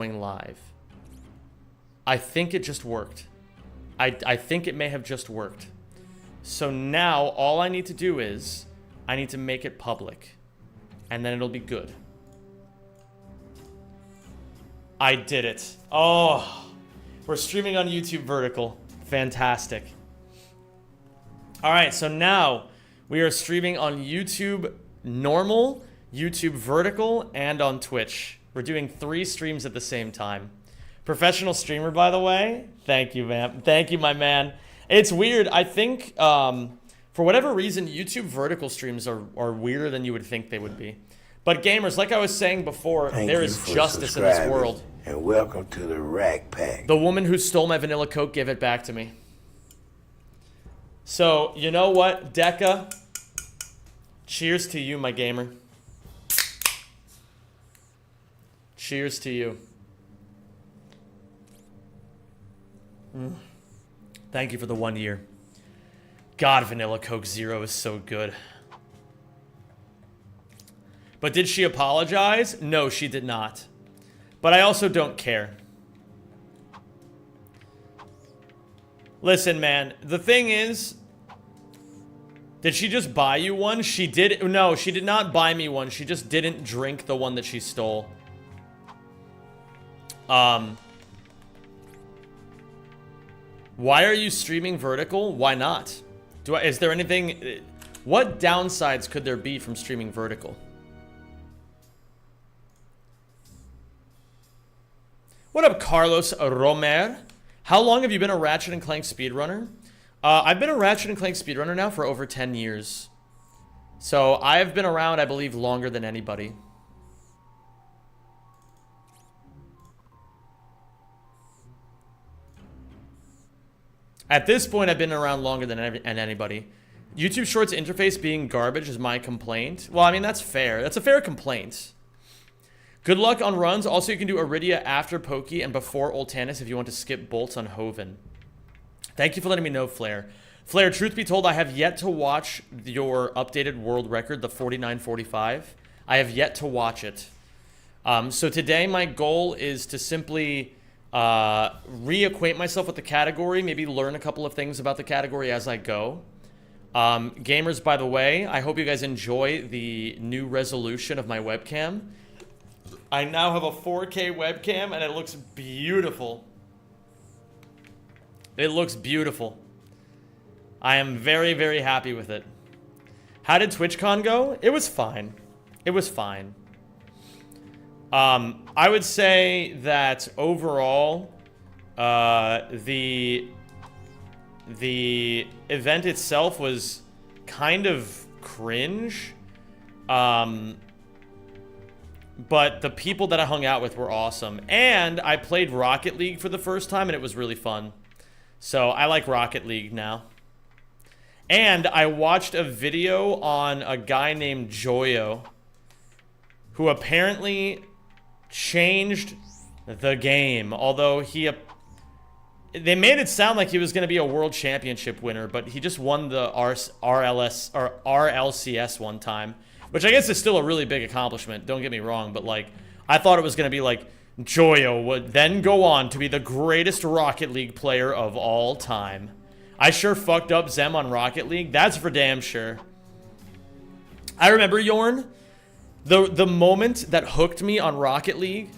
going live. I think it just worked. I think it may have just worked. So now all I need to do is I need to make it public. And then it'll be good. I did it. Oh, we're streaming on YouTube Vertical. Fantastic. All right, so now we are streaming on YouTube Normal, YouTube Vertical, and on Twitch. We're doing 3 streams at the same time. Professional streamer, by the way. Thank you, man. Thank you, my man. It's weird. I think, for whatever reason, YouTube Vertical streams are weirder than you would think they would be. But gamers, like I was saying before, there is justice in this world. And welcome to the Rack Pack. The woman who stole my vanilla Coke gave it back to me. So, you know what, Deca? Cheers to you, my gamer. Cheers to you. Thank you for the 1 year. God, Vanilla Coke Zero is so good. But did she apologize? No, she did not. But I also don't care. Listen, man, the thing is, did she just buy you one? She did. No, she did not buy me one. She just didn't drink the one that she stole. Why are you streaming vertical? Why not? Is there anything... What downsides could there be from streaming vertical? What up, Carlos Romer? How long have you been a Ratchet and Clank speedrunner? I've been a Ratchet and Clank speedrunner now for over 10 years. So I've been around, I believe, longer than anybody. At this point, I've been around longer than anybody. YouTube Shorts interface being garbage is my complaint. Well, I mean, that's fair. That's a fair complaint. Good luck on runs. Also, you can do Iridia after Pokey and before Ultanis if you want to skip bolts on Hoven. Thank you for letting me know, Flair. Flair, truth be told, I have yet to watch your updated world record, the 49.45. I have yet to watch it. So today, my goal is to simply reacquaint myself with the category, maybe learn a couple of things about the category as I go. Gamers, by the way, I hope you guys enjoy the new resolution of my webcam. I now have a 4K webcam and it looks beautiful. It looks beautiful. I am very, very happy with it. How did TwitchCon go? It was fine. It was fine. I would say that overall, the event itself was kind of cringe. But the people that I hung out with were awesome. And I played Rocket League for the first time and it was really fun. So I like Rocket League now. And I watched a video on a guy named Joyo, who apparently changed the game. Although they made it sound like he was going to be a world championship winner, but he just won the RLCS one time. Which I guess is still a really big accomplishment, don't get me wrong, but like, I thought it was going to be like, Joyo would then go on to be the greatest Rocket League player of all time. I sure fucked up Zem on Rocket League, that's for damn sure. I remember, Yorn, the moment that hooked me on Rocket League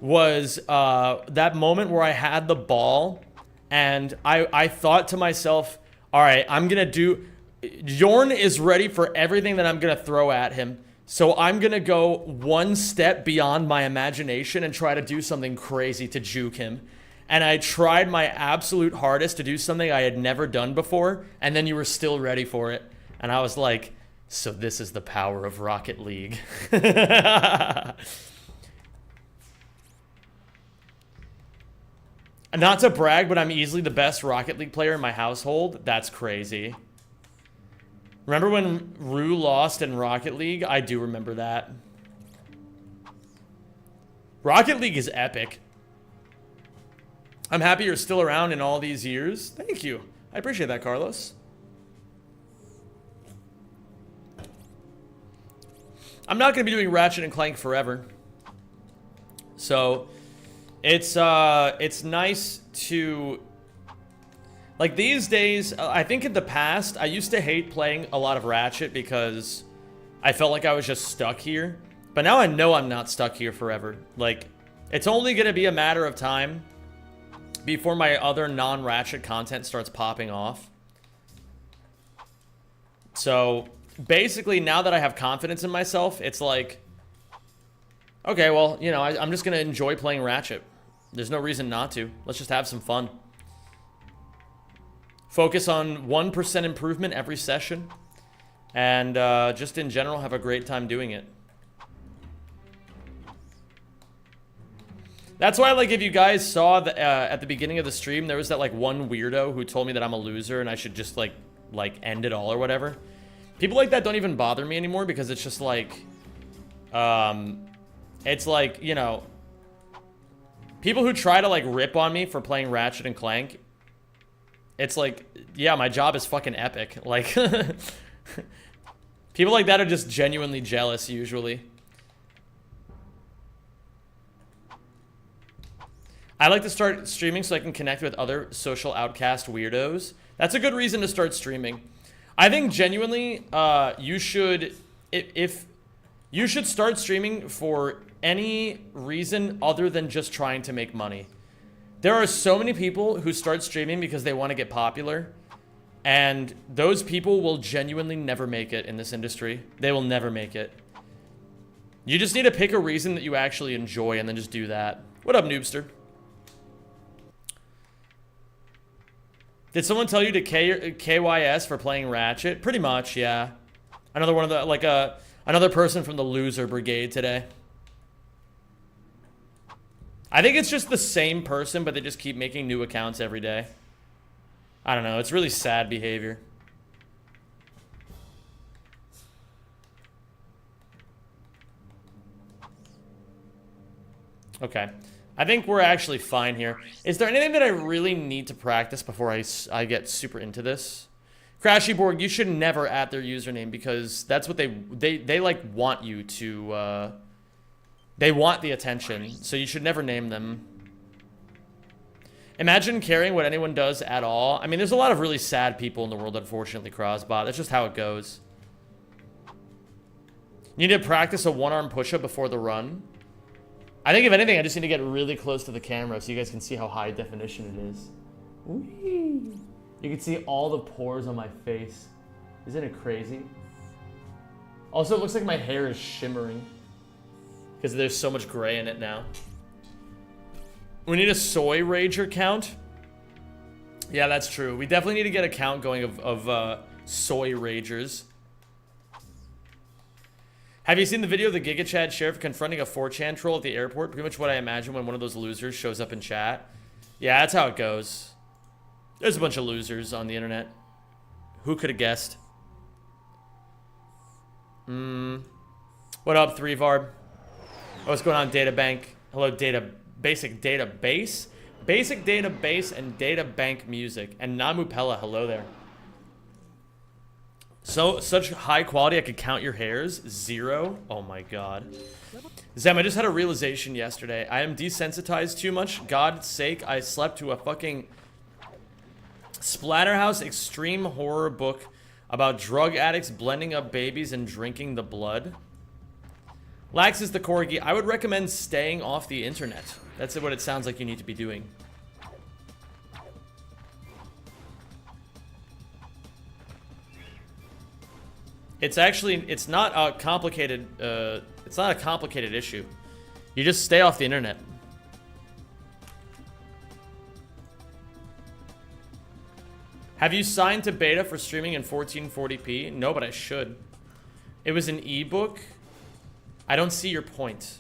was that moment where I had the ball, and I thought to myself, alright, I'm going to do... Yorn is ready for everything that I'm going to throw at him. So I'm going to go one step beyond my imagination and try to do something crazy to juke him. And I tried my absolute hardest to do something I had never done before. And then you were still ready for it. And I was like, so this is the power of Rocket League. Not to brag, but I'm easily the best Rocket League player in my household. That's crazy. Remember when Rue lost in Rocket League? I do remember that. Rocket League is epic. I'm happy you're still around in all these years. Thank you. I appreciate that, Carlos. I'm not going to be doing Ratchet and Clank forever. So, It's nice to, like, these days, I think in the past, I used to hate playing a lot of Ratchet because I felt like I was just stuck here. But now I know I'm not stuck here forever. Like, it's only going to be a matter of time before my other non-Ratchet content starts popping off. So, basically, now that I have confidence in myself, it's like, okay, well, you know, I'm just going to enjoy playing Ratchet. There's no reason not to. Let's just have some fun. Focus on 1% improvement every session. And just in general, have a great time doing it. That's why, like, if you guys saw the, at the beginning of the stream, there was that, like, one weirdo who told me that I'm a loser and I should just, like end it all or whatever. People like that don't even bother me anymore because it's just, like, it's like, you know, people who try to, like, rip on me for playing Ratchet and Clank, it's like, yeah, my job is fucking epic. Like, people like that are just genuinely jealous, usually. I like to start streaming so I can connect with other social outcast weirdos. That's a good reason to start streaming. I think genuinely, you should, if you should start streaming for any reason other than just trying to make money. There are so many people who start streaming because they want to get popular, and those people will genuinely never make it in this industry. They will never make it. You just need to pick a reason that you actually enjoy and then just do that. What up, Noobster? Did someone tell you to KYS for playing Ratchet? Pretty much, yeah. Another one of the, like, another person from the loser brigade today. I think it's just the same person, but they just keep making new accounts every day. I don't know. It's really sad behavior. Okay. I think we're actually fine here. Is there anything that I really need to practice before I get super into this? Crashyborg, you should never add their username because that's what they like want you to, they want the attention, so you should never name them. Imagine caring what anyone does at all. I mean, there's a lot of really sad people in the world, unfortunately, Crossbot. That's just how it goes. You need to practice a one-arm push-up before the run. I think if anything, I just need to get really close to the camera so you guys can see how high definition it is. Whee! You can see all the pores on my face. Isn't it crazy? Also, it looks like my hair is shimmering because there's so much gray in it now. We need a soy rager count. Yeah, that's true. We definitely need to get a count going of soy ragers. Have you seen the video of the Giga Chad sheriff confronting a 4chan troll at the airport? Pretty much what I imagine when one of those losers shows up in chat. Yeah, that's how it goes. There's a bunch of losers on the internet. Who could have guessed? What up, 3Varb? What's going on, Databank? Hello, Basic Database? Basic Database and Databank Music. And Namupella, hello there. So, such high quality I could count your hairs? 0? Oh my god. Zem, I just had a realization yesterday. I am desensitized too much. God's sake, I slept to a fucking Splatterhouse extreme horror book about drug addicts blending up babies and drinking the blood. Lax is the corgi. I would recommend staying off the internet. That's what it sounds like you need to be doing. It's actually, it's not a complicated issue. You just stay off the internet. Have you signed to beta for streaming in 1440p? No, but I should. It was an ebook. I don't see your point.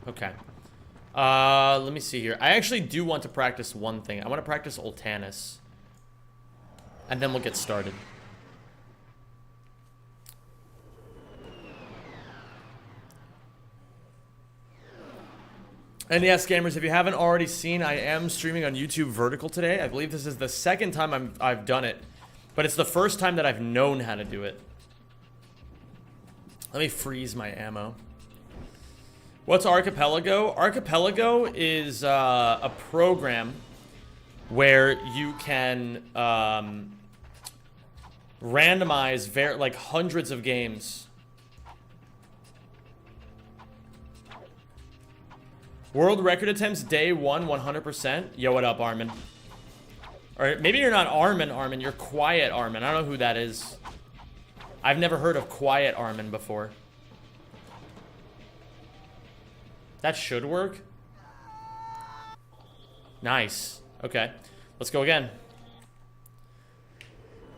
Okay. Let me see here. I actually do want to practice one thing. I want to practice Ultanis. And then we'll get started. And yes, gamers, if you haven't already seen, I am streaming on YouTube Vertical today. I believe this is the second time I've done it. But it's the first time that I've known how to do it. Let me freeze my ammo. What's Archipelago? Archipelago is a program where you can randomize like hundreds of games. World record attempts day 1, 100%. Yo, what up, Armin? Or maybe you're not Armin, you're Quiet Armin. I don't know who that is. I've never heard of Quiet Armin before. That should work. Nice. Okay. Let's go again.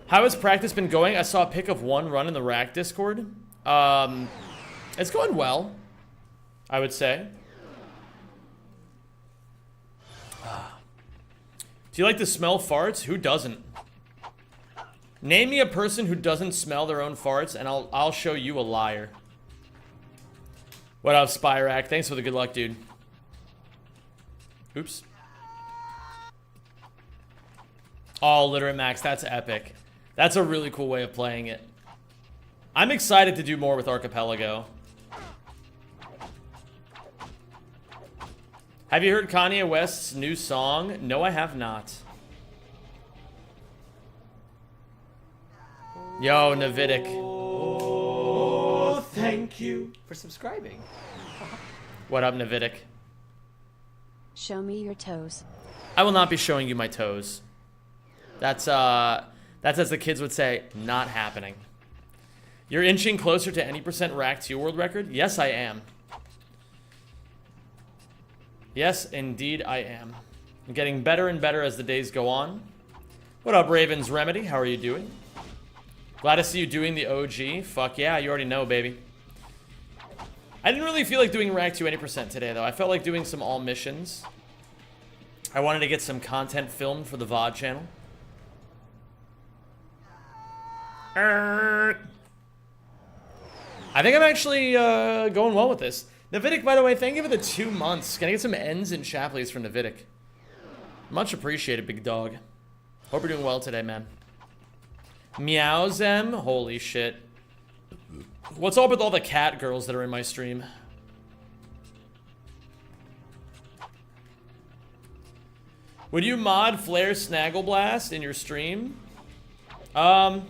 How has practice been going? I saw a pic of one run in the Rack Discord. It's going well, I would say. Do you like to smell farts? Who doesn't? Name me a person who doesn't smell their own farts, and I'll show you a liar. What up, Spyrack? Thanks for the good luck, dude. Oops. Oh, Literate Max, that's epic. That's a really cool way of playing it. I'm excited to do more with Archipelago. Have you heard Kanye West's new song? No, I have not. Yo, Navidic. Oh, thank you for subscribing. What up, Navidic? Show me your toes. I will not be showing you my toes. That's as the kids would say, not happening. You're inching closer to any % rack to your world record? Yes, I am. Yes, indeed I am. I'm getting better and better as the days go on. What up, Raven's Remedy? How are you doing? Glad to see you doing the OG. Fuck yeah, you already know, baby. I didn't really feel like doing rack to any % today, though. I felt like doing some all missions. I wanted to get some content filmed for the VOD channel. I think I'm actually going well with this. Navidic, by the way, thank you for the 2 months. Can I get some ends and chaplets from Navidic? Much appreciated, big dog. Hope you're doing well today, man. Meowzem, holy shit. What's up with all the cat girls that are in my stream? Would you mod Flare Snaggleblast in your stream? I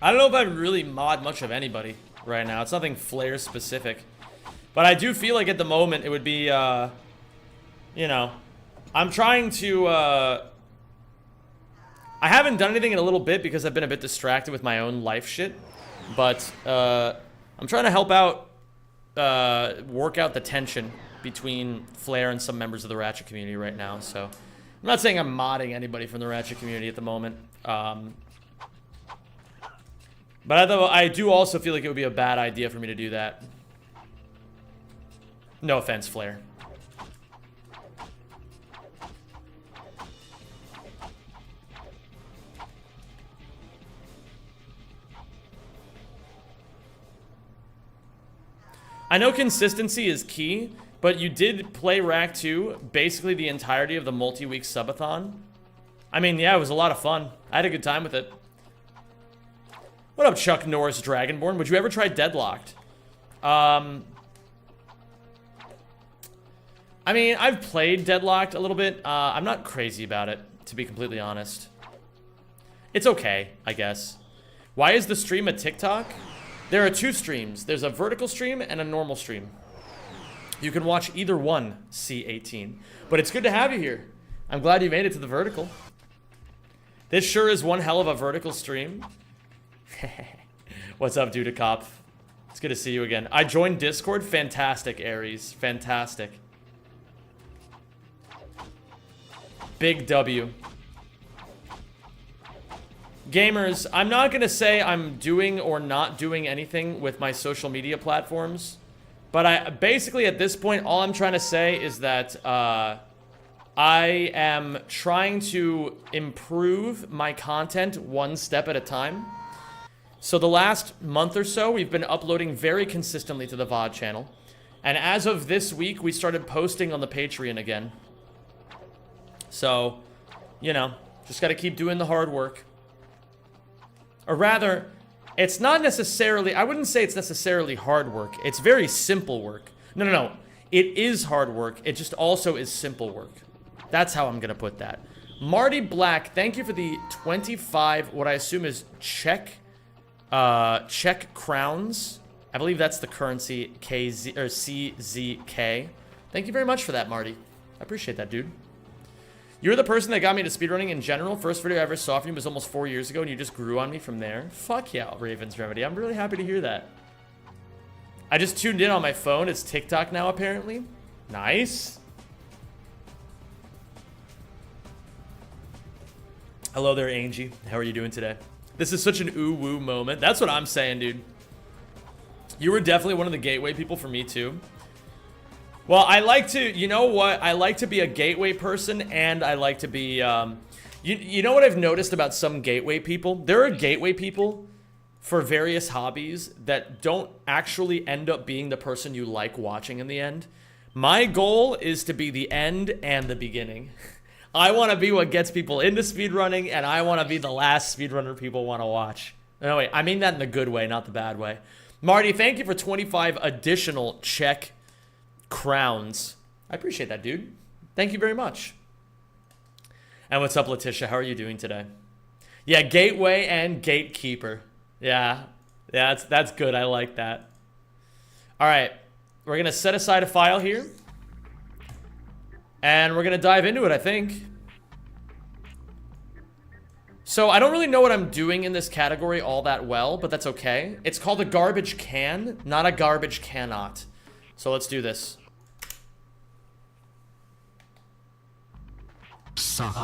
don't know if I really mod much of anybody right now. It's nothing Flare specific. But I do feel like at the moment it would be, you know, I'm trying to, I haven't done anything in a little bit because I've been a bit distracted with my own life shit. But, I'm trying to help out, work out the tension between Flare and some members of the Ratchet community right now. So, I'm not saying I'm modding anybody from the Ratchet community at the moment. But I do also feel like it would be a bad idea for me to do that. No offense, Flare. I know consistency is key, but you did play Rack 2 basically the entirety of the multi-week subathon. I mean, yeah, it was a lot of fun. I had a good time with it. What up, Chuck Norris Dragonborn? Would you ever try Deadlocked? I mean, I've played Deadlocked a little bit. I'm not crazy about it, to be completely honest. It's okay, I guess. Why is the stream a TikTok? There are 2 streams. There's a vertical stream and a normal stream. You can watch either one, C18. But it's good to have you here. I'm glad you made it to the vertical. This sure is one hell of a vertical stream. What's up, Dudacop? It's good to see you again. I joined Discord. Fantastic, Aries. Fantastic. Big W. Gamers, I'm not going to say I'm doing or not doing anything with my social media platforms. But I basically, at this point, all I'm trying to say is that I am trying to improve my content one step at a time. So the last month or so, we've been uploading very consistently to the VOD channel. And as of this week, we started posting on the Patreon again. So, you know, just got to keep doing the hard work. Or rather, It's not necessarily, I wouldn't say it's necessarily hard work. It's very simple work. No. It is hard work. It just also is simple work. That's how I'm going to put that. Marty Black, thank you for the 25, what I assume is Czech crowns. I believe that's the currency, KZ, or CZK. Thank you very much for that, Marty. I appreciate that, dude. You're the person that got me to speedrunning in general. First video I ever saw from you was almost 4 years ago, and you just grew on me from there. Fuck yeah, Raven's Remedy. I'm really happy to hear that. I just tuned in on my phone. It's TikTok now, apparently. Nice. Hello there, Angie. How are you doing today? This is such an ooh-woo moment. That's what I'm saying, dude. You were definitely one of the gateway people for me, too. Well, I like to, you know what? I like to be a gateway person, and I like to be, you know what I've noticed about some gateway people? There are gateway people for various hobbies that don't actually end up being the person you like watching in the end. My goal is to be the end and the beginning. I want to be what gets people into speedrunning, and I want to be the last speedrunner people want to watch. No, wait, I mean that in the good way, not the bad way. Marty, thank you for 25 additional Czech crowns. I appreciate that, dude. Thank you very much. And what's up, Letitia? How are you doing today? Yeah, gateway and gatekeeper. Yeah, that's good. I like that. All right, we're gonna set aside a file here, and we're gonna dive into it, I think. So I don't really know what I'm doing in this category all that well, but that's okay. It's called a garbage can, not a garbage cannot. So let's do this. Suck.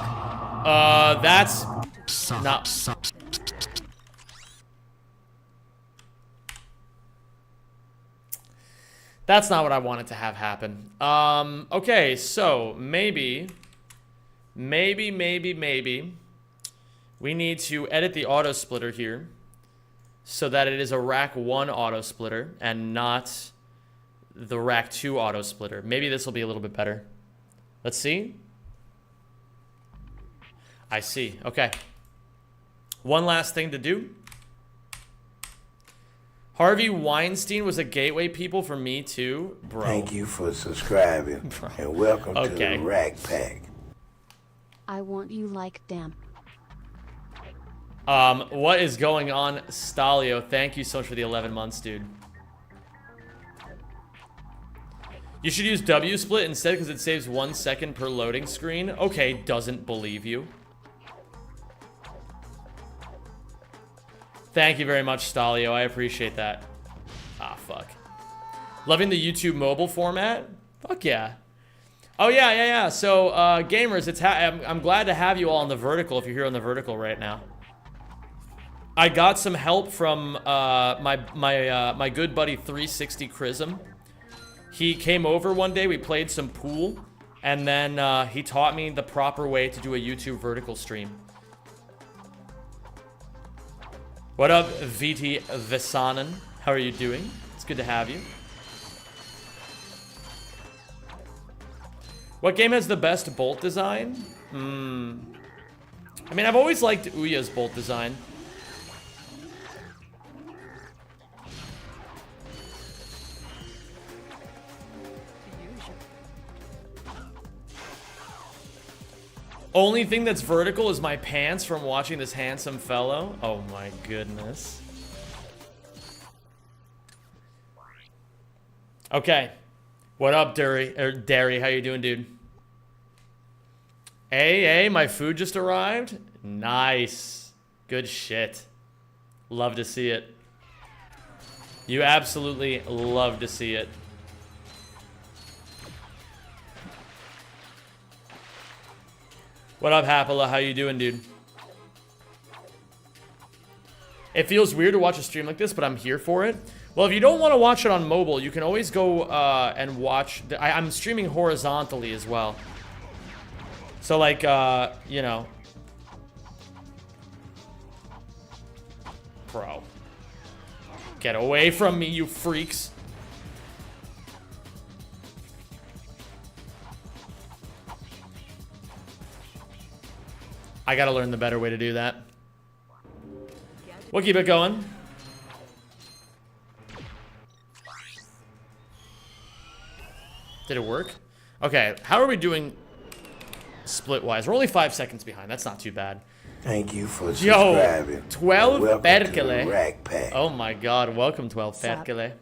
That's Suck. not. Suck. That's not what I wanted to have happen. Okay, so maybe we need to edit the auto splitter here so that it is a rack 1 auto splitter and not the rack 2 auto splitter. Maybe this will be a little bit better. Let's see. I see. Okay. One last thing to do. Harvey Weinstein was a gateway people for me too, bro. Thank you for subscribing and welcome to the Rack Pack. I want you like damn. What is going on, Stalio? Thank you so much for the 11 months, dude. You should use W-split instead because it saves 1 second per loading screen. Okay, doesn't believe you. Thank you very much, Stalio. I appreciate that. Ah, fuck. Loving the YouTube mobile format? Fuck yeah. Oh, yeah. So, gamers, I'm glad to have you all on the vertical if you're here on the vertical right now. I got some help from my good buddy 360 Chrism. He came over one day, we played some pool, and then he taught me the proper way to do a YouTube vertical stream. What up, VT Vesanen? How are you doing? It's good to have you. What game has the best bolt design? I mean, I've always liked Ouya's bolt design. Only thing that's vertical is my pants from watching this handsome fellow. Oh my goodness. Okay. What up, Derry? How you doing, dude? Hey, my food just arrived. Nice. Good shit. Love to see it. You absolutely love to see it. What up, Hapala? How you doing, dude? It feels weird to watch a stream like this, but I'm here for it. Well, if you don't want to watch it on mobile, you can always go and watch... I'm streaming horizontally as well. So, like, you know... Bro. Get away from me, you freaks. I gotta learn the better way to do that. We'll keep it going. Did it work? Okay, how are we doing split-wise? We're only 5 seconds behind. That's not too bad. Thank you for Yo, subscribing. 12 Welcome to the Perkele. Rack Pack. Oh my god, welcome 12 Sup? Perkele.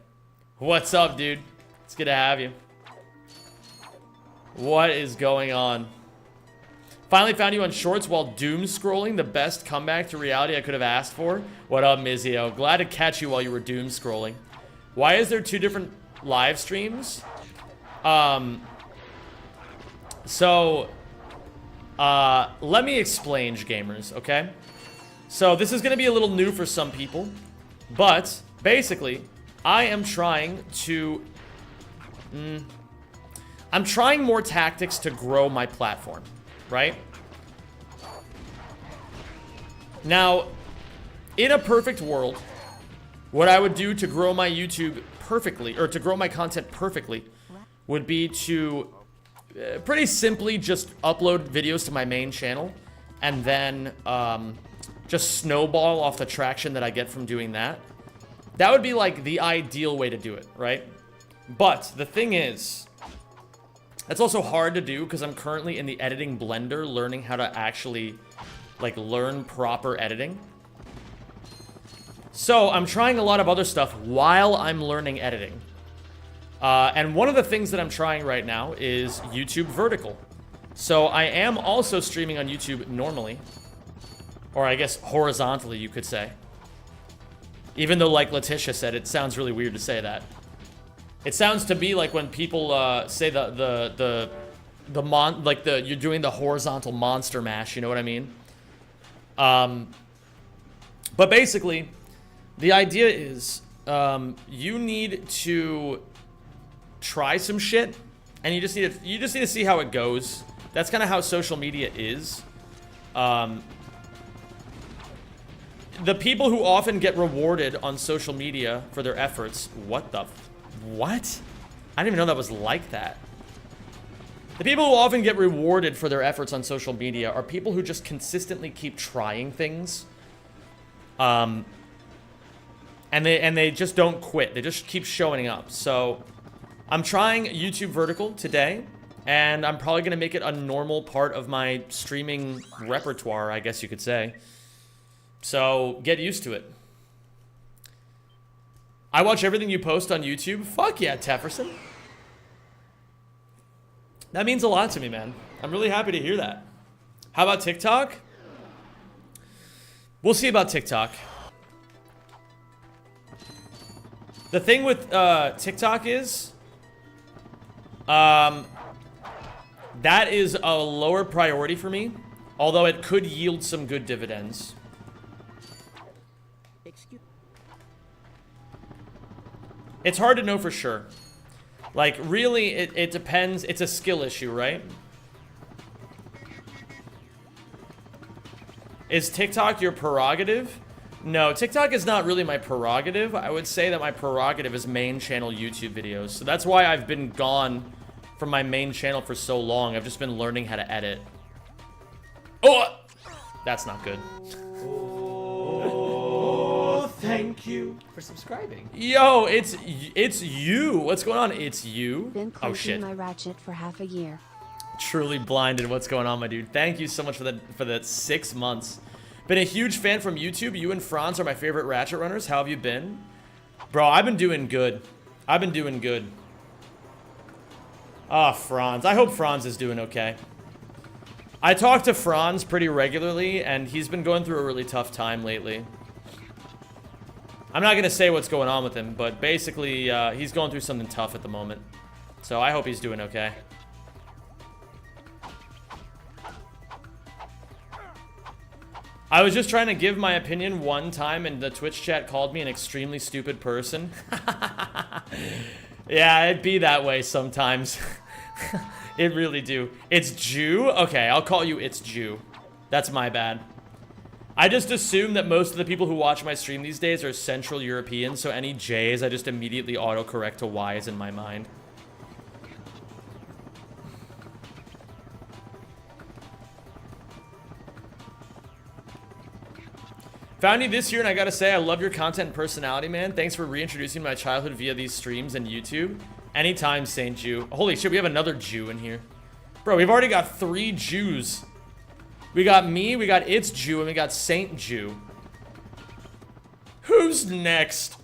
What's up, dude? It's good to have you. What is going on? Finally found you on shorts while doom scrolling. The best comeback to reality I could have asked for. What up, Mizio? Glad to catch you while you were doom scrolling. Why is there 2 different live streams? Let me explain, gamers, okay? So this is gonna be a little new for some people, but basically, I am trying to... I'm trying more tactics to grow my platform, right? Now, in a perfect world, what I would do to grow my YouTube perfectly, or to grow my content perfectly, would be to pretty simply just upload videos to my main channel, and then just snowball off the traction that I get from doing that. That would be like the ideal way to do it, right? But the thing is, it's also hard to do because I'm currently in the editing blender learning how to actually like learn proper editing. So I'm trying a lot of other stuff while I'm learning editing. And one of the things that I'm trying right now is YouTube vertical. So I am also streaming on YouTube normally. Or I guess horizontally, you could say. Even though, like Letitia said, it sounds really weird to say that. It sounds to me like when people say you're doing the horizontal monster mash, you know what I mean? But basically, the idea is you need to try some shit, and you just need to see how it goes. That's kind of how social media is. The people who often get rewarded on social media for their efforts. What? I didn't even know that was like that. The people who often get rewarded for their efforts on social media are people who just consistently keep trying things. And they just don't quit. They just keep showing up. So I'm trying YouTube vertical today, and I'm probably gonna make it a normal part of my streaming repertoire, I guess you could say. So get used to it. I watch everything you post on YouTube. Fuck yeah, Tefferson. That means a lot to me, man. I'm really happy to hear that. How about TikTok? We'll see about TikTok. The thing with TikTok is, that is a lower priority for me, although it could yield some good dividends. It's hard to know for sure. Like, really, it depends. It's a skill issue, right? Is TikTok your prerogative? No, TikTok is not really my prerogative. I would say that my prerogative is main channel YouTube videos. So that's why I've been gone from my main channel for so long. I've just been learning how to edit. Oh! That's not good. Thank you for subscribing. Yo, it's you. What's going on? It's you. Been Oh clicking shit. my Ratchet for half a year. Truly blinded. What's going on, my dude? Thank you so much for the 6 months. Been a huge fan from YouTube. You and Franz are my favorite Ratchet runners. How have you been? Bro, I've been doing good. I've been doing good. Ah, Franz. I hope Franz is doing okay. I talk to Franz pretty regularly, and he's been going through a really tough time lately. I'm not going to say what's going on with him, but basically, he's going through something tough at the moment. So I hope he's doing okay. I was just trying to give my opinion one time, and the Twitch chat called me an extremely stupid person. Yeah, it'd be that way sometimes. It really do. It's Jew? Okay, I'll call you It's Jew. That's my bad. I just assume that most of the people who watch my stream these days are Central European, so any J's I just immediately autocorrect to Y's in my mind. Found you this year, and I gotta say, I love your content and personality, man. Thanks for reintroducing my childhood via these streams and YouTube. Anytime, Saint Jew. Holy shit, we have another Jew in here. Bro, we've already got 3 Jews. We got me, we got It's Jew, and we got Saint Jew. Who's next?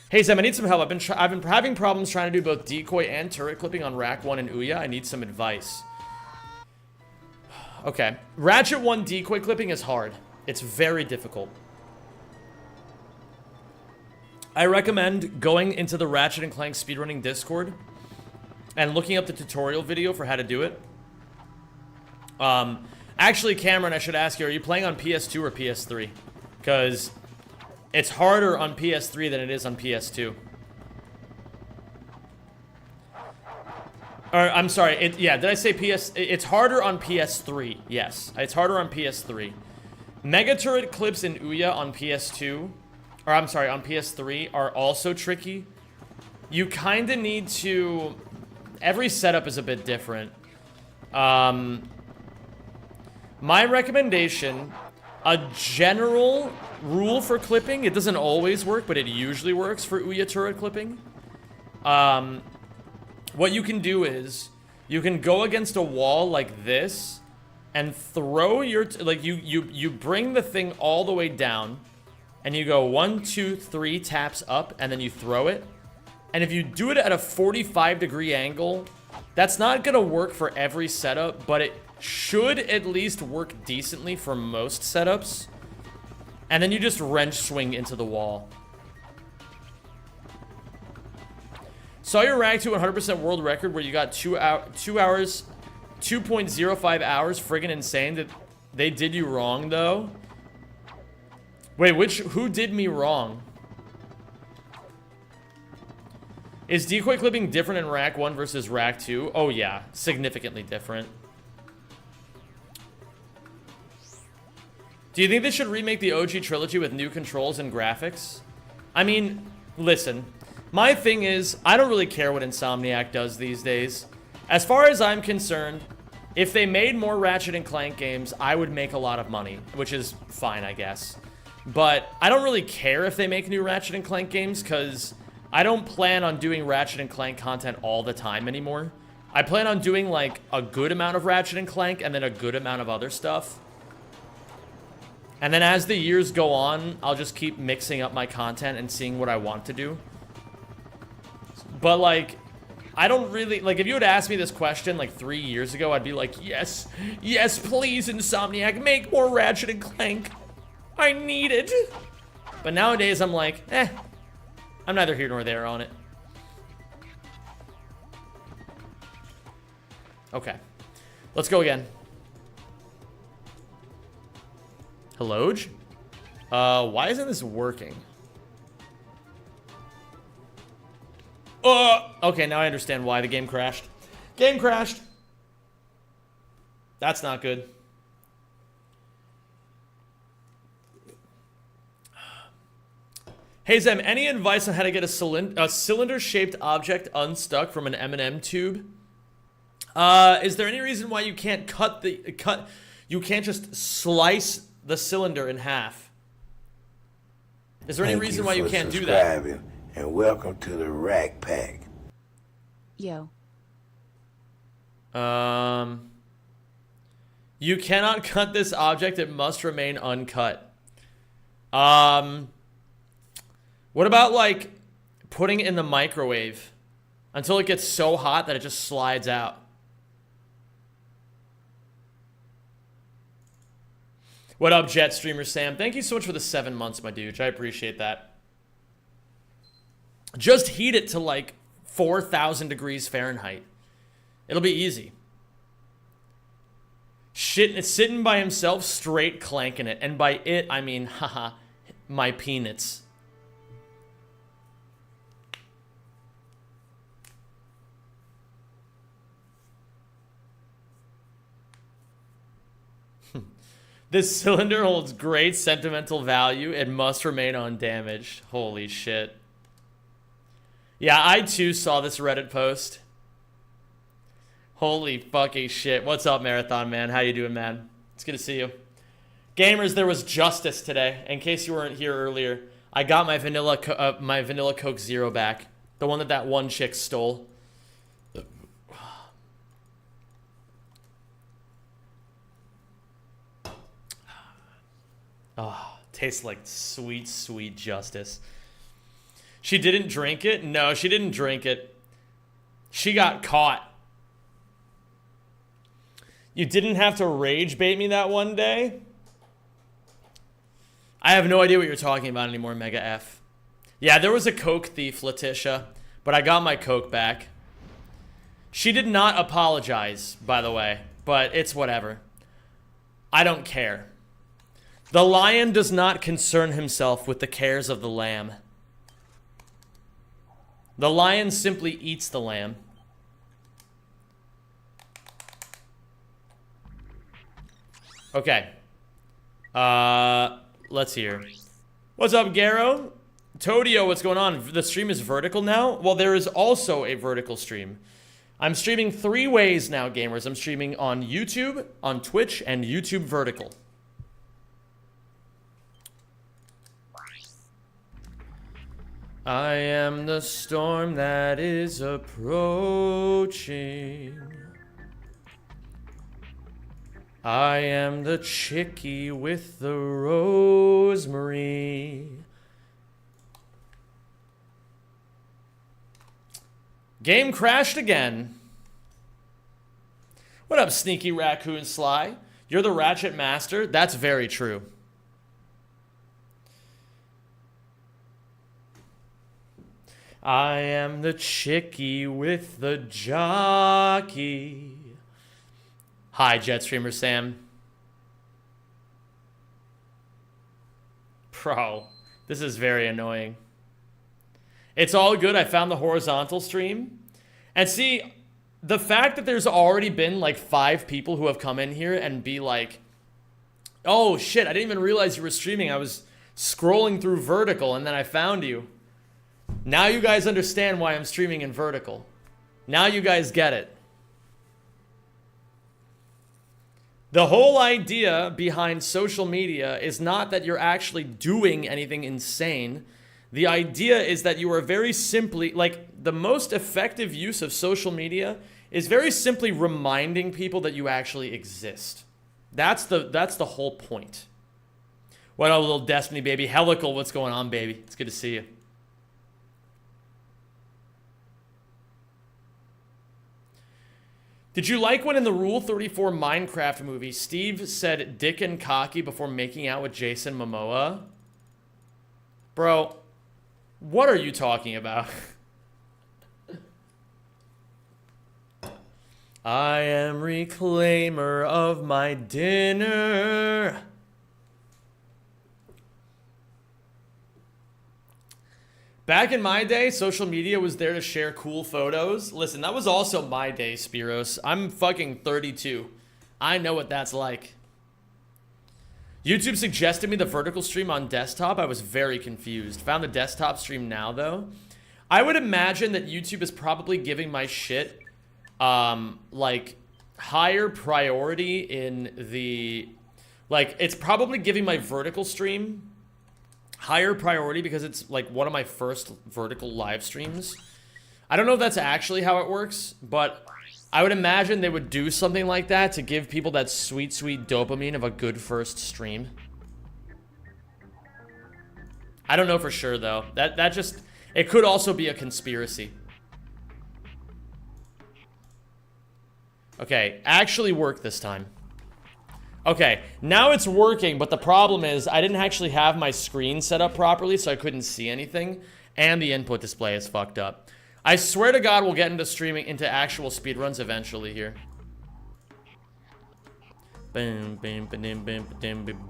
Hey, Zem, I need some help. I've been having problems trying to do both decoy and turret clipping on Rack 1 and Ouya. I need some advice. Okay. Ratchet 1 decoy clipping is hard. It's very difficult. I recommend going into the Ratchet and Clank speedrunning Discord and looking up the tutorial video for how to do it. Actually, Cameron, I should ask you, are you playing on PS2 or PS3? Because it's harder on PS3 than it is on PS2. Or, I'm sorry, yeah, did I say PS? It's harder on PS3, yes. It's harder on PS3. Mega turret clips in Ouya on PS2, or I'm sorry, on PS3 are also tricky. You kind of need to, every setup is a bit different. My recommendation, a general rule for clipping, it doesn't always work, but it usually works for Ouya turret clipping. What you can do is, you can go against a wall like this, and throw your, like, you bring the thing all the way down, and you go 1, 2, 3 taps up, and then you throw it. And if you do it at a 45-degree angle, that's not gonna work for every setup, but it should at least work decently for most setups. And then you just wrench swing into the wall. Saw your rank to 100% world record where you got 2 hours, 2.05 hours, friggin' insane. That they did you wrong though. Wait, who did me wrong? Is decoy clipping different in Rack 1 versus Rack 2? Oh yeah, significantly different. Do you think they should remake the OG trilogy with new controls and graphics? I mean, listen. My thing is, I don't really care what Insomniac does these days. As far as I'm concerned, if they made more Ratchet and Clank games, I would make a lot of money, which is fine, I guess. But I don't really care if they make new Ratchet and Clank games, because I don't plan on doing Ratchet and Clank content all the time anymore. I plan on doing, like, a good amount of Ratchet and Clank, and then a good amount of other stuff. And then as the years go on, I'll just keep mixing up my content and seeing what I want to do. But, like, I don't really, like, if you had asked me this question, like, 3 years ago, I'd be like, yes, yes, please, Insomniac, make more Ratchet and Clank. I need it. But nowadays, I'm like, I'm neither here nor there on it. Okay. Let's go again. Hello? Why isn't this working? Okay, now I understand why the game crashed. Game crashed. That's not good. Hey Zem, any advice on how to get a cylinder-shaped object unstuck from an M&M tube? Is there any reason why you can't you can't just slice the cylinder in half? Is there any reason why you can't do that? And welcome to the Rack Pack. Yo. You cannot cut this object, it must remain uncut. What about, like, putting it in the microwave until it gets so hot that it just slides out? What up, Jet Streamer Sam? Thank you so much for the 7 months, my dude. I appreciate that. Just heat it to, like, 4,000 degrees Fahrenheit. It'll be easy. Shit, sitting by himself, straight clanking it. And by it, I mean, haha, my peanuts. This cylinder holds great sentimental value. It must remain undamaged. Holy shit. Yeah, I too saw this Reddit post. Holy fucking shit. What's up, Marathon Man? How you doing, man? It's good to see you. Gamers, there was justice today. In case you weren't here earlier, I got my vanilla Coke Zero back. The one that one chick stole. Oh, tastes like sweet, sweet justice. She didn't drink it? No, she didn't drink it. She got caught. You didn't have to rage bait me that one day? I have no idea what you're talking about anymore, Mega F. Yeah, there was a Coke thief, Letitia, but I got my Coke back. She did not apologize, by the way, but it's whatever. I don't care. The lion does not concern himself with the cares of the lamb. The lion simply eats the lamb. Okay. Let's hear. What's up, Garo? Todio, what's going on? The stream is vertical now? Well, there is also a vertical stream. I'm streaming 3 ways now, gamers. I'm streaming on YouTube, on Twitch, and YouTube vertical. I am the storm that is approaching. I am the chickie with the rosemary. Game crashed again. What up, Sneaky Raccoon Sly? You're the Ratchet Master? That's very true. I am the chickie with the jockey. Hi, Jetstreamer Sam. Bro, this is very annoying. It's all good. I found the horizontal stream. And see, the fact that there's already been like 5 people who have come in here and be like, oh shit, I didn't even realize you were streaming. I was scrolling through vertical and then I found you. Now you guys understand why I'm streaming in vertical. Now you guys get it. The whole idea behind social media is not that you're actually doing anything insane. The idea is that you are very simply, like, the most effective use of social media is very simply reminding people that you actually exist. That's the whole point. What up, little Destiny baby? Helical, what's going on, baby? It's good to see you. Did you like when in the Rule 34 Minecraft movie, Steve said dick and cocky before making out with Jason Momoa? Bro, what are you talking about? I am reclaimer of my dinner. Back in my day, social media was there to share cool photos. Listen, that was also my day, Spiros. I'm fucking 32. I know what that's like. YouTube suggested me the vertical stream on desktop. I was very confused. Found the desktop stream now, though. I would imagine that YouTube is probably giving my shit, like, higher priority in the... Like, it's probably giving my vertical stream higher priority because it's like one of my first vertical live streams. I don't know if that's actually how it works, but I would imagine they would do something like that to give people that sweet, sweet dopamine of a good first stream. I don't know for sure though. That just, it could also be a conspiracy. Okay, actually work this time. Okay, now it's working, but the problem is I didn't actually have my screen set up properly, so I couldn't see anything, and the input display is fucked up. I swear to God we'll get into streaming, into actual speedruns eventually here. Boom, boom, boom, boom, boom, boom, boom,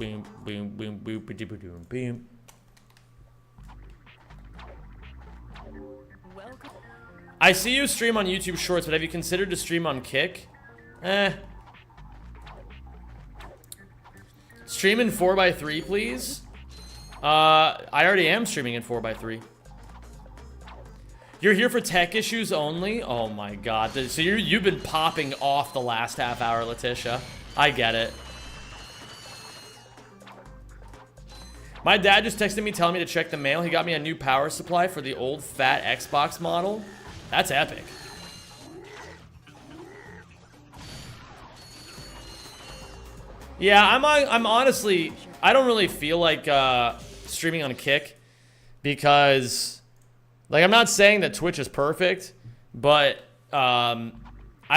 boom, boom, boom. I see you stream on YouTube Shorts, but have you considered to stream on Kick? Stream in 4x3, please. I already am streaming in 4x3. You're here for tech issues only? Oh my god. So you've been popping off the last half hour, Letitia. I get it. My dad just texted me telling me to check the mail. He got me a new power supply for the old fat Xbox model. That's epic. Yeah, I'm honestly, I don't really feel like streaming on Kick because, like, I'm not saying that Twitch is perfect, but I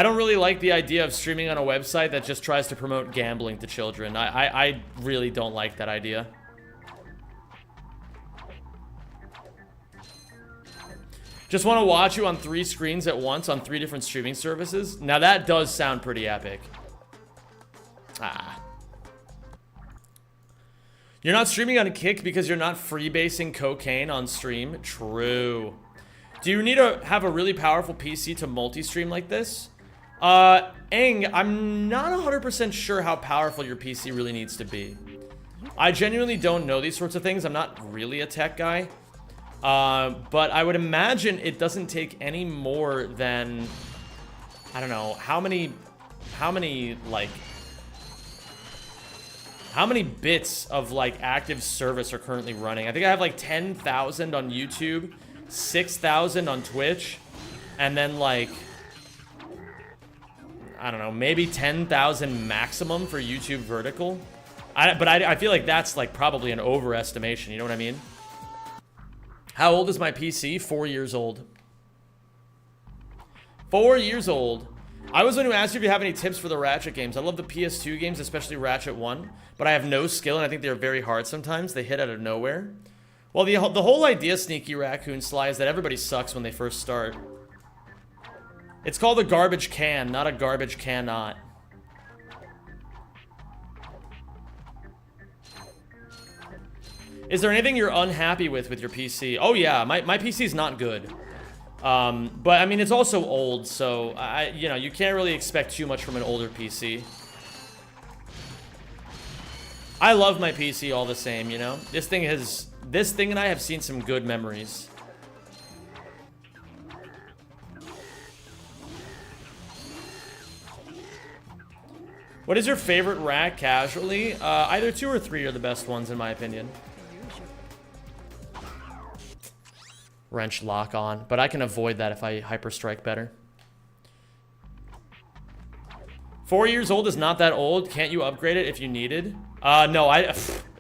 don't really like the idea of streaming on a website that just tries to promote gambling to children. I really don't like that idea. Just want to watch you on 3 screens at once on 3 different streaming services. Now that does sound pretty epic. Ah. You're not streaming on a Kick because you're not freebasing cocaine on stream? True. Do you need to have a really powerful PC to multi-stream like this? Aang, I'm not 100% sure how powerful your PC really needs to be. I genuinely don't know these sorts of things. I'm not really a tech guy. But I would imagine it doesn't take any more than, I don't know, how many bits of, like, active service are currently running? I think I have, like, 10,000 on YouTube, 6,000 on Twitch, and then, like, I don't know, maybe 10,000 maximum for YouTube vertical. But I feel like that's, like, probably an overestimation, you know what I mean? How old is my PC? 4 years old. 4 years old. I was the one who asked you if you have any tips for the Ratchet games. I love the PS2 games, especially Ratchet 1, but I have no skill, and I think they're very hard sometimes. They hit out of nowhere. Well, the whole idea, Sneaky Raccoon Sly, is that everybody sucks when they first start. It's called a garbage can, not a garbage cannot. Is there anything you're unhappy with your PC? Oh yeah, my PC's not good. But I mean, it's also old, so you know, you can't really expect too much from an older PC. I love my PC all the same, you know? This thing and I have seen some good memories. What is your favorite rack casually? Either 2 or 3 are the best ones in my opinion. Wrench lock on, but I can avoid that if I hyper strike better. 4 years old is not that old. Can't you upgrade it if you needed? No,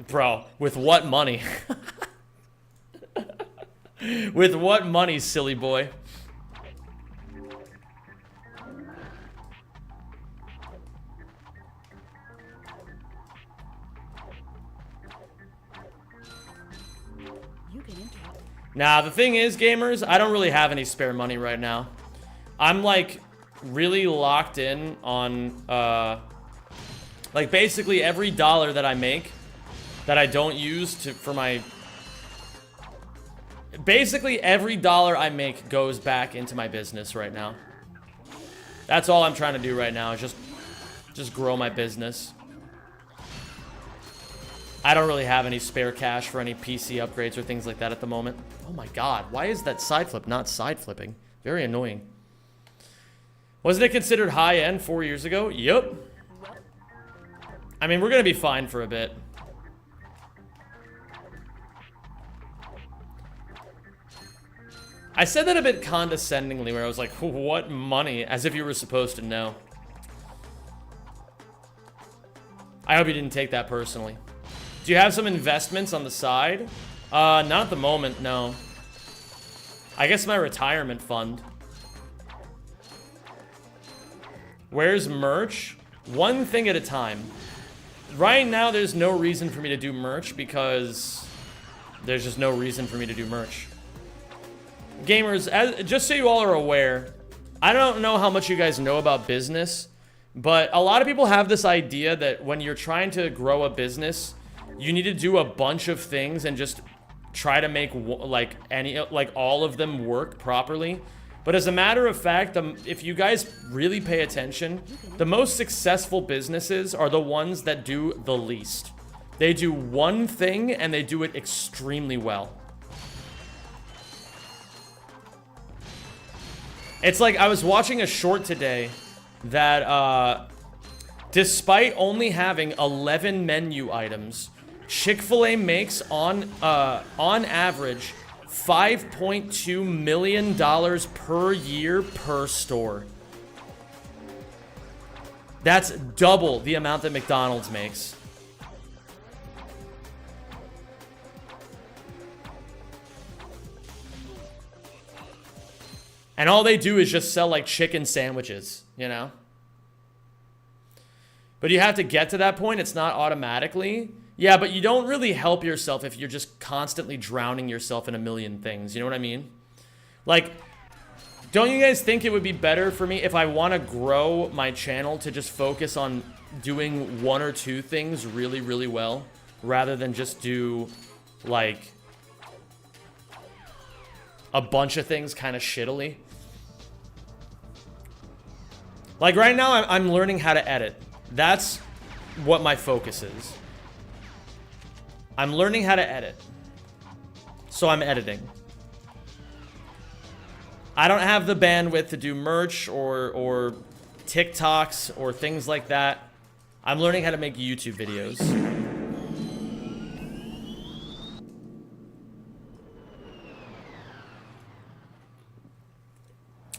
bro, with what money? With what money, silly boy? Nah, the thing is, gamers, I don't really have any spare money right now. I'm, like, really locked in on, like, basically every dollar that I make that I don't use for my... Basically, every dollar I make goes back into my business right now. That's all I'm trying to do right now, is just grow my business. I don't really have any spare cash for any PC upgrades or things like that at the moment. Oh my god, why is that side flip not side flipping? Very annoying. Wasn't it considered high-end 4 years ago? Yep. I mean, we're gonna be fine for a bit. I said that a bit condescendingly, where I was like, what money? As if you were supposed to know. I hope you didn't take that personally. Do you have some investments on the side? Not at the moment, no. I guess my retirement fund. Where's merch? One thing at a time. Right now, there's no reason for me to do merch because there's just no reason for me to do merch. Gamers, just so you all are aware, I don't know how much you guys know about business, but a lot of people have this idea that when you're trying to grow a business, you need to do a bunch of things and just try to make all of them work properly. But as a matter of fact, if you guys really pay attention, the most successful businesses are the ones that do the least. They do one thing and they do it extremely well. It's like I was watching a short today that despite only having 11 menu items, Chick-fil-A makes on average $5.2 million per year per store. That's double the amount that McDonald's makes. And all they do is just sell like chicken sandwiches, you know? But you have to get to that point. It's not automatically. Yeah, but you don't really help yourself if you're just constantly drowning yourself in a million things. You know what I mean? Like, don't you guys think it would be better for me if I want to grow my channel to just focus on doing one or two things really, really well, rather than just do, like, a bunch of things kind of shittily? Like, right now, I'm learning how to edit. That's what my focus is. I'm learning how to edit. So I'm editing. I don't have the bandwidth to do merch or TikToks or things like that. I'm learning how to make YouTube videos.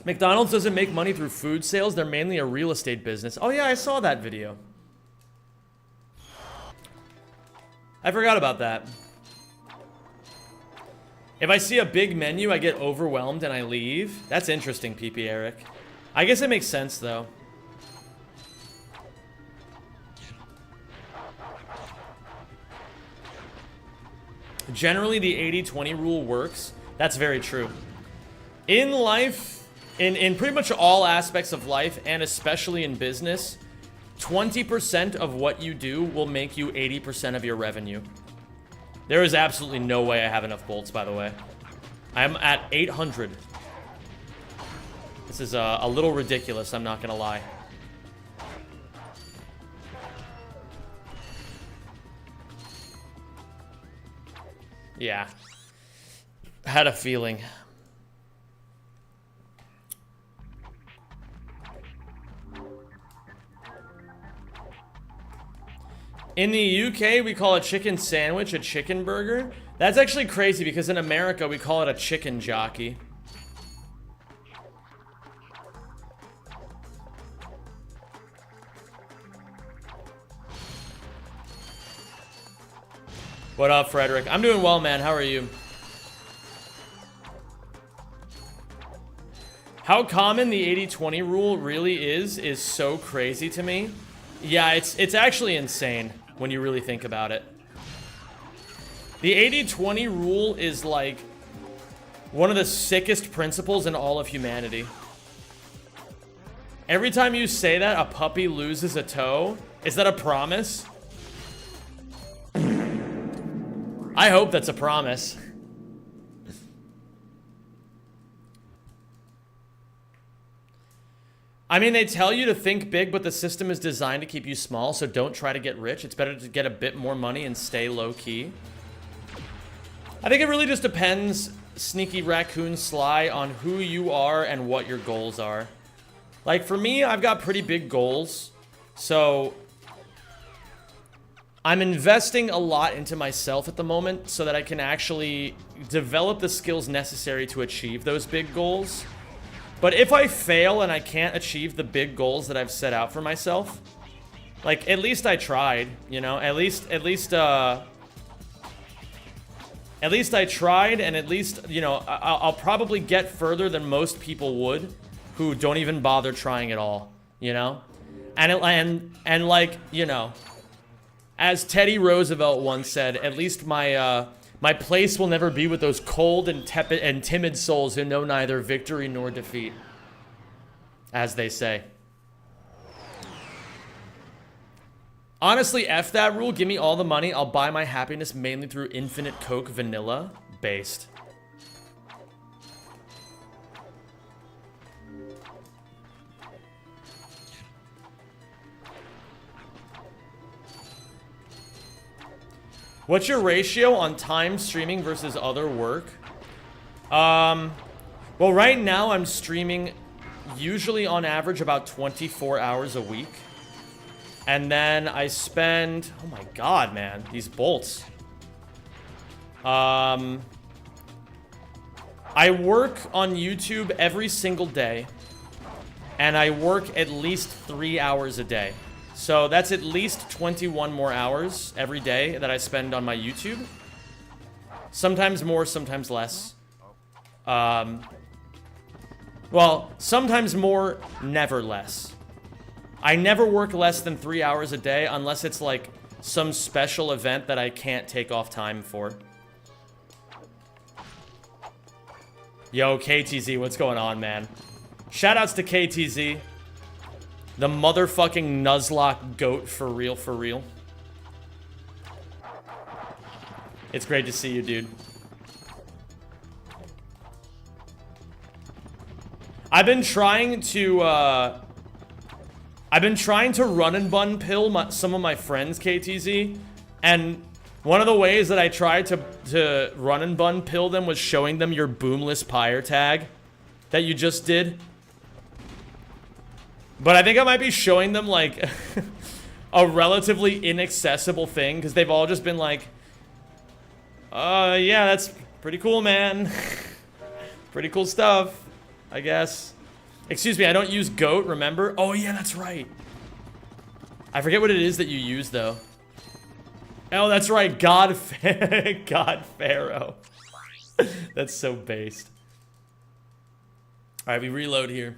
McDonald's doesn't make money through food sales. They're mainly a real estate business. Oh yeah, I saw that video. I forgot about that. If I see a big menu, I get overwhelmed and I leave. That's interesting, PP Eric. I guess it makes sense, though. Generally, the 80-20 rule works. That's very true. In life, in pretty much all aspects of life, and especially in business, 20% of what you do will make you 80% of your revenue. There is absolutely no way I have enough bolts, by the way. I'm at 800. This is a little ridiculous, I'm not gonna lie. Yeah. Had a feeling. In the UK, we call a chicken sandwich a chicken burger. That's actually crazy because in America, we call it a chicken jockey. What up, Frederick? I'm doing well, man. How are you? How common the 80-20 rule really is so crazy to me. Yeah, it's actually insane when you really think about it. The 80-20 rule is like one of the sickest principles in all of humanity. Every time you say that, a puppy loses a toe. Is that a promise? I hope that's a promise. I mean, they tell you to think big, but the system is designed to keep you small, so don't try to get rich. It's better to get a bit more money and stay low-key. I think it really just depends, Sneaky Raccoon Sly, on who you are and what your goals are. Like, for me, I've got pretty big goals, so I'm investing a lot into myself at the moment so that I can actually develop the skills necessary to achieve those big goals. But if I fail and I can't achieve the big goals that I've set out for myself, like, at least I tried, you know? At least I tried, and at least, you know, I'll probably get further than most people would who don't even bother trying at all, you know? And like, you know, as Teddy Roosevelt once said, at least my place will never be with those cold and tepid and timid souls who know neither victory nor defeat, as they say. Honestly, F that rule. Give me all the money. I'll buy my happiness mainly through Infinite Coke Vanilla based. What's your ratio on time streaming versus other work? Well, right now I'm streaming usually on average about 24 hours a week. And then I spend... Oh my god, man. These bolts. I work on YouTube every single day. And I work at least 3 hours a day. So that's at least 21 more hours every day that I spend on my YouTube. Sometimes more, sometimes less. Well, sometimes more, never less. I never work less than 3 hours a day unless it's like some special event that I can't take off time for. Yo, KTZ, what's going on, man? Shoutouts to KTZ. The motherfucking Nuzlocke goat for real, for real. It's great to see you, dude. I've been trying to run and bun pill some of my friends, KTZ, and one of the ways that I tried to run and bun pill them was showing them your boomless pyre tag that you just did. But I think I might be showing them like a relatively inaccessible thing because they've all just been like, yeah, that's pretty cool, man. Pretty cool stuff. I guess. Excuse me, I don't use goat, remember? Oh, yeah, that's right. I forget what it is that you use, though. Oh, that's right. God Pharaoh. That's so based. All right, we reload here.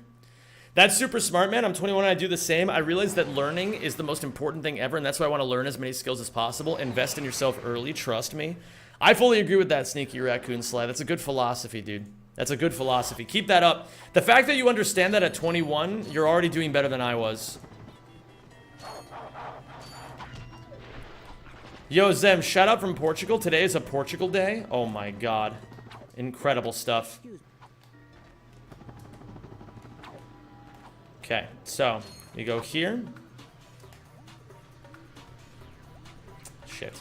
That's super smart, man. I'm 21 and I do the same. I realize that learning is the most important thing ever, and that's why I want to learn as many skills as possible. Invest in yourself early, trust me. I fully agree with that, Sneaky Raccoon Sly. That's a good philosophy, dude. That's a good philosophy. Keep that up. The fact that you understand that at 21, you're already doing better than I was. Yo, Zem, shout out from Portugal. Today is a Portugal day. Oh my god. Incredible stuff. Okay, so you go here. Shit.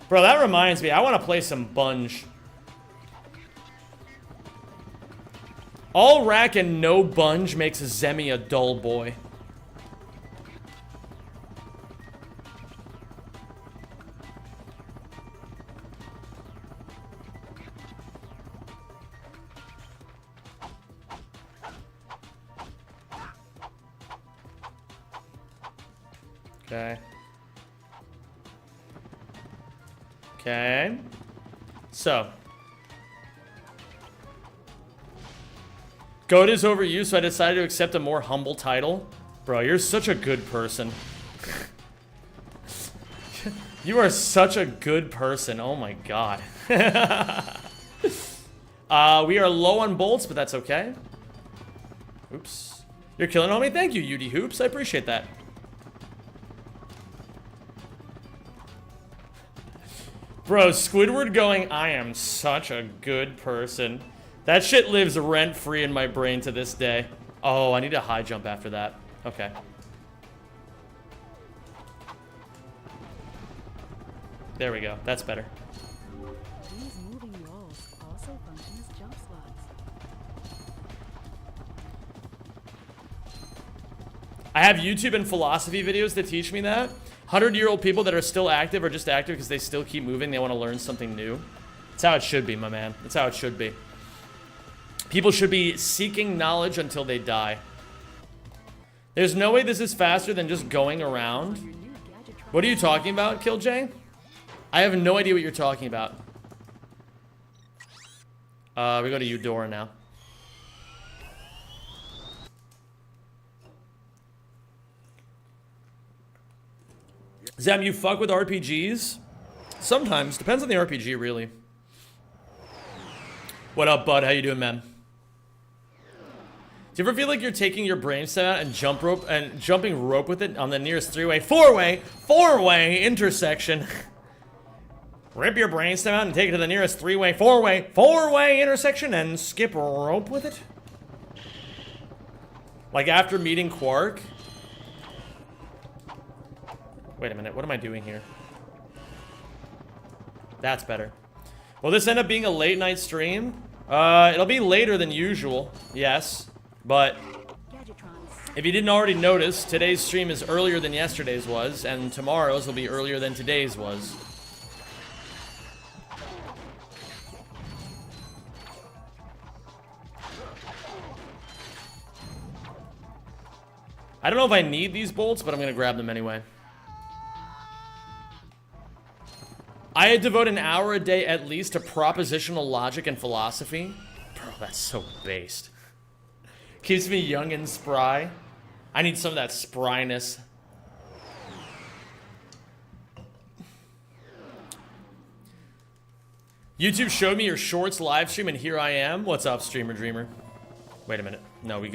Bro, that reminds me, I want to play some Bunge. All rack and no Bunge makes Zemi a dull boy. Okay. Okay. So. Goat is overused, so I decided to accept a more humble title. Bro, you're such a good person. You are such a good person. Oh my god. We are low on bolts, but that's okay. Oops. You're killing homie. Thank you, UD Hoops. I appreciate that. Bro, Squidward going, I am such a good person. That shit lives rent-free in my brain to this day. Oh, I need a high jump after that. Okay. There we go. That's better. These moving walls also function as jump slots. I have YouTube and philosophy videos that teach me that. 100-year-old people that are still active are just active because they still keep moving. They want to learn something new. That's how it should be, my man. That's how it should be. People should be seeking knowledge until they die. There's no way this is faster than just going around. What are you talking about, Killjay? I have no idea what you're talking about. We go to Eudora now. Zam, you fuck with RPGs? Sometimes. Depends on the RPG, really. What up, bud? How you doing, man? Do you ever feel like you're taking your brainstem out and jumping rope with it on the nearest four-way intersection? Rip your brainstem out and take it to the nearest four-way intersection and skip rope with it? Like after meeting Quark? Wait a minute, what am I doing here? That's better. Will this end up being a late night stream? It'll be later than usual, yes. But If you didn't already notice, today's stream is earlier than yesterday's was, and tomorrow's will be earlier than today's was. I don't know if I need these bolts, but I'm gonna grab them anyway. I devote an hour a day at least to propositional logic and philosophy. Bro, that's so based. Keeps me young and spry. I need some of that spryness. YouTube showed me your shorts live stream and here I am. What's up, streamer dreamer? Wait a minute. No, we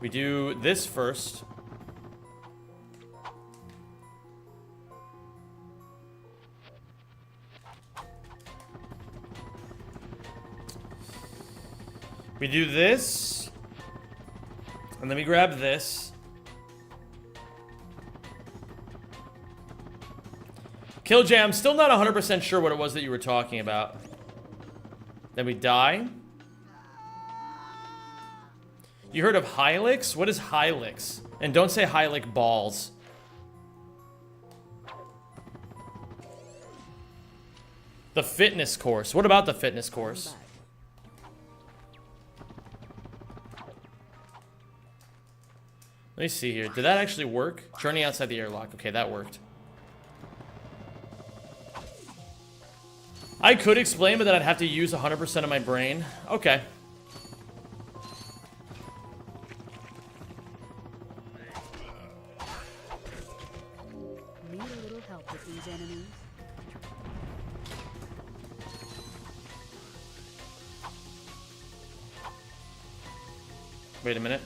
do this first. We do this. And then we grab this. Killjay, I'm still not 100% sure what it was that you were talking about. Then we die. You heard of Hylix? What is Hylix? And don't say Hylix balls. The fitness course. What about the fitness course? Let me see here. Did that actually work? Journey outside the airlock. Okay, that worked. I could explain, but then I'd have to use 100% of my brain. Okay. Need a little help with these enemies. Wait a minute.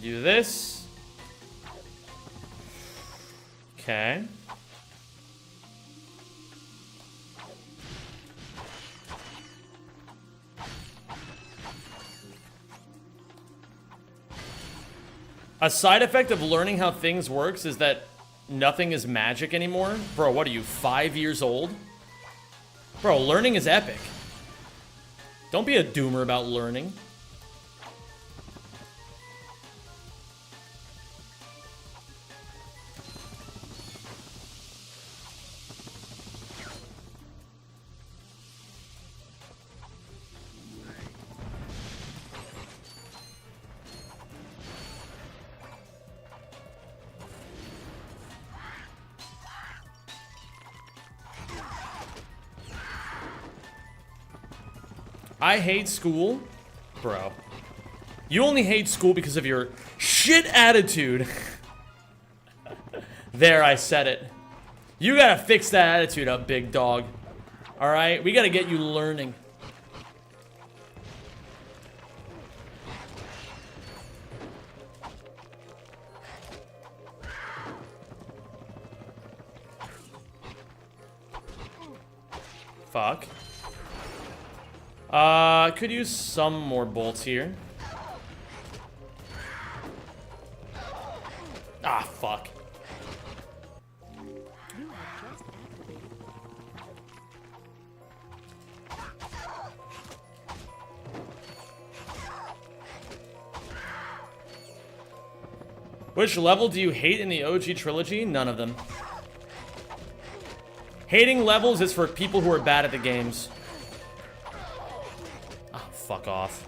Do this. Okay. A side effect of learning how things works is that nothing is magic anymore. Bro, what are you, 5 years old? Bro, learning is epic. Don't be a doomer about learning. I hate school. Bro. You only hate school because of your shit attitude. There, I said it. You gotta fix that attitude up, big dog. Alright? We gotta get you learning. Fuck. Could use some more bolts here. Ah, fuck. You have just activated. Which level do you hate in the OG trilogy? None of them. Hating levels is for people who are bad at the games. Fuck off.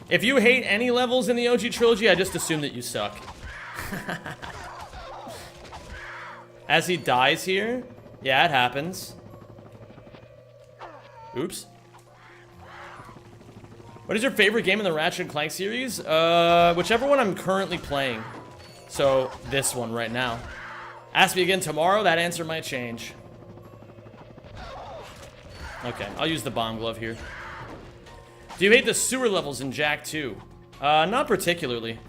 If you hate any levels in the OG trilogy, I just assume that you suck. As he dies here? Yeah, it happens. Oops. What is your favorite game in the Ratchet and Clank series? Whichever one I'm currently playing. So, this one right now. Ask me again tomorrow, that answer might change. Okay, I'll use the bomb glove here. Do you hate the sewer levels in Jak 2? Not particularly.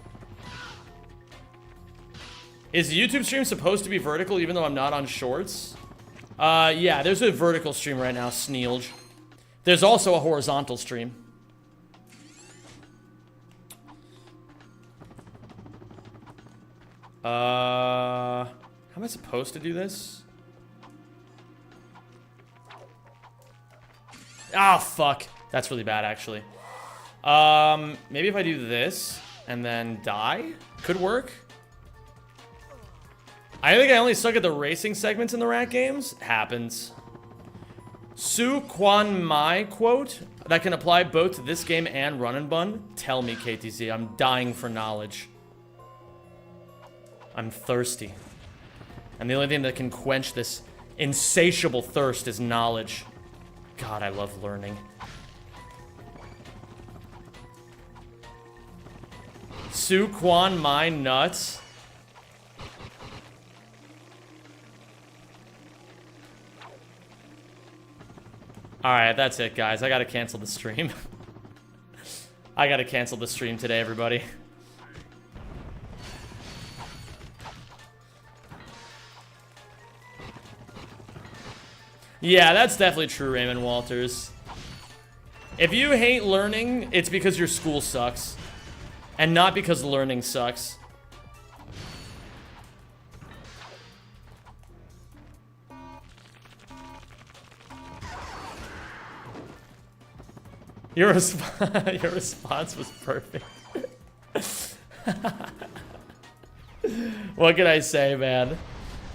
Is the YouTube stream supposed to be vertical even though I'm not on shorts? Yeah, there's a vertical stream right now, Sneelge. There's also a horizontal stream. How am I supposed to do this? Ah, fuck. That's really bad, actually. Maybe if I do this and then die, could work. I think I only suck at the racing segments in the rat games. Happens. Su Quan Mai quote that can apply both to this game and Run and Bun. Tell me, KTZ. I'm dying for knowledge. I'm thirsty. And the only thing that can quench this insatiable thirst is knowledge. God, I love learning. Su Quan Mai nuts. Alright, that's it, guys. I gotta cancel the stream. I gotta cancel the stream today, everybody. Yeah, that's definitely true, Raymond Walters. If you hate learning, it's because your school sucks. And not because learning sucks. Your response was perfect. What can I say, man?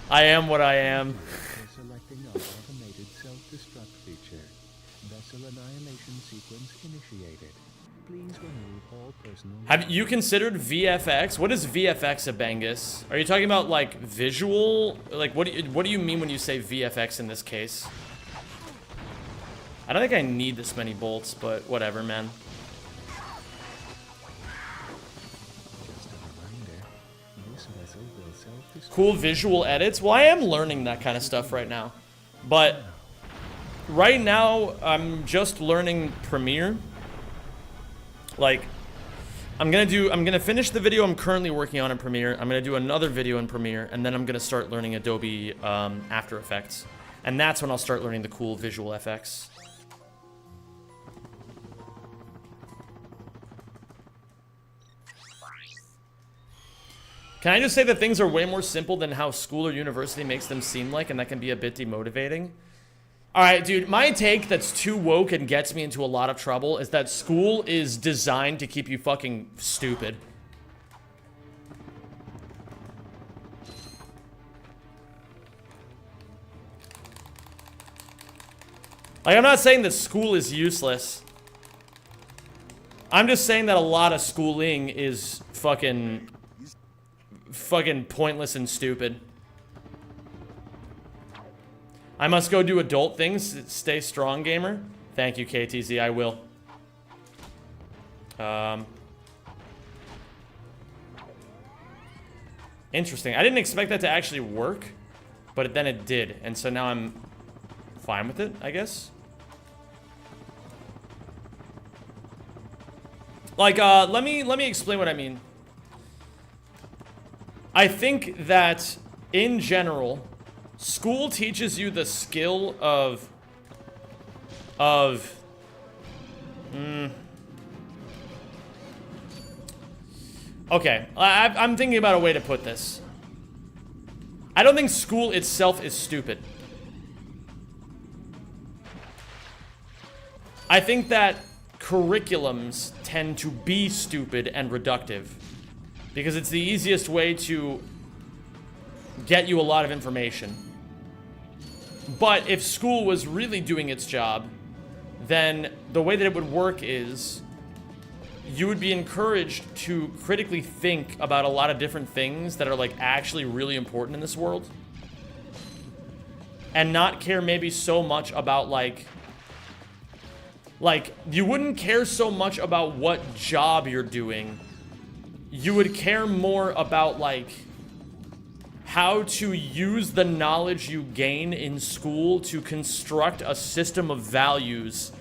I am what I am. Selecting our automated self-destruct feature. Vessel annihilation sequence initiated. Please remove all personal... Have you considered VFX? What is VFX, Abangus? Are you talking about, like, visual? Like, what do you mean when you say VFX in this case? I don't think I need this many bolts, but whatever, man. Just a reminder, this vessel will self-destruct... Cool visual edits. Well, I am learning that kind of stuff right now. But right now, I'm just learning Premiere. Like, I'm gonna finish the video I'm currently working on in Premiere. I'm gonna do another video in Premiere, and then I'm gonna start learning Adobe After Effects. And that's when I'll start learning the cool visual effects. Can I just say that things are way more simple than how school or university makes them seem like, and that can be a bit demotivating? Alright, dude, my take that's too woke and gets me into a lot of trouble is that school is designed to keep you fucking stupid. Like, I'm not saying that school is useless. I'm just saying that a lot of schooling is fucking pointless and stupid. I must go do adult things. Stay strong, gamer. Thank you, KTZ. I will. Interesting. I didn't expect that to actually work, but then it did, and so now I'm fine with it, I guess. Like, let me explain what I mean. I think that, in general, school teaches you the skill of... Okay, I'm thinking about a way to put this. I don't think school itself is stupid. I think that curriculums tend to be stupid and reductive. Because it's the easiest way to get you a lot of information. But if school was really doing its job, then the way that it would work is you would be encouraged to critically think about a lot of different things that are like actually really important in this world. And not care maybe so much about like you wouldn't care so much about what job you're doing. You would care more about, like, how to use the knowledge you gain in school to construct a system of values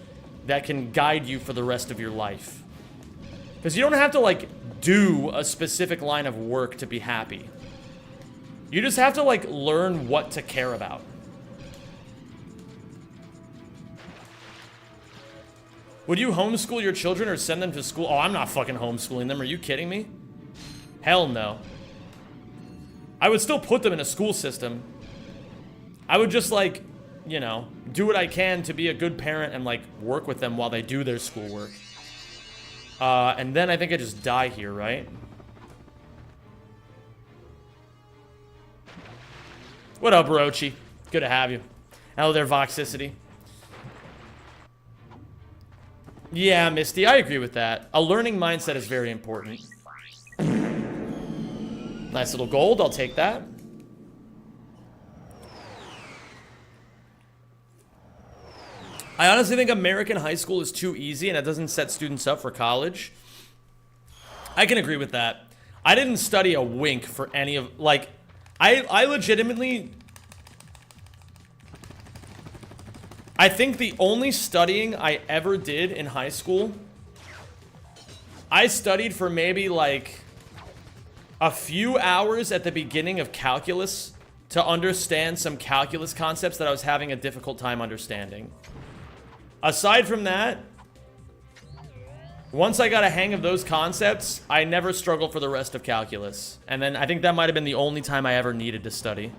that can guide you for the rest of your life. Because you don't have to, like, do a specific line of work to be happy. You just have to, like, learn what to care about. Would you homeschool your children or send them to school? Oh, I'm not fucking homeschooling them. Are you kidding me? Hell no. I would still put them in a school system. I would just, like, you know, do what I can to be a good parent and, like, work with them while they do their schoolwork. And then I think I just die here, right? What up, Rochi? Good to have you. Hello there, Voxicity. Yeah, Misty, I agree with that. A learning mindset is very important. Nice little gold, I'll take that. I honestly think American high school is too easy and it doesn't set students up for college. I can agree with that. I didn't study a wink for any of, like, I legitimately, I think the only studying I ever did in high school, I studied for maybe like a few hours at the beginning of calculus to understand some calculus concepts that I was having a difficult time understanding. Aside from that, once I got a hang of those concepts, I never struggled for the rest of calculus. And then I think that might have been the only time I ever needed to study.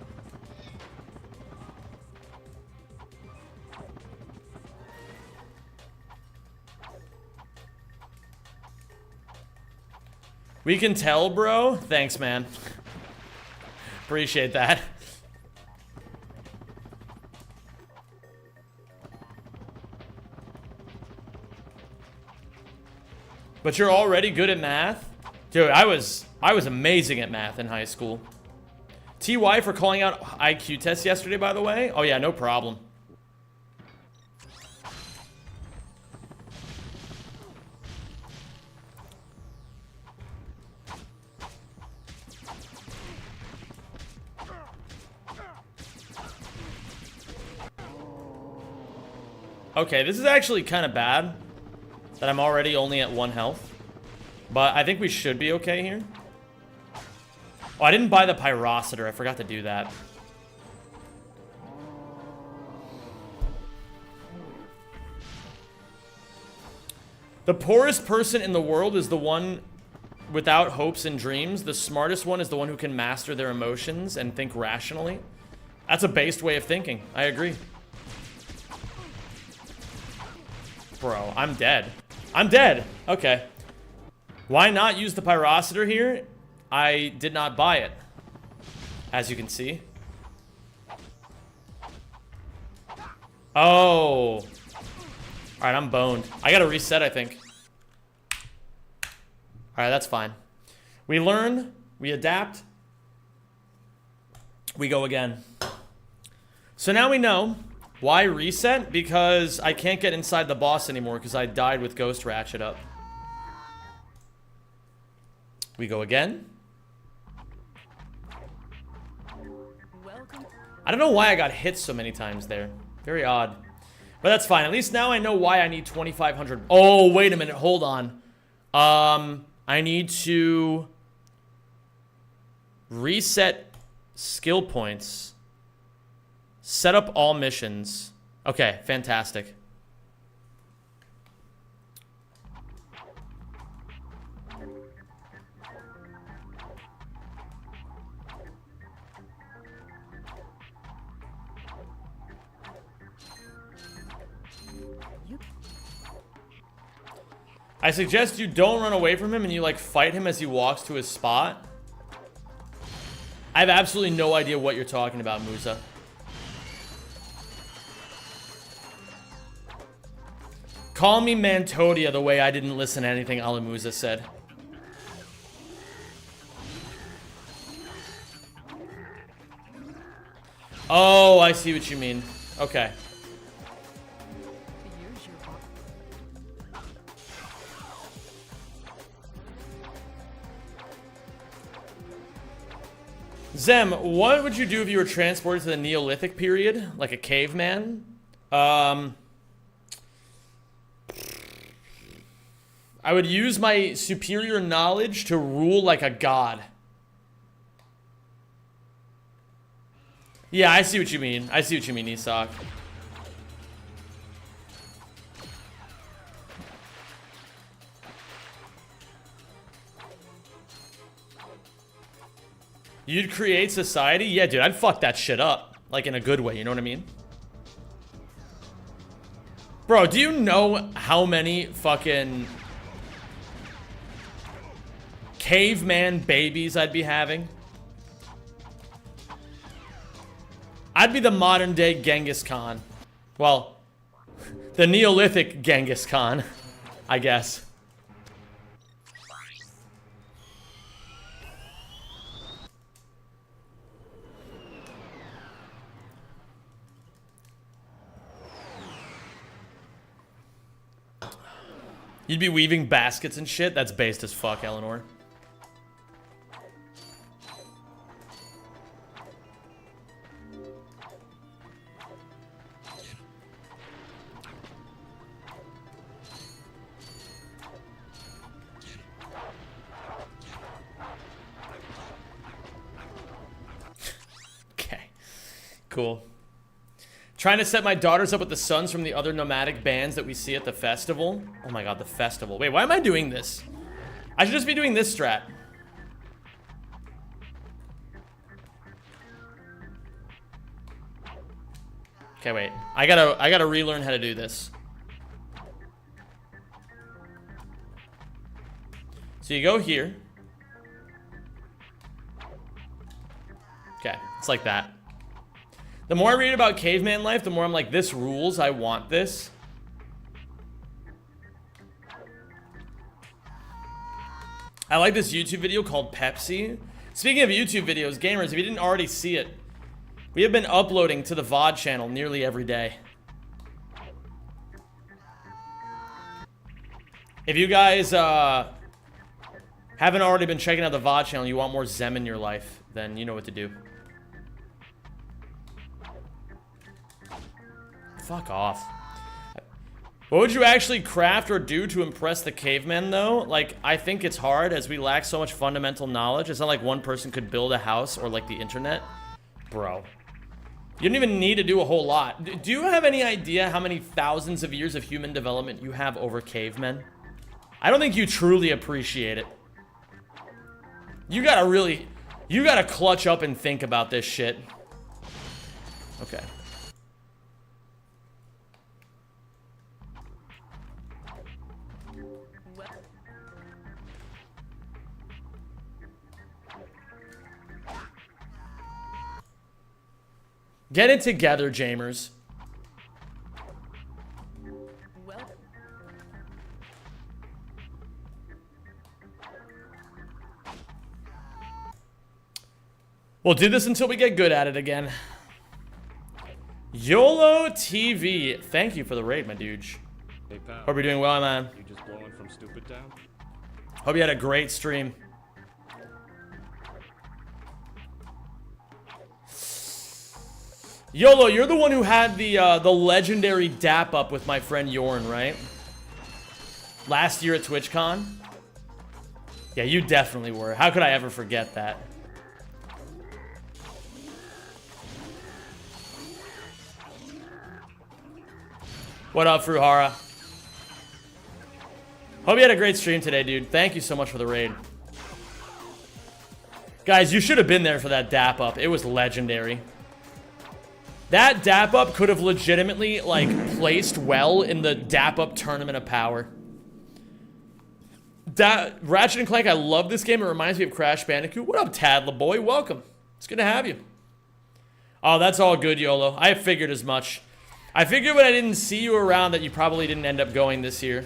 We can tell, bro. Thanks, man. Appreciate that. But you're already good at math? Dude, I was amazing at math in high school. TY for calling out IQ tests yesterday, by the way. Oh yeah, no problem. Okay, this is actually kind of bad that I'm already only at 1 health. But I think we should be okay here. Oh, I didn't buy the pyrocitor. I forgot to do that. The poorest person in the world is the one without hopes and dreams. The smartest one is the one who can master their emotions and think rationally. That's a based way of thinking. I agree. Bro, I'm dead. I'm dead. Okay. Why not use the pyrocitor here? I did not buy it, as you can see. Oh. All right, I'm boned. I gotta reset, I think. All right, that's fine. We learn, we adapt, we go again. So now we know. Why reset? Because I can't get inside the boss anymore because I died with Ghost Ratchet up. We go again. I don't know why I got hit so many times there. Very odd. But that's fine. At least now I know why I need 2,500. Oh, wait a minute. Hold on. I need to reset skill points. Set up all missions. Okay, fantastic. I suggest you don't run away from him and you like fight him as he walks to his spot. I have absolutely no idea what you're talking about, Musa. Call me Mantodia the way I didn't listen to anything Alamusa said. Oh, I see what you mean. Okay. Zem, what would you do if you were transported to the Neolithic period? Like a caveman? I would use my superior knowledge to rule like a god. Yeah, I see what you mean. I see what you mean, Isak. You'd create society? Yeah, dude, I'd fuck that shit up. Like, in a good way, you know what I mean? Bro, do you know how many fucking caveman babies I'd be having. I'd be the modern day Genghis Khan. Well, the Neolithic Genghis Khan, I guess. You'd be weaving baskets and shit? That's based as fuck, Eleanor. Okay. Cool. Trying to set my daughters up with the sons from the other nomadic bands that we see at the festival. Oh my god, the festival. Wait, why am I doing this? I should just be doing this strat. Okay, wait. I gotta relearn how to do this. So you go here. Okay, it's like that. The more I read about caveman life, the more I'm like, this rules, I want this. I like this YouTube video called Pepsi. Speaking of YouTube videos, gamers, if you didn't already see it, we have been uploading to the VOD channel nearly every day. If you guys haven't already been checking out the VOD channel, you want more Zem in your life, then you know what to do. Fuck off. What would you actually craft or do to impress the cavemen, though? Like, I think it's hard as we lack so much fundamental knowledge. It's not like one person could build a house or, like, the internet. Bro. You don't even need to do a whole lot. Do you have any idea how many thousands of years of human development you have over cavemen? I don't think you truly appreciate it. You gotta clutch up and think about this shit. Okay. Get it together, Jamers. We'll do this until we get good at it again. YOLO TV. Thank you for the raid, my dude. Hey, pal. Hope you're doing well, man. You just blowing from Stupid Town? Hope you had a great stream. YOLO, you're the one who had the legendary dap up with my friend Yorn, right? Last year at TwitchCon? Yeah, you definitely were. How could I ever forget that? What up, Fruhara? Hope you had a great stream today, dude. Thank you so much for the raid. Guys, you should have been there for that dap up. It was legendary. That dap up could have legitimately, like, placed well in the dap up Tournament of Power. Ratchet and Clank, I love this game. It reminds me of Crash Bandicoot. What up, Tadla boy? Welcome. It's good to have you. Oh, that's all good, YOLO. I figured as much. I figured when I didn't see you around that you probably didn't end up going this year.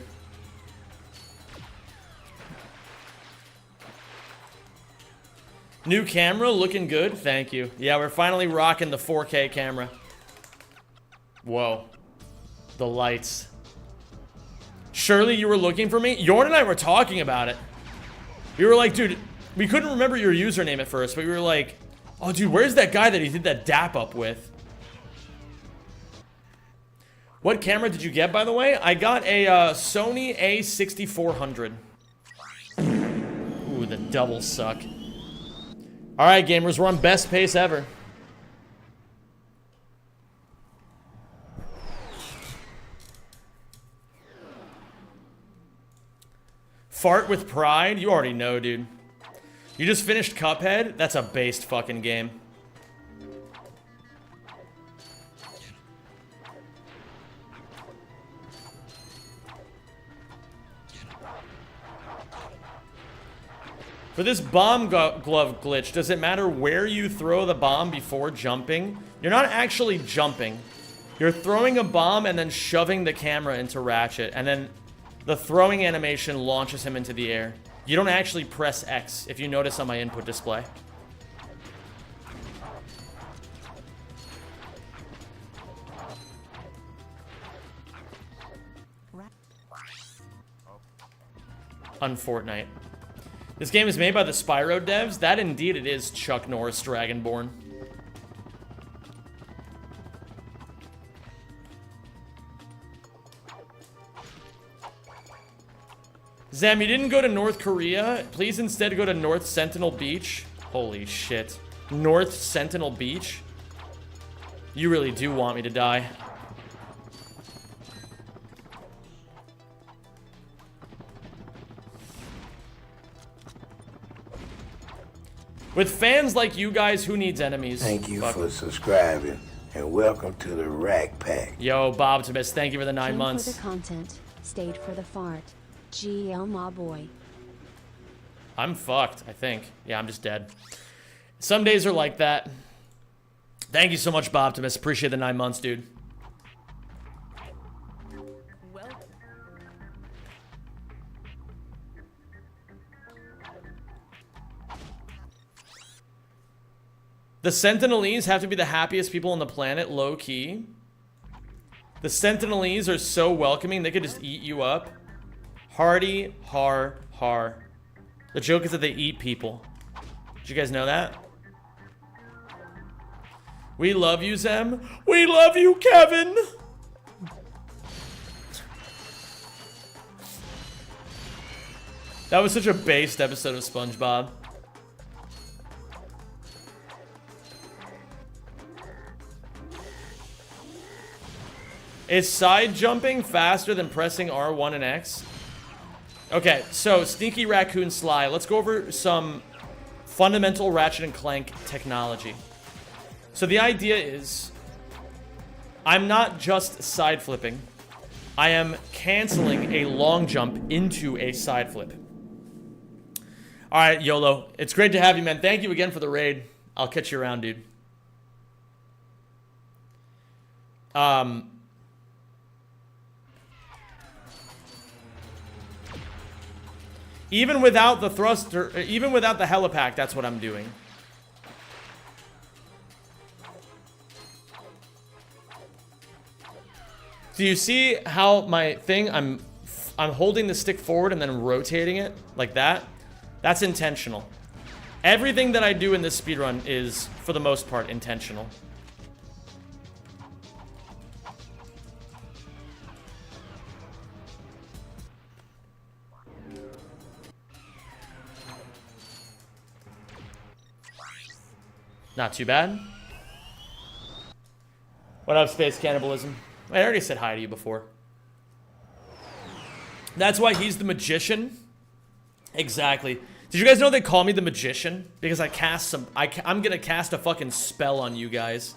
New camera, looking good. Thank you. Yeah, we're finally rocking the 4K camera. Whoa. The lights. Surely you were looking for me? Yorn and I were talking about it. We were like, dude, we couldn't remember your username at first, but we were like, oh, dude, where's that guy that he did that dap up with? What camera did you get, by the way? I got a Sony A6400. Ooh, the double suck. Alright, gamers, we're on best pace ever. Fart with pride? You already know, dude. You just finished Cuphead? That's a based fucking game. For this bomb glove glitch, does it matter where you throw the bomb before jumping? You're not actually jumping. You're throwing a bomb and then shoving the camera into Ratchet, and then the throwing animation launches him into the air. You don't actually press X, if you notice on my input display. Unfortnite. This game is made by the Spyro devs. That indeed it is, Chuck Norris Dragonborn. Zam, you didn't go to North Korea? Please instead go to North Sentinel Beach. Holy shit. North Sentinel Beach? You really do want me to die. With fans like you guys, who needs enemies? Thank you for subscribing, and welcome to the Rack Pack. Yo, Bob Timus, thank you for the 9 Came months. for the content, stayed for the fart. GL my boy. I'm fucked, I think. Yeah, I'm just dead. Some days are like that. Thank you so much, Bob Timus. Appreciate the 9 months, dude. The Sentinelese have to be the happiest people on the planet, low-key. The Sentinelese are so welcoming, they could just eat you up. Hardy, har, har. The joke is that they eat people. Did you guys know that? We love you, Zem. We love you, Kevin. That was such a based episode of SpongeBob. Is side jumping faster than pressing R1 and X? Okay, so Sneaky Raccoon Sly, let's go over some fundamental Ratchet and Clank technology. So the idea is, I'm not just side flipping. I am canceling a long jump into a side flip. All right, YOLO, it's great to have you, man. Thank you again for the raid. I'll catch you around, dude. Even without the thruster, even without the helipack, that's what I'm doing. Do you see how my thing, I'm holding the stick forward and then rotating it like that? That's intentional. Everything that I do in this speedrun is, for the most part, intentional. Not too bad. What up, Space Cannibalism? I already said hi to you before. That's why he's the magician? Exactly. Did you guys know they call me the magician? Because I cast some... I'm gonna cast a fucking spell on you guys.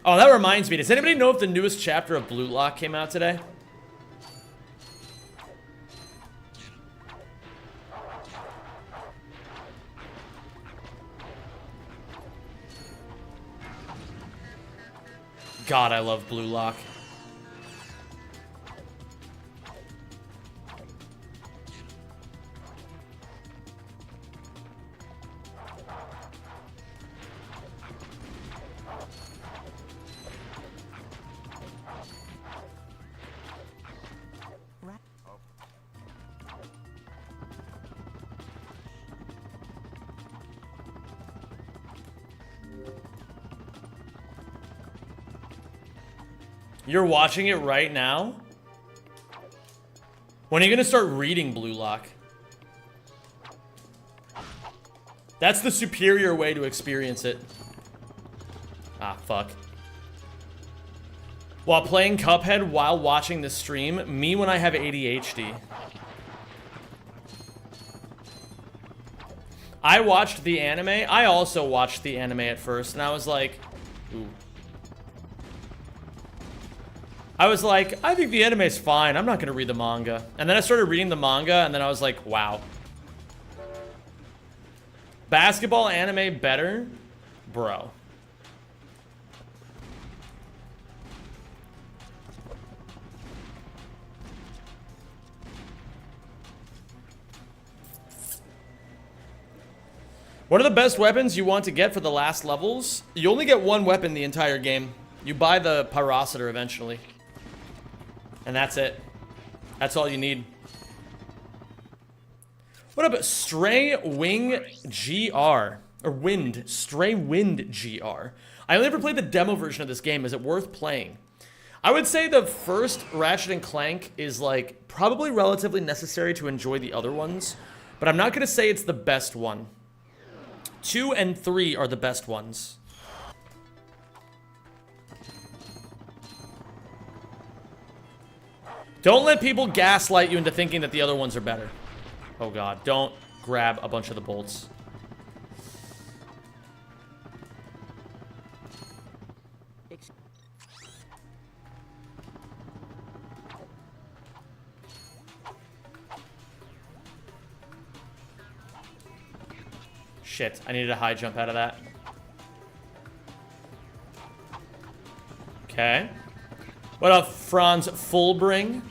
Oh, that reminds me. Does anybody know if the newest chapter of Blue Lock came out today? God, I love Blue Lock. You're watching it right now? When are you gonna start reading Blue Lock? That's the superior way to experience it. Ah, fuck. While playing Cuphead while watching the stream, me when I have ADHD. I watched the anime. I also watched the anime at first, and I was like, ooh. I was like, I think the anime's fine. I'm not gonna read the manga. And then I started reading the manga, and then I was like, wow. Basketball anime better? Bro. What are the best weapons you want to get for the last levels? You only get one weapon the entire game. You buy the Pyrocitor eventually. And that's it. That's all you need. What about Stray Wing GR? Or Wind. Stray Wind GR. I only ever played the demo version of this game. Is it worth playing? I would say the first Ratchet and Clank is like probably relatively necessary to enjoy the other ones. But I'm not going to say it's the best one. 2 and 3 are the best ones. Don't let people gaslight you into thinking that the other ones are better. Oh god, don't grab a bunch of the bolts. Shit, I needed a high jump out of that. Okay. What up, Franz Fullbring?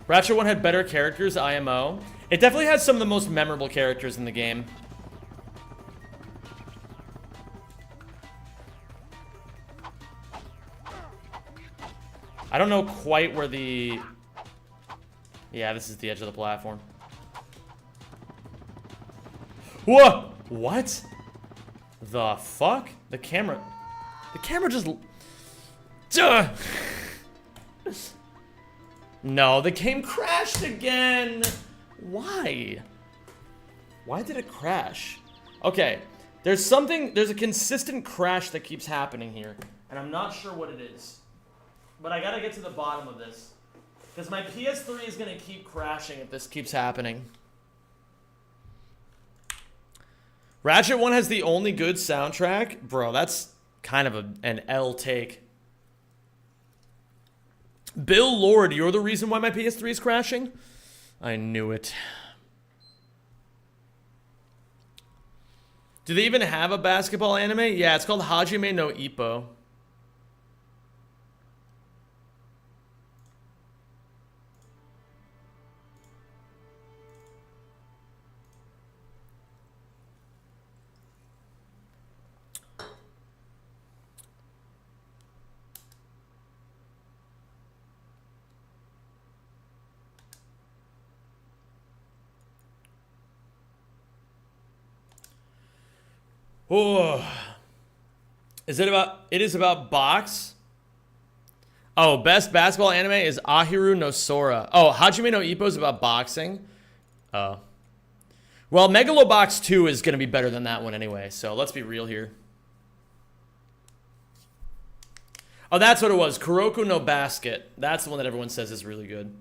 Ratchet 1 had better characters, IMO. It definitely has some of the most memorable characters in the game. I don't know quite where the... Yeah, this is the edge of the platform. Whoa! What? The fuck? The camera just... Duh! No, the game crashed again! Why? Why did it crash? Okay, there's a consistent crash that keeps happening here, and I'm not sure what it is. But I gotta get to the bottom of this. Because my PS3 is gonna keep crashing if this keeps happening. Ratchet 1 has the only good soundtrack? Bro, that's kind of an L take. Bill Lord, you're the reason why my PS3 is crashing? I knew it. Do they even have a basketball anime? Yeah, it's called Hajime no Ippo. Oh, it is about box. Oh, best basketball anime is Ahiru no Sora. Oh, Hajime no Ippo is about boxing. Oh. Well, Megalobox 2 is going to be better than that one anyway, so let's be real here. Oh, that's what it was. Kuroko no Basket. That's the one that everyone says is really good.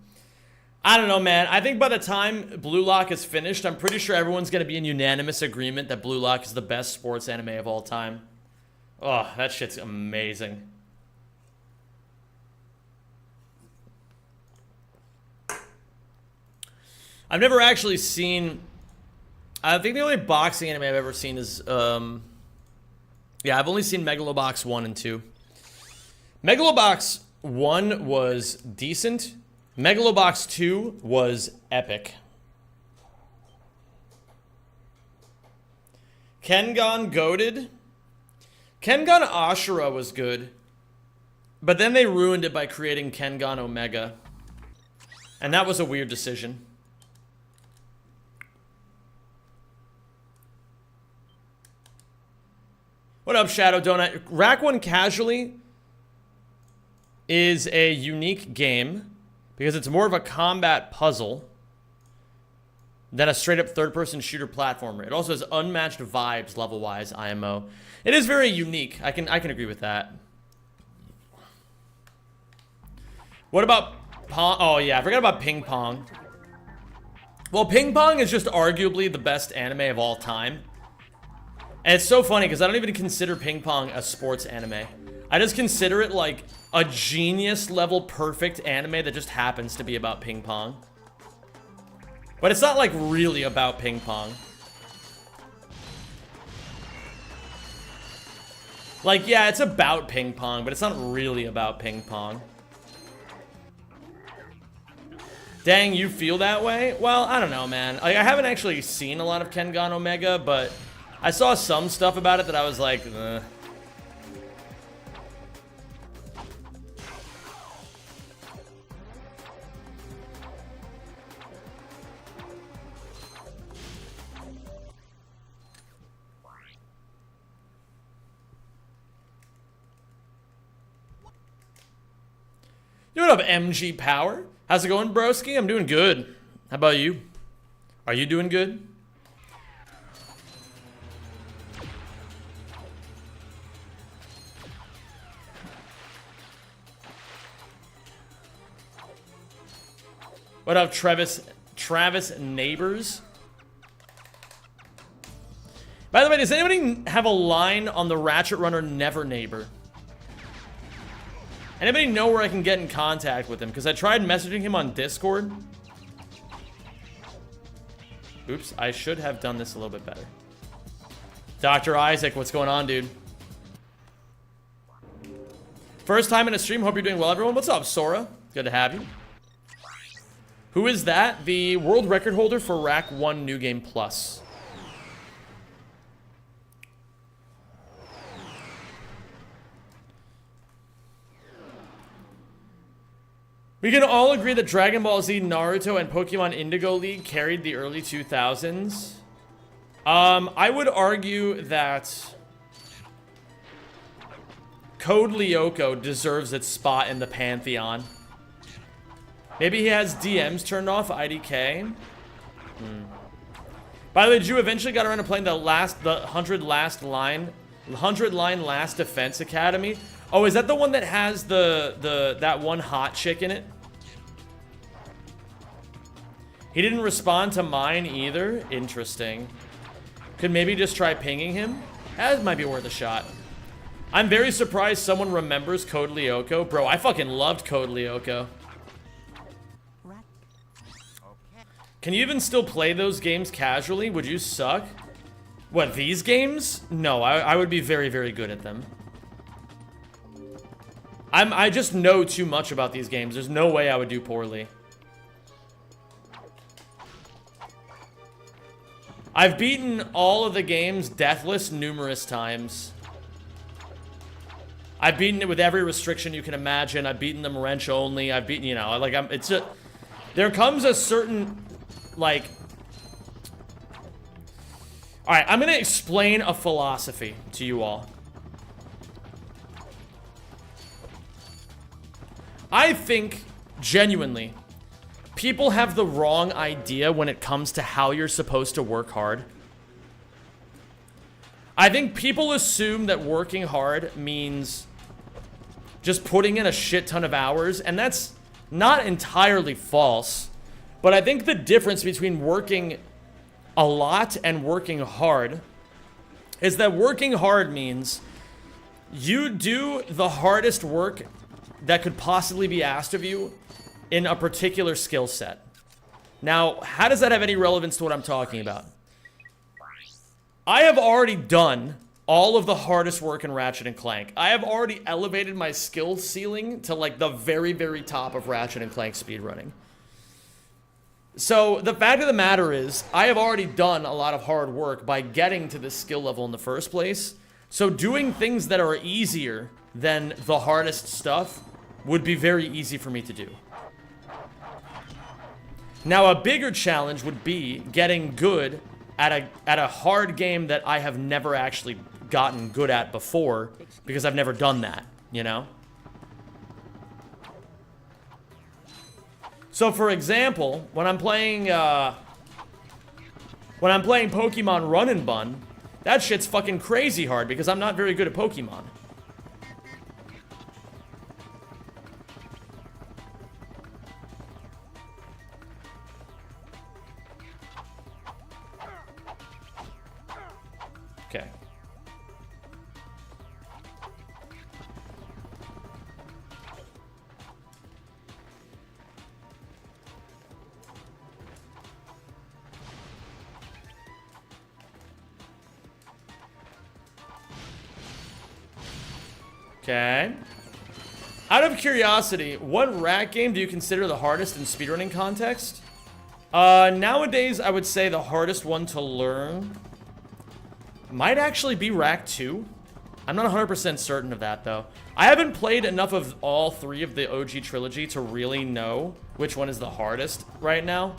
I don't know, man. I think by the time Blue Lock is finished, I'm pretty sure everyone's going to be in unanimous agreement that Blue Lock is the best sports anime of all time. Oh, that shit's amazing. I've never actually seen... I think the only boxing anime I've ever seen is... yeah, I've only seen Megalobox 1 and 2. Megalobox 1 was decent. Megalobox 2 was epic. Kengan goated. Kengan Ashura was good. But then they ruined it by creating Kengan Omega. And that was a weird decision. What up, Shadow Donut? Rack 1 Casually is a unique game because it's more of a combat puzzle than a straight-up third-person shooter platformer. It also has unmatched vibes level-wise, IMO. It is very unique. I can agree with that. What about Pong? Oh, yeah, I forgot about Ping Pong. Well, Ping Pong is just arguably the best anime of all time. And it's so funny because I don't even consider Ping Pong a sports anime. I just consider it like a genius level perfect anime that just happens to be about ping pong. But it's not like really about ping pong. Like, yeah, it's about ping pong, but it's not really about ping pong. Dang, you feel that way? Well, I don't know, man. Like, I haven't actually seen a lot of Kengan Omega, but I saw some stuff about it that I was like, ugh. What up, MG Power? How's it going, broski? I'm doing good. How about you? Are you doing good? What up, Travis Neighbors? By the way, does anybody have a line on the Ratchet Runner Never Neighbor? Anybody know where I can get in contact with him? Because I tried messaging him on Discord. Oops, I should have done this a little bit better. Dr. Isaac, what's going on, dude? First time in a stream, hope you're doing well, everyone. What's up, Sora? Good to have you. Who is that? The world record holder for Rack 1 New Game Plus. We can all agree that Dragon Ball Z, Naruto, and Pokemon Indigo League carried the early 2000s. I would argue that Code Lyoko deserves its spot in the Pantheon. Maybe he has DMs turned off, IDK. By the way, did you eventually got around to playing the 100 line last defense academy? Oh, is that the one that has that one hot chick in it? He didn't respond to mine either. Interesting. Could maybe just try pinging him? That might be worth a shot. I'm very surprised someone remembers Code Lyoko. Bro, I fucking loved Code Lyoko. Can you even still play those games casually? Would you suck? What, these games? No, I would be very, very good at them. I just know too much about these games. There's no way I would do poorly. I've beaten all of the games deathless numerous times. I've beaten it with every restriction you can imagine. I've beaten them wrench only. I've beaten, you know, like there comes a certain, like, all right, I'm gonna explain a philosophy to you all. I think, genuinely, people have the wrong idea when it comes to how you're supposed to work hard. I think people assume that working hard means just putting in a shit ton of hours, and that's not entirely false. But I think the difference between working a lot and working hard is that working hard means you do the hardest work that could possibly be asked of you in a particular skill set. Now, how does that have any relevance to what I'm talking about? I have already done all of the hardest work in Ratchet and Clank. I have already elevated my skill ceiling to like the very, very top of Ratchet and Clank speedrunning. So the fact of the matter is, I have already done a lot of hard work by getting to this skill level in the first place. So doing things that are easier than the hardest stuff would be very easy for me to do. Now, a bigger challenge would be getting good at a hard game that I have never actually gotten good at before, because I've never done that, you know? So, for example, when I'm playing Pokemon Run and Bun, that shit's fucking crazy hard because I'm not very good at Pokemon. Okay. Okay. Out of curiosity, what rat game do you consider the hardest in speedrunning context? Nowadays, I would say the hardest one to learn might actually be Rack 2. I'm not 100% certain of that, though. I haven't played enough of all 3 of the OG trilogy to really know which one is the hardest right now.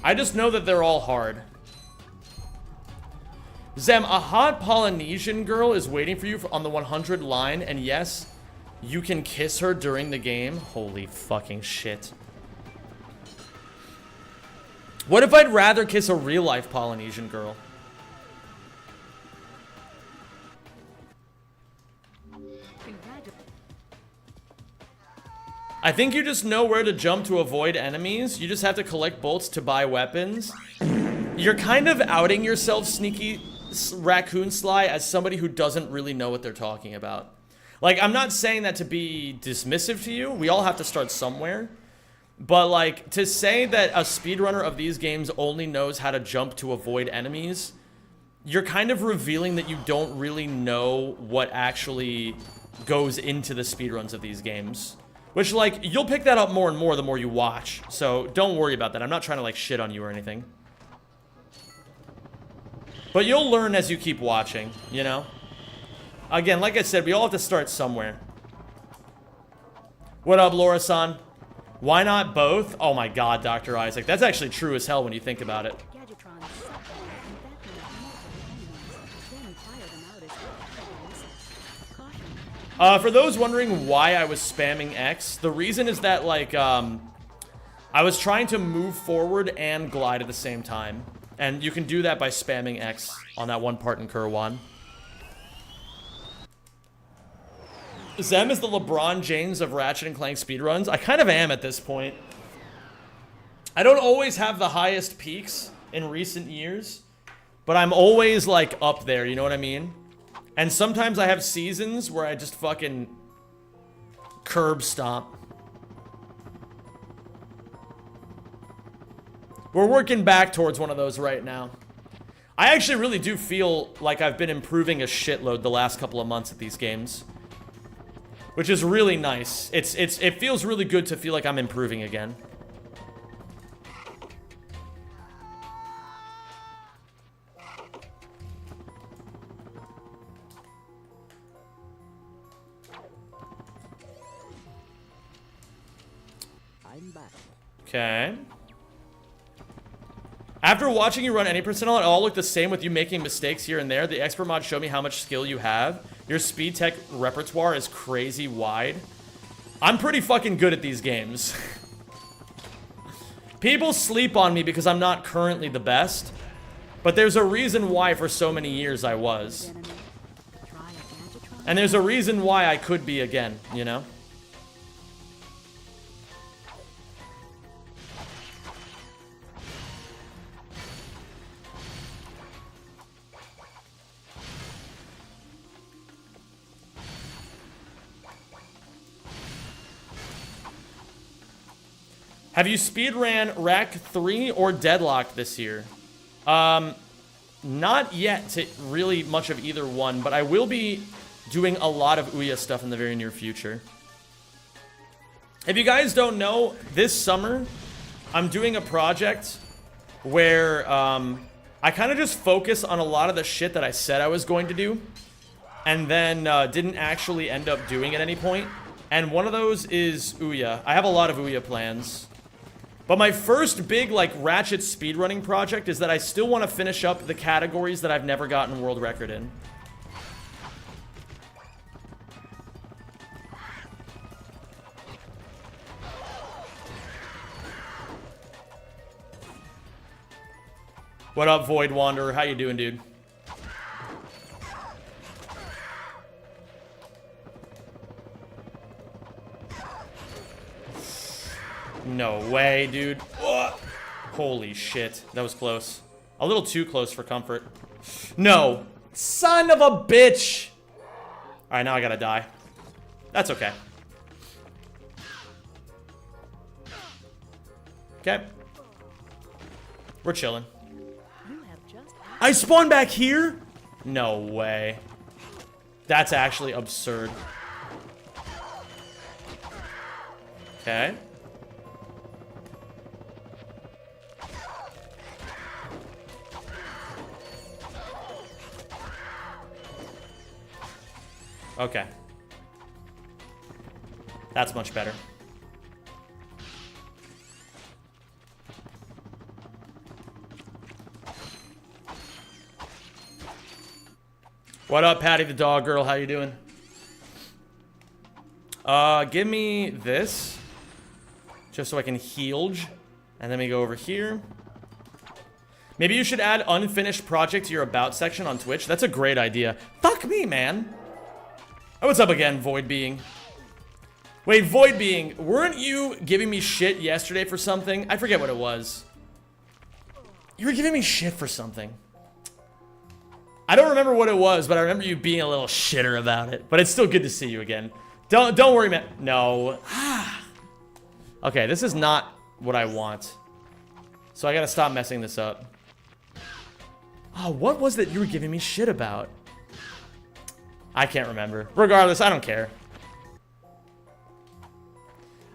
I just know that they're all hard. Zem, a hot Polynesian girl is waiting for you on the 100 line, and yes, you can kiss her during the game. Holy fucking shit. What if I'd rather kiss a real-life Polynesian girl? I think you just know where to jump to avoid enemies. You just have to collect bolts to buy weapons. You're kind of outing yourself, Sneaky Raccoon Sly, as somebody who doesn't really know what they're talking about. Like, I'm not saying that to be dismissive to you. We all have to start somewhere. But, like, to say that a speedrunner of these games only knows how to jump to avoid enemies, you're kind of revealing that you don't really know what actually goes into the speedruns of these games. Which, like, you'll pick that up more and more the more you watch. So, don't worry about that. I'm not trying to, like, shit on you or anything. But you'll learn as you keep watching, you know? Again, like I said, we all have to start somewhere. What up, Laura-san? Why not both? Oh my god, Dr. Isaac. That's actually true as hell when you think about it. For those wondering why I was spamming X, the reason is that, like, I was trying to move forward and glide at the same time. And you can do that by spamming X on that one part in Kerwan. Zem is the LeBron James of Ratchet and Clank speedruns. I kind of am at this point. I don't always have the highest peaks in recent years, but I'm always, like, up there, you know what I mean? And sometimes I have seasons where I just fucking curb stomp. We're working back towards one of those right now. I actually really do feel like I've been improving a shitload the last couple of months at these games. Which is really nice. It feels really good to feel like I'm improving again. I'm back. Okay. After watching you run any percentile, it all looked the same with you making mistakes here and there. The expert mod showed me how much skill you have. Your speed tech repertoire is crazy wide. I'm pretty fucking good at these games. People sleep on me because I'm not currently the best. But there's a reason why for so many years I was. And there's a reason why I could be again, you know? Have you speedran Rack 3 or Deadlock this year? Not yet to really much of either one, but I will be doing a lot of Ouya stuff in the very near future. If you guys don't know, this summer, I'm doing a project where I kind of just focus on a lot of the shit that I said I was going to do, and then didn't actually end up doing at any point. And one of those is Ouya. I have a lot of Ouya plans. But my first big, like, Ratchet speedrunning project is that I still want to finish up the categories that I've never gotten world record in. What up, Void Wanderer? How you doing, dude? No way, dude. Ugh. Holy shit. That was close. A little too close for comfort. No. Son of a bitch. Alright, now I gotta die. That's okay. Okay. We're chilling. I spawned back here? No way. That's actually absurd. Okay. Okay. That's much better. What up, Patty the dog girl? How you doing? Give me this. Just so I can heal. And then we go over here. Maybe you should add unfinished project to your about section on Twitch. That's a great idea. Fuck me, man. Oh, what's up again, Void Being? Wait, Void Being, weren't you giving me shit yesterday for something? I forget what it was. You were giving me shit for something. I don't remember what it was, but I remember you being a little shitter about it. But it's still good to see you again. Don't worry, man. No. Okay, this is not what I want. So I gotta stop messing this up. Oh, what was that you were giving me shit about? I can't remember. Regardless, I don't care.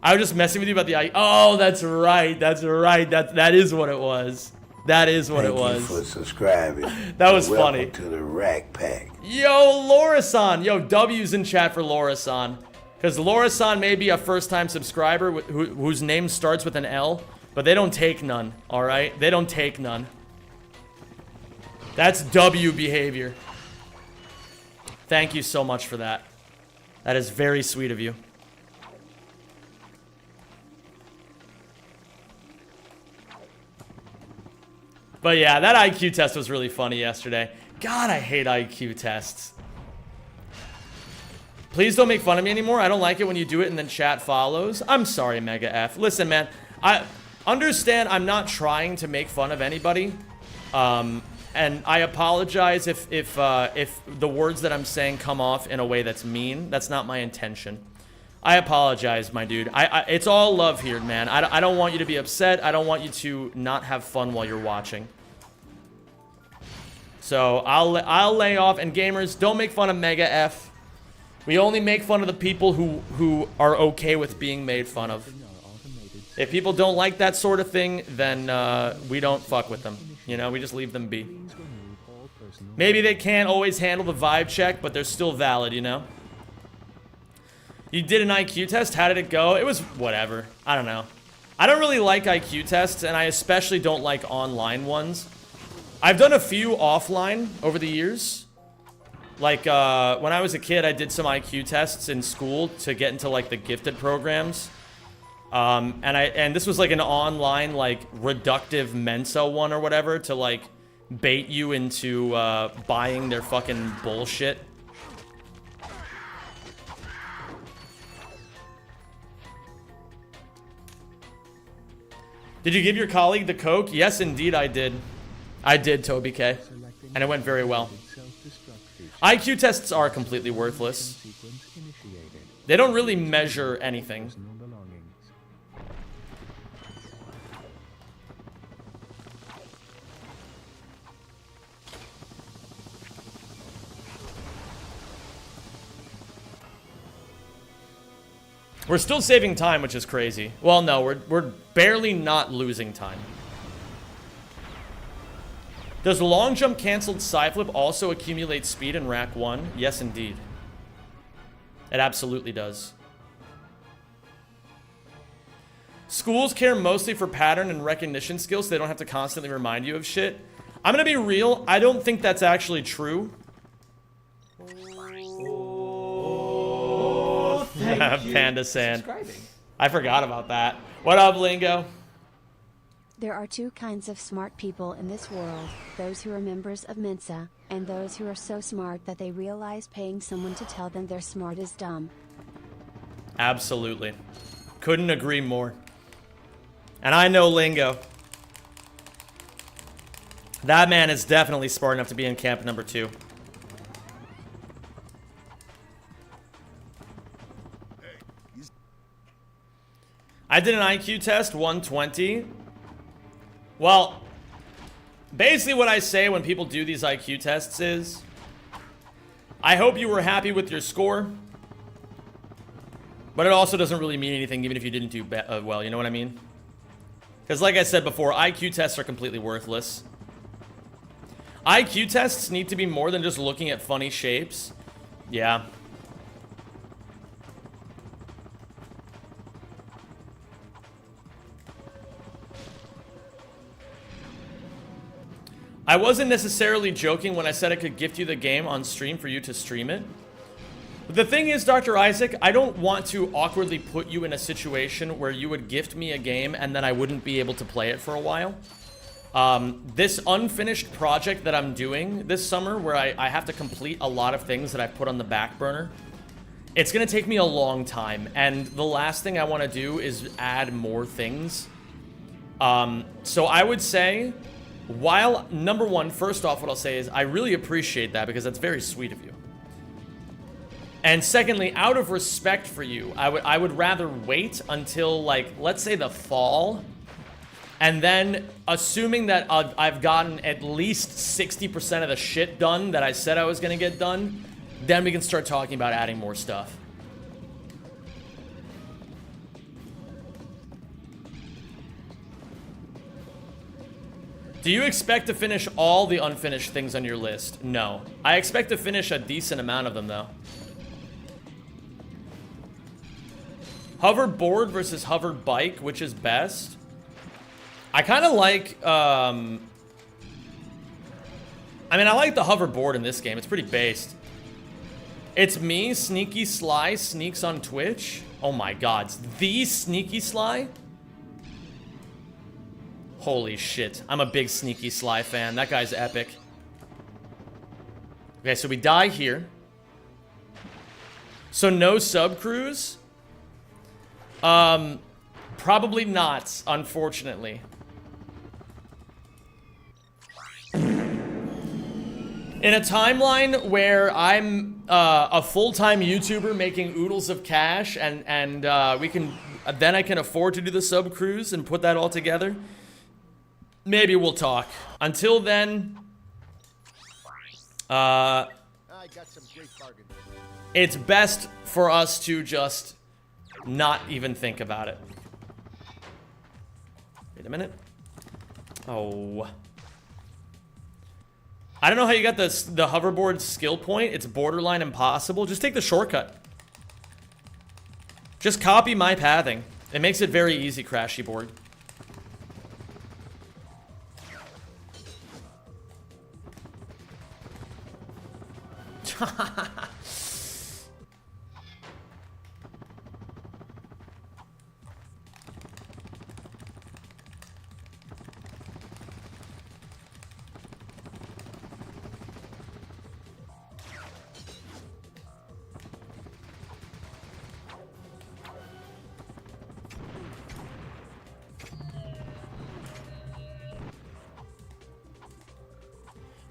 I was just messing with you about the... Oh, that's right. That's right. That is what it was. That is what it was. Thank you for subscribing. That was funny. Welcome to the Rack Pack. Yo, Laura-san. Yo, W's in chat for Laura-san. Because Laura-san may be a first-time subscriber whose name starts with an L, but they don't take none, all right? They don't take none. That's W behavior. Thank you so much for that. That is very sweet of you. But yeah, that IQ test was really funny yesterday. God, I hate IQ tests. Please don't make fun of me anymore. I don't like it when you do it and then chat follows. I'm sorry, Mega F. Listen, man, I understand I'm not trying to make fun of anybody. And I apologize if the words that I'm saying come off in a way that's mean. That's not my intention. I apologize, my dude. It's all love here, man. I don't want you to be upset. I don't want you to not have fun while you're watching. So I'll lay off. And gamers, don't make fun of Mega F. We only make fun of the people who are okay with being made fun of. If people don't like that sort of thing, then we don't fuck with them. You know, we just leave them be. Maybe they can't always handle the vibe check, but they're still valid, you know? You did an IQ test? How did it go? It was whatever. I don't know. I don't really like IQ tests, and I especially don't like online ones. I've done a few offline over the years. Like, when I was a kid, I did some IQ tests in school to get into, like, the gifted programs. And this was, like, an online, like, reductive Mensa one or whatever to, like, bait you into, buying their fucking bullshit. Did you give your colleague the Coke? Yes, indeed, I did. I did, Toby K. And it went very well. IQ tests are completely worthless. They don't really measure anything. We're still saving time, which is crazy. Well, no, we're barely not losing time. Does long jump canceled side flip also accumulate speed in rack 1? Yes, indeed. It absolutely does. Schools care mostly for pattern and recognition skills, so they don't have to constantly remind you of shit. I'm gonna be real, I don't think that's actually true. Panda Sand. I forgot about that. What up, Lingo? There are two kinds of smart people in this world, those who are members of Mensa, and those who are so smart that they realize paying someone to tell them they're smart is dumb. Absolutely. Couldn't agree more. And I know Lingo. That man is definitely smart enough to be in camp number 2. I did an IQ test, 120. Well, basically what I say when people do these IQ tests is, I hope you were happy with your score. But it also doesn't really mean anything even if you didn't do well, you know what I mean? Because like I said before, IQ tests are completely worthless. IQ tests need to be more than just looking at funny shapes. Yeah. I wasn't necessarily joking when I said I could gift you the game on stream for you to stream it. The thing is, Dr. Isaac, I don't want to awkwardly put you in a situation where you would gift me a game and then I wouldn't be able to play it for a while. This unfinished project that I'm doing this summer, where I have to complete a lot of things that I've put on the back burner, it's going to take me a long time, and the last thing I want to do is add more things. So I would say, while, number one, first off, what I'll say is I really appreciate that because that's very sweet of you. And secondly, out of respect for you, I would rather wait until, like, let's say the fall, and then, assuming that I've gotten at least 60% of the shit done that I said I was going to get done, then we can start talking about adding more stuff. Do you expect to finish all the unfinished things on your list? No. I expect to finish a decent amount of them, though. Hoverboard versus hover bike, which is best? I kind of like, I mean, I like the hoverboard in this game. It's pretty based. It's me, Sneaky Sly, Sneaks on Twitch. Oh my god, the Sneaky Sly? Holy shit, I'm a big Sneaky Sly fan. That guy's epic. Okay, so we die here. So no sub crews? Probably not, unfortunately. In a timeline where I'm a full-time YouTuber making oodles of cash and then I can afford to do the sub cruise and put that all together, maybe we'll talk. Until then, it's best for us to just not even think about it. Wait a minute. Oh. I don't know how you got the hoverboard skill point. It's borderline impossible. Just take the shortcut. Just copy my pathing. It makes it very easy, Crashy Board.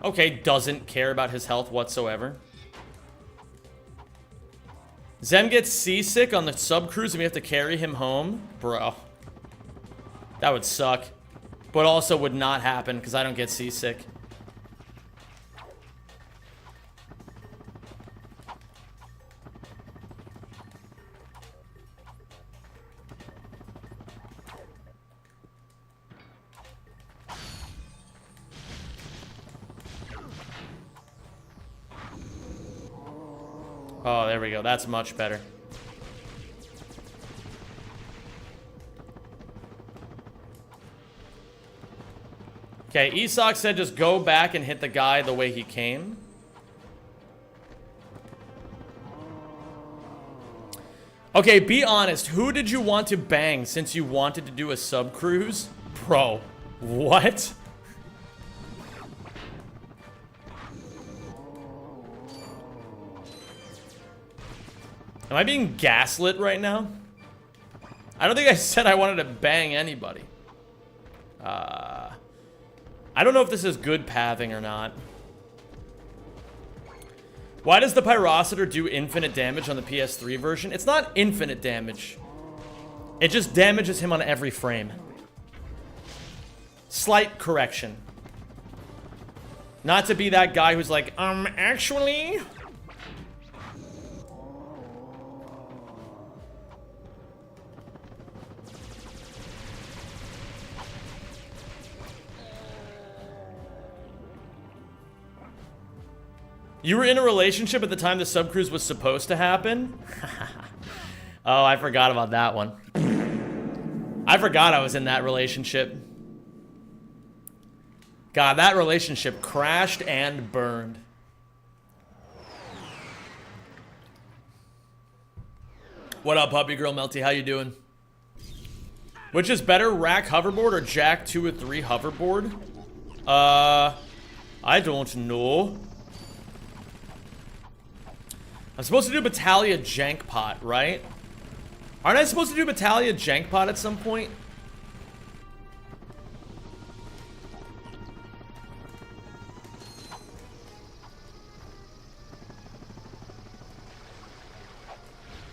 Okay, doesn't care about his health whatsoever. Zem gets seasick on the sub cruise and we have to carry him home? Bro. That would suck. But also would not happen because I don't get seasick. Oh, there we go. That's much better. Okay, Isak said just go back and hit the guy the way he came. Okay, be honest. Who did you want to bang since you wanted to do a sub cruise? Bro, what? Am I being gaslit right now? I don't think I said I wanted to bang anybody. I don't know if this is good pathing or not. Why does the Pyrocitor do infinite damage on the PS3 version? It's not infinite damage. It just damages him on every frame. Slight correction. Not to be that guy who's like, actually... You were in a relationship at the time the subcruise was supposed to happen? Oh, I forgot about that one. I forgot I was in that relationship. God, that relationship crashed and burned. What up, puppy girl Melty? How you doing? Which is better, rack hoverboard or jack 2 or 3 hoverboard? I don't know. I'm supposed to do Battaglia Jankpot, right? Aren't I supposed to do Battaglia Jankpot at some point?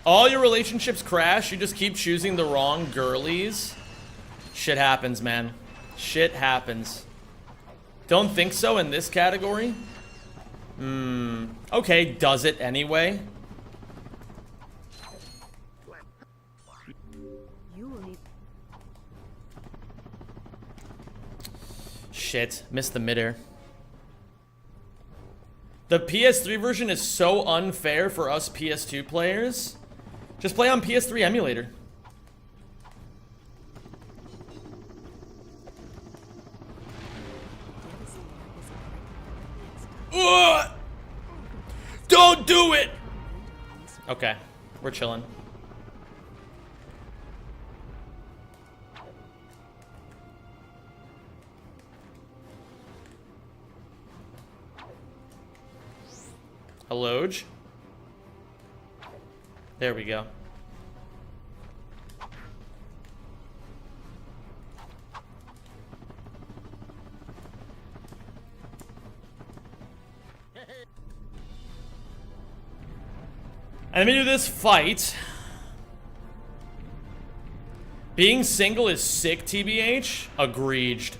All your relationships crash, you just keep choosing the wrong girlies. Shit happens, man. Shit happens. Don't think so in this category? Okay, does it anyway? Shit, missed the midair. The PS3 version is so unfair for us PS2 players. Just play on PS3 emulator. Ugh! Don't do it! Okay, we're chilling. Hello? There we go. And let me do this fight. Being single is sick, TBH. Agreed.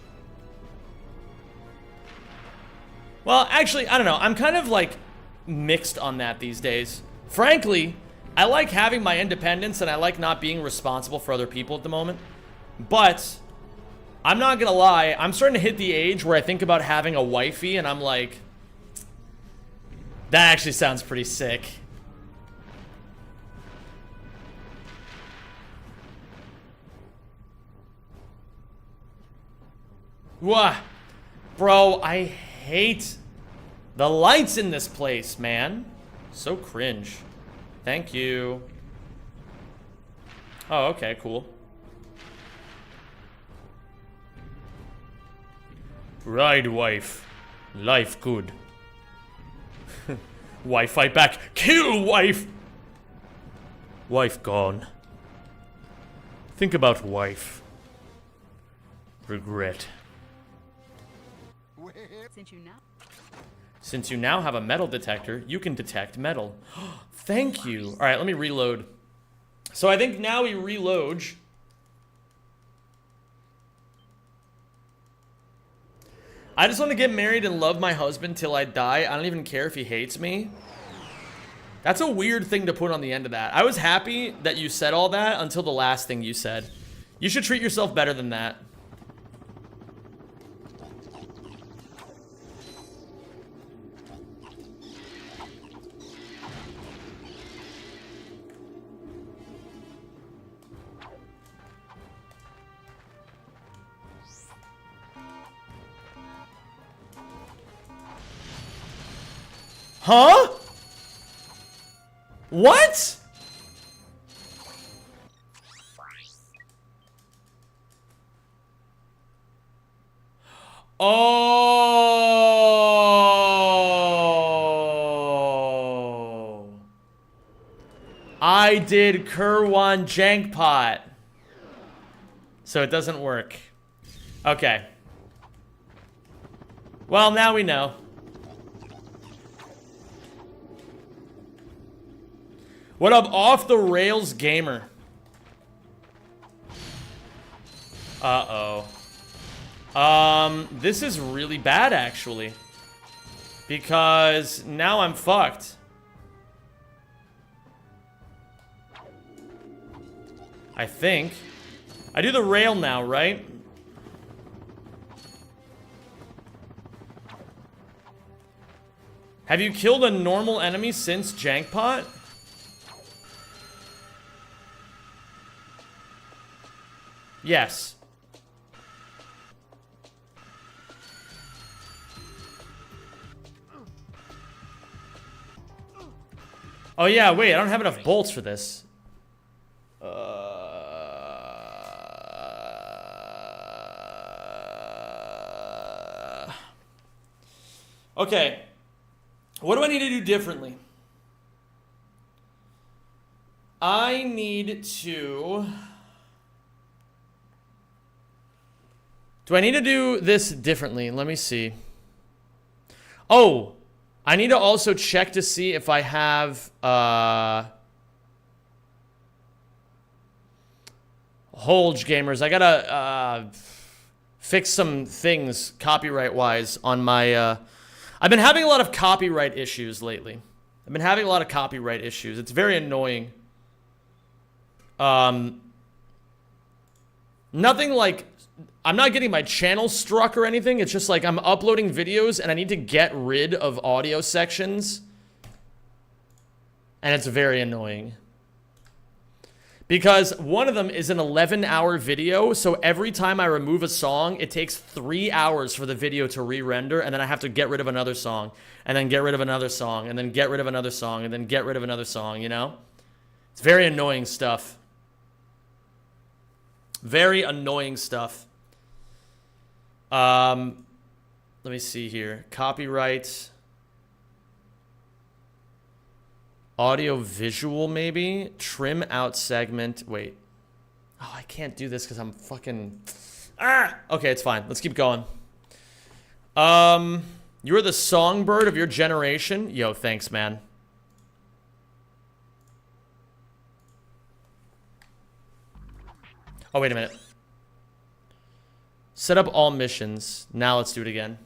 Well, actually, I don't know. I'm kind of like mixed on that these days. Frankly, I like having my independence and I like not being responsible for other people at the moment. But I'm not gonna lie, I'm starting to hit the age where I think about having a wifey and I'm like, that actually sounds pretty sick. Wah, bro, I hate the lights in this place, man. So cringe. Thank you. Oh, okay, cool. Ride, wife. Life good. Wife fight back. Kill, wife. Wife gone. Think about wife. Regret. Since you now have a metal detector, you can detect metal. Thank you. All right, let me reload. So I think now we reload. I just want to get married and love my husband till I die. I don't even care if he hates me. That's a weird thing to put on the end of that. I was happy that you said all that until the last thing you said. You should treat yourself better than that. Huh? What? Oh. I did Kerwan Jankpot. So it doesn't work. Okay. Well, now we know. What up, Off the Rails Gamer? Uh-oh. This is really bad, actually. Because now I'm fucked. I think. I do the rail now, right? Have you killed a normal enemy since Jankpot? Yes. Oh yeah, wait, I don't have enough bolts for this. Okay. What do I need to do differently? I need to... Do I need to do this differently? Let me see. Oh, I need to also check to see if I have, Hold, gamers. I gotta, fix some things copyright-wise on my, I've been having a lot of copyright issues lately. It's very annoying. Nothing like... I'm not getting my channel struck or anything. It's just like I'm uploading videos and I need to get rid of audio sections. And it's very annoying. Because one of them is an 11-hour video, so every time I remove a song, it takes 3 hours for the video to re-render, and then I have to get rid of another song, and then get rid of another song, and then get rid of another song, and then get rid of another song, you know? It's very annoying stuff. Very annoying stuff. Let me see here. Copyright. Audio visual, maybe? Trim out segment. Wait. Oh, I can't do this because I'm fucking... Ah! Okay, it's fine. Let's keep going. You're the songbird of your generation. Yo, thanks, man. Oh, wait a minute. Set up all missions. Now let's do it again.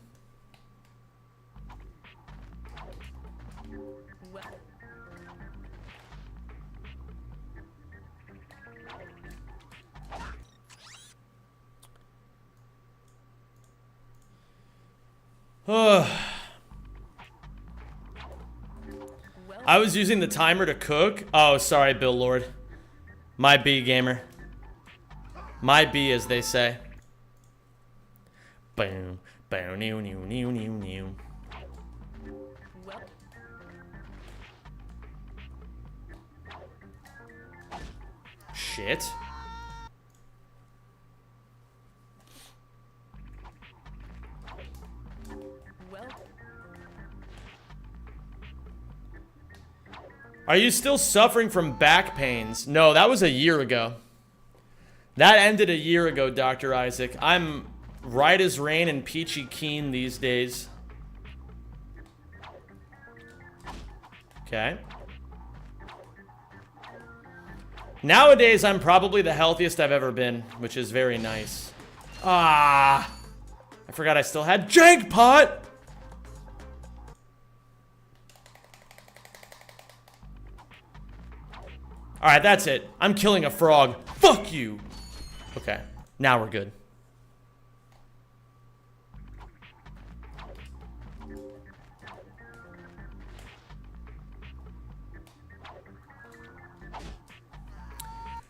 I was using the timer to cook. Oh, sorry, Bill Lord. My B, gamer. My B, as they say. Boom, boom, new, new, new, new, new. Shit. Are you still suffering from back pains? No, that was a year ago. That ended a year ago, Dr. Isaac. I'm right as rain and peachy keen these days. Okay. Nowadays, I'm probably the healthiest I've ever been, which is very nice. Ah! I forgot I still had Jankpot! Alright, that's it. I'm killing a frog. Fuck you! Okay, now we're good.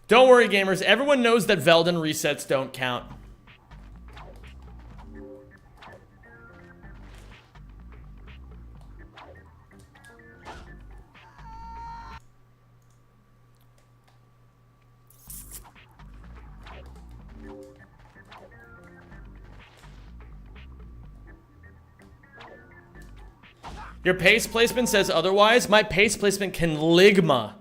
Don't worry, gamers. Everyone knows that Velden resets don't count. Your pace placement says otherwise. My pace placement can ligma.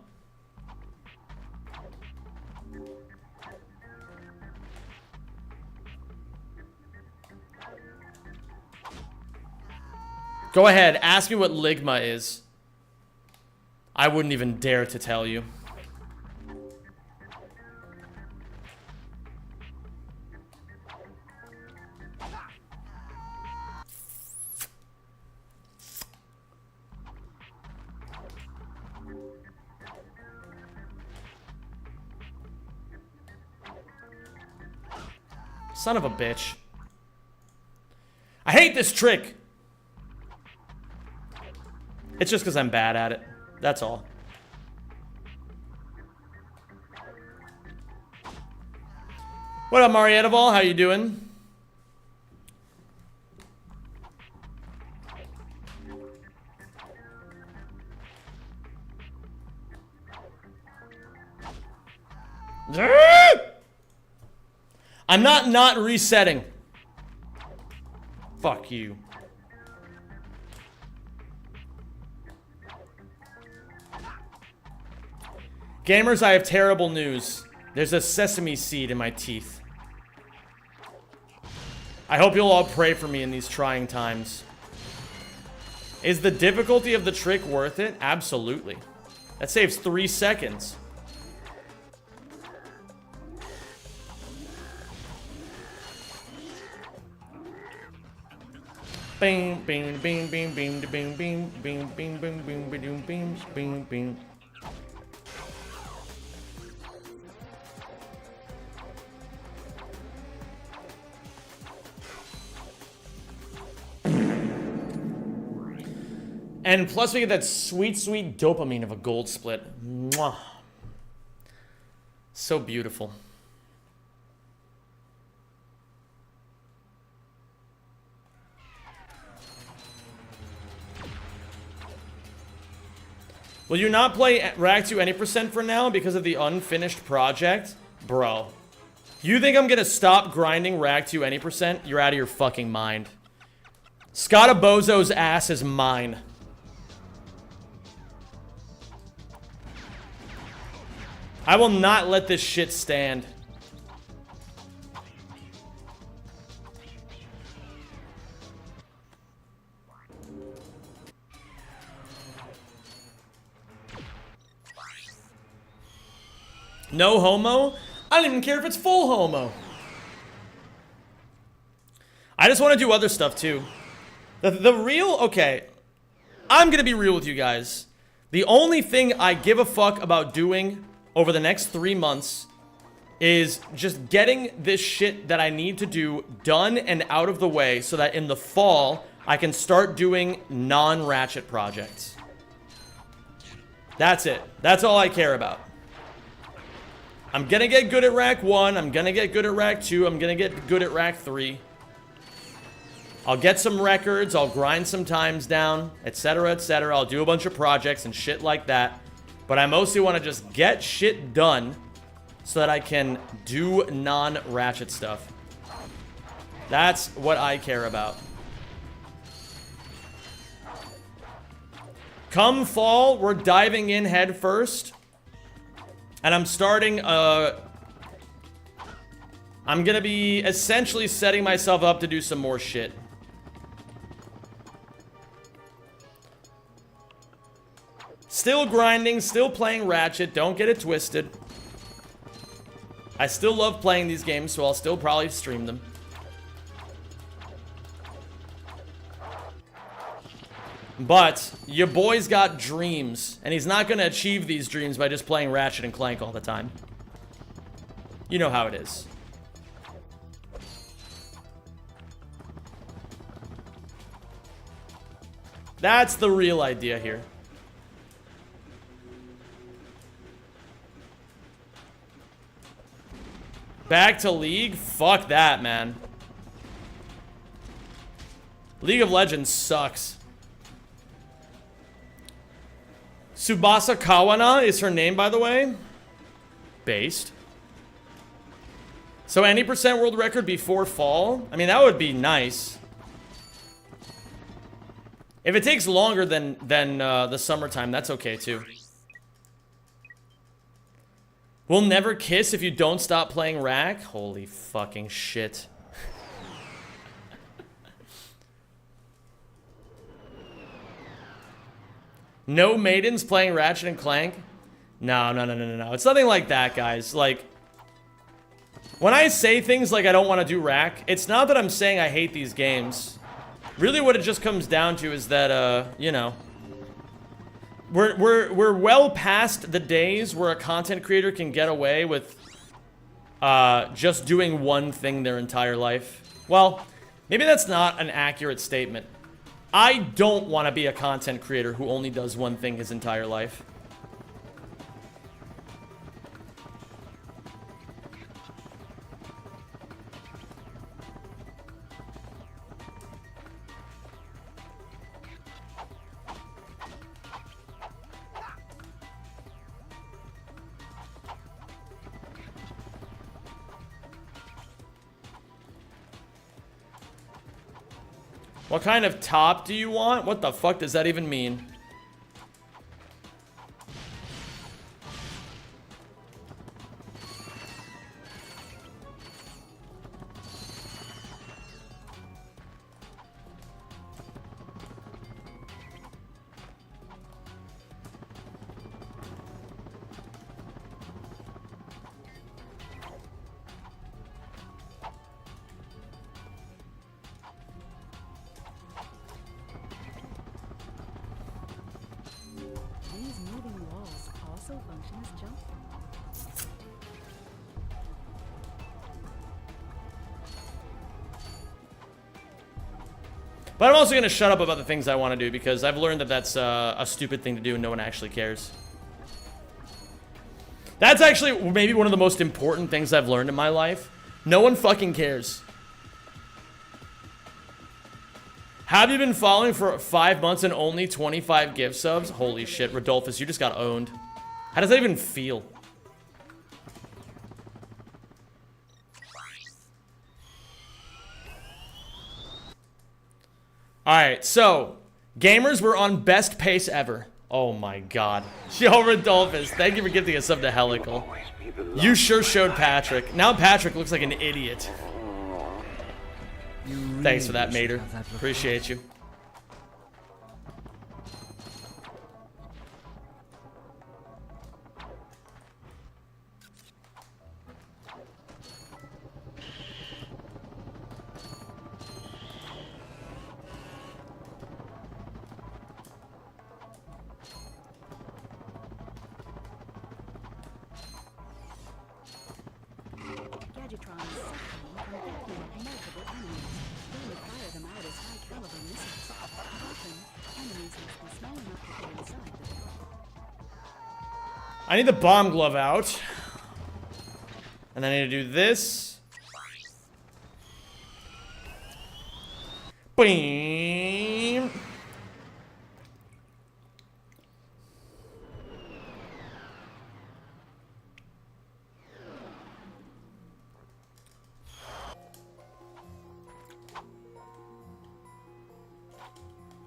Go ahead, ask me what ligma is. I wouldn't even dare to tell you. Son of a bitch. I hate this trick. It's just because I'm bad at it. That's all. What up, Marietta Ball? How you doing? I'm not resetting. Fuck you. Gamers, I have terrible news. There's a sesame seed in my teeth. I hope you'll all pray for me in these trying times. Is the difficulty of the trick worth it? Absolutely. That saves 3 seconds. Bing, bing, bing, bing, bing, bing, bing, bing, bing, bing, bing, bing, bing, bing, bing. And plus we get that sweet, sweet dopamine of a gold split. Mwah. So beautiful. Will you not play Rack 2 any percent for now because of the unfinished project? Bro. You think I'm gonna stop grinding Rack 2 any percent? You're out of your fucking mind. Scottabozo's ass is mine. I will not let this shit stand. No homo? I don't even care if it's full homo. I just want to do other stuff too. The real, okay. I'm gonna be real with you guys. The only thing I give a fuck about doing over the next 3 months is just getting this shit that I need to do done and out of the way so that in the fall I can start doing non-Ratchet projects. That's it. That's all I care about. I'm gonna get good at Rack 1, I'm gonna get good at Rack 2, I'm gonna get good at Rack 3. I'll get some records, I'll grind some times down, etc, etc. I'll do a bunch of projects and shit like that. But I mostly want to just get shit done so that I can do non-Ratchet stuff. That's what I care about. Come fall, we're diving in head first. And I'm starting, I'm gonna be essentially setting myself up to do some more shit. Still grinding, still playing Ratchet, don't get it twisted. I still love playing these games, so I'll still probably stream them. But your boy's got dreams, and he's not gonna achieve these dreams by just playing Ratchet and Clank all the time. You know how it is. That's the real idea here. Back to League? Fuck that, man. League of Legends sucks. Tsubasa Kawana is her name, by the way. Based. So any percent world record before fall? I mean, that would be nice. If it takes longer than the summertime, that's okay too. We'll never kiss if you don't stop playing Rack? Holy fucking shit. No maidens playing Ratchet and Clank? No. It's nothing like that, guys. Like, when I say things like I don't want to do Rack, it's not that I'm saying I hate these games. Really what it just comes down to is that, you know, we're well past the days where a content creator can get away with just doing one thing their entire life. Well, maybe that's not an accurate statement. I don't want to be a content creator who only does one thing his entire life. What kind of top do you want? What the fuck does that even mean? But I'm also going to shut up about the things I want to do because I've learned that that's a stupid thing to do and no one actually cares. That's actually maybe one of the most important things I've learned in my life. No one fucking cares. Have you been following for 5 months and only 25 gift subs? Holy shit, Rodolphus, you just got owned. How does that even feel? Alright, so, gamers were on best pace ever. Oh my god. Yo, Rodolphus, thank you for gifting a sub to Helical. You sure showed Patrick. Now Patrick looks like an idiot. Thanks for that, Mater. Appreciate you. I need the bomb glove out. And then I need to do this. Boing.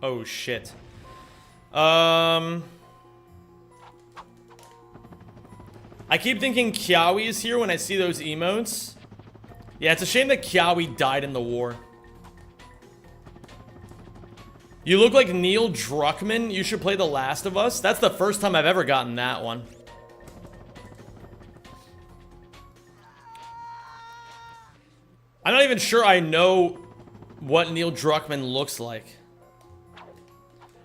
Oh shit. I keep thinking Kiawi is here when I see those emotes. Yeah, it's a shame that Kiawi died in the war. You look like Neil Druckmann. You should play The Last of Us. That's the first time I've ever gotten that one. I'm not even sure I know what Neil Druckmann looks like.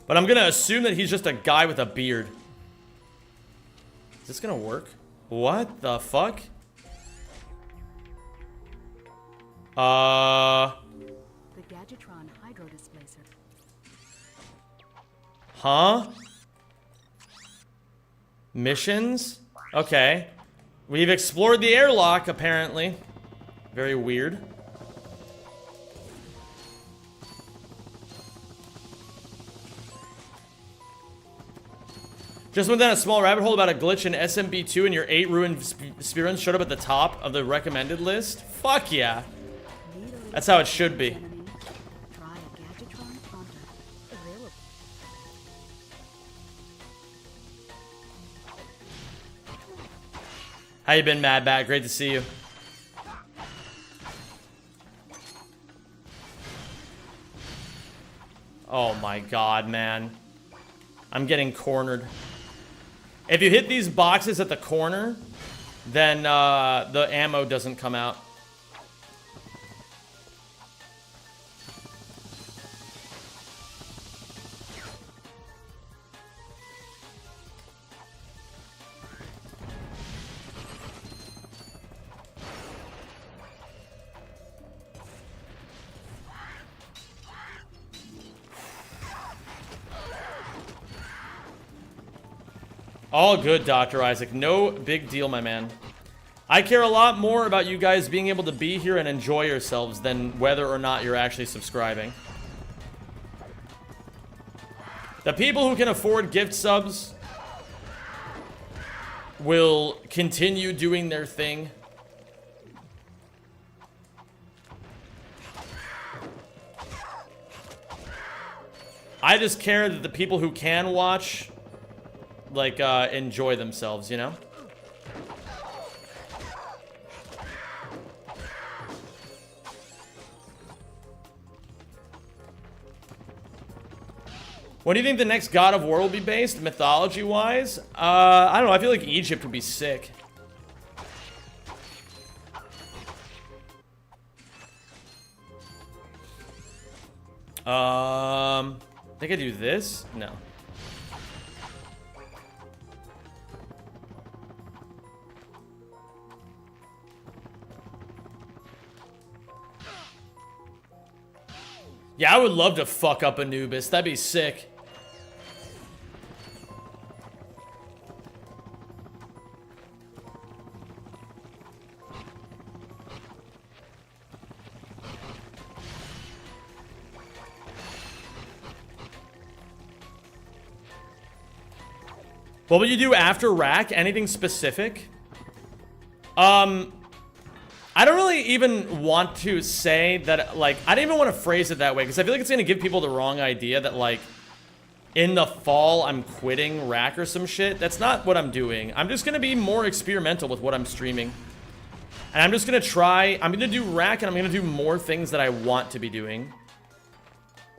But I'm gonna assume that he's just a guy with a beard. Is this gonna work? What the fuck? The Gadgetron Hydro Displacer. Huh? Missions? Okay. We've explored the airlock, apparently. Very weird. Just went down a small rabbit hole about a glitch in SMB2 and your 8 ruined speedruns showed up at the top of the recommended list. Fuck yeah. That's how it should be. How you been, Mad Bat? Great to see you. Oh my god, man. I'm getting cornered. If you hit these boxes at the corner, then the ammo doesn't come out. All good, Dr. Isaac. No big deal, my man. I care a lot more about you guys being able to be here and enjoy yourselves than whether or not you're actually subscribing. The people who can afford gift subs will continue doing their thing. I just care that the people who can watch, like, enjoy themselves, you know? What do you think the next God of War will be based, mythology-wise? I don't know. I feel like Egypt would be sick. I think I do this? No. Yeah, I would love to fuck up Anubis. That'd be sick. What will you do after rack? Anything specific? I don't really even want to say that, like, I don't even want to phrase it that way, because I feel like it's going to give people the wrong idea that, like, in the fall I'm quitting rack or some shit. That's not what I'm doing. I'm just going to be more experimental with what I'm streaming. And I'm just going to try, I'm going to do rack, and I'm going to do more things that I want to be doing.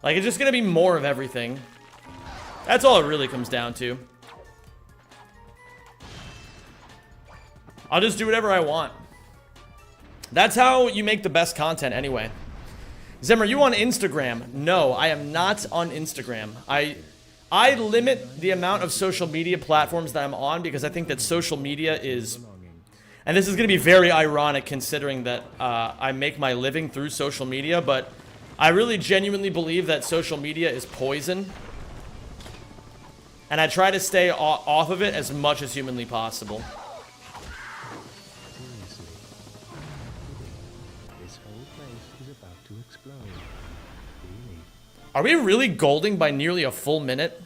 Like, it's just going to be more of everything. That's all it really comes down to. I'll just do whatever I want. That's how you make the best content anyway. Zem, are you on Instagram? No, I am not on Instagram. I limit the amount of social media platforms that I'm on because I think that social media is... And this is going to be very ironic considering that I make my living through social media, but I really genuinely believe that social media is poison. And I try to stay off of it as much as humanly possible. Are we really golding by nearly a full minute?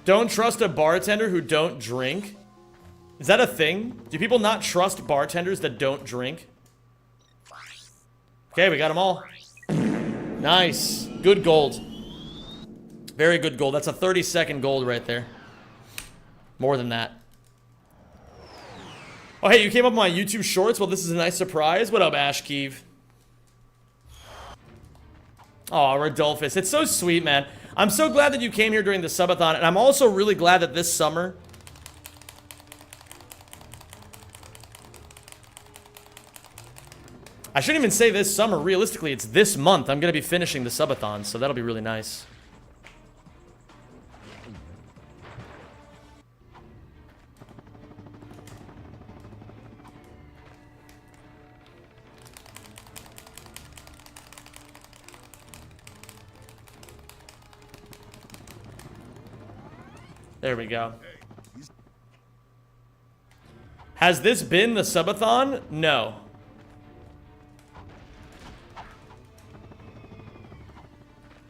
Don't trust a bartender who don't drink? Is that a thing? Do people not trust bartenders that don't drink? Okay, we got them all. Nice. Good gold. Very good gold. That's a 30-second gold right there. More than that. Oh, hey, you came up on my YouTube shorts? Well, this is a nice surprise. What up, Ashkeev? Oh, Rodolphus. It's so sweet, man. I'm so glad that you came here during the subathon, and I'm also really glad that this summer... I shouldn't even say this summer. Realistically, it's this month. I'm going to be finishing the subathon, so that'll be really nice. There we go. Has this been the subathon? No.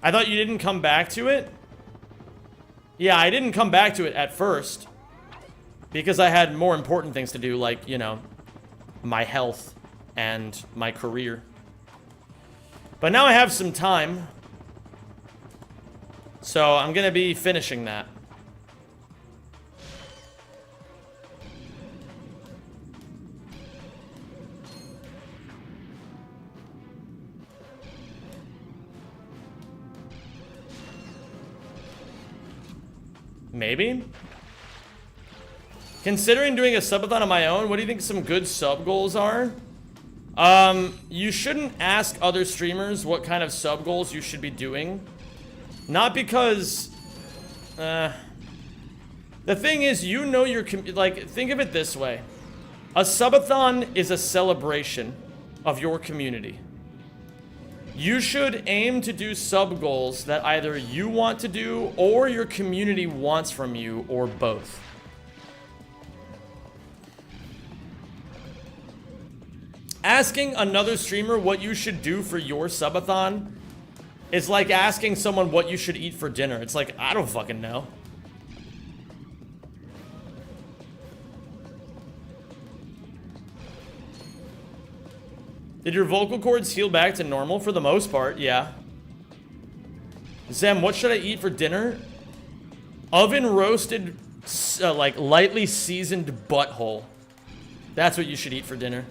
I thought you didn't come back to it? Yeah, I didn't come back to it at first. Because I had more important things to do, like, you know, my health and my career. But now I have some time. So I'm gonna be finishing that. Maybe? Considering doing a subathon on my own, what do you think some good sub goals are? You shouldn't ask other streamers what kind of sub goals you should be doing. Not because... The thing is, you know your like, think of it this way. A subathon is a celebration of your community. You should aim to do sub goals that either you want to do or your community wants from you, or both. Asking another streamer what you should do for your subathon is like asking someone what you should eat for dinner. It's like, I don't fucking know. Did your vocal cords heal back to normal? For the most part, yeah. Zem, what should I eat for dinner? Oven roasted, like lightly seasoned butthole. That's what you should eat for dinner.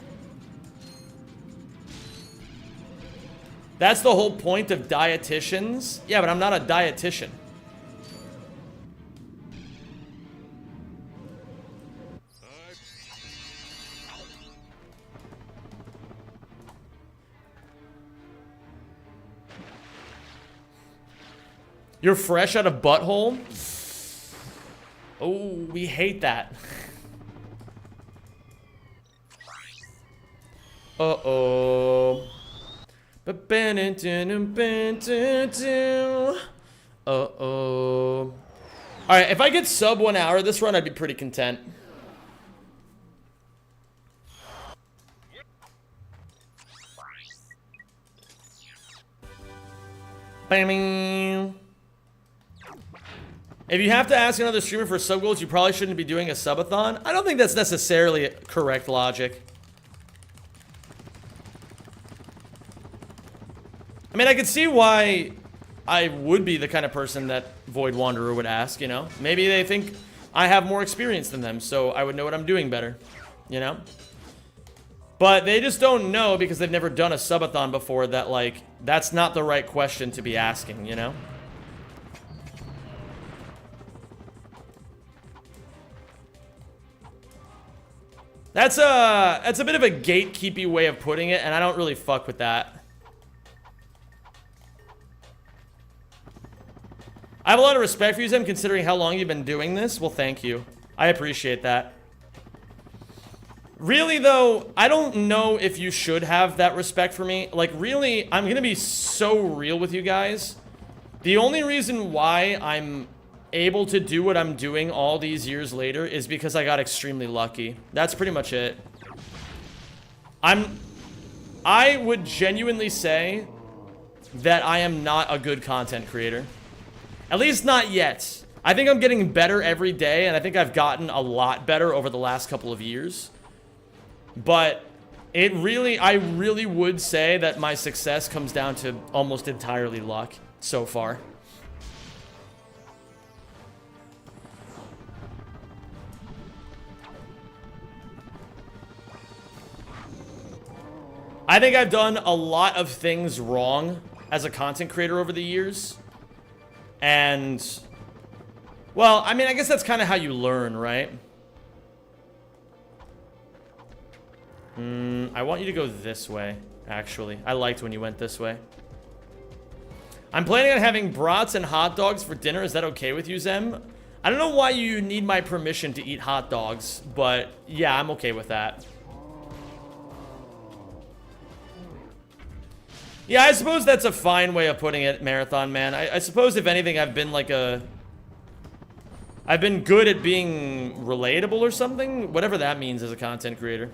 That's the whole point of dietitians. Yeah, but I'm not a dietitian. You're fresh out of butthole? Oh, we hate that. Uh-oh. Uh-oh. Alright, if I get sub 1 hour this run, I'd be pretty content. Bang. If you have to ask another streamer for sub goals, you probably shouldn't be doing a subathon. I don't think that's necessarily correct logic. I mean, I could see why I would be the kind of person that Void Wanderer would ask, you know? Maybe they think I have more experience than them, so I would know what I'm doing better, you know? But they just don't know because they've never done a subathon before that, like, that's not the right question to be asking, you know? That's a bit of a gatekeepy way of putting it, and I don't really fuck with that. I have a lot of respect for you, Zem, considering how long you've been doing this. Well, thank you. I appreciate that. Really, though, I don't know if you should have that respect for me. Like, really, I'm gonna be so real with you guys. The only reason why I'm able to do what I'm doing all these years later is because I got extremely lucky. That's pretty much it. I would genuinely say that I am not a good content creator. At least not yet. I think I'm getting better every day, and I think I've gotten a lot better over the last couple of years. But I really would say that my success comes down to almost entirely luck so far. I think I've done a lot of things wrong as a content creator over the years. And, well, I mean, I guess that's kind of how you learn, right? I want you to go this way, actually. I liked when you went this way. I'm planning on having brats and hot dogs for dinner. Is that okay with you, Zem? I don't know why you need my permission to eat hot dogs, but yeah, I'm okay with that. Yeah, I suppose that's a fine way of putting it, Marathon Man. I suppose, if anything, I've been good at being relatable or something. Whatever that means as a content creator.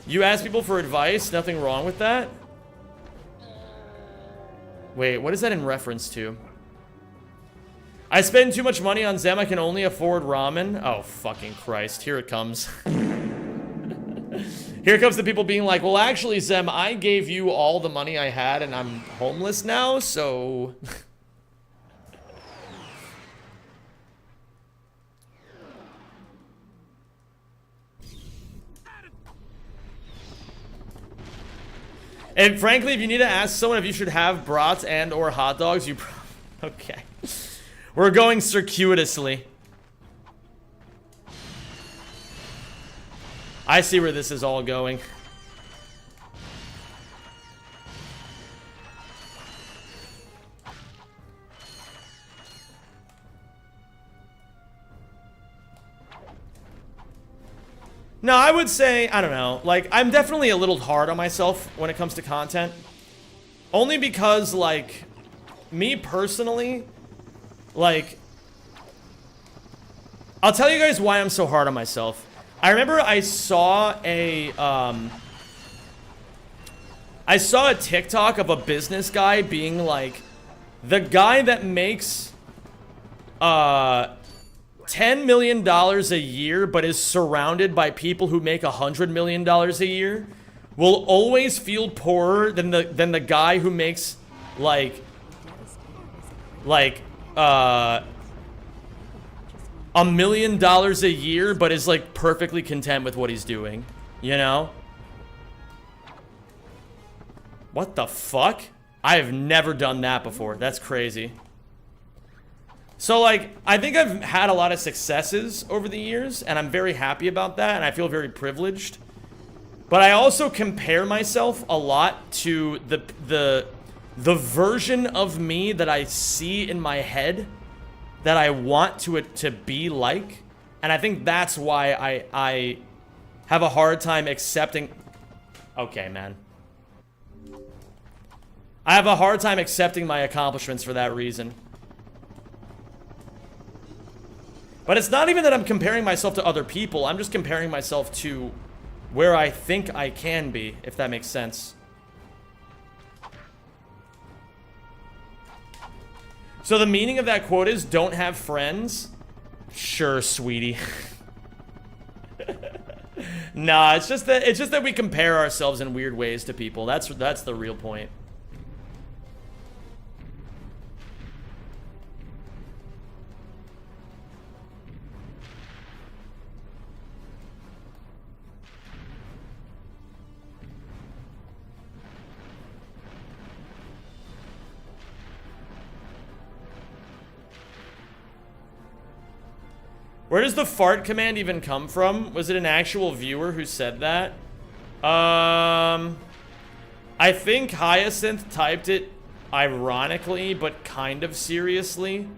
You ask people for advice, nothing wrong with that. Wait, what is that in reference to? I spend too much money on Zem, I can only afford ramen. Oh, fucking Christ, here it comes. Here comes the people being like, well, actually, Zem, I gave you all the money I had and I'm homeless now, so... And frankly, if you need to ask someone if you should have brats and or hot dogs, you... Okay. We're going circuitously. I see where this is all going. No, I would say, I don't know, like, I'm definitely a little hard on myself when it comes to content. Only because, like, me personally, like, I'll tell you guys why I'm so hard on myself. I remember I saw a TikTok of a business guy being like, the guy that makes $10 million a year but is surrounded by people who make $100 million a year will always feel poorer than the guy who makes like $1 million a year but is like perfectly content with what he's doing, you know? What the fuck? I have never done that before. That's crazy. So, like, I think I've had a lot of successes over the years, and I'm very happy about that, and I feel very privileged. But I also compare myself a lot to the version of me that I see in my head that I want to be like. And I think that's why I have a hard time accepting... Okay, man. I have a hard time accepting my accomplishments for that reason. But it's not even that I'm comparing myself to other people. I'm just comparing myself to where I think I can be, if that makes sense. So the meaning of that quote is, don't have friends? Sure, sweetie. Nah, it's just that we compare ourselves in weird ways to people. That's the real point. Where does the fart command even come from? Was it an actual viewer who said that? I think Hyacinth typed it ironically, but kind of seriously.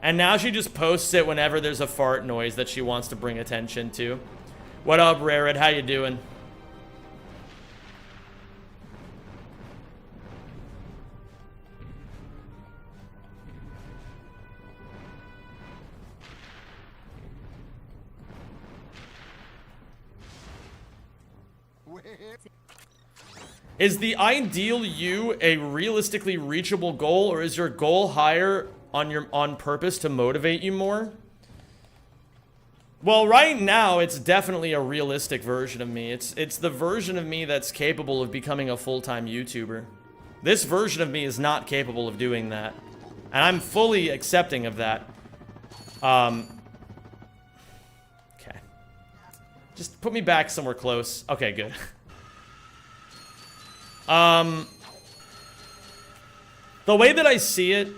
And now she just posts it whenever there's a fart noise that she wants to bring attention to. What up, Rarid? How you doing? Is the ideal you a realistically reachable goal, or is your goal higher on purpose to motivate you more? Well, right now it's definitely a realistic version of me. It's the version of me that's capable of becoming a full-time YouTuber. This version of me is not capable of doing that, and I'm fully accepting of that. Okay. Just put me back somewhere close. Okay, good. The way that I see it,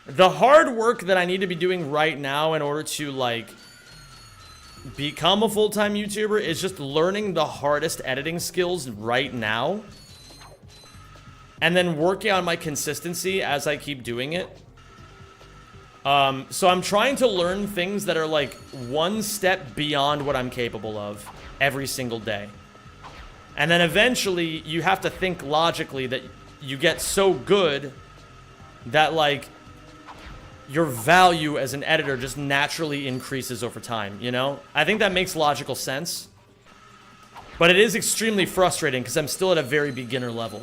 the hard work that I need to be doing right now in order to, like, become a full-time YouTuber is just learning the hardest editing skills right now. And then working on my consistency as I keep doing it. So I'm trying to learn things that are, like, one step beyond what I'm capable of every single day. And then eventually, you have to think logically that you get so good that, like, your value as an editor just naturally increases over time, you know? I think that makes logical sense. But it is extremely frustrating because I'm still at a very beginner level.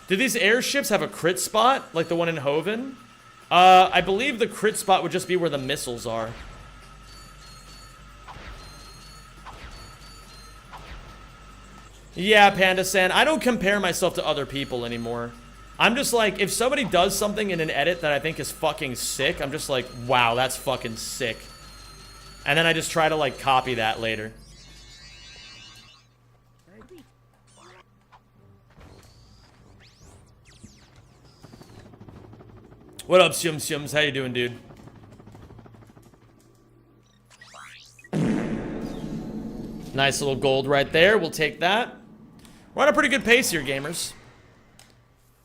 Do these airships have a crit spot, like the one in Hoven? I believe the crit spot would just be where the missiles are. Yeah, Panda-san, I don't compare myself to other people anymore. I'm just like, if somebody does something in an edit that I think is fucking sick, I'm just like, wow, that's fucking sick. And then I just try to, like, copy that later. What up, Sium Siums? How you doing, dude? Nice little gold right there. We'll take that. We're on a pretty good pace here, gamers.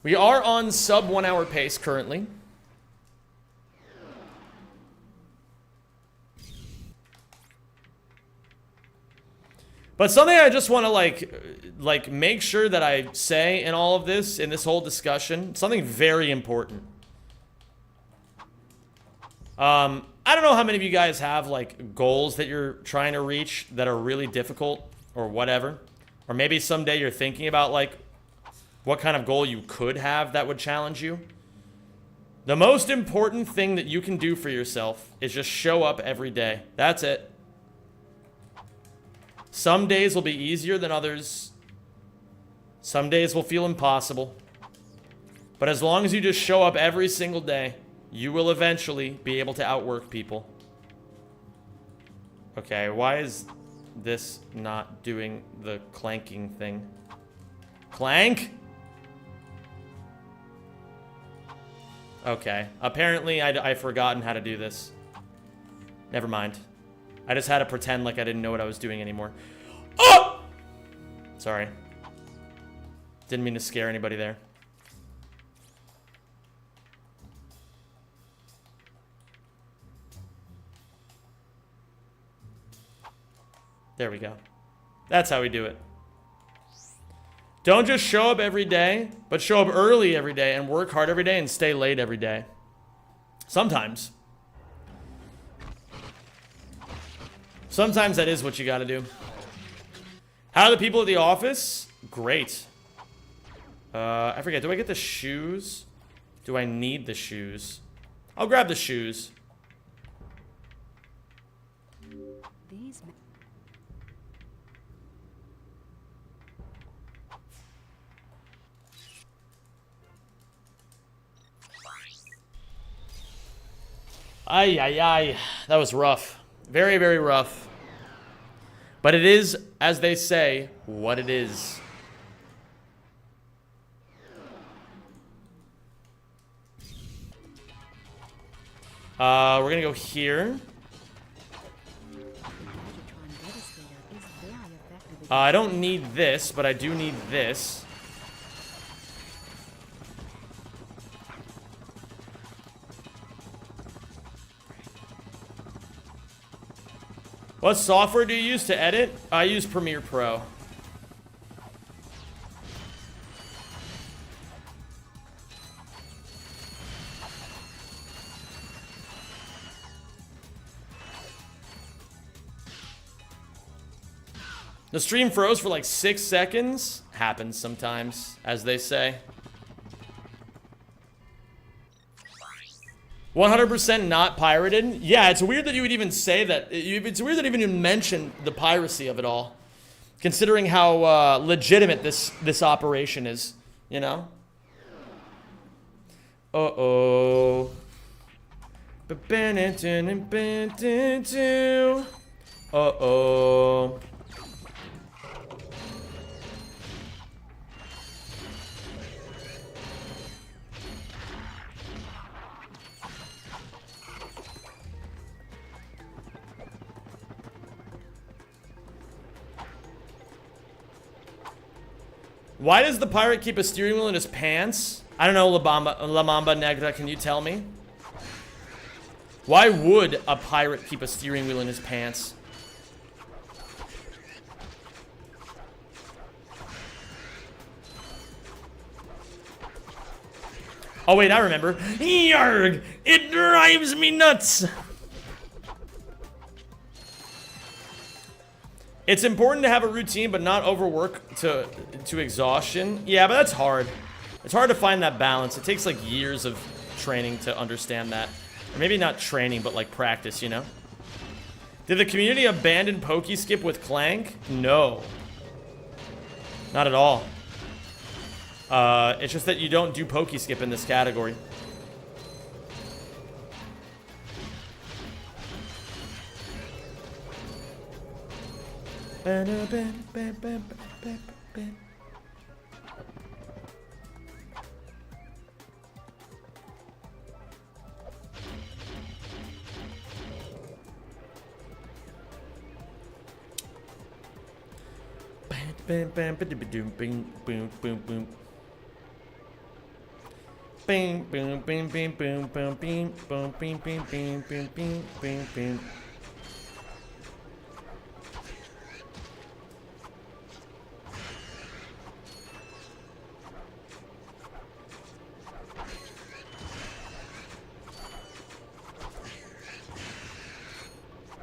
We are on sub 1 hour pace currently. But something I just want to like make sure that I say in all of this, in this whole discussion, something very important. I don't know how many of you guys have like goals that you're trying to reach that are really difficult or whatever. Or maybe someday you're thinking about like what kind of goal you could have that would challenge you. The most important thing that you can do for yourself is just show up every day. That's it. Some days will be easier than others. Some days will feel impossible. But as long as you just show up every single day, you will eventually be able to outwork people. Okay, why is this not doing the clanking thing? Clank? Okay, apparently I've forgotten how to do this. Never mind. I just had to pretend like I didn't know what I was doing anymore. Oh! Sorry. Didn't mean to scare anybody there. There we go. That's how we do it. Don't just show up every day, but show up early every day and work hard every day and stay late every day. Sometimes. Sometimes that is what you gotta do. How are the people at the office? Great. I forget, do I get the shoes? Do I need the shoes? I'll grab the shoes. Ay, ay, ay. That was rough. Very, very rough. But it is, as they say, what it is. We're gonna go here. I don't need this, but I do need this. What software do you use to edit? I use Premiere Pro. The stream froze for like 6 seconds. Happens sometimes, as they say. 100% not pirated? Yeah, it's weird that you would even say that. It's weird that you even mention the piracy of it all. Considering how legitimate this operation is, you know? Uh-oh. Uh-oh. Why does the pirate keep a steering wheel in his pants? I don't know, La Mamba Negra, can you tell me? Why would a pirate keep a steering wheel in his pants? Oh wait, I remember. Yarg! It drives me nuts! It's important to have a routine, but not overwork to exhaustion. Yeah, but that's hard. It's hard to find that balance. It takes like years of training to understand that. Or maybe not training, but like practice, you know? Did the community abandon Pokeskip with Clank? No. Not at all. It's just that you don't do Pokeskip in this category.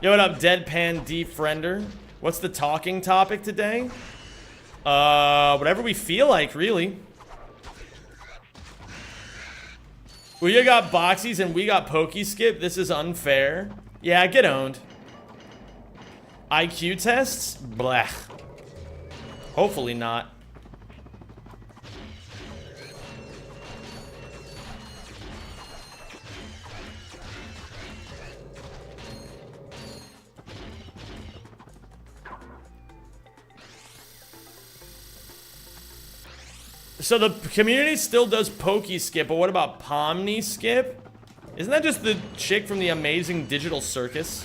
Yo, what up, Deadpan Defriender? What's the talking topic today? Whatever we feel like, really. Well, you got boxies and we got pokey skip. This is unfair. Yeah, get owned. IQ tests? Blah. Hopefully not. So the community still does pokey skip, but what about Pomni skip? Isn't that just the chick from the Amazing Digital Circus?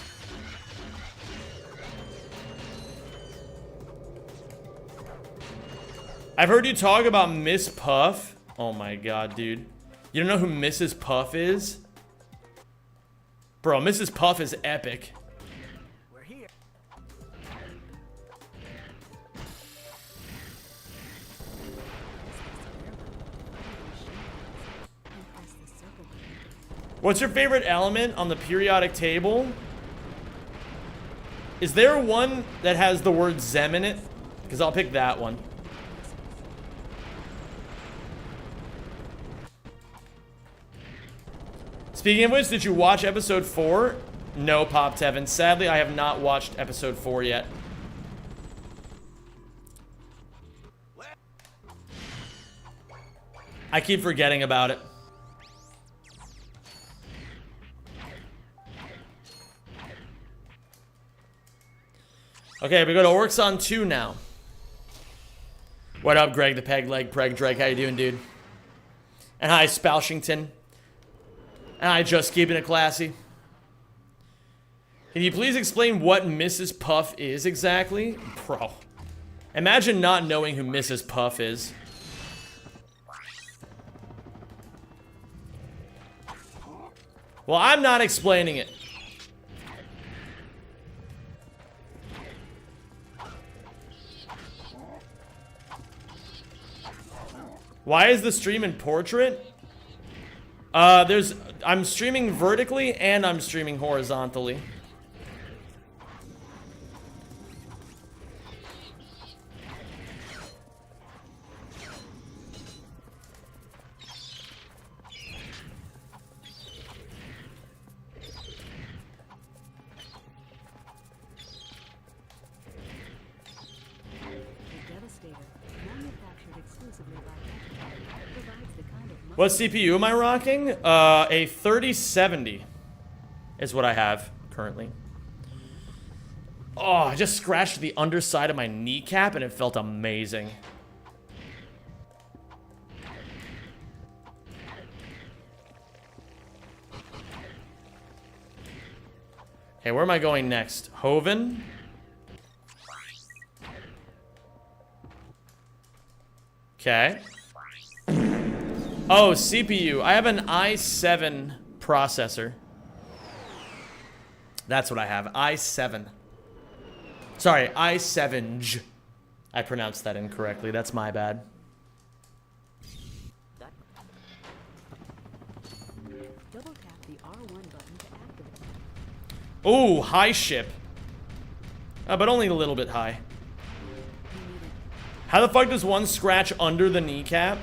I've heard you talk about Miss Puff. Oh my god, dude. You don't know who Mrs. Puff is? Bro, Mrs. Puff is epic. What's your favorite element on the periodic table? Is there one that has the word Zem in it? Because I'll pick that one. Speaking of which, did you watch episode 4? No, Pop Tevin. Sadly, I have not watched episode 4 yet. I keep forgetting about it. Okay, we go to Orcs on 2 now. What up, Greg the Peg Leg Preg Drake? How you doing, dude? And hi, Spoushington. And hi, just keeping it classy. Can you please explain what Mrs. Puff is exactly? Bro. Imagine not knowing who Mrs. Puff is. Well, I'm not explaining it. Why is the stream in portrait? I'm streaming vertically and I'm streaming horizontally. What CPU am I rocking? A 3070 is what I have currently. Oh, I just scratched the underside of my kneecap and it felt amazing. Okay, where am I going next? Hoven? Okay. Oh, CPU. I have an i7 processor. That's what I have. i7. Sorry, i7. I pronounced that incorrectly. That's my bad. Ooh, high ship. But only a little bit high. How the fuck does one scratch under the kneecap?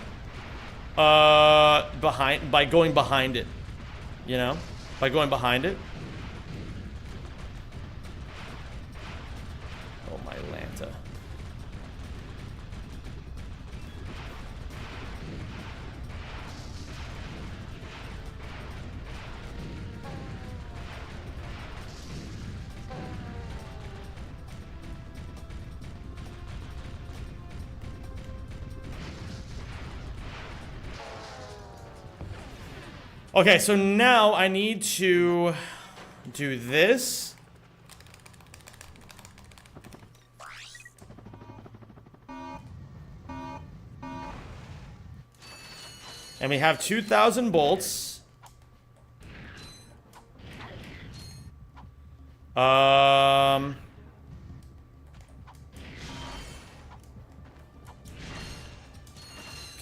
By going behind it. You know? By going behind it. Oh, my Lanta. Okay, so now I need to do this. And we have 2,000 bolts.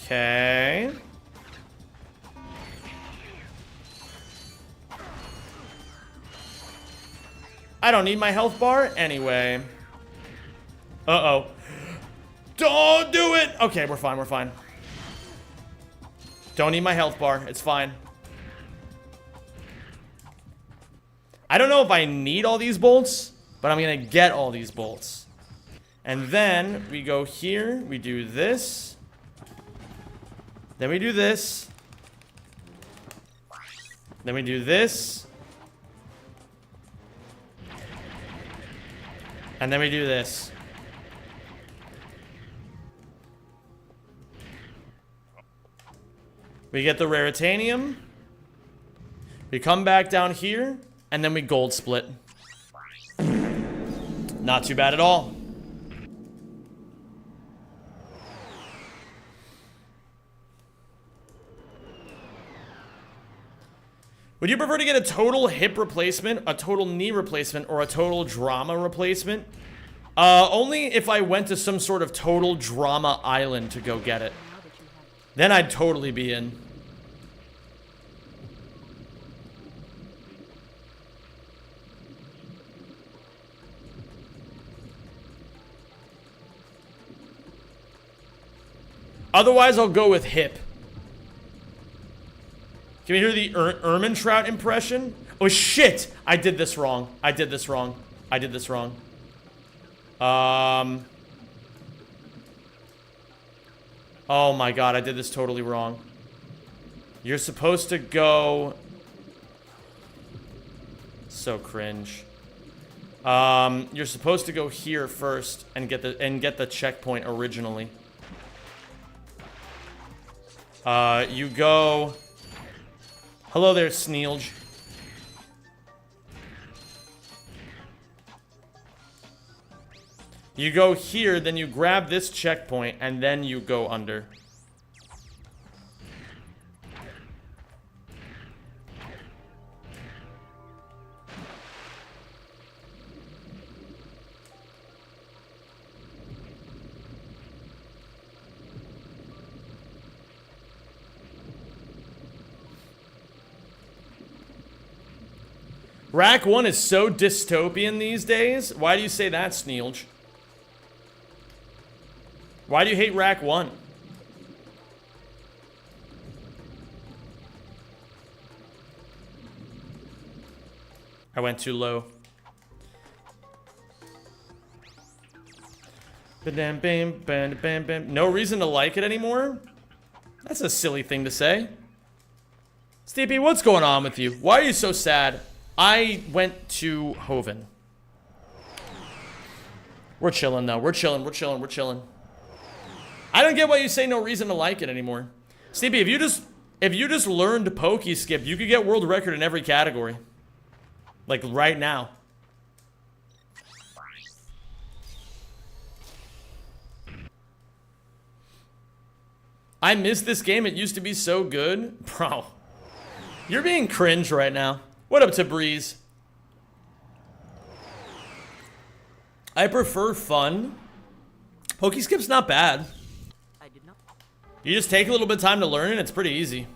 Okay. I don't need my health bar anyway. Uh-oh. Don't do it! Okay, we're fine, we're fine. Don't need my health bar. It's fine. I don't know if I need all these bolts, but I'm gonna get all these bolts. And then we go here, we do this. Then we do this. Then we do this. And then we do this. We get the Raritanium. We come back down here, and then we gold split. Not too bad at all. Would you prefer to get a total hip replacement, a total knee replacement, or a total drama replacement? Only if I went to some sort of total drama island to go get it. Then I'd totally be in. Otherwise, I'll go with hip. Can we hear the Ermintrout impression? Oh shit! I did this wrong. I did this wrong. I did this wrong. Oh my god, I did this totally wrong. You're supposed to go... So cringe. You're supposed to go here first and get the checkpoint originally. You go... Hello there, Sneelge. You go here, then you grab this checkpoint, and then you go under. Rack 1 is so dystopian these days. Why do you say that, Sneelge? Why do you hate Rack 1? I went too low. No reason to like it anymore? That's a silly thing to say. Steepy, what's going on with you? Why are you so sad? I went to Hoven. We're chilling though. We're chilling. We're chilling. We're chilling. I don't get why you say no reason to like it anymore. Steepy, if you just learned Pokey Skip, you could get world record in every category. Like right now. I miss this game. It used to be so good. Bro. You're being cringe right now. What up to Breeze? I prefer fun. Pokeskip's not bad. You just take a little bit of time to learn it, it's pretty easy.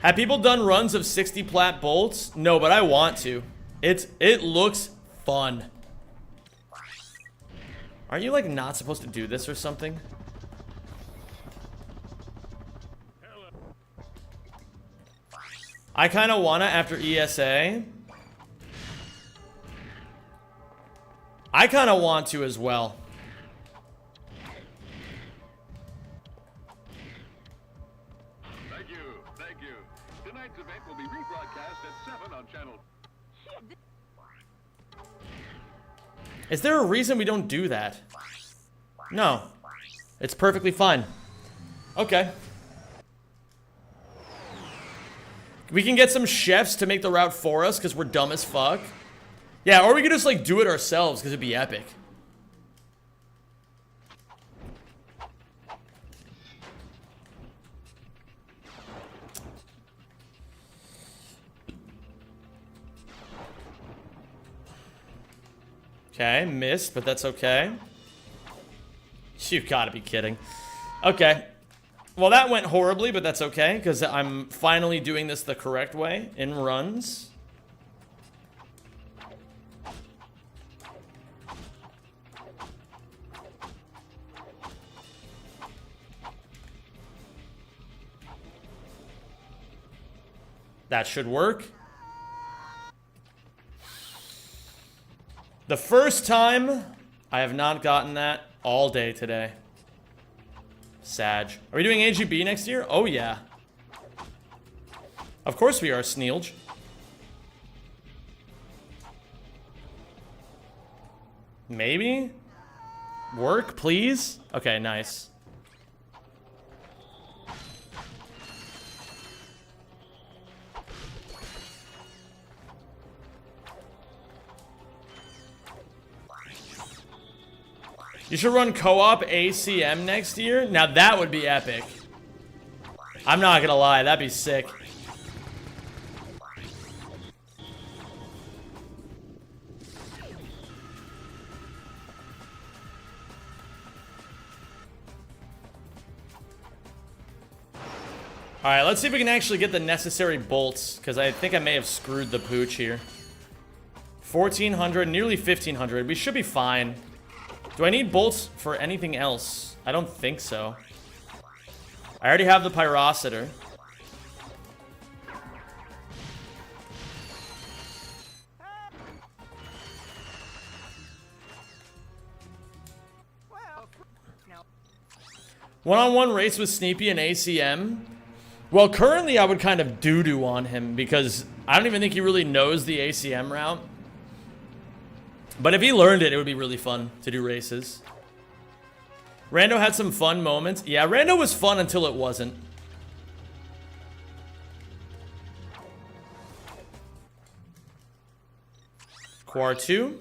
Have people done runs of 60 plat bolts? No, but I want to. It looks fun. Are you like not supposed to do this or something? I kind of wanna after ESA. I kind of want to as well. Thank you, thank you. Tonight's event will be rebroadcast at 7 on channel. Is there a reason we don't do that? No. It's perfectly fine. Okay. We can get some chefs to make the route for us because we're dumb as fuck. Yeah, or we could just like do it ourselves because it'd be epic. Okay, missed, but that's okay. You gotta be kidding. Okay. Well, that went horribly, but that's okay, because I'm finally doing this the correct way in runs. That should work. The first time I have not gotten that all day today. Sag. Are we doing AGB next year? Oh, yeah. Of course we are, Sneelge. Maybe? Work, please? Okay, nice. You should run co-op ACM next year. Now that would be epic. I'm not gonna lie, that'd be sick. Alright, let's see if we can actually get the necessary bolts, because I think I may have screwed the pooch here. 1,400, nearly 1,500. We should be fine. Do I need bolts for anything else? I don't think so. I already have the pyrocitor. One-on-one race with Sneepy and ACM. Well, currently I would kind of doo-doo on him because I don't even think he really knows the ACM route. But if he learned it, it would be really fun to do races. Rando had some fun moments. Yeah, Rando was fun until it wasn't. Quar 2.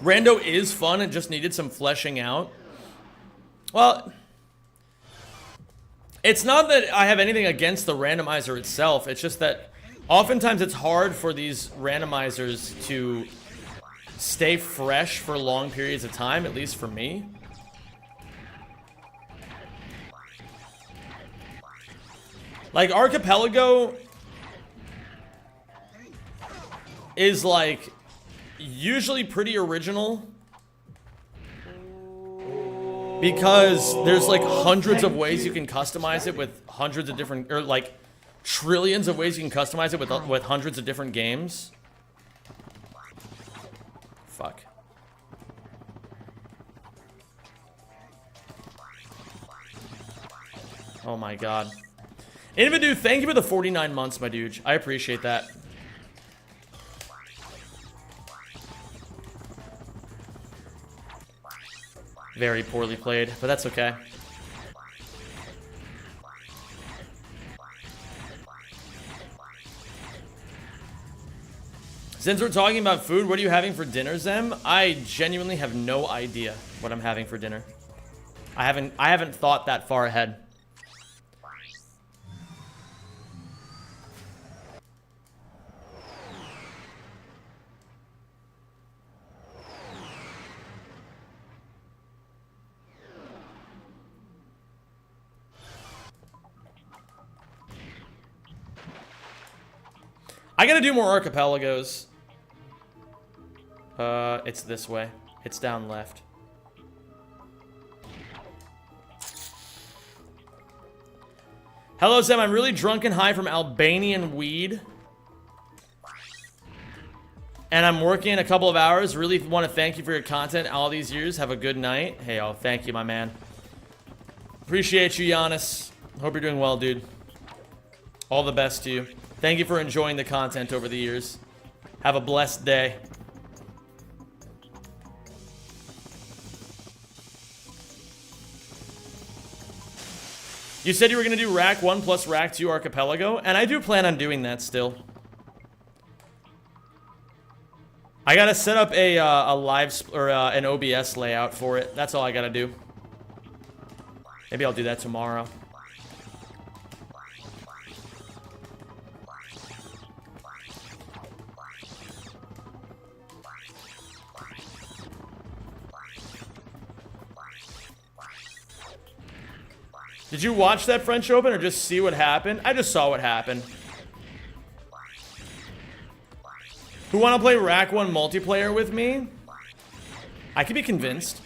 Rando is fun, it just needed some fleshing out. Well, it's not that I have anything against the randomizer itself, it's just that oftentimes it's hard for these randomizers to stay fresh for long periods of time, at least for me. Like, Archipelago is, like, usually pretty original because there's, like, hundreds of ways you can customize it with hundreds of different, or, like, trillions of ways you can customize it with hundreds of different games. Fuck. Oh my god. Invidu, thank you for the 49 months, my dude. I appreciate that. Very poorly played, but that's okay. Since we're talking about food, what are you having for dinner, Zem? I genuinely have no idea what I'm having for dinner. I haven't thought that far ahead. I gotta do more archipelagos. It's this way. It's down left. Hello, Sam. I'm really drunk and high from Albanian weed. And I'm working in a couple of hours. Really want to thank you for your content all these years. Have a good night. Hey, oh, thank you, my man. Appreciate you, Giannis. Hope you're doing well, dude. All the best to you. Thank you for enjoying the content over the years. Have a blessed day. You said you were going to do Rack 1 plus Rack 2 Archipelago, and I do plan on doing that still. I got to set up a an OBS layout for it. That's all I got to do. Maybe I'll do that tomorrow. Did you watch that French Open or just see what happened? I just saw what happened. Who want to play Rack 1 multiplayer with me? I could be convinced.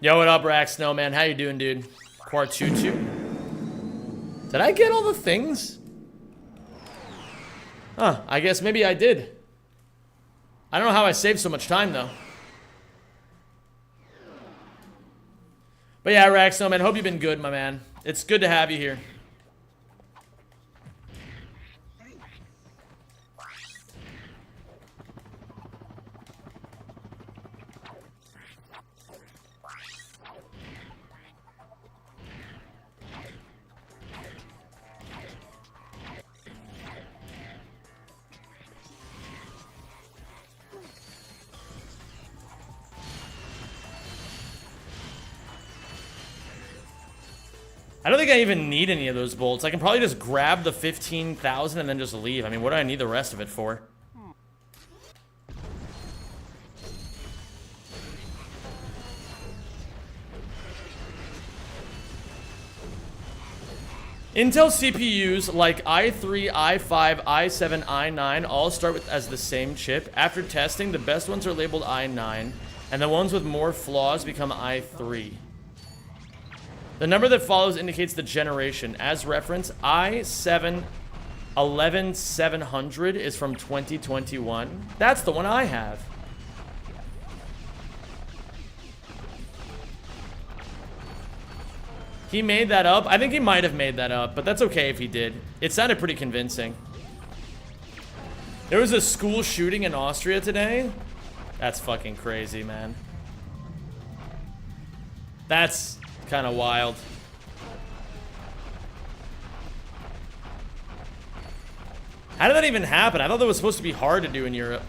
Yo, what up, Rack Snowman? How you doing, dude? Quartutu. Did I get all the things? Huh, I guess maybe I did. I don't know how I saved so much time, though. But yeah, Rack Snowman, hope you've been good, my man. It's good to have you here. I don't think I even need any of those bolts. I can probably just grab the 15,000 and then just leave. I mean, what do I need the rest of it for? Intel CPUs like i3, i5, i7, i9 all start with as the same chip. After testing, the best ones are labeled i9, and the ones with more flaws become i3. The number that follows indicates the generation. As reference, i7 11700 is from 2021. That's the one I have. He made that up? I think he might have made that up, but that's okay if he did. It sounded pretty convincing. There was a school shooting in Austria today. That's fucking crazy, man. That's kind of wild. How did that even happen? I thought that was supposed to be hard to do in Europe.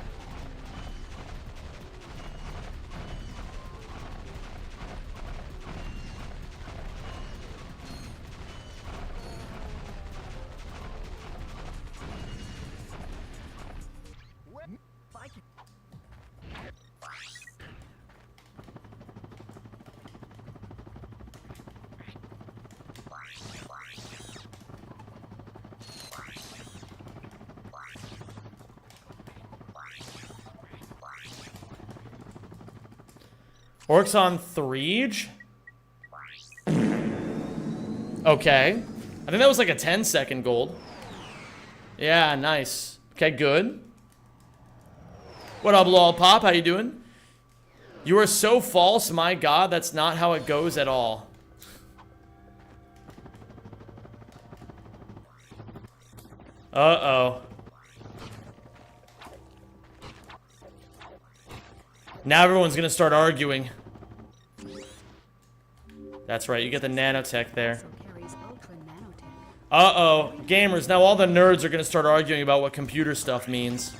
Orcs on Threege? Okay. I think that was like a 10-second gold. Yeah, nice. Okay, good. What up, Lollipop? How you doing? You are so false, my god, that's not how it goes at all. Uh-oh. Now everyone's gonna start arguing. That's right, you get the nanotech there. Uh-oh. Gamers, now all the nerds are gonna start arguing about what computer stuff means.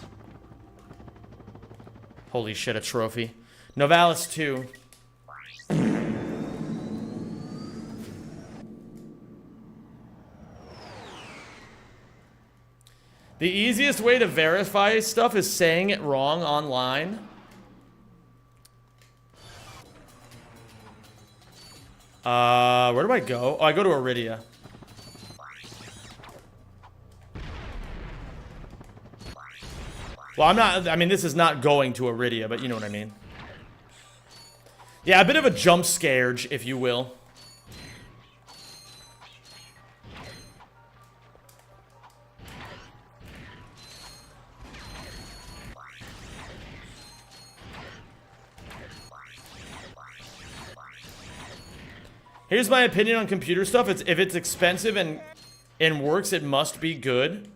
Holy shit, a trophy. Novalis 2. The easiest way to verify stuff is saying it wrong online. Where do I go? Oh, I go to Iridia. Well, I'm not, I mean, this is not going to Iridia, but you know what I mean. Yeah, a bit of a jump scare, if you will. Here's my opinion on computer stuff. If it's expensive and works, it must be good.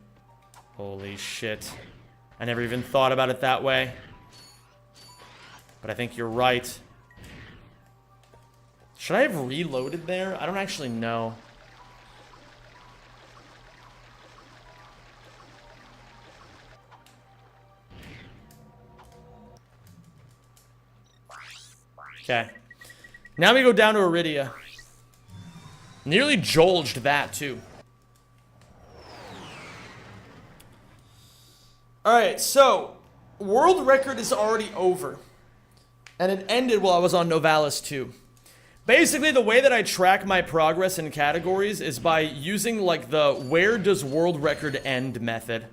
Holy shit. I never even thought about it that way. But I think you're right. Should I have reloaded there? I don't actually know. Okay. Now we go down to Iridia. Nearly jolged that, too. Alright, so world record is already over. And it ended while I was on Novalis 2. Basically, the way that I track my progress in categories is by using, like, the where does world record end method.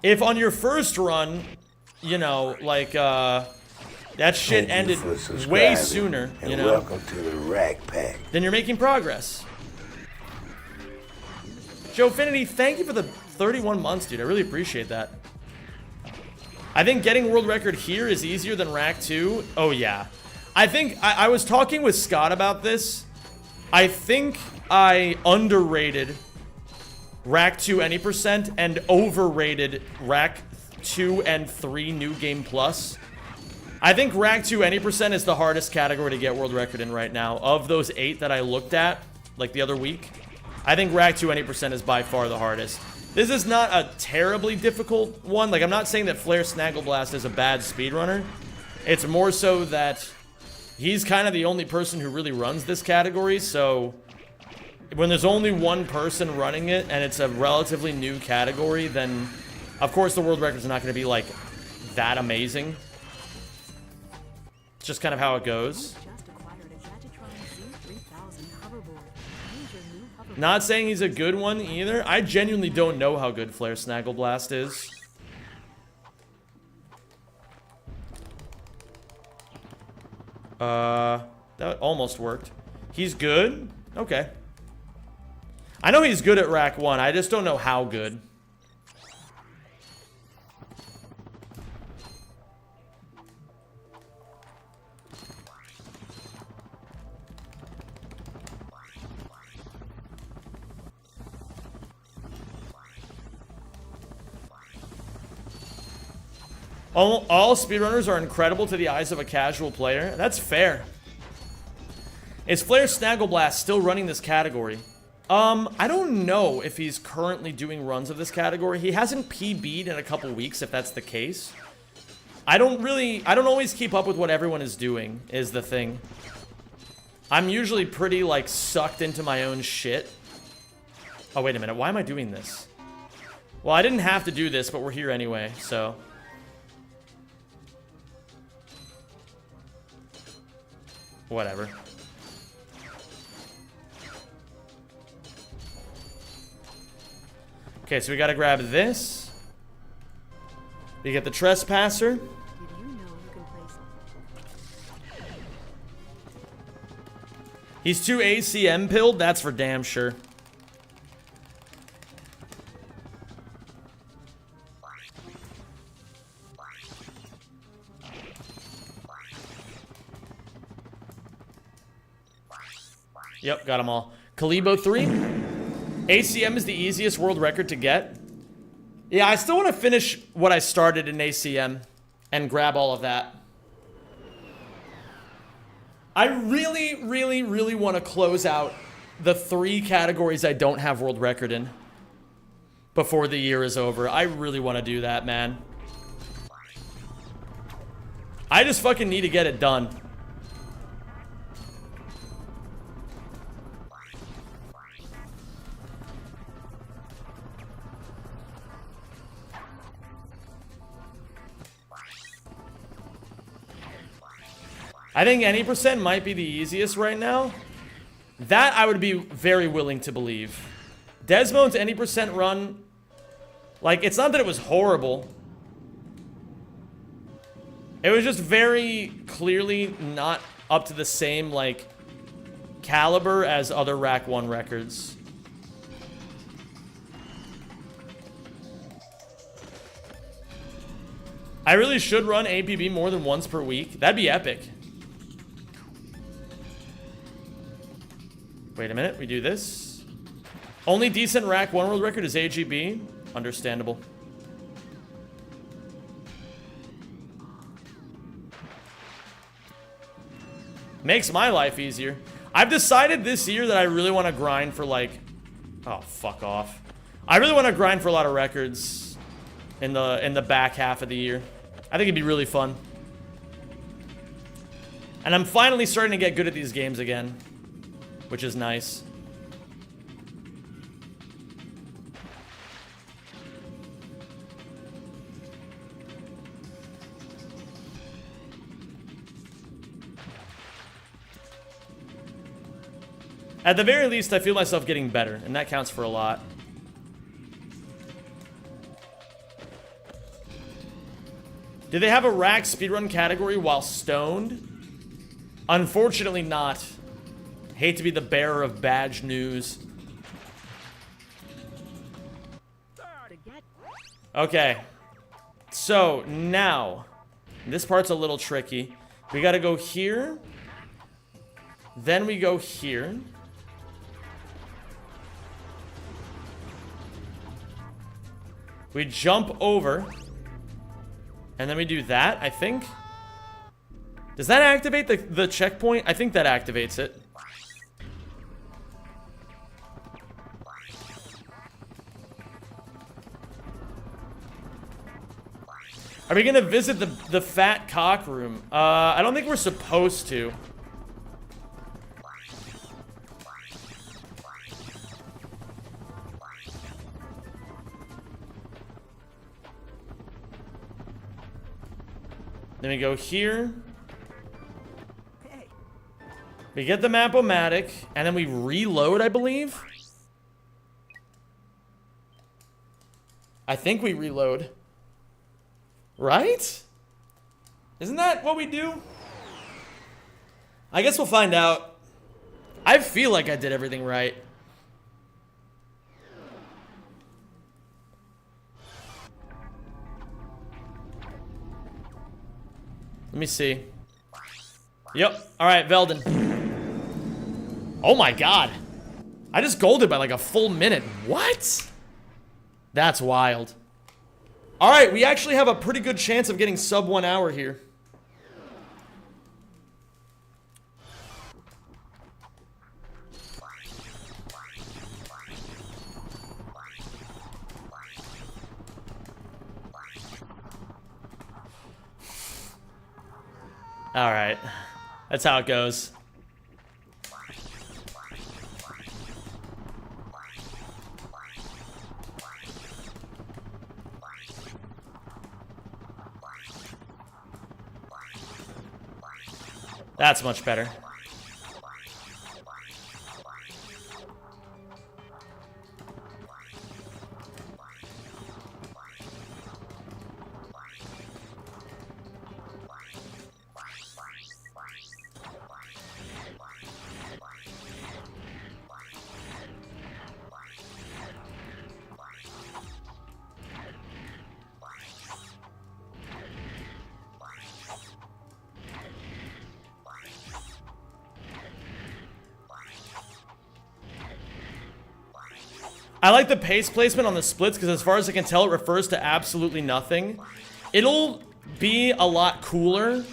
If on your first run, you know, like, that shit ended way sooner, you know, welcome to the Rack Pack. then you're making progress. Joe Finity, thank you for the 31 months, dude. I really appreciate that. I think getting world record here is easier than Rack 2. Oh, yeah. I think, I was talking with Scott about this. I think I underrated Rack 2 any percent and overrated Rack 2 and 3 New Game Plus. I think Rack 2 any percent is the hardest category to get world record in right now. Of those 8 that I looked at, like the other week, I think Rack 2 any percent is by far the hardest. This is not a terribly difficult one. Like, I'm not saying that Flare Snaggleblast is a bad speedrunner. It's more so that he's kind of the only person who really runs this category, so when there's only one person running it and it's a relatively new category, then of course the world record's not going to be like that amazing. It's just kind of how it goes. Not saying he's a good one either. I genuinely don't know how good Flare Snaggleblast is. That almost worked. He's good? Okay. I know he's good at Rack 1. I just don't know how good. All speedrunners are incredible to the eyes of a casual player. That's fair. Is Flare Snaggleblast still running this category? I don't know if he's currently doing runs of this category. He hasn't PB'd in a couple weeks, if that's the case. I don't always keep up with what everyone is doing, is the thing. I'm usually pretty, like, sucked into my own shit. Oh, wait a minute. Why am I doing this? Well, I didn't have to do this, but we're here anyway, so... whatever. Okay, so we gotta grab this. We get the Trespasser. He's too ACM pilled, that's for damn sure. Yep, got them all. Kalibo 3. ACM is the easiest world record to get. Yeah, I still want to finish what I started in ACM and grab all of that. I really, really, really want to close out the 3 categories I don't have world record in before the year is over. I really want to do that, man. I just fucking need to get it done. I think any percent might be the easiest right now. That I would be very willing to believe. Desmode's any percent run, like, it's not that it was horrible. It was just very clearly not up to the same, like, caliber as other Rack 1 records. I really should run APB more than once per week. That'd be epic. Wait a minute, we do this. Only decent Rack 1 world record is AGB. Understandable. Makes my life easier. I've decided this year that I really want to grind for, like... oh, fuck off. I really want to grind for a lot of records in the back half of the year. I think it'd be really fun. And I'm finally starting to get good at these games again, which is nice. At the very least, I feel myself getting better, and that counts for a lot. Do they have a rack speedrun category while stoned? Unfortunately not. Hate to be the bearer of badge news. Okay. So, now. This part's a little tricky. We gotta go here. Then we go here. We jump over. And then we do that, I think. Does that activate the checkpoint? I think that activates it. Are we gonna visit the fat cock room? I don't think we're supposed to. Then we go here. We get the map-o-matic, and then we reload, I believe. I think we reload. Right? Isn't that what we do? I guess we'll find out. I feel like I did everything right. Let me see. Yep. All right, Velden. Oh my god. I just golded by like a full minute. What? That's wild. All right, we actually have a pretty good chance of getting sub 1 hour here. All right. That's how it goes. That's much better. I like the pace placement on the splits because as far as I can tell, it refers to absolutely nothing. It'll be a lot cooler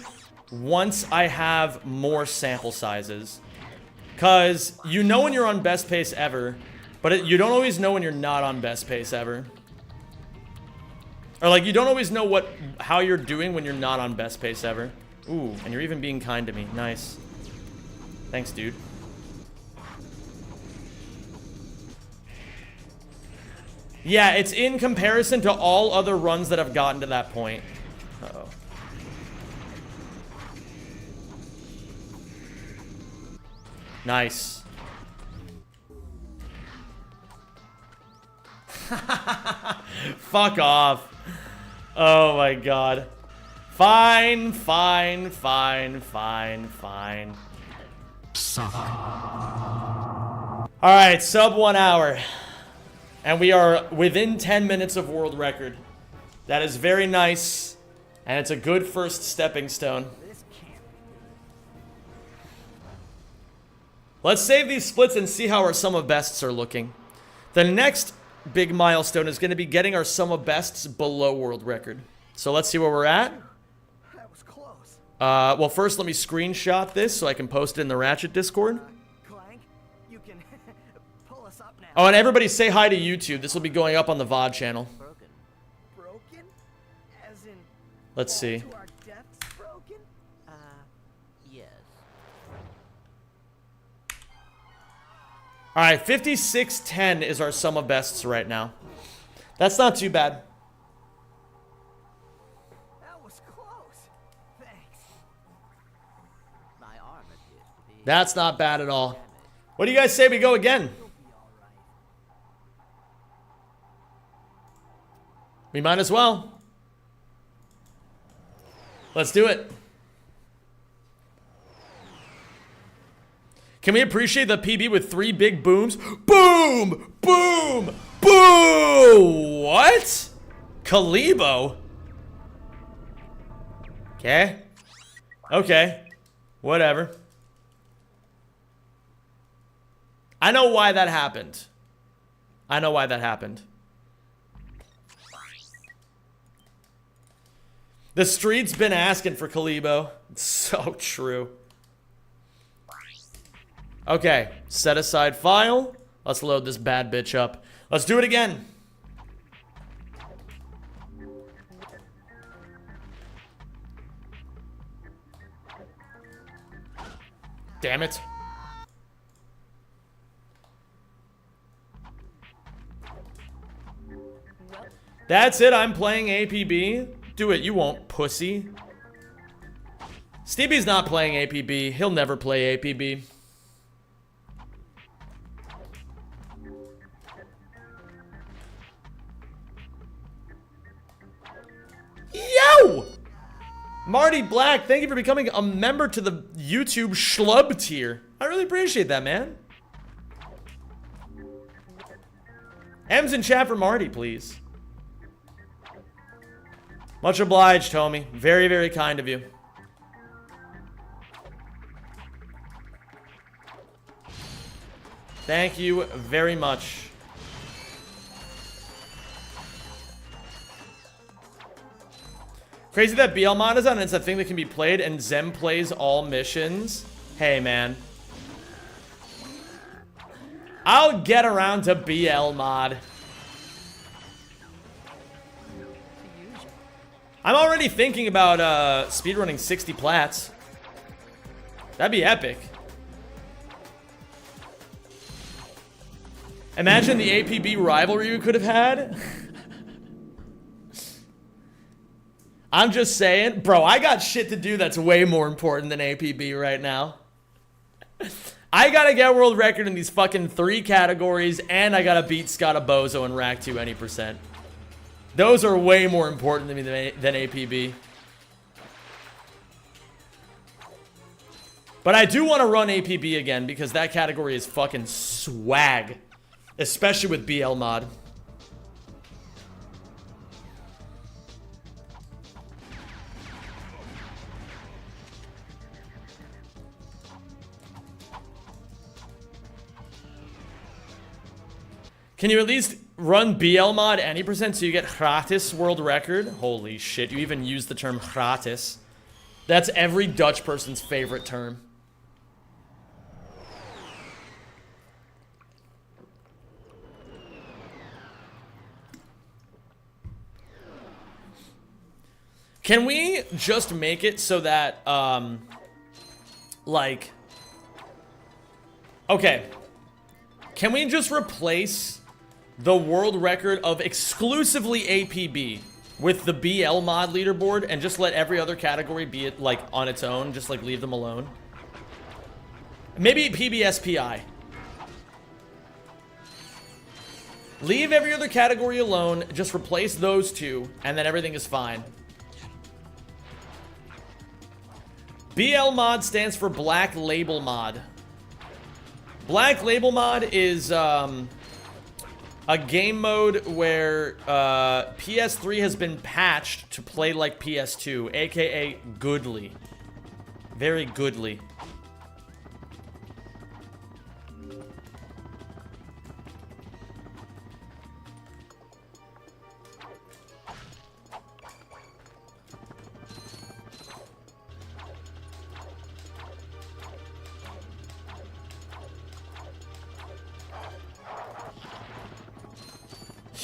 once I have more sample sizes. Because you know when you're on best pace ever, but you don't always know when you're not on best pace ever. Or like you don't always know how you're doing when you're not on best pace ever. Ooh, and you're even being kind to me. Nice. Thanks, dude. Yeah, it's in comparison to all other runs that have gotten to that point. Uh-oh. Nice. Fuck off. Oh my god. Fine, fine, fine, fine, fine. Suck. Alright, sub 1 hour. And we are within 10 minutes of world record. That is very nice. And it's a good first stepping stone. Let's save these splits and see how our sum of bests are looking. The next big milestone is going to be getting our sum of bests below world record. So let's see where we're at. That was close. Well, first let me screenshot this so I can post it in the Ratchet Discord. Clank, you can pull us up now. Oh, and everybody say hi to YouTube. This will be going up on the VOD channel. Broken? As in Let's see. to our depths broken? Yes. All right, 56-10 is our sum of bests right now. That's not too bad. That was close. Thanks. My arm appears to be. That's not bad at all. What do you guys say we go again? We might as well. Let's do it. Can we appreciate the PB with 3 big booms? Boom! Boom! Boom! What? Kalibo? Okay. Okay. Whatever. I know why that happened. I know why that happened. The street's been asking for Kalibo. It's so true. Okay, set aside file. Let's load this bad bitch up. Let's do it again. Damn it. That's it, I'm playing APB. Do it, you won't, pussy. Stevie's not playing APB. He'll never play APB. Yo! Marty Black, thank you for becoming a member to the YouTube schlub tier. I really appreciate that, man. M's in chat for Marty, please. Much obliged, homie. Very, very kind of you. Thank you very much. Crazy that BL mod is on and it's a thing that can be played and Zem plays all missions. Hey, man. I'll get around to BL mod. I'm already thinking about speedrunning 60 plats. That'd be epic. Imagine the APB rivalry we could have had. I'm just saying, bro, I got shit to do that's way more important than APB right now. I gotta get world record in these fucking 3 categories, and I gotta beat Scottobozo and rack 2 any percent. Those are way more important to me than APB. But I do want to run APB again because that category is fucking swag. Especially with BL mod. Can you at least run BL mod any percent so you get gratis world record? Holy shit, you even use the term gratis. That's every Dutch person's favorite term. Can we just make it so that, like... Okay. Can we just replace the world record of exclusively APB with the BL mod leaderboard and just let every other category be it, like, on its own? Just, like, leave them alone? Maybe PBSPI. Leave every other category alone, just replace those 2, and then everything is fine. BL mod stands for Black Label Mod. Black Label Mod is a game mode where PS3 has been patched to play like PS2, aka goodly. Very goodly.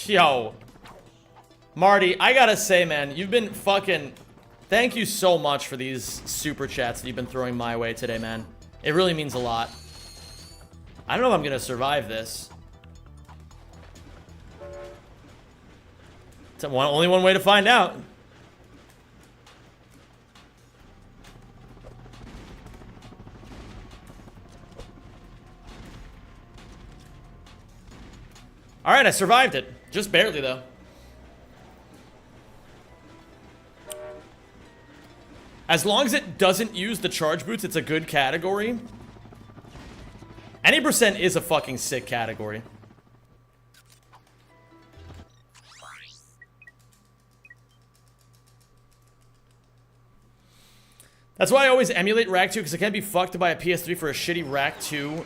Yo, Marty, I gotta say, man, you've been fucking... Thank you so much for these super chats that you've been throwing my way today, man. It really means a lot. I don't know if I'm gonna survive this. It's only one way to find out. Alright, I survived it. Just barely, though. As long as it doesn't use the charge boots, it's a good category. Any percent is a fucking sick category. That's why I always emulate Rack 2, because I can't be fucked to buy a PS3 for a shitty Rack 2.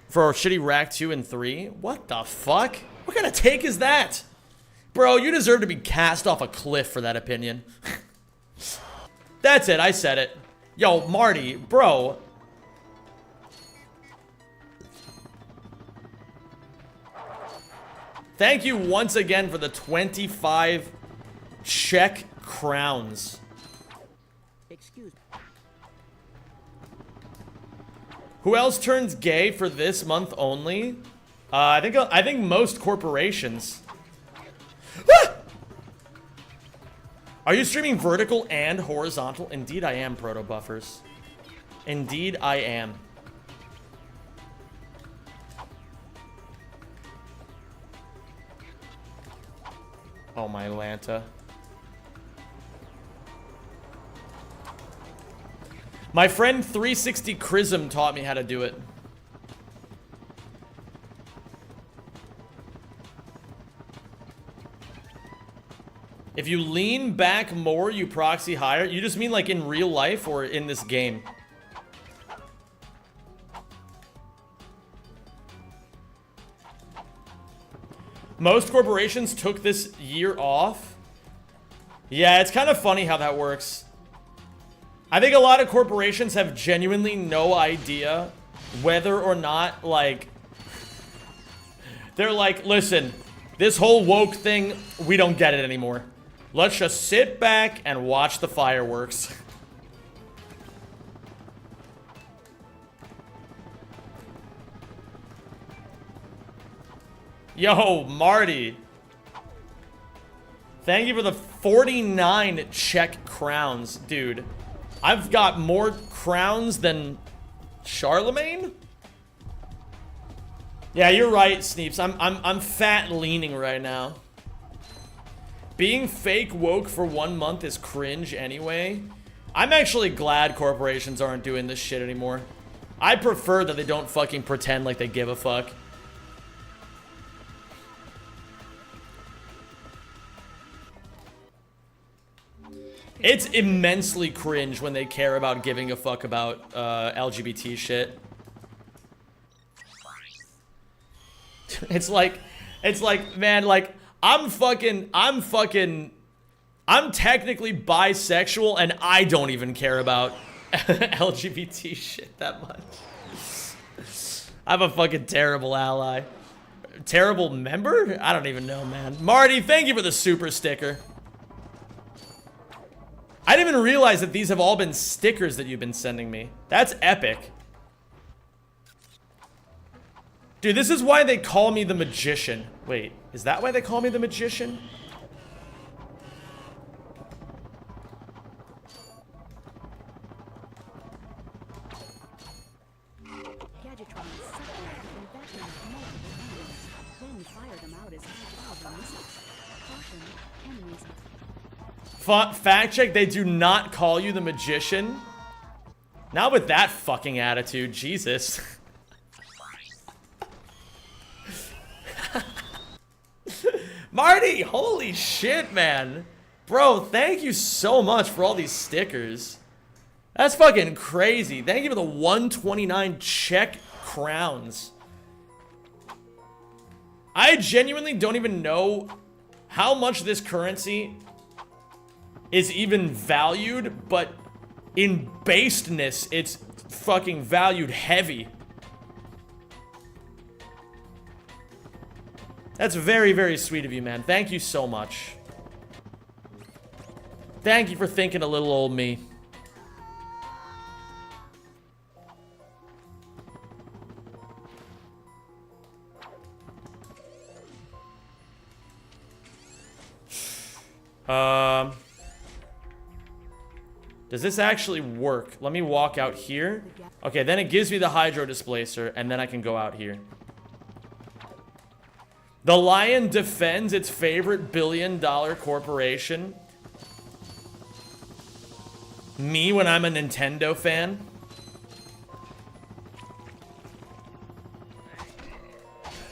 For a shitty Rack 2 and 3. What the fuck? What kind of take is that? Bro, you deserve to be cast off a cliff for that opinion. That's it, I said it. Yo, Marty, bro. Thank you once again for the 25 Czech crowns. Excuse me. Who else turns gay for this month only? I think most corporations. Ah! Are you streaming vertical and horizontal? Indeed I am, Proto Buffers. Indeed I am. Oh my Lanta. My friend 360 Chrism taught me how to do it. If you lean back more, you proxy higher. You just mean like in real life or in this game? Most corporations took this year off. Yeah, it's kind of funny how that works. I think a lot of corporations have genuinely no idea whether or not, like, they're like, listen, this whole woke thing, we don't get it anymore. Let's just sit back and watch the fireworks. Yo, Marty. Thank you for the 49 Czech crowns, dude. I've got more crowns than Charlemagne? Yeah, you're right, Sneeps. I'm fat leaning right now. Being fake woke for 1 month is cringe anyway. I'm actually glad corporations aren't doing this shit anymore. I prefer that they don't fucking pretend like they give a fuck. It's immensely cringe when they care about giving a fuck about LGBT shit. It's like, man, like, I'm technically bisexual and I don't even care about LGBT shit that much. I'm a fucking terrible ally. Terrible member? I don't even know, man. Marty, thank you for the super sticker. I didn't even realize that these have all been stickers that you've been sending me. That's epic. Dude, this is why they call me the magician. Wait, is that why they call me the magician? Fact check, they do not call you the magician. Not with that fucking attitude, Jesus. Marty, holy shit, man. Bro, thank you so much for all these stickers. That's fucking crazy. Thank you for the 129 Czech crowns. I genuinely don't even know how much this currency is even valued, but in basedness, it's fucking valued heavy. That's very, very sweet of you, man. Thank you so much. Thank you for thinking a little old me. Does this actually work? Let me walk out here. Okay, then it gives me the hydro displacer, and then I can go out here. The lion defends its favorite billion-dollar corporation. Me when I'm a Nintendo fan.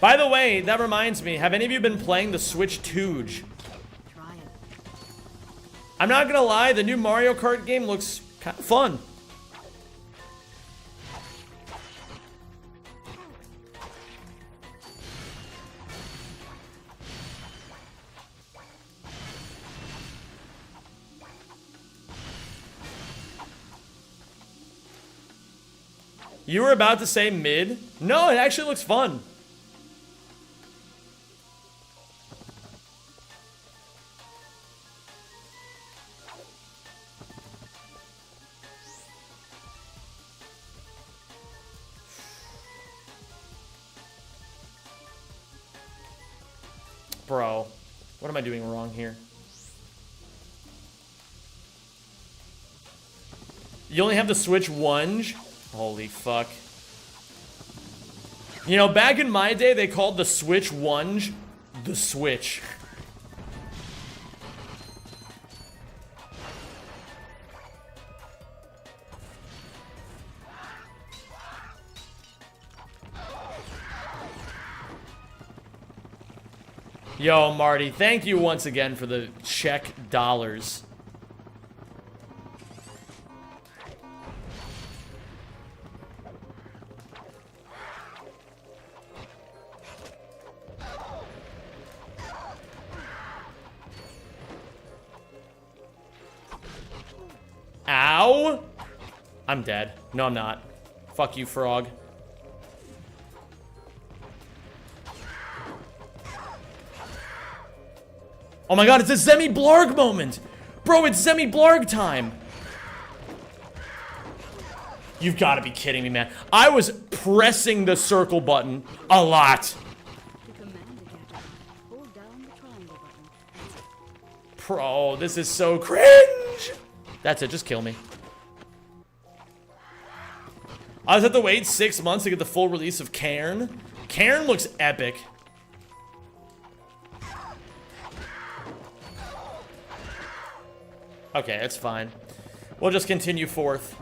By the way, that reminds me, have any of you been playing the Switch Tooge? Try it. I'm not gonna lie, the new Mario Kart game looks kind of fun. You were about to say mid? No, it actually looks fun. Bro, what am I doing wrong here? You only have the Switch Wunge? Holy fuck. You know, back in my day, they called the Switch Wunge the Switch. Yo, Marty, thank you once again for the Czech dollars. Ow! I'm dead. No, I'm not. Fuck you, frog. Oh my god, it's a Zemi-Blarg moment! Bro, it's Zemi-Blarg time! You've got to be kidding me, man. I was pressing the circle button a lot. To command the gadget, hold down the triangle button. Bro, this is so cringe! That's it, just kill me. I was have to wait 6 months to get the full release of Cairn. Cairn looks epic. Okay, it's fine. We'll just continue forth.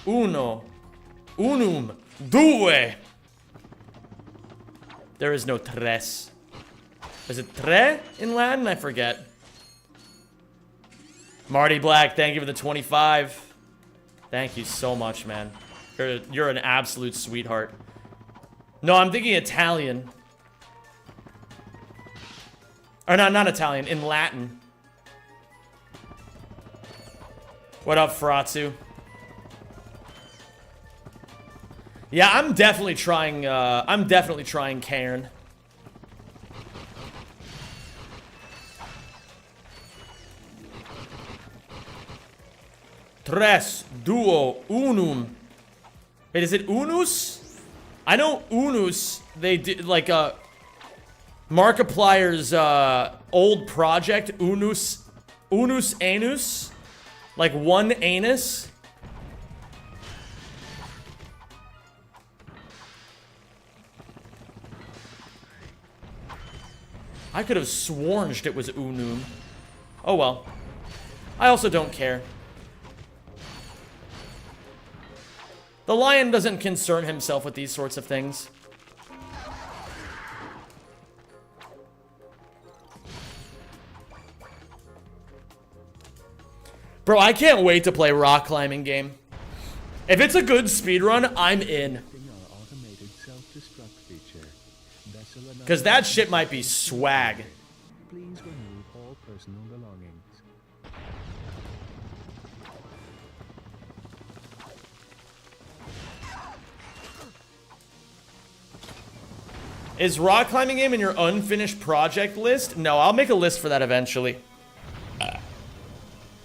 Uno. Unum. Due. There is no tres. Is it tre in Latin? I forget. Marty Black, thank you for the 25. Thank you so much, man. You're an absolute sweetheart. No, I'm thinking Italian. Or not Italian, in Latin. What up, Fratsu? Yeah, I'm definitely trying Cairn. Tres, duo, unum. Wait, is it unus? I know unus, they did, like, Markiplier's, old project, unus anus? Like, one anus? I could have sworn it was unum. Oh well. I also don't care. The lion doesn't concern himself with these sorts of things. Bro, I can't wait to play rock climbing game. If it's a good speedrun, I'm in. Because that shit might be swag. Please remove all personal belongings. Is rock climbing game in your unfinished project list? No, I'll make a list for that eventually.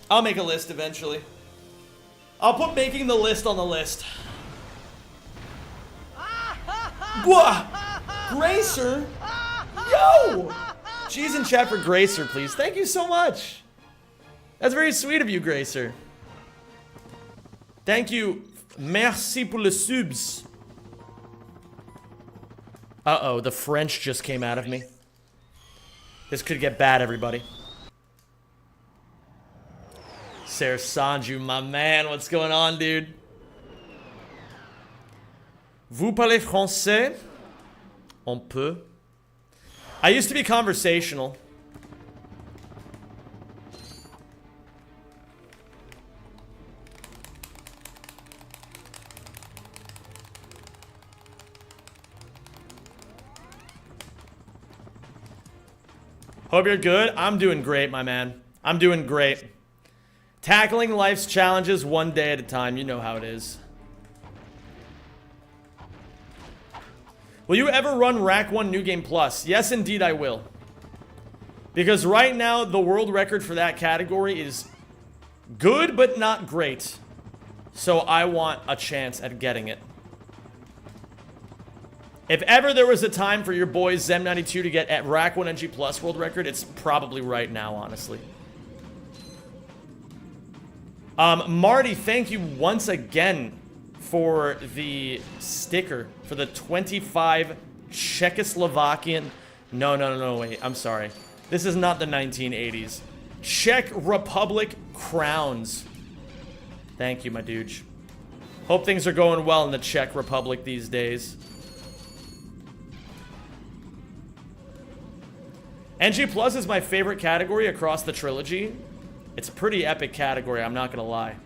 I'll make a list eventually. I'll put making the list on the list. Whoa! Gracer? Yo! G's in chat for Gracer, please. Thank you so much. That's very sweet of you, Gracer. Thank you. Merci pour les subs. Uh-oh, the French just came out of me. This could get bad, everybody. Ser Sanju, my man, what's going on, dude? Vous parlez français? On peut. I used to be conversational. Hope you're good. I'm doing great, my man. I'm doing great. Tackling life's challenges one day at a time. You know how it is. Will you ever run Rack 1 New Game Plus? Yes, indeed I will. Because right now, the world record for that category is good, but not great. So I want a chance at getting it. If ever there was a time for your boy Zem92 to get at Rack 1 NG Plus world record, it's probably right now, honestly. Marty, thank you once again for the sticker, for the 25 Czechoslovakian... No, wait, I'm sorry. This is not the 1980s. Czech Republic crowns. Thank you, my dude. Hope things are going well in the Czech Republic these days. NG Plus is my favorite category across the trilogy. It's a pretty epic category, I'm not gonna lie.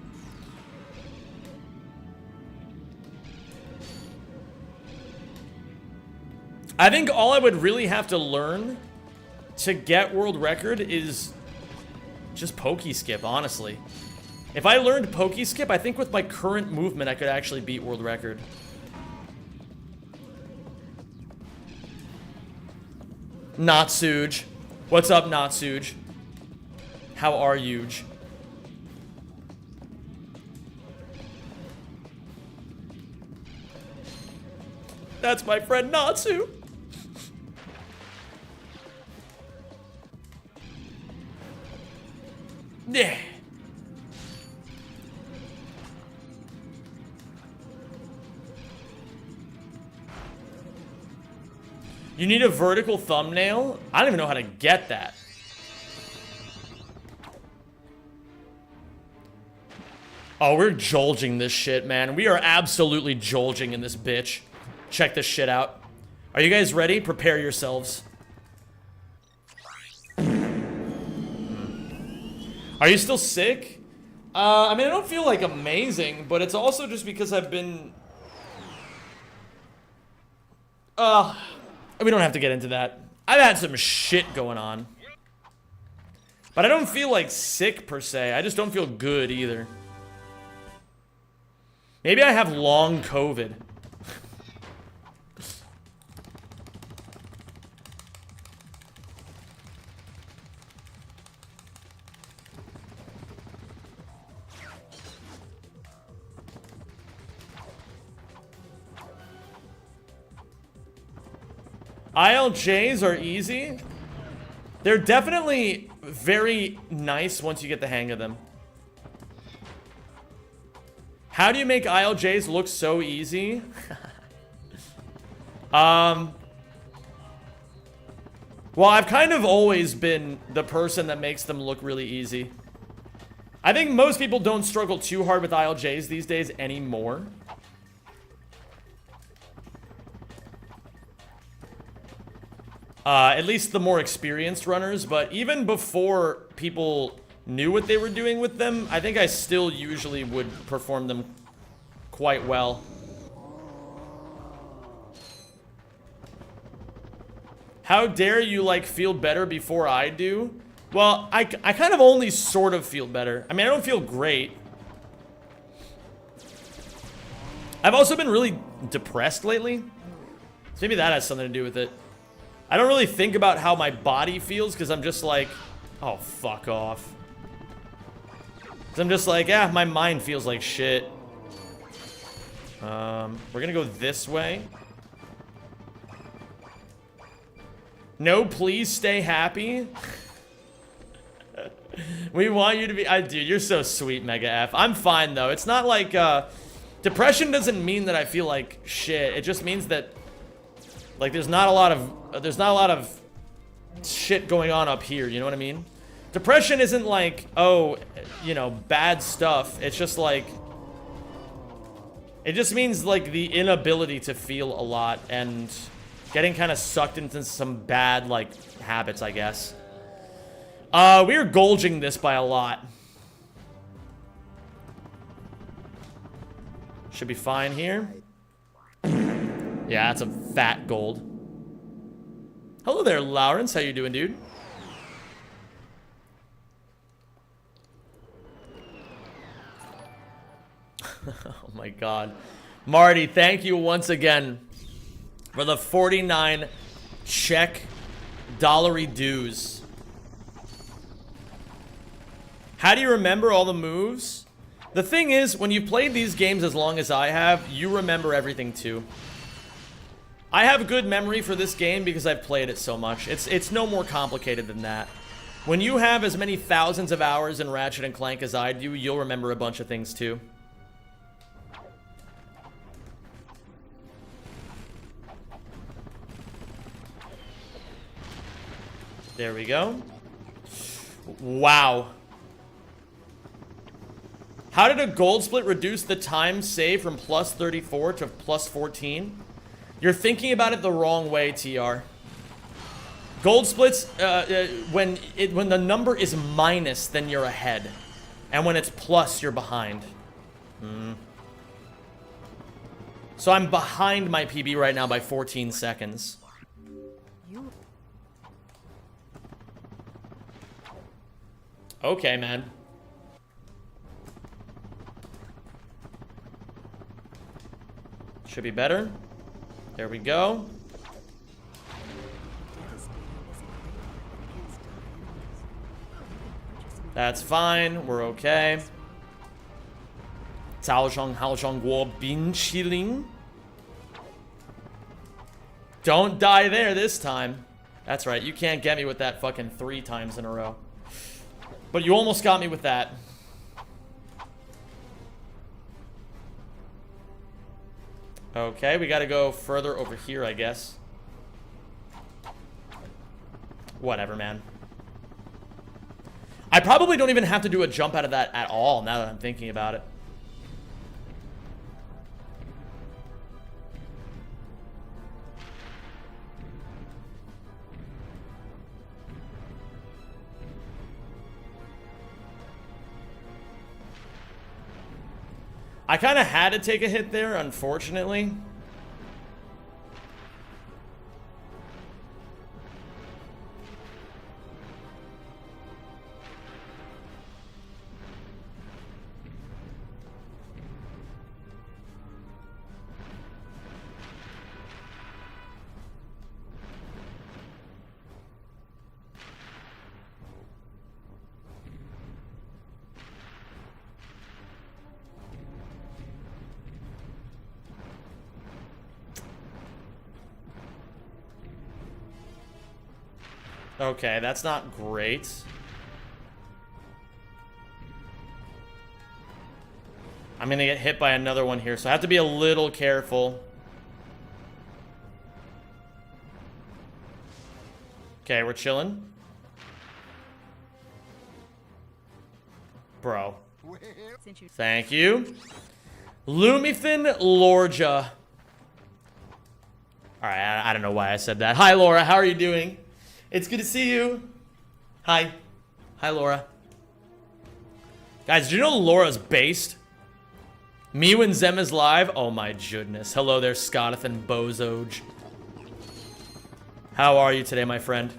I think all I would really have to learn to get world record is just pokey skip, honestly. If I learned pokey skip, I think with my current movement I could actually beat world record. Natsuj. What's up, Natsuj? How are you? That's my friend Natsu. Yeah. You need a vertical thumbnail? I don't even know how to get that. Oh, we're jolging this shit, man. We are absolutely jolging in this bitch. Check this shit out. Are you guys ready? Prepare yourselves. Are you still sick? I mean, I don't feel like amazing, but it's also just because I've been... we don't have to get into that. I've had some shit going on. But I don't feel like sick per se. I just don't feel good either. Maybe I have long COVID. ILJs are easy. They're definitely very nice once you get the hang of them. How do you make ILJs look so easy? Well, I've kind of always been the person that makes them look really easy. I think most people don't struggle too hard with ILJs these days anymore. At least the more experienced runners, but even before people knew what they were doing with them, I think I still usually would perform them quite well. How dare you, like, feel better before I do? Well, I kind of only sort of feel better. I mean, I don't feel great. I've also been really depressed lately. So maybe that has something to do with it. I don't really think about how my body feels because I'm just like, oh, fuck off. 'Cause I'm just like, yeah, my mind feels like shit. We're gonna go this way. No, please stay happy. We want you to be... dude, you're so sweet, Mega F. I'm fine, though. It's not like, depression doesn't mean that I feel like shit. It just means that, like, there's not a lot of shit going on up here, you know what I mean? Depression isn't like, oh, you know, bad stuff. It's just like... It just means, like, the inability to feel a lot and getting kind of sucked into some bad, like, habits, I guess. We're gulging this by a lot. Should be fine here. Yeah, that's a fat gold. Hello there, Lawrence. How you doing, dude? Oh my god. Marty, thank you once again for the 49 Czech dollary dues. How do you remember all the moves? The thing is, when you've played these games as long as I have, you remember everything too. I have good memory for this game because I've played it so much. It's no more complicated than that. When you have as many thousands of hours in Ratchet and Clank as I do, you'll remember a bunch of things too. There we go. Wow. How did a gold split reduce the time saved from plus 34 to plus 14? You're thinking about it the wrong way, TR. Gold splits, when the number is minus, then you're ahead. And when it's plus, you're behind. So I'm behind my PB right now by 14 seconds. Okay, man. Should be better. There we go. That's fine. We're okay. 早上好像过冰淇淋. Don't die there this time. That's right. You can't get me with that fucking 3 times in a row. But you almost got me with that. Okay, we gotta go further over here, I guess. Whatever, man. I probably don't even have to do a jump out of that at all, now that I'm thinking about it. I kind of had to take a hit there, unfortunately. Okay, that's not great. I'm gonna get hit by another one here, so I have to be a little careful. Okay, we're chilling. Bro. Thank you. Lumifin Lorja. Alright, I don't know why I said that. Hi, Laura. How are you doing? It's good to see you. Hi. Hi, Laura. Guys, do you know Laura's based? Me when Zem is live? Oh my goodness. Hello there, Scottathan Bozoj. How are you today, my friend?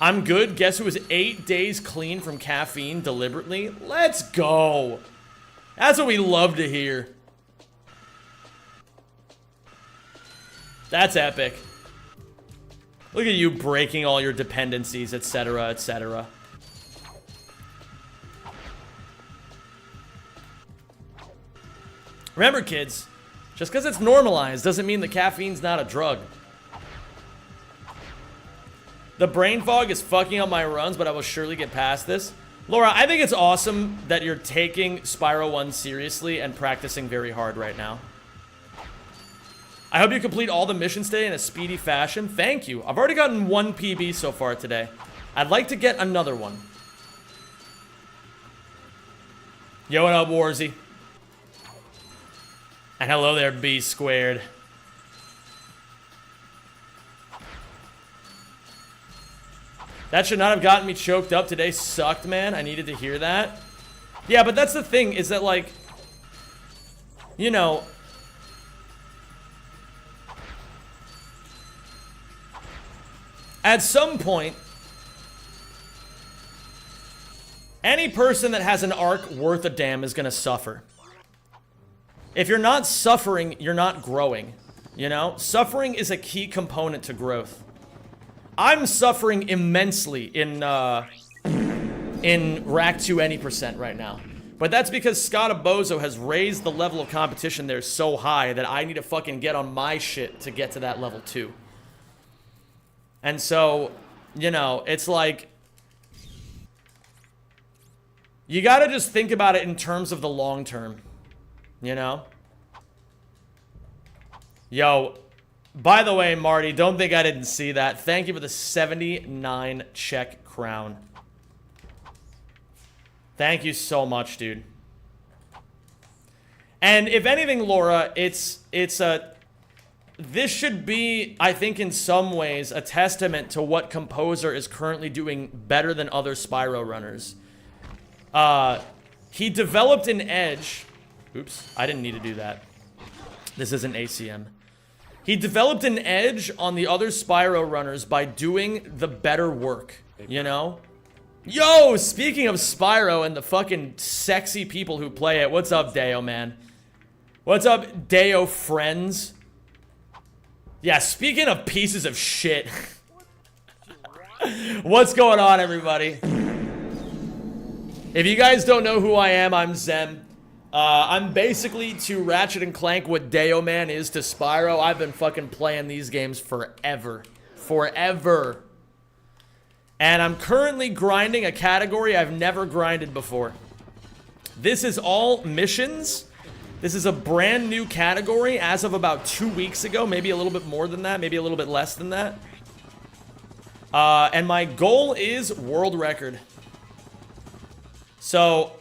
I'm good. Guess who was 8 days clean from caffeine deliberately? Let's go. That's what we love to hear. That's epic. Look at you breaking all your dependencies, etc., etc. Remember, kids, just because it's normalized doesn't mean the caffeine's not a drug. The brain fog is fucking up my runs, but I will surely get past this. Laura, I think it's awesome that you're taking Spyro 1 seriously and practicing very hard right now. I hope you complete all the missions today in a speedy fashion. Thank you. I've already gotten 1 PB so far today. I'd like to get another one. Yo, what up, Warzy? And hello there, B squared. That should not have gotten me choked up. Today sucked, man. I needed to hear that. Yeah, but that's the thing, is that, like, you know, at some point, any person that has an arc worth a damn is gonna suffer. If you're not suffering, you're not growing. You know? Suffering is a key component to growth. I'm suffering immensely in Rack 2 any percent right now. But that's because Scottobozo has raised the level of competition there so high that I need to fucking get on my shit to get to that level 2. And so, you know, it's like, you gotta just think about it in terms of the long term. You know? Yo, by the way, Marty, don't think I didn't see that. Thank you for the 79 check crown. Thank you so much, dude. And if anything, Laura, this should be, I think, in some ways, a testament to what Composer is currently doing better than other Spyro runners. He developed an edge. Oops, I didn't need to do that. This isn't ACM. He developed an edge on the other Spyro runners by doing the better work, you know? Yo, speaking of Spyro and the fucking sexy people who play it, what's up, Deo, man? What's up, Deo friends? Yeah, speaking of pieces of shit. What's going on, everybody? If you guys don't know who I am, I'm Zem. I'm basically to Ratchet and Clank what Deo Man is to Spyro. I've been fucking playing these games forever. Forever. And I'm currently grinding a category I've never grinded before. This is all missions. This is a brand new category as of about 2 weeks ago. Maybe a little bit more than that. Maybe a little bit less than that. And my goal is world record. So...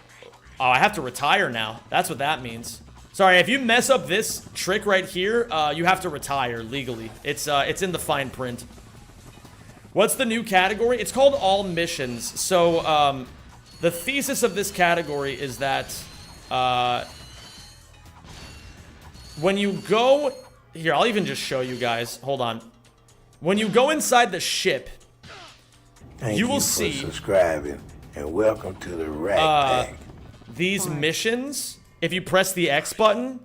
oh, I have to retire now. That's what that means. Sorry, if you mess up this trick right here, you have to retire legally. It's in the fine print. What's the new category? It's called All Missions. So, the thesis of this category is that, when you go... here, I'll even just show you guys. Hold on. When you go inside the ship, you will see... for subscribing, and welcome to the Rat Pack. These missions, if you press the X button.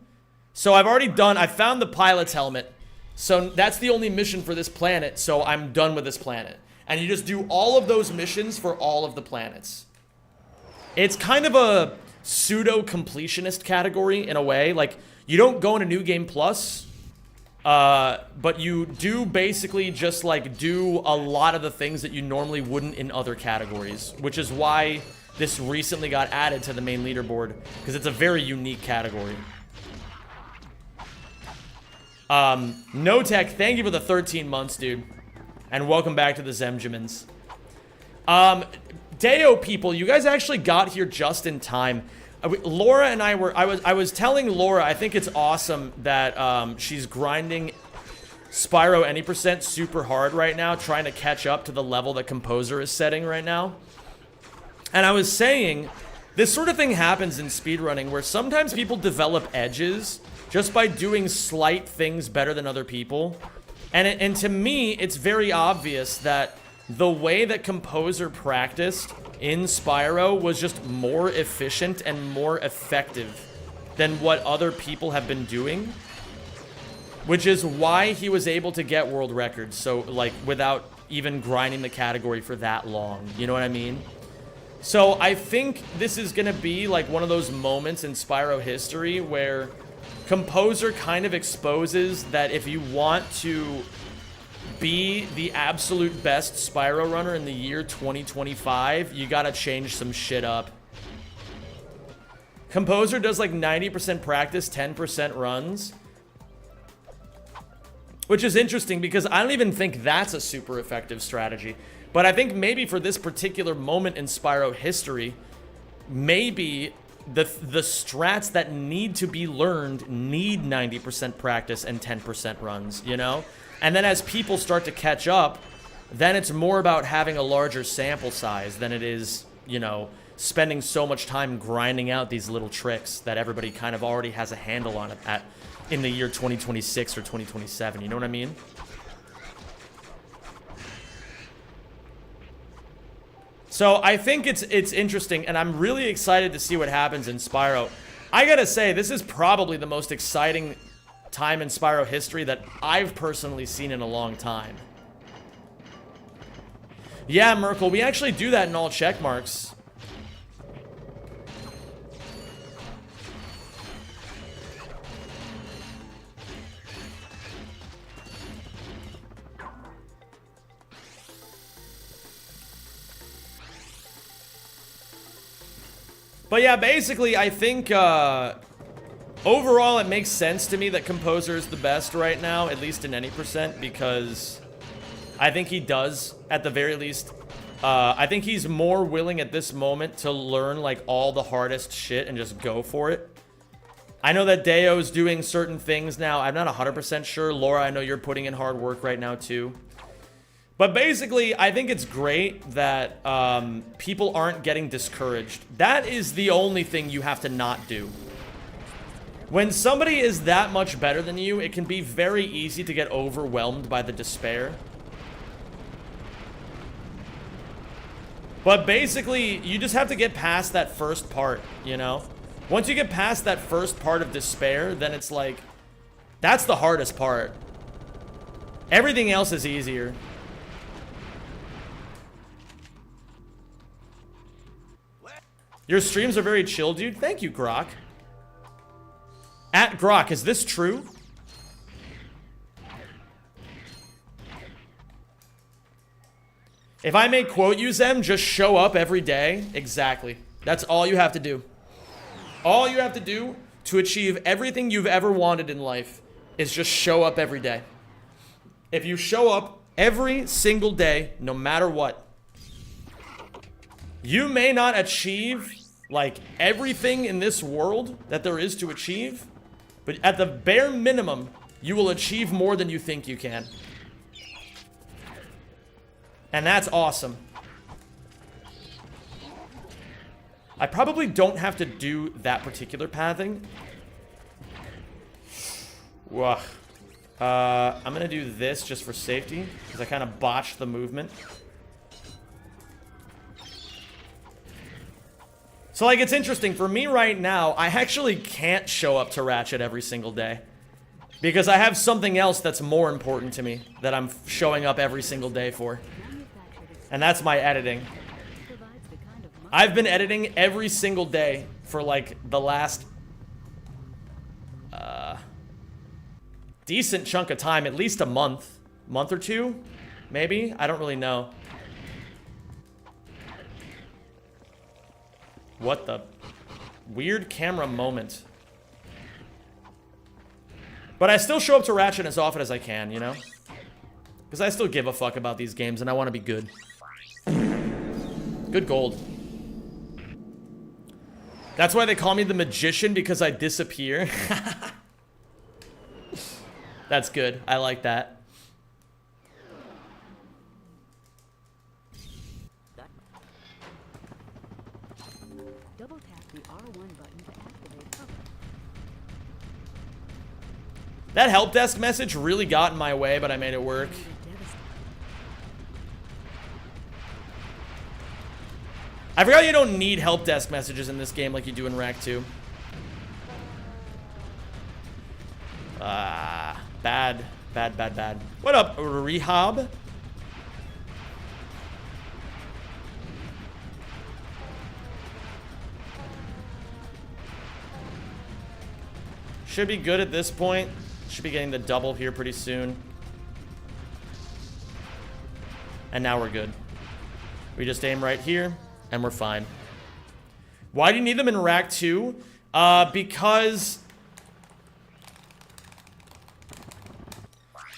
So I've already done, I found the pilot's helmet. So that's the only mission for this planet, so I'm done with this planet. And you just do all of those missions for all of the planets. It's kind of a pseudo-completionist category in a way. Like, you don't go into New Game Plus, but you do basically just, like, do a lot of the things that you normally wouldn't in other categories. Which is why... this recently got added to the main leaderboard, because it's a very unique category. No Tech, thank you for the 13 months, dude. And welcome back to the Zemjamins. Deo people, you guys actually got here just in time. Laura and I was telling Laura, I think it's awesome that she's grinding Spyro any percent super hard right now, trying to catch up to the level that Composer is setting right now. And I was saying, this sort of thing happens in speedrunning where sometimes people develop edges just by doing slight things better than other people. And to me, it's very obvious that the way that Composer practiced in Spyro was just more efficient and more effective than what other people have been doing. Which is why he was able to get world records, so, like, without even grinding the category for that long. You know what I mean? So I think this is going to be like one of those moments in Spyro history where Composer kind of exposes that if you want to be the absolute best Spyro runner in the year 2025, you gotta change some shit up. Composer does like 90% practice, 10% runs. Which is interesting because I don't even think that's a super effective strategy. But I think maybe for this particular moment in Spyro history, maybe the strats that need to be learned need 90% practice and 10% runs, you know? And then as people start to catch up, then it's more about having a larger sample size than it is, you know, spending so much time grinding out these little tricks that everybody kind of already has a handle on it in the year 2026 or 2027, you know what I mean? So I think it's interesting, and I'm really excited to see what happens in Spyro. I gotta say, this is probably the most exciting time in Spyro history that I've personally seen in a long time. Yeah, Merkel, we actually do that in all check marks. But yeah, basically, I think, overall, it makes sense to me that Composer is the best right now, at least in any percent, because I think he does, at the very least. I think he's more willing at this moment to learn, like, all the hardest shit and just go for it. I know that Deo's doing certain things now. I'm not 100% sure. Laura, I know you're putting in hard work right now, too. But basically, I think it's great that people aren't getting discouraged. That is the only thing you have to not do. When somebody is that much better than you, it can be very easy to get overwhelmed by the despair. But basically, you just have to get past that first part, you know? Once you get past that first part of despair, then it's like, that's the hardest part. Everything else is easier. Your streams are very chill, dude. Thank you, Grok. At Grok, is this true? If I may quote you, Zem, just show up every day. Exactly. That's all you have to do. All you have to do to achieve everything you've ever wanted in life is just show up every day. If you show up every single day, no matter what, you may not achieve, like, everything in this world that there is to achieve, but at the bare minimum, you will achieve more than you think you can. And that's awesome. I probably don't have to do that particular pathing. Whoa. I'm gonna do this just for safety, because I kind of botched the movement. So, like, it's interesting. For me right now, I actually can't show up to Ratchet every single day. Because I have something else that's more important to me that I'm showing up every single day for. And that's my editing. I've been editing every single day for, like, the last decent chunk of time. At least a month. Month or two? Maybe? I don't really know. What the weird camera moment. But I still show up to Ratchet as often as I can, you know? Because I still give a fuck about these games and I want to be good. Good gold. That's why they call me the magician, because I disappear. That's good. I like that. Double tap the R1 button to activate cover. That help desk message really got in my way, but I made it work. I forgot you don't need help desk messages in this game like you do in Rack 2. Bad. What up, Rehab? Should be good at this point. Should be getting the double here pretty soon. And now we're good. We just aim right here, and we're fine. Why do you need them in Rack 2? Because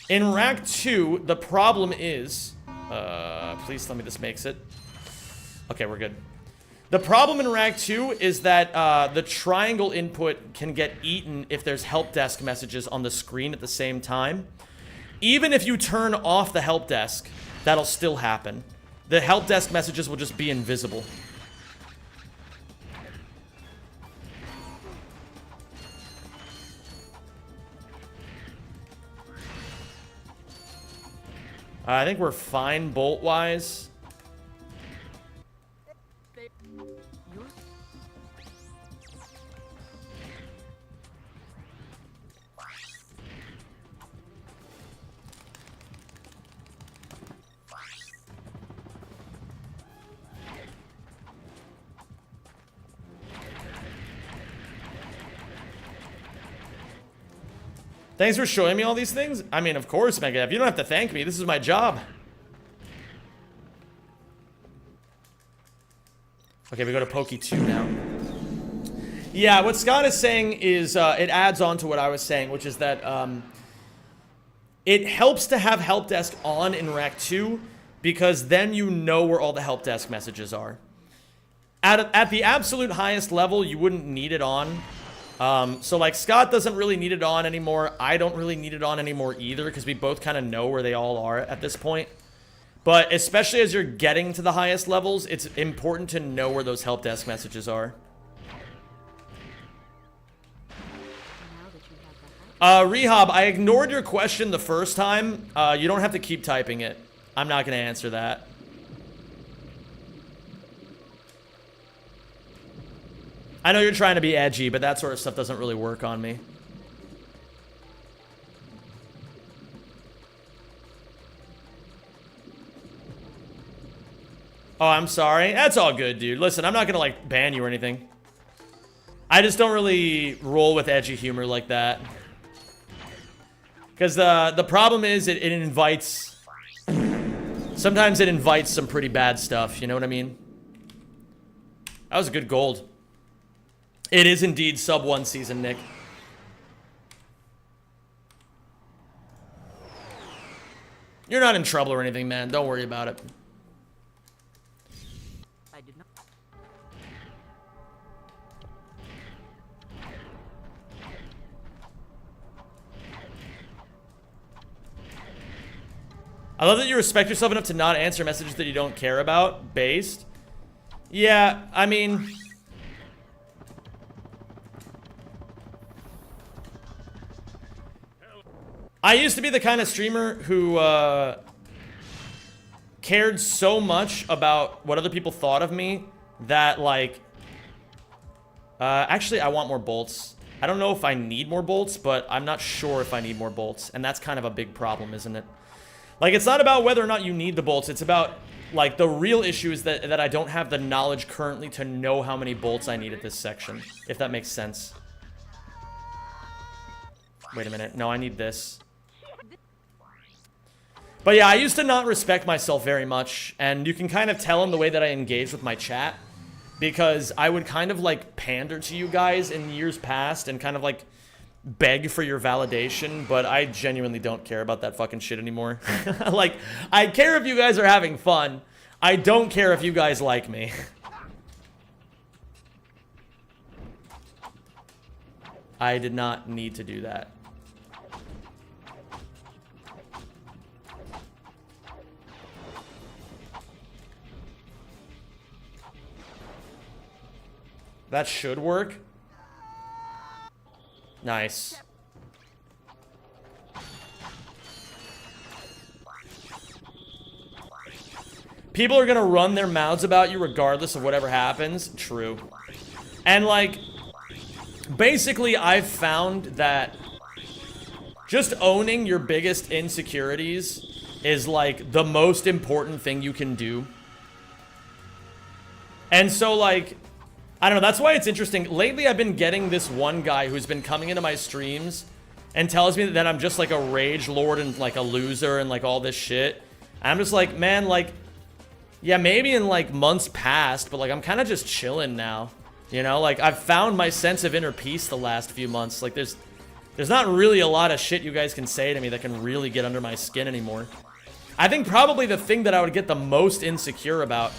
in Rack 2, the problem is... please tell me this makes it. Okay, we're good. The problem in Rack 2 is that the triangle input can get eaten if there's help desk messages on the screen at the same time. Even if you turn off the help desk, that'll still happen. The help desk messages will just be invisible. I think we're fine bolt-wise. Thanks for showing me all these things. I mean, of course, Megadev. You don't have to thank me. This is my job. Okay, we go to Pokey 2 now. Yeah, what Scott is saying is, it adds on to what I was saying, which is that, it helps to have help desk on in Rack 2, because then you know where all the help desk messages are. At the absolute highest level, you wouldn't need it on. So, like, Scott doesn't really need it on anymore. I don't really need it on anymore either, because we both kind of know where they all are at this point. But especially as you're getting to the highest levels, it's important to know where those help desk messages are. Rehab, I ignored your question the first time. You don't have to keep typing it. I'm not going to answer that. I know you're trying to be edgy, but that sort of stuff doesn't really work on me. Oh, I'm sorry. That's all good, dude. Listen, I'm not gonna, like, ban you or anything. I just don't really roll with edgy humor like that. Because the problem is it invites... Sometimes it invites some pretty bad stuff, you know what I mean? That was a good gold. It is indeed sub 1 season, Nick. You're not in trouble or anything, man. Don't worry about it. I did not. I love that you respect yourself enough to not answer messages that you don't care about. Based. Yeah, I mean... I used to be the kind of streamer who cared so much about what other people thought of me that, like... actually, I want more bolts. I don't know if I need more bolts, but I'm not sure if I need more bolts. And that's kind of a big problem, isn't it? Like, it's not about whether or not you need the bolts. It's about, like, the real issue is that I don't have the knowledge currently to know how many bolts I need at this section. If that makes sense. Wait a minute. No, I need this. But yeah, I used to not respect myself very much, and you can kind of tell in the way that I engage with my chat, because I would kind of, like, pander to you guys in years past and kind of, like, beg for your validation, but I genuinely don't care about that fucking shit anymore. Like, I care if you guys are having fun. I don't care if you guys like me. I did not need to do that. That should work. Nice. People are gonna run their mouths about you regardless of whatever happens. True. And, like, basically, I've found that just owning your biggest insecurities is, like, the most important thing you can do. And so, like... I don't know, that's why it's interesting. Lately, I've been getting this one guy who's been coming into my streams and tells me that I'm just like a rage lord and like a loser and like all this shit. And I'm just like, man, like, yeah, maybe in like months past, but like I'm kind of just chilling now. You know, like I've found my sense of inner peace the last few months. Like there's not really a lot of shit you guys can say to me that can really get under my skin anymore. I think probably the thing that I would get the most insecure about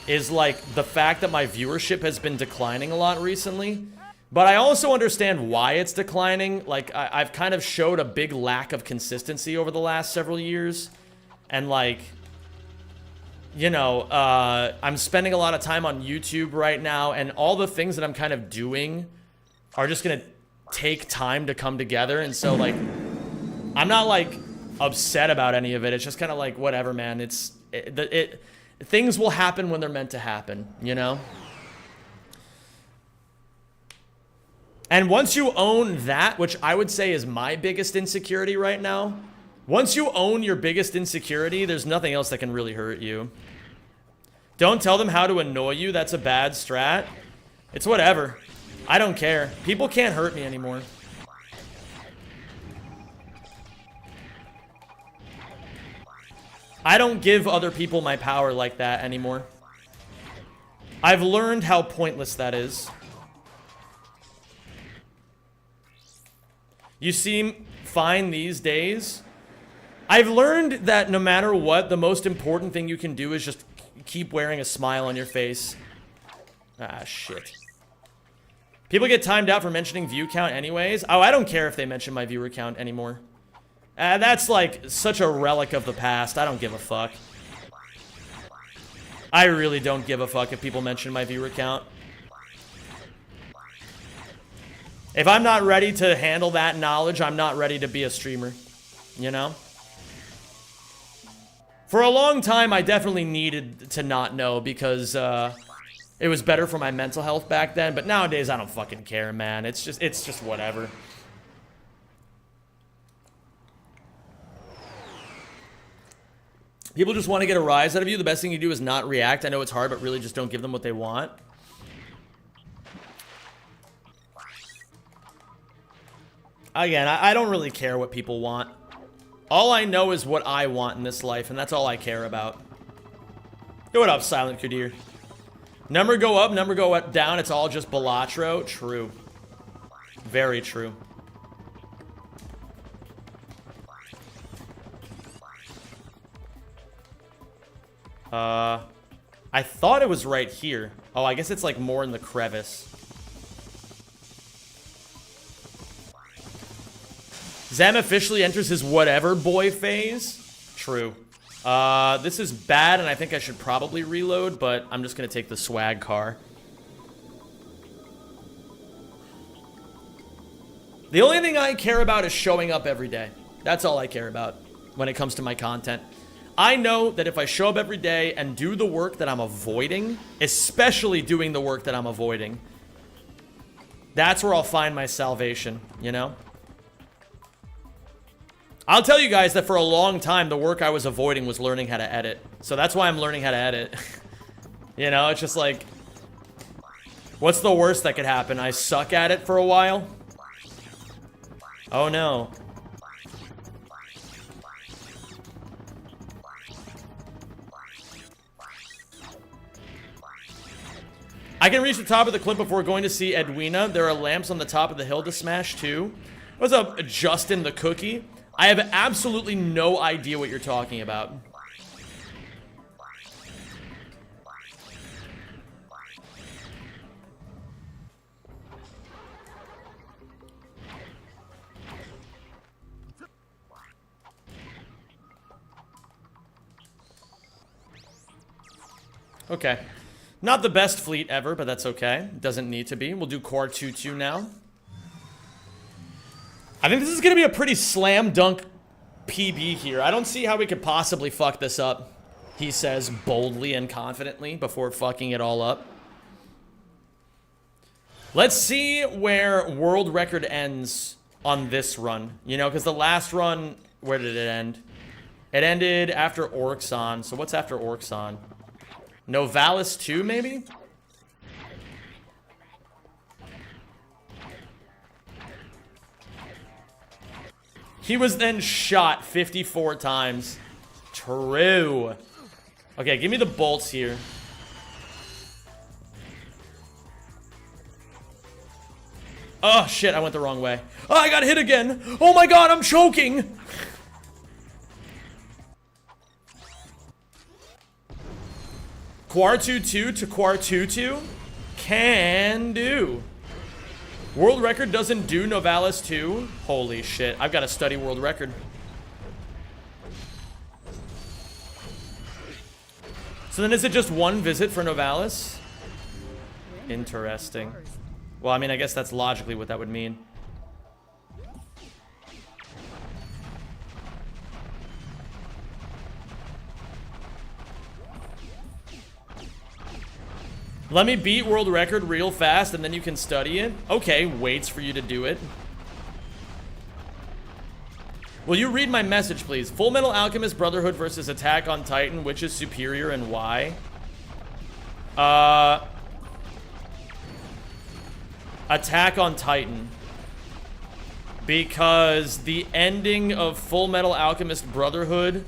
is like the fact that my viewership has been declining a lot recently. But I also understand why it's declining. Like I've kind of showed a big lack of consistency over the last several years. And like, you know, I'm spending a lot of time on YouTube right now, and all the things that I'm kind of doing are just gonna take time to come together. And so like, I'm not like upset about any of it. It's just kind of like, whatever, man. Things will happen when they're meant to happen, you know? And once you own that, which I would say is my biggest insecurity right now, once you own your biggest insecurity, there's nothing else that can really hurt you. Don't tell them how to annoy you. That's a bad strat. It's whatever. I don't care. People can't hurt me anymore. I don't give other people my power like that anymore. I've learned how pointless that is. You seem fine these days. I've learned that no matter what, the most important thing you can do is just keep wearing a smile on your face. Ah, shit. People get timed out for mentioning view count anyways. Oh, I don't care if they mention my viewer count anymore. That's like such a relic of the past. I don't give a fuck. I really don't give a fuck if people mention my viewer count. If I'm not ready to handle that knowledge, I'm not ready to be a streamer. You know? For a long time, I definitely needed to not know because it was better for my mental health back then. But nowadays, I don't fucking care, man. It's just whatever. People just want to get a rise out of you. The best thing you do is not react. I know it's hard, but really just don't give them what they want. Again, I don't really care what people want. All I know is what I want in this life, and that's all I care about. Yo, what up, Silent Kadir? Number go up, number go down. It's all just Balatro. True. Very true. I thought it was right here. Oh, I guess it's like more in the crevice. Zem officially enters his whatever boy phase. True. This is bad, and I think I should probably reload, but I'm just gonna take the swag car. The only thing I care about is showing up every day. That's all I care about when it comes to my content. I know that if I show up every day and do the work that I'm avoiding, especially doing the work that I'm avoiding, that's where I'll find my salvation, you know? I'll tell you guys that for a long time, the work I was avoiding was learning how to edit. So that's why I'm learning how to edit. You know, it's just like, what's the worst that could happen? I suck at it for a while? Oh no. I can reach the top of the clip before going to see Edwina. There are lamps on the top of the hill to smash too. What's up, Justin the Cookie? I have absolutely no idea what you're talking about. Okay. Not the best fleet ever, but that's okay. Doesn't need to be. We'll do Core 2-2 now. I think this is going to be a pretty slam dunk PB here. I don't see how we could possibly fuck this up, he says boldly and confidently before fucking it all up. Let's see where world record ends on this run. You know, because the last run, where did it end? It ended after Orxon. So what's after Orxon? Novalis 2, maybe? He was then shot 54 times. True. Okay, give me the bolts here. Oh, shit, I went the wrong way. Oh, I got hit again. Oh my god, I'm choking. Quartutu to Quartutu? Can do. World record doesn't do Novalis 2? Holy shit, I've got to study world record. So then is it just one visit for Novalis? Interesting. Well, I mean, I guess that's logically what that would mean. Let me beat world record real fast and then you can study it. Okay, waits for you to do it. Will you read my message, please? Full Metal Alchemist Brotherhood versus Attack on Titan. Which is superior and why? Attack on Titan. Because the ending of Full Metal Alchemist Brotherhood...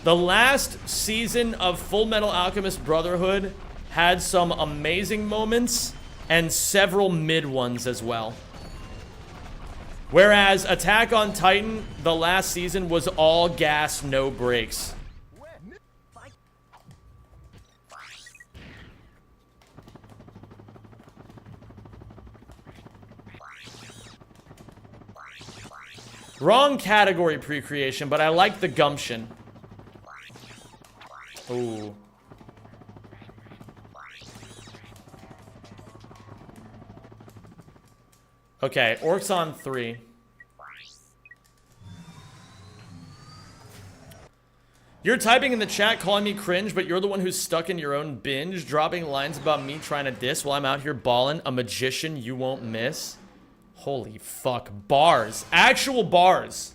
the last season of Full Metal Alchemist Brotherhood had some amazing moments and several mid ones as well. Whereas Attack on Titan, the last season, was all gas, no brakes. Wrong category pre-creation, but I like the gumption. Ooh. Okay, Orcs on 3. You're typing in the chat calling me cringe, but you're the one who's stuck in your own binge, dropping lines about me trying to diss while I'm out here balling. A magician you won't miss. Holy fuck. Bars. Actual bars.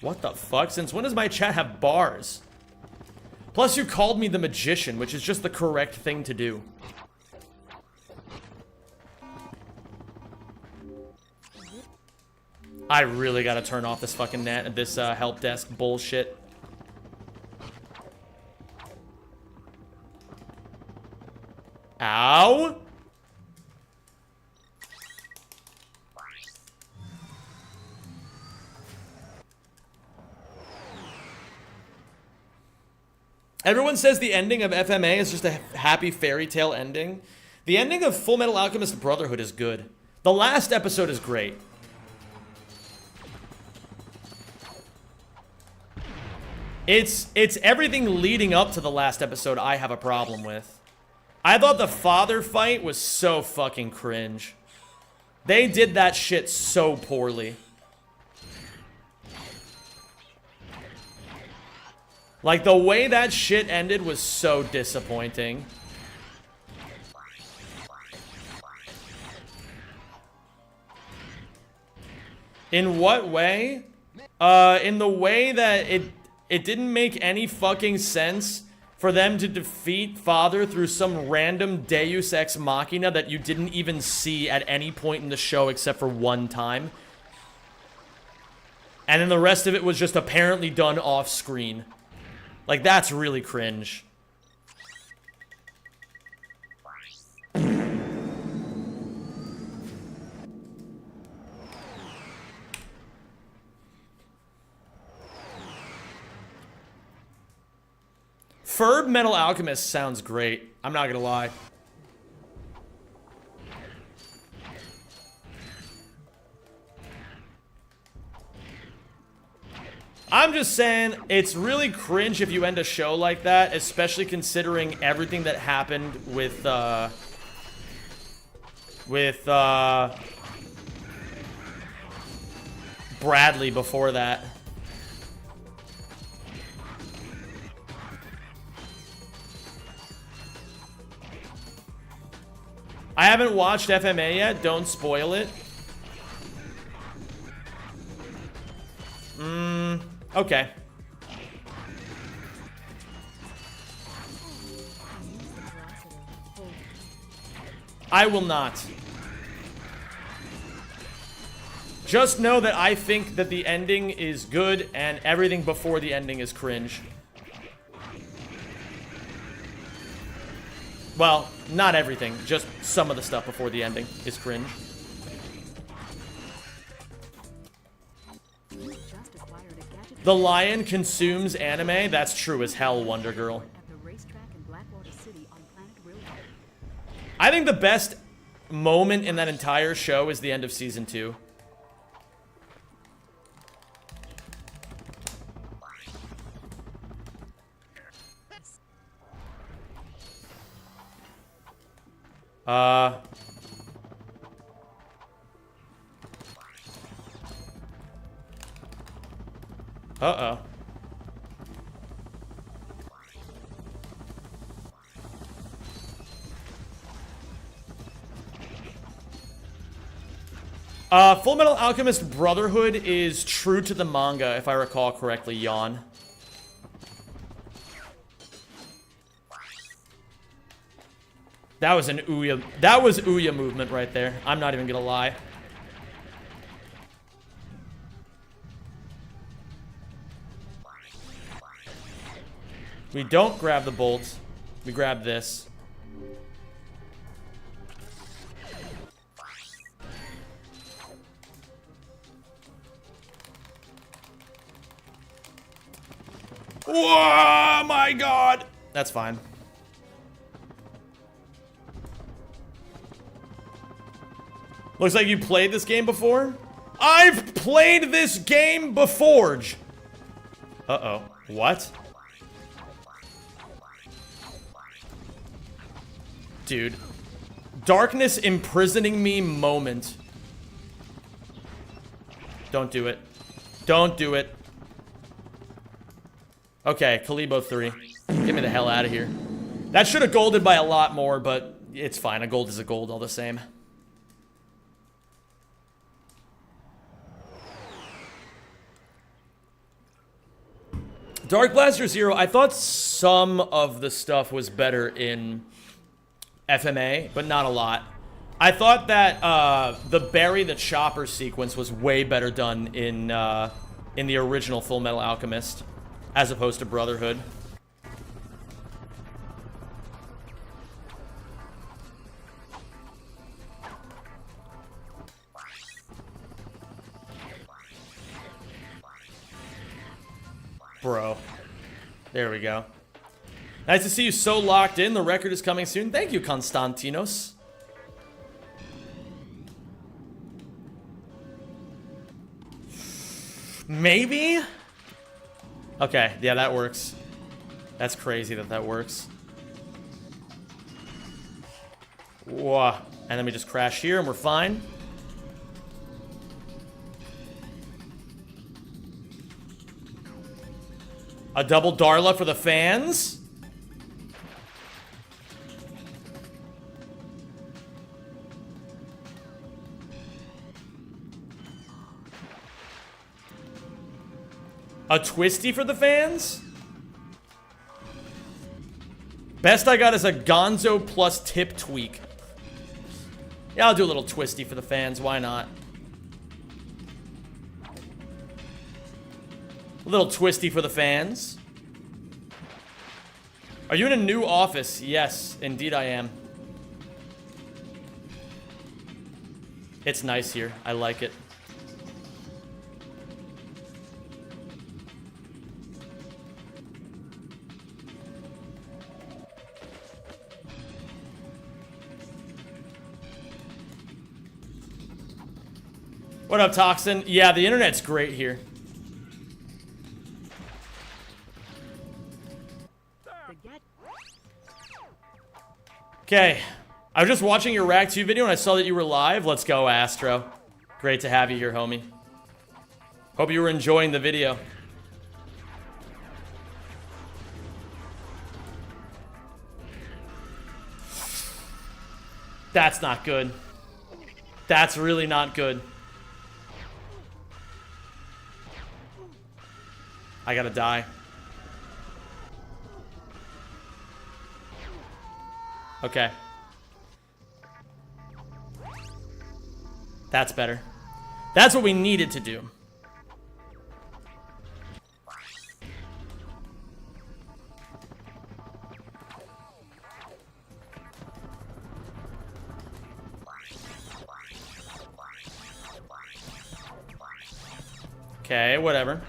What the fuck? Since when does my chat have bars? Plus you called me the magician, which is just the correct thing to do. I really gotta turn off this fucking net, this help desk bullshit. Ow! Everyone says the ending of FMA is just a happy fairy tale ending. The ending of Full Metal Alchemist Brotherhood is good. The last episode is great. It's everything leading up to the last episode I have a problem with. I thought the father fight was so fucking cringe. They did that shit so poorly. Like, the way that shit ended was so disappointing. In what way? In the way that it didn't make any fucking sense for them to defeat Father through some random Deus Ex Machina that you didn't even see at any point in the show except for one time. And then the rest of it was just apparently done off screen. Like, that's really cringe. Ferb Metal Alchemist sounds great. I'm not gonna lie. I'm just saying, it's really cringe if you end a show like that, especially considering everything that happened with Bradley before that. I haven't watched FMA yet, don't spoil it. Okay. I will not. Just know that I think that the ending is good and everything before the ending is cringe. Well, not everything. Just some of the stuff before the ending is cringe. The lion consumes anime? That's true as hell, Wonder Girl. I think the best moment in that entire show is the end of season 2. Uh-oh. Full Metal Alchemist Brotherhood is true to the manga, if I recall correctly, yawn. That was an Ouya movement right there. I'm not even gonna lie. We don't grab the bolts. We grab this. Whoa, my God. That's fine. Looks like you played this game before? I've played this game before. Uh-oh. What? Dude. Darkness imprisoning me moment. Don't do it. Don't do it. Okay, Kalibo 3. Get me the hell out of here. That should have golded by a lot more, but it's fine. A gold is a gold all the same. Dark Blaster 0, I thought some of the stuff was better in FMA, but not a lot. I thought that the Bury the Chopper sequence was way better done in the original Full Metal Alchemist, as opposed to Brotherhood. Bro. There we go. Nice to see you so locked in. The record is coming soon. Thank you, Konstantinos. Maybe? Okay, yeah, that works. That's crazy that that works. Whoa. And then we just crash here and we're fine. A double Darla for the fans. A twisty for the fans. Best I got is a Gonzo plus tip tweak. Yeah, I'll do a little twisty for the fans. Why not? A little twisty for the fans. Are you in a new office? Yes, indeed I am. It's nice here. I like it. What up, Toxin? Yeah, the internet's great here. Okay, I was just watching your Rack 2 video and I saw that you were live. Let's go, Astro. Great to have you here, homie. Hope you were enjoying the video. That's not good. That's really not good. I gotta die. Okay. That's better. That's what we needed to do. Okay, whatever.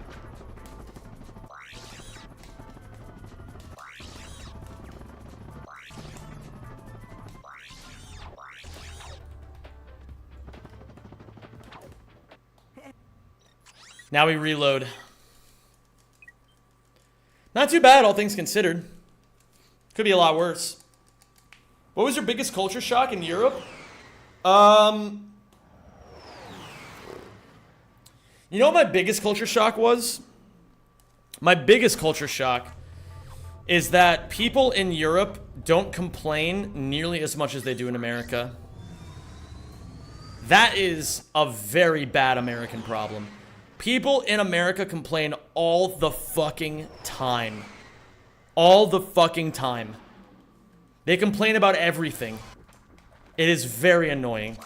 Now we reload. Not too bad, all things considered. Could be a lot worse. What was your biggest culture shock in Europe? You know what my biggest culture shock was? My biggest culture shock is that people in Europe don't complain nearly as much as they do in America. That is a very bad American problem. People in America complain all the fucking time. All the fucking time. They complain about everything. It is very annoying.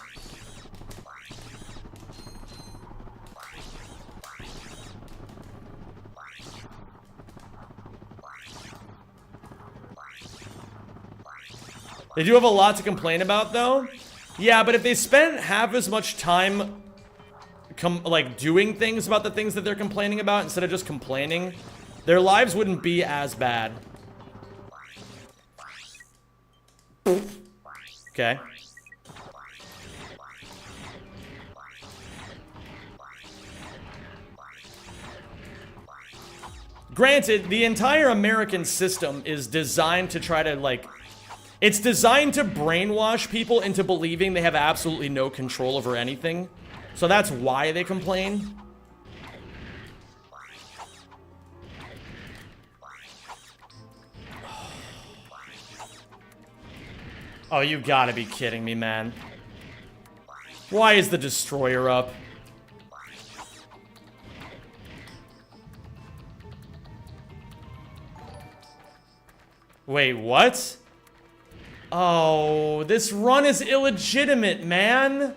They do have a lot to complain about, though. Yeah, but if they spent half as much time like doing things about the things that they're complaining about instead of just complaining, their lives wouldn't be as bad. Okay. Granted, the entire American system is designed to try to, like, it's designed to brainwash people into believing they have absolutely no control over anything. So that's why they complain. Oh, you gotta be kidding me, man. Why is the destroyer up? Wait, what? Oh, this run is illegitimate, man.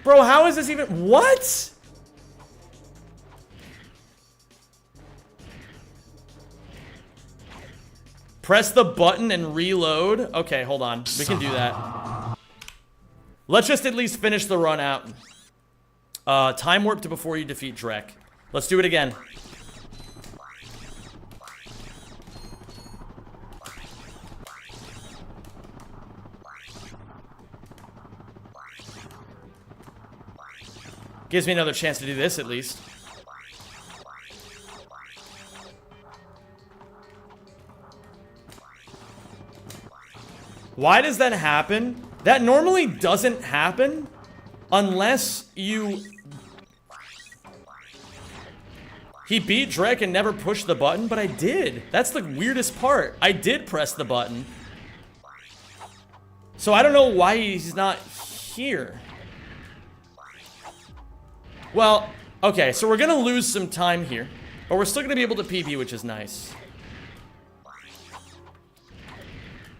Bro, how is this even... What? Press the button and reload? Okay, hold on. We can do that. Let's just at least finish the run out. Time warp to before you defeat Drek. Let's do it again. Gives me another chance to do this, at least. Why does that happen? That normally doesn't happen unless you... He beat Drek and never pushed the button, but I did. That's the weirdest part. I did press the button. So I don't know why he's not here. Well, okay, so we're gonna lose some time here, but we're still gonna be able to PB, which is nice.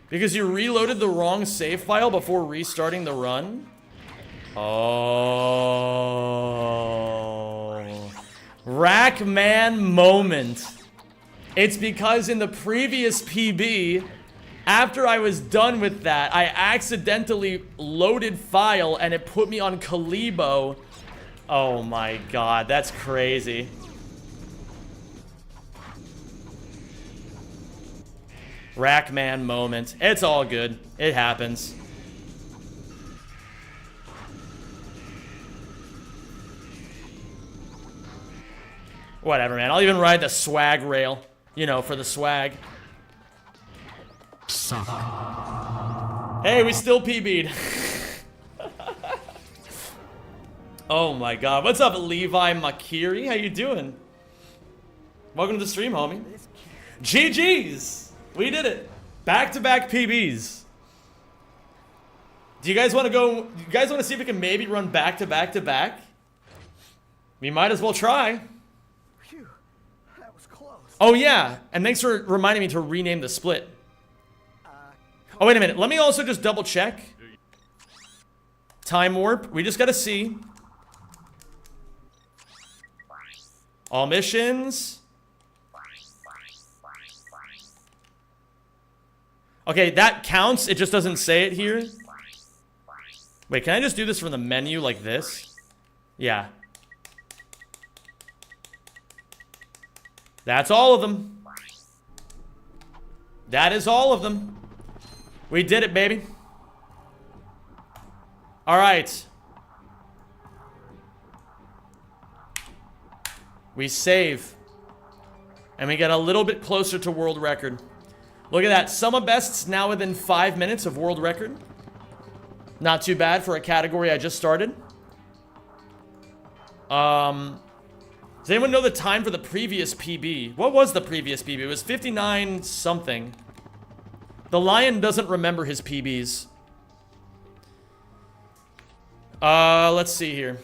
Because you reloaded the wrong save file before restarting the run? Oh. Rackman moment. It's because in the previous PB, after I was done with that, I accidentally loaded file and it put me on Kalibo. Oh my god, that's crazy. Rackman moment. It's all good. It happens. Whatever, man. I'll even ride the swag rail. You know, for the swag. Suck. Hey, we still PB'd. Oh my god. What's up, Levi Makiri? How you doing? Welcome to the stream, homie. GG's! We did it. Back-to-back PBs. Do you guys want to go... You guys want to see if we can maybe run back-to-back-to-back? We might as well try. Phew, that was close. Oh yeah, and thanks for reminding me to rename the split. Oh, wait a minute. Let me also just double-check. Time warp. We just gotta see. All missions. Okay, that counts. It just doesn't say it here. Wait, can I just do this from the menu like this? Yeah. That's all of them. That is all of them. We did it, baby. All right. We save. And we get a little bit closer to world record. Look at that. Sum of bests now within 5 minutes of world record. Not too bad for a category I just started. Does anyone know the time for the previous PB? What was the previous PB? It was 59 something. The lion doesn't remember his PBs. Let's see here.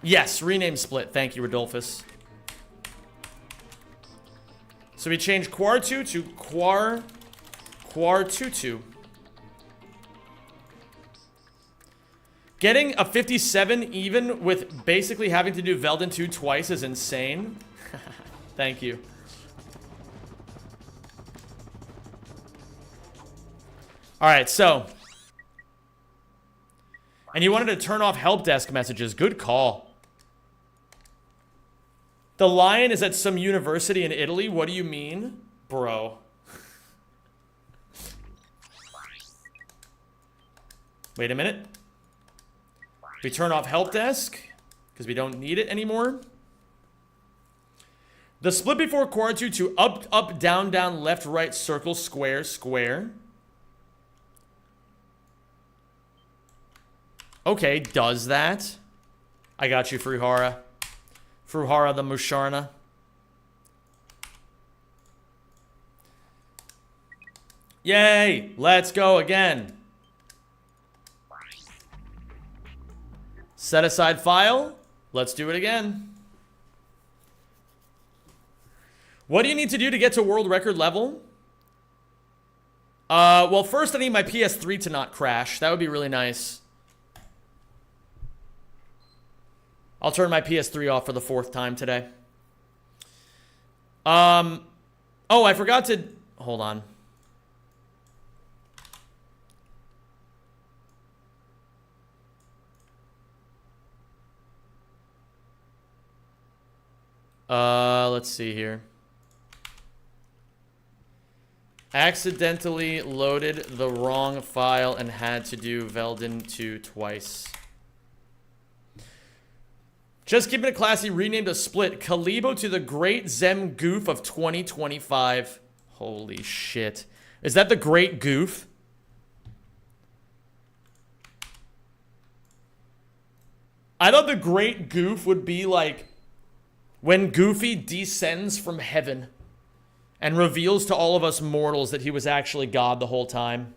Yes, rename split. Thank you, Rodolphus. So we change Quar2 to Quar22. Getting a 57 even with basically having to do Velden 2 twice is insane. Thank you. Alright, so. And you wanted to turn off help desk messages. Good call. The lion is at some university in Italy? What do you mean? Bro. Wait a minute. We turn off help desk because we don't need it anymore. The split before Quar2 to up, up, down, down, left, right, circle, square, square. Okay, does that? I got you, Fruhara. Fruhara the Musharna. Yay! Let's go again. Set aside file. Let's do it again. What do you need to do to get to world record level? Well, first I need my PS3 to not crash. That would be really nice. I'll turn my PS3 off for the 4th time today. Oh, I forgot to... Hold on. Let's see here. Accidentally loaded the wrong file and had to do Velden 2 twice. Just keeping it classy, renamed a split. Kalibo to the Great Zem Goof of 2025. Holy shit. Is that the Great Goof? I thought the Great Goof would be like when Goofy descends from heaven and reveals to all of us mortals that he was actually God the whole time.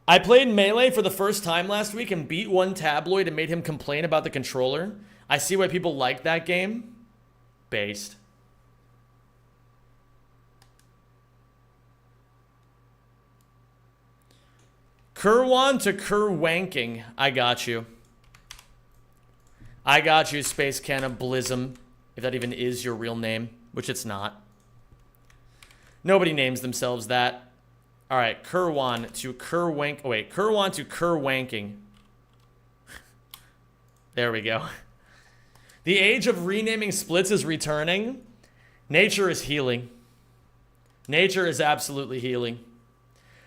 I played Melee for the first time last week and beat one tabloid and made him complain about the controller. I see why people like that game. Based. Kerwan to Kerwanking. I got you. I got you, Space Cannibalism. If that even is your real name, which it's not. Nobody names themselves that. All right, Kerwan to Kerwank. Oh, wait, Kerwan to Kerwanking. There we go. The age of renaming splits is returning. Nature is healing. Nature is absolutely healing.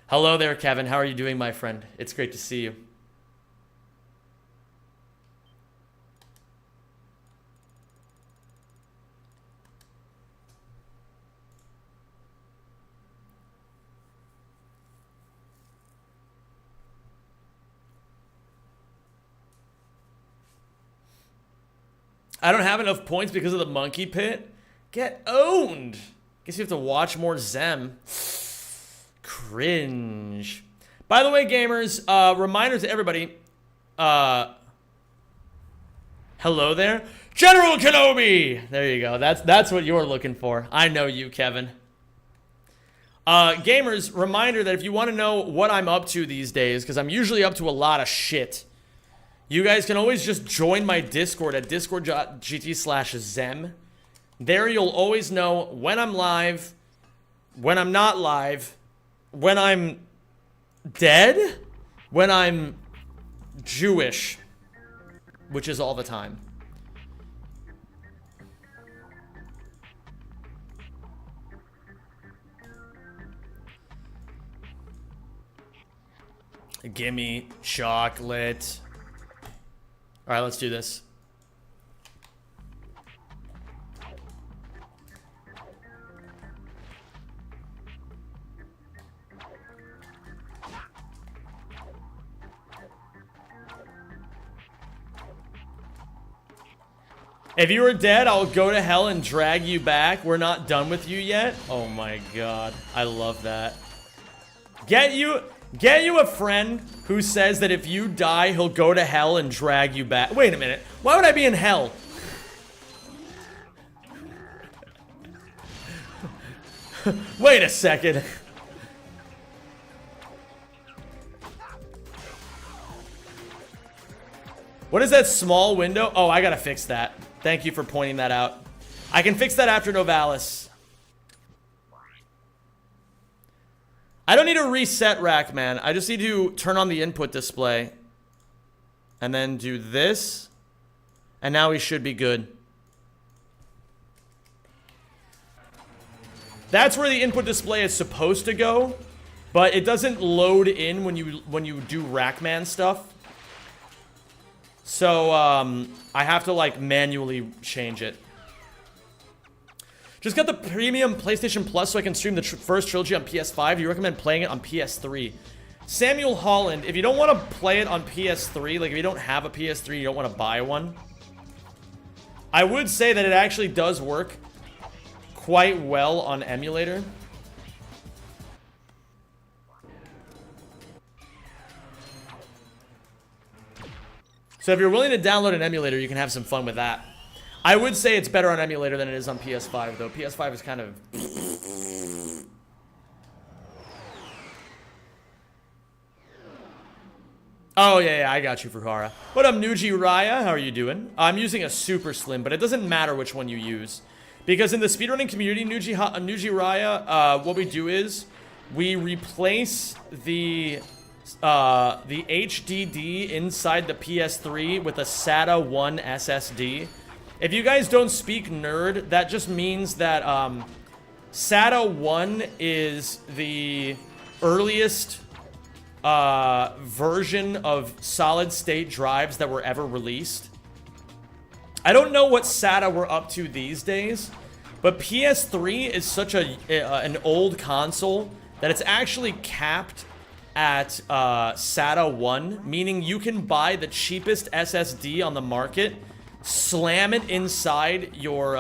Hello there, Kevin. How are you doing, my friend? It's great to see you. I don't have enough points because of the monkey pit. Get owned. Guess you have to watch more Zem. Cringe. By the way, gamers, reminder to everybody. Hello there. General Kenobi! There you go. That's what you're looking for. I know you, Kevin. Gamers, reminder that if you want to know what I'm up to these days, because I'm usually up to a lot of shit, you guys can always just join my Discord at discord.gt/zem. There you'll always know when I'm live, when I'm not live, when I'm dead, when I'm Jewish, which is all the time. Gimme chocolate. All right, let's do this. If you were dead, I'll go to hell and drag you back. We're not done with you yet. Oh my god. I love that. Get you a friend who says that if you die, he'll go to hell and drag you back. Wait a minute. Why would I be in hell? Wait a second. What is that small window? Oh, I gotta fix that. Thank you for pointing that out. I can fix that after Novalis. I don't need to reset rack, man. I just need to turn on the input display. And then do this. And now we should be good. That's where the input display is supposed to go. But it doesn't load in when you do Rackman stuff. So, I have to, like, manually change it. Just got the premium PlayStation Plus so I can stream the first trilogy on PS5. Do you recommend playing it on PS3? Samuel Holland, if you don't want to play it on PS3, like, if you don't have a PS3, you don't want to buy one, I would say that it actually does work quite well on emulator. So if you're willing to download an emulator, you can have some fun with that. I would say it's better on emulator than it is on PS5, though. PS5 is kind of... Oh, yeah, I got you, Fuhara. What up, Nuji Raya? How are you doing? I'm using a Super Slim, but it doesn't matter which one you use. Because in the speedrunning community, Nuji Raya, what we do is we replace the HDD inside the PS3 with a SATA 1 SSD. If you guys don't speak nerd, that just means that SATA 1 is the earliest version of solid-state drives that were ever released. I don't know what SATA we're up to these days, but PS3 is such an old console that it's actually capped at SATA 1, meaning you can buy the cheapest SSD on the market, slam it inside your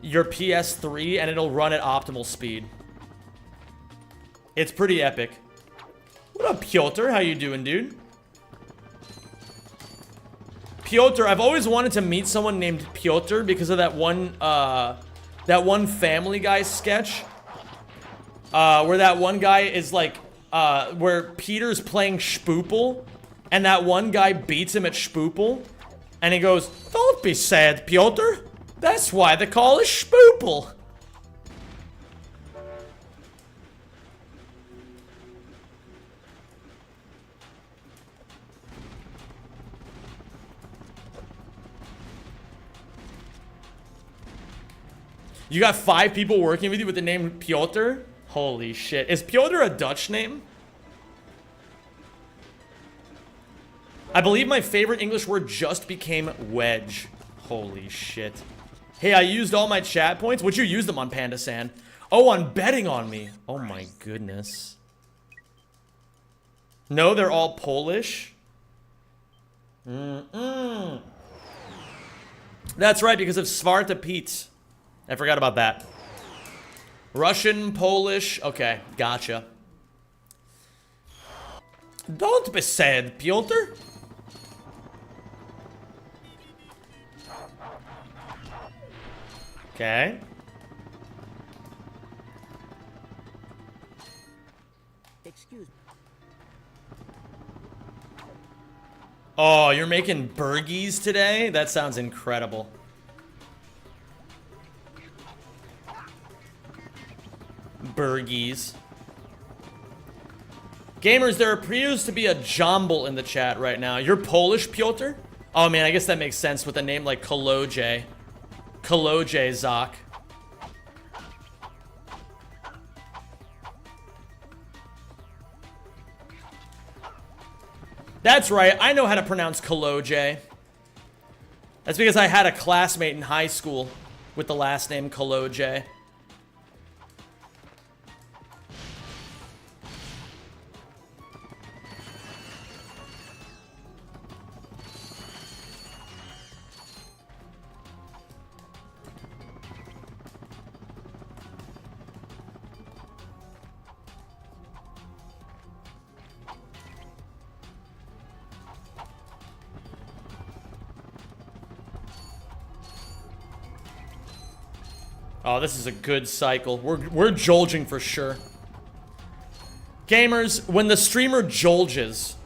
PS3, and it'll run at optimal speed. It's pretty epic. What up, Piotr? How you doing, dude? Piotr, I've always wanted to meet someone named Piotr because of that one Family Guy sketch, where that one guy is like, where Peter's playing Spoople, and that one guy beats him at Spoople, and he goes, "Don't be sad, Piotr. That's why they call it Spoople." You got 5 people working with you with the name Piotr? Holy shit. Is Piotr a Dutch name? I believe my favorite English word just became wedge. Holy shit. Hey, I used all my chat points. Would you use them on Panda San? Oh, on betting on me. Oh my goodness. No, they're all Polish. That's right, because of Svarta Pete. I forgot about that. Russian, Polish. Okay, gotcha. Don't be sad, Piotr. Okay. Excuse me. Oh, you're making burgies today? That sounds incredible. Burgies. Gamers, there appears to be a jumble in the chat right now. You're Polish, Piotr? Oh man, I guess that makes sense with a name like Koloje. Koloje Zak. That's right, I know how to pronounce Koloje. That's because I had a classmate in high school with the last name Koloje. Oh, this is a good cycle. We're jolging for sure. Gamers, when the streamer jolges,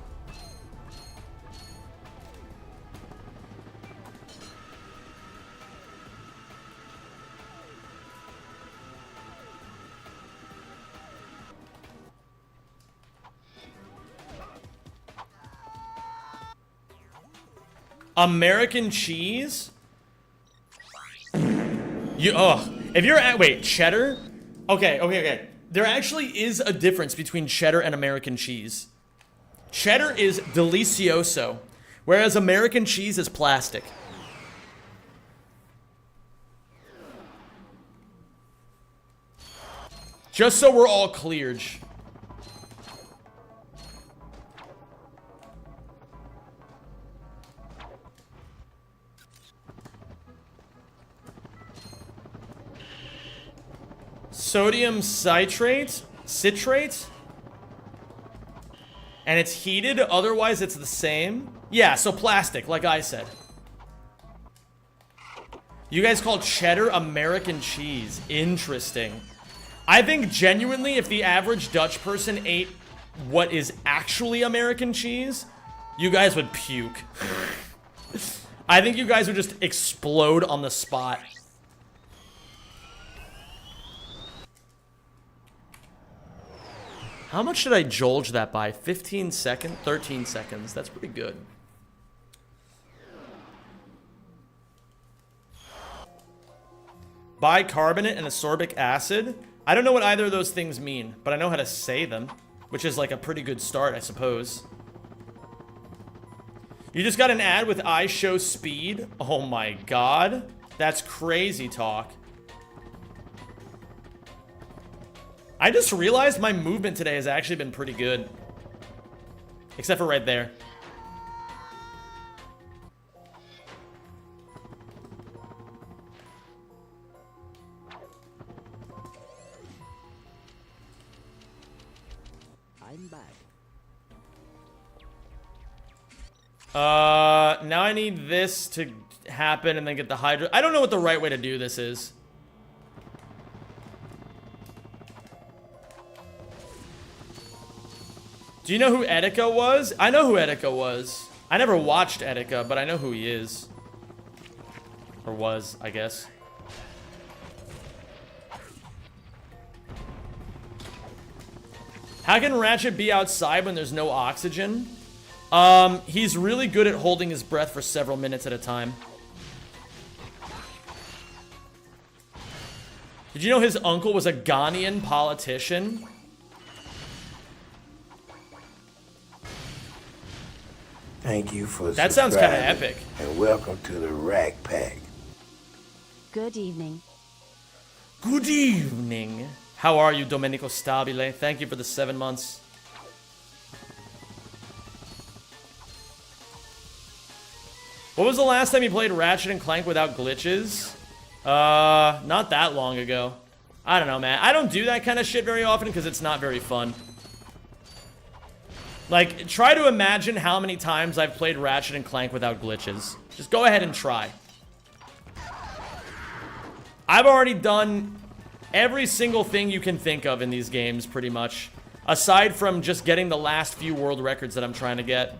American cheese? If you're at, wait, cheddar? Okay. There actually is a difference between cheddar and American cheese. Cheddar is delicioso, whereas American cheese is plastic. Just so we're all cleared. Sodium citrate? Citrate? And it's heated, otherwise it's the same? Yeah, so plastic, like I said. You guys call cheddar American cheese. Interesting. I think genuinely if the average Dutch person ate what is actually American cheese, you guys would puke. I think you guys would just explode on the spot. How much did I jolge that by? 15 seconds? 13 seconds. That's pretty good. Bicarbonate and ascorbic acid? I don't know what either of those things mean, but I know how to say them, which is like a pretty good start, I suppose. You just got an ad with I show speed? Oh my god. That's crazy talk. I just realized my movement today has actually been pretty good. Except for right there. I'm back. Now I need this to happen and then get the hydro. I don't know what the right way to do this is. Do you know who Etika was? I know who Etika was. I never watched Etika, but I know who he is. Or was, I guess. How can Ratchet be outside when there's no oxygen? He's really good at holding his breath for several minutes at a time. Did you know his uncle was a Ghanaian politician? Thank you for that sounds kind of subscribing, epic. And welcome to the Rack Pack. Good evening. Good evening. How are you, Domenico Stabile? Thank you for the 7 months. What was the last time you played Ratchet and Clank without glitches? Not that long ago. I don't know, man. I don't do that kind of shit very often because it's not very fun. Like, try to imagine how many times I've played Ratchet and Clank without glitches. Just go ahead and try. I've already done every single thing you can think of in these games, pretty much. Aside from just getting the last few world records that I'm trying to get.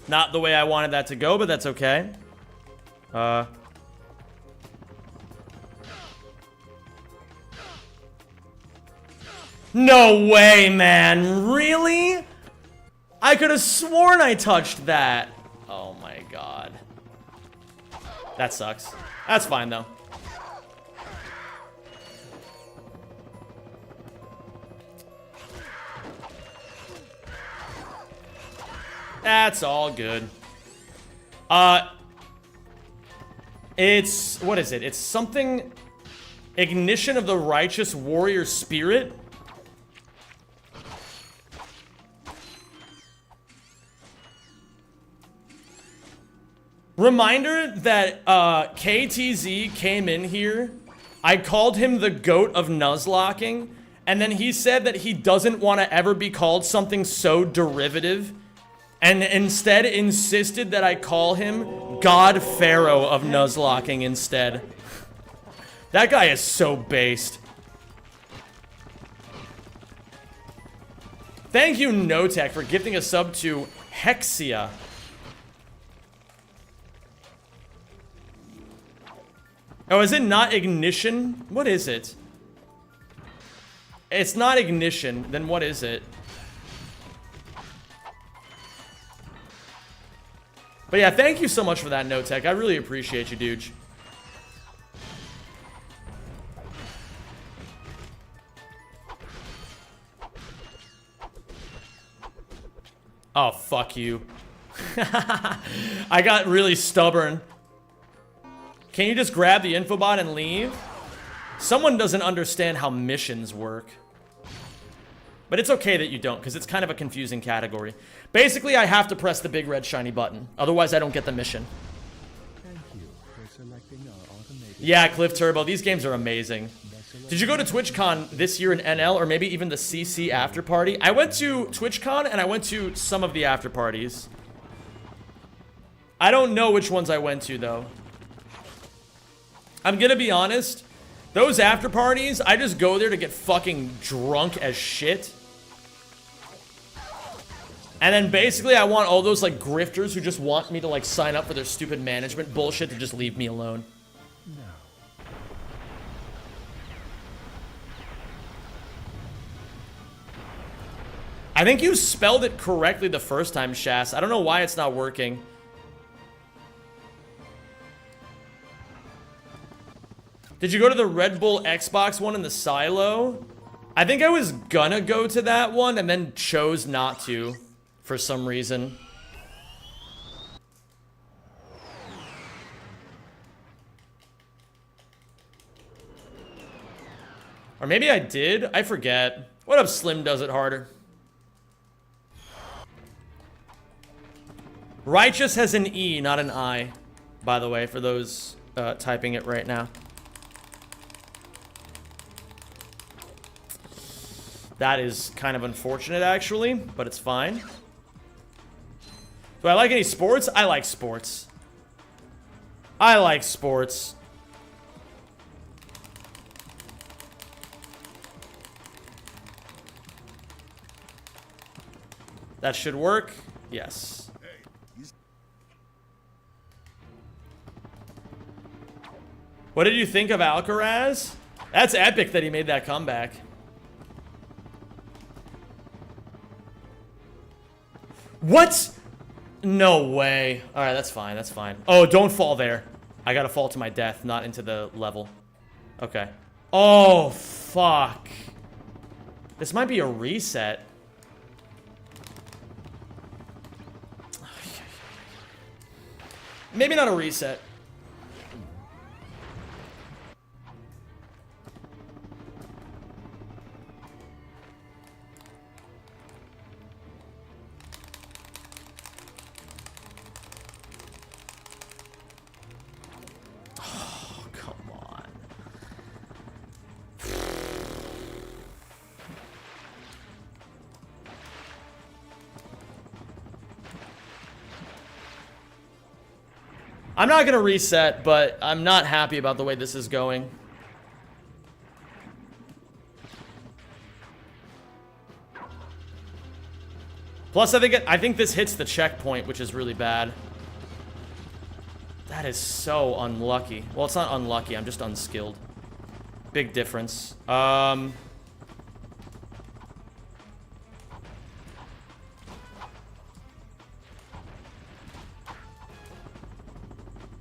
Not the way I wanted that to go, but that's okay. No way, man. Really? I could have sworn I touched that. Oh my god. That sucks. That's fine, though. That's all good. It's... What is it? It's something... Ignition of the Righteous Warrior Spirit? Reminder that KTZ came in here. I called him the goat of nuzlocking. And then he said that he doesn't want to ever be called something so derivative. And instead insisted that I call him God Pharaoh of nuzlocking instead. That guy is so based. Thank you, Notech, for gifting a sub to Hexia. Oh, is it not Ignition? What is it? It's not Ignition. Then what is it? But yeah, thank you so much for that, Notech. I really appreciate you, dude. Oh, fuck you. I got really stubborn. Can you just grab the infobot and leave? Someone doesn't understand how missions work. But it's okay that you don't, because it's kind of a confusing category. Basically, I have to press the big red shiny button. Otherwise, I don't get the mission. Thank you for selecting our automated... Yeah, Cliff Turbo. These games are amazing. Did you go to TwitchCon this year in NL, or maybe even the CC after party? I went to TwitchCon, and I went to some of the after parties. I don't know which ones I went to, though. I'm gonna be honest. Those after parties, I just go there to get fucking drunk as shit. And then basically I want all those like grifters who just want me to like sign up for their stupid management bullshit to just leave me alone. No. I think you spelled it correctly the first time, Shas. I don't know why it's not working. Did you go to the Red Bull Xbox one in the silo? I think I was gonna go to that one and then chose not to for some reason. Or maybe I did. I forget. What up, Slim Does It Harder? Righteous has an E, not an I, by the way, for those typing it right now. That is kind of unfortunate, actually, but it's fine. Do I like any sports? I like sports. I like sports. That should work. Yes. What did you think of Alcaraz? That's epic that he made that comeback. What? No way. Alright, that's fine, that's fine. Oh, don't fall there. I gotta fall to my death, not into the level. Okay. Oh, fuck. This might be a reset. Maybe not a reset. I'm not gonna reset, but I'm not happy about the way this is going. Plus, I think this hits the checkpoint, which is really bad. That is so unlucky. Well, it's not unlucky. I'm just unskilled. Big difference.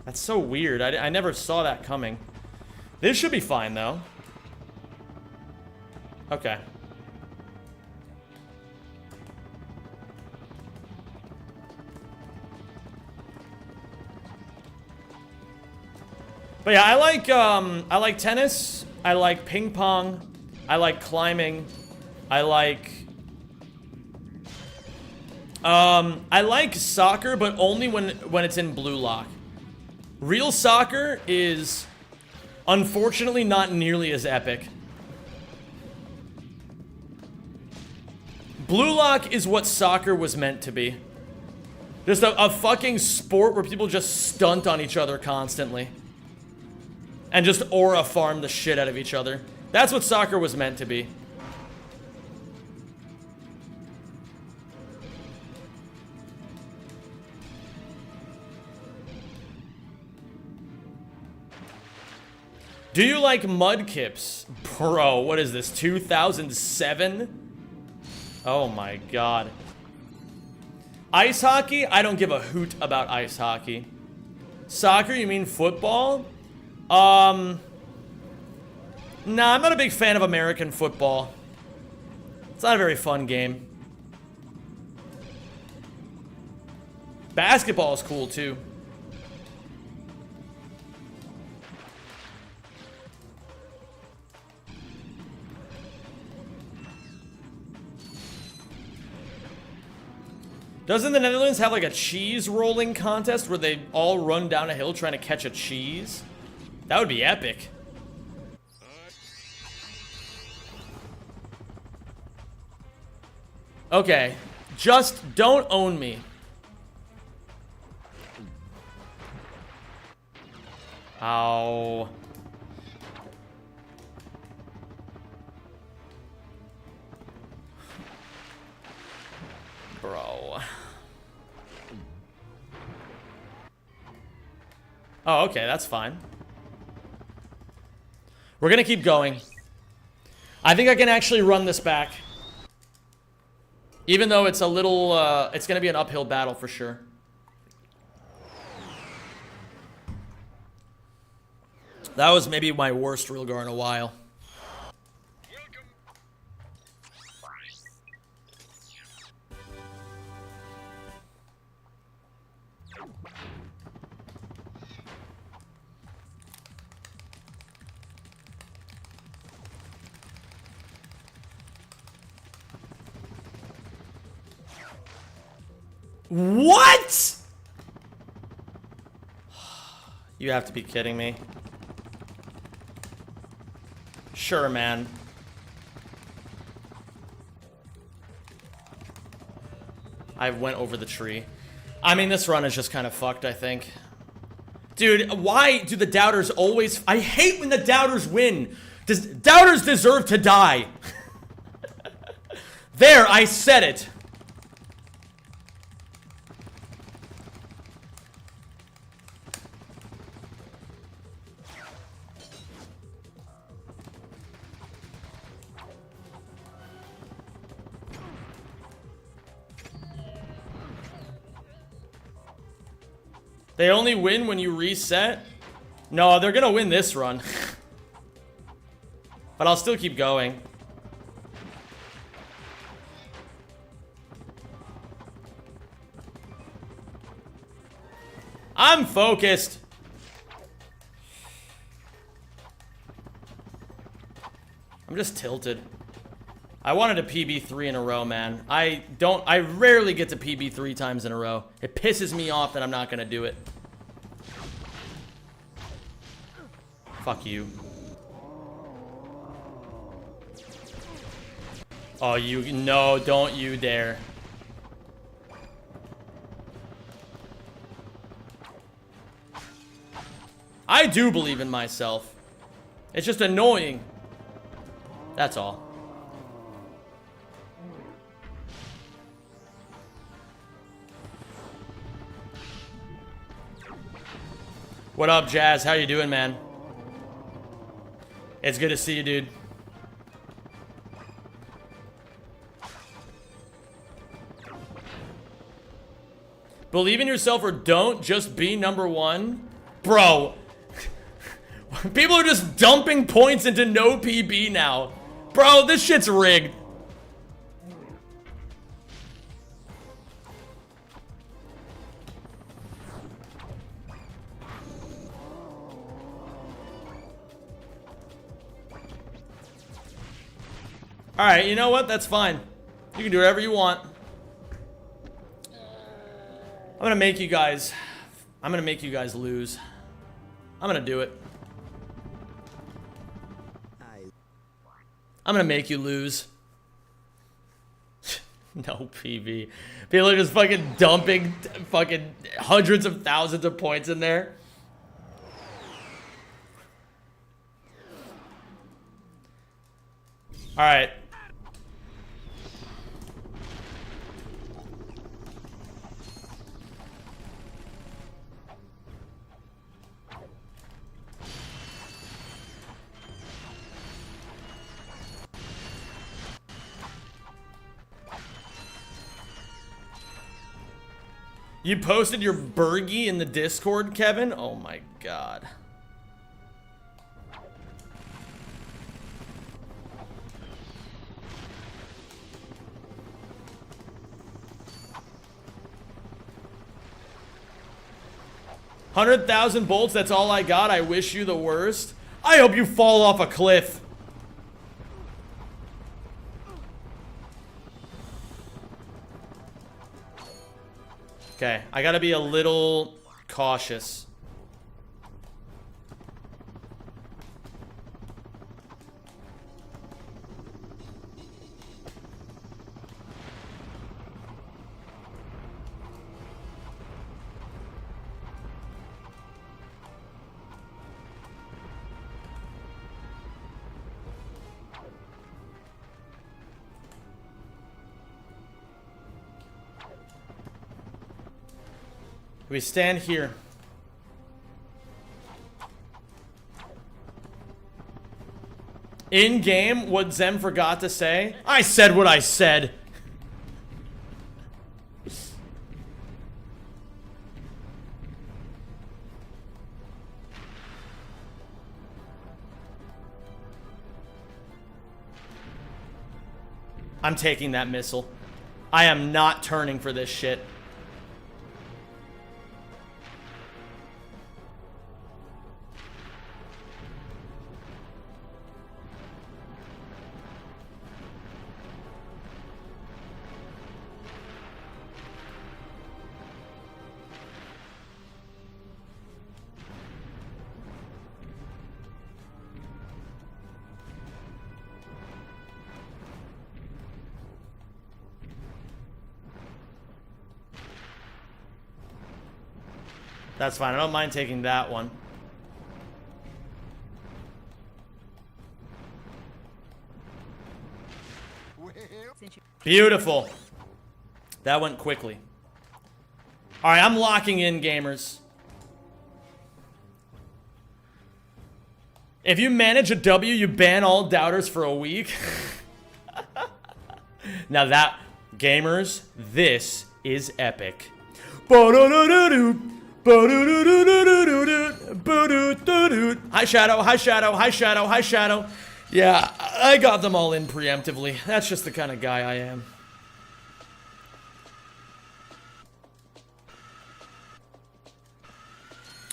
That's so weird. I never saw that coming. This should be fine, though. Okay. But yeah, I like tennis. I like ping pong. I like climbing. I like soccer, but only when it's in blue lock. Real soccer is unfortunately not nearly as epic. Blue lock is what soccer was meant to be. Just a fucking sport where people just stunt on each other constantly. And just aura farm the shit out of each other. That's what soccer was meant to be. Do you like mudkips? Bro, what is this, 2007? Oh my god. Ice hockey? I don't give a hoot about ice hockey. Soccer, you mean football? Nah, I'm not a big fan of American football. It's not a very fun game. Basketball is cool too. Doesn't the Netherlands have like a cheese rolling contest where they all run down a hill trying to catch a cheese? That would be epic. Okay, just don't own me. Ow. Bro. Oh, okay, that's fine. We're gonna keep going. I think I can actually run this back. Even though it's a little, it's gonna be an uphill battle for sure. That was maybe my worst Rilgar in a while. What? You have to be kidding me. Sure, man. I went over the tree. I mean, this run is just kind of fucked, I think. Dude, why do the doubters always... I hate when the doubters win. Doubters deserve to die. There, I said it. They only win when you reset? No, they're gonna win this run. But I'll still keep going. I'm focused. I'm just tilted. I wanted a PB 3 in a row, man. I rarely get to PB 3 times in a row. It pisses me off that I'm not gonna do it. Fuck you. Oh, no, don't you dare. I do believe in myself. It's just annoying. That's all. What up, Jazz? How you doing, man? It's good to see you, dude. Believe in yourself or don't, just be number one. Bro. People are just dumping points into no PB now. Bro, this shit's rigged. Alright, you know what? That's fine. You can do whatever you want. I'm gonna make you guys lose. I'm gonna do it. I'm gonna make you lose. No PV. People are just fucking dumping fucking hundreds of thousands of points in there. Alright. You posted your Bergie in the Discord, Kevin? Oh my god. $100,000 bolts, that's all I got. I wish you the worst. I hope you fall off a cliff. Okay, I gotta be a little cautious. We stand here. In game, what Zem forgot to say? I said what I said. I'm taking that missile. I am not turning for this shit. That's fine. I don't mind taking that one. Beautiful. That went quickly. Alright, I'm locking in, gamers. If you manage a W, you ban all doubters for a week. Now that, gamers, this is epic. Hi Shadow, hi Shadow, hi Shadow, hi Shadow. Yeah, I got them all in preemptively. That's just the kind of guy I am.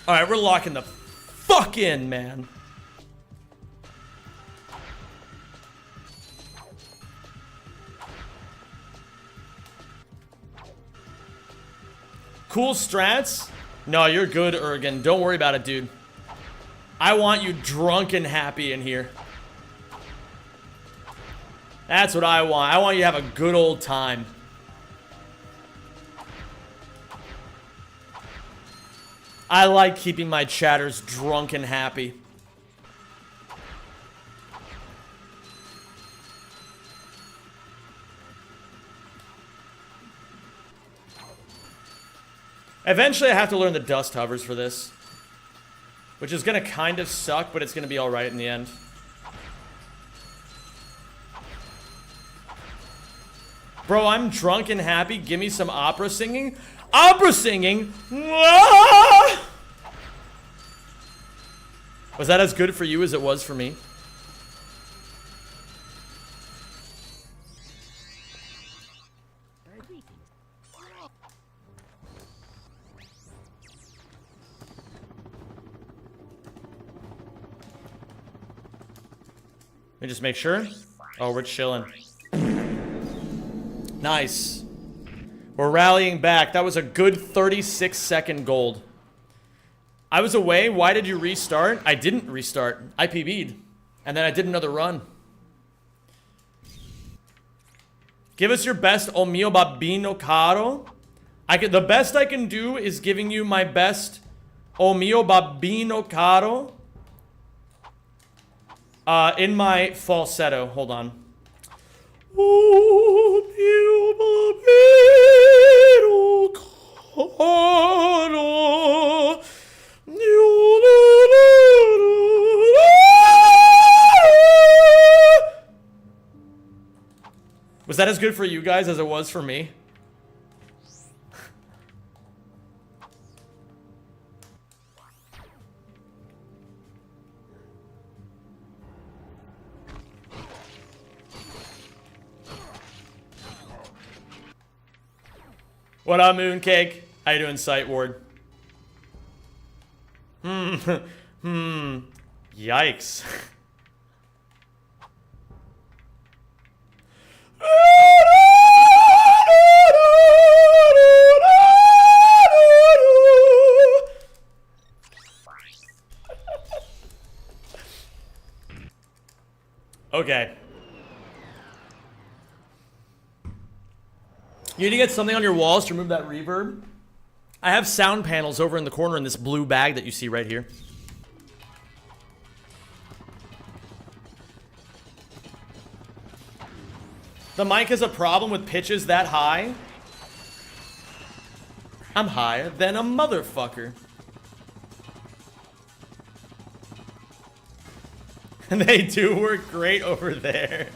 Alright, we're locking the fuck in, man. Cool strats? No, you're good, Ergen. Don't worry about it, dude. I want you drunk and happy in here. That's what I want. I want you to have a good old time. I like keeping my chatters drunk and happy. Eventually, I have to learn the dust hovers for this. Which is going to kind of suck, but it's going to be alright in the end. Bro, I'm drunk and happy. Give me some opera singing. Opera singing? Ah! Was that as good for you as it was for me? Let me just make sure. Oh, we're chilling. Nice. We're rallying back. That was a good 36-second gold. I was away. Why did you restart? I didn't restart. I PB'd. And then I did another run. Give us your best, O mio babbino caro. The best I can do is giving you my best, O mio babbino caro. In my falsetto. Hold on. Oh, mio babbino caro. Was that as good for you guys as it was for me? What up, Mooncake? How you doing, Sight Ward? Yikes. Okay. You need to get something on your walls to remove that reverb. I have sound panels over in the corner in this blue bag that you see right here. The mic has a problem with pitches that high. I'm higher than a motherfucker. And they do work great over there.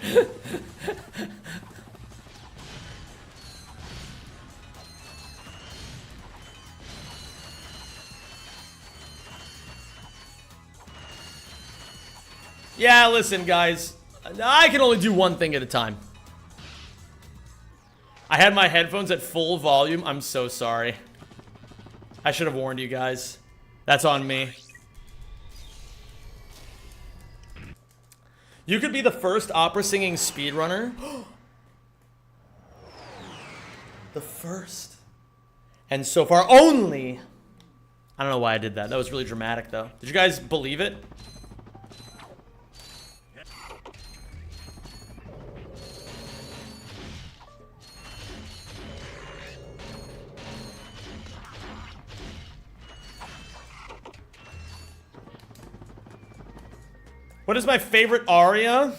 Yeah, listen, guys. I can only do one thing at a time. I had my headphones at full volume. I'm so sorry. I should have warned you guys. That's on me. You could be the first opera singing speedrunner. The first. And so far only. I don't know why I did that. That was really dramatic, though. Did you guys believe it? What is my favorite aria?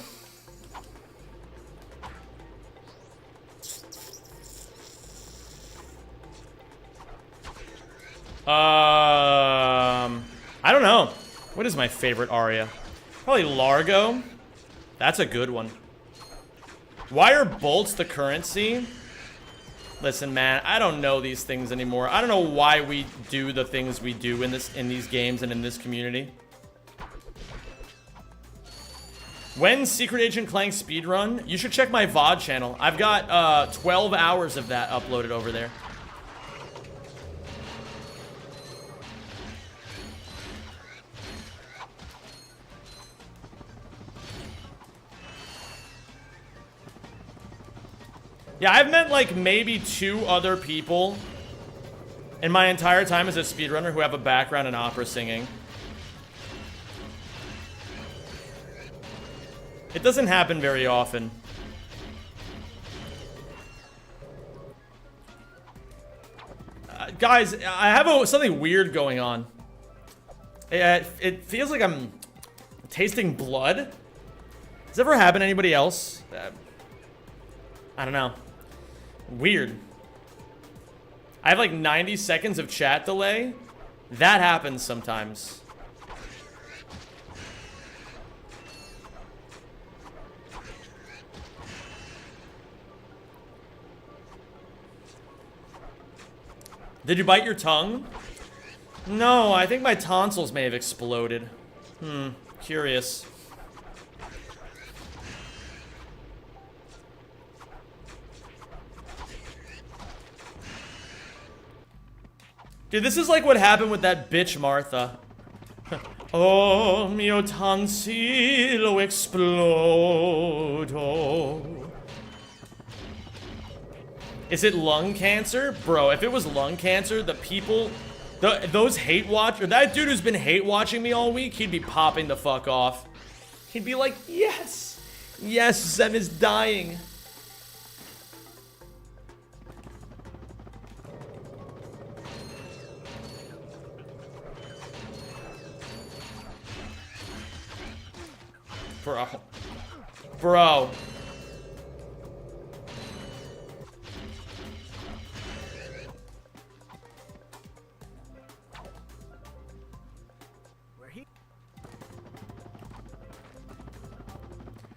I don't know. What is my favorite aria? Probably Largo. That's a good one. Why are bolts the currency? Listen, man, I don't know these things anymore. I don't know why we do the things we do in these games and in this community. When Secret Agent Clank speedrun, you should check my VOD channel. I've got 12 hours of that uploaded over there. Yeah, I've met like maybe 2 other people in my entire time as a speedrunner who have a background in opera singing. It doesn't happen very often. guys, I have something weird going on. It feels like I'm tasting blood. Has this ever happened to anybody else? I don't know. Weird. I have like 90 seconds of chat delay. That happens sometimes. Did you bite your tongue? No, I think my tonsils may have exploded. Curious. Dude, this is like what happened with that bitch Martha. Oh, mio tonsilo explodo. Is it lung cancer? Bro, if it was lung cancer, the people... those hate watchers... That dude who's been hate watching me all week, he'd be popping the fuck off. He'd be like, yes! Yes, Zem is dying. Bro. Bro.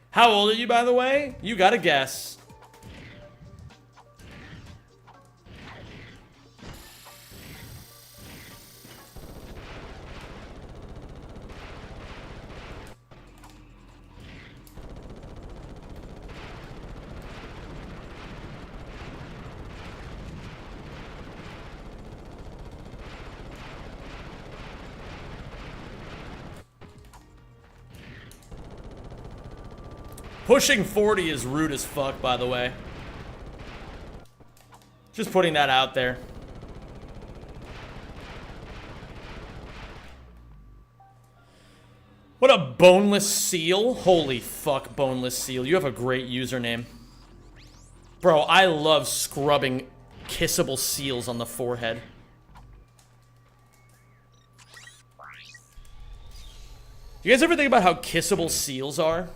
How old are you, by the way? You gotta guess. Pushing 40 is rude as fuck, by the way. Just putting that out there. What a boneless seal. Holy fuck, boneless seal. You have a great username. Bro, I love scrubbing kissable seals on the forehead. You guys ever think about how kissable seals are?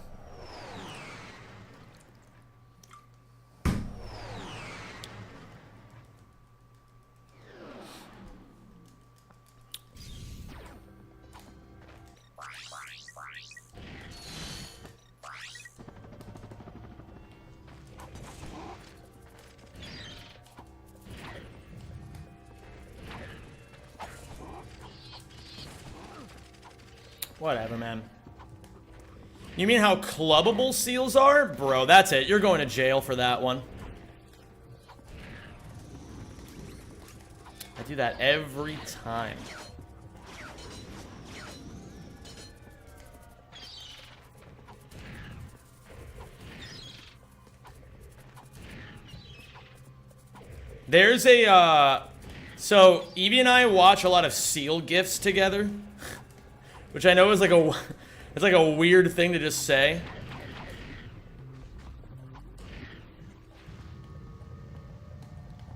Whatever, man. You mean how clubbable seals are? Bro, that's it. You're going to jail for that one. I do that every time. There's a, so Evie and I watch a lot of seal gifs together. Which I know is like a, it's like a weird thing to just say.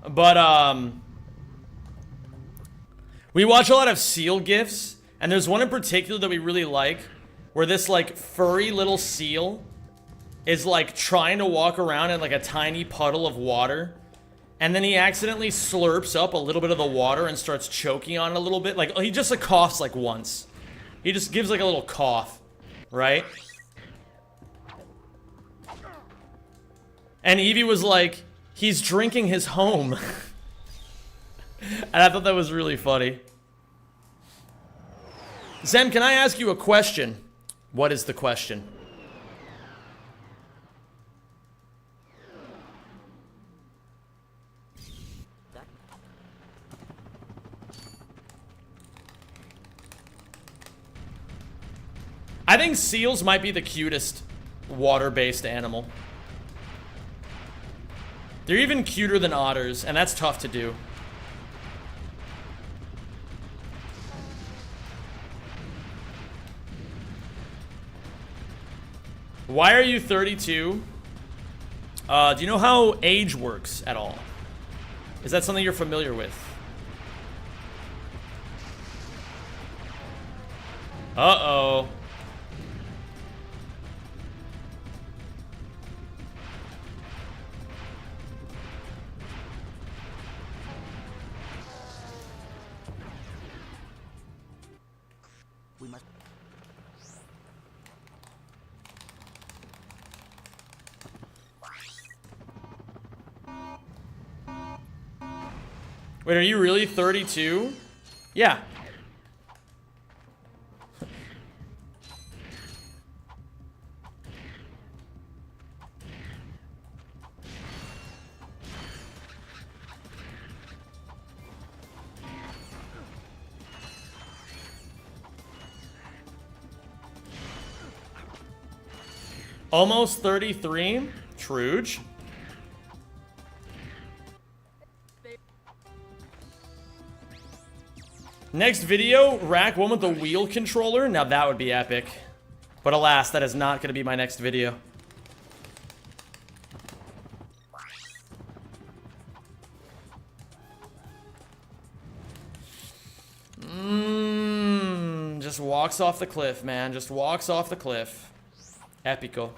But, we watch a lot of seal gifs, and there's one in particular that we really like, where this, like, furry little seal is, like, trying to walk around in, like, a tiny puddle of water, and then he accidentally slurps up a little bit of the water and starts choking on it a little bit. Like, he just, like, coughs, like, once. He just gives like a little cough, right? And Evie was like, he's drinking his home. And I thought that was really funny. Zem, can I ask you a question? What is the question? I think seals might be the cutest water-based animal. They're even cuter than otters, and that's tough to do. Why are you 32? Do you know how age works at all? Is that something you're familiar with? Uh-oh. We must. Wait, are you really 32? Yeah. Almost 33? Truge. Next video, rack one with the wheel controller. Now that would be epic. But alas, that is not going to be my next video. Just walks off the cliff, man. Just walks off the cliff. Epico.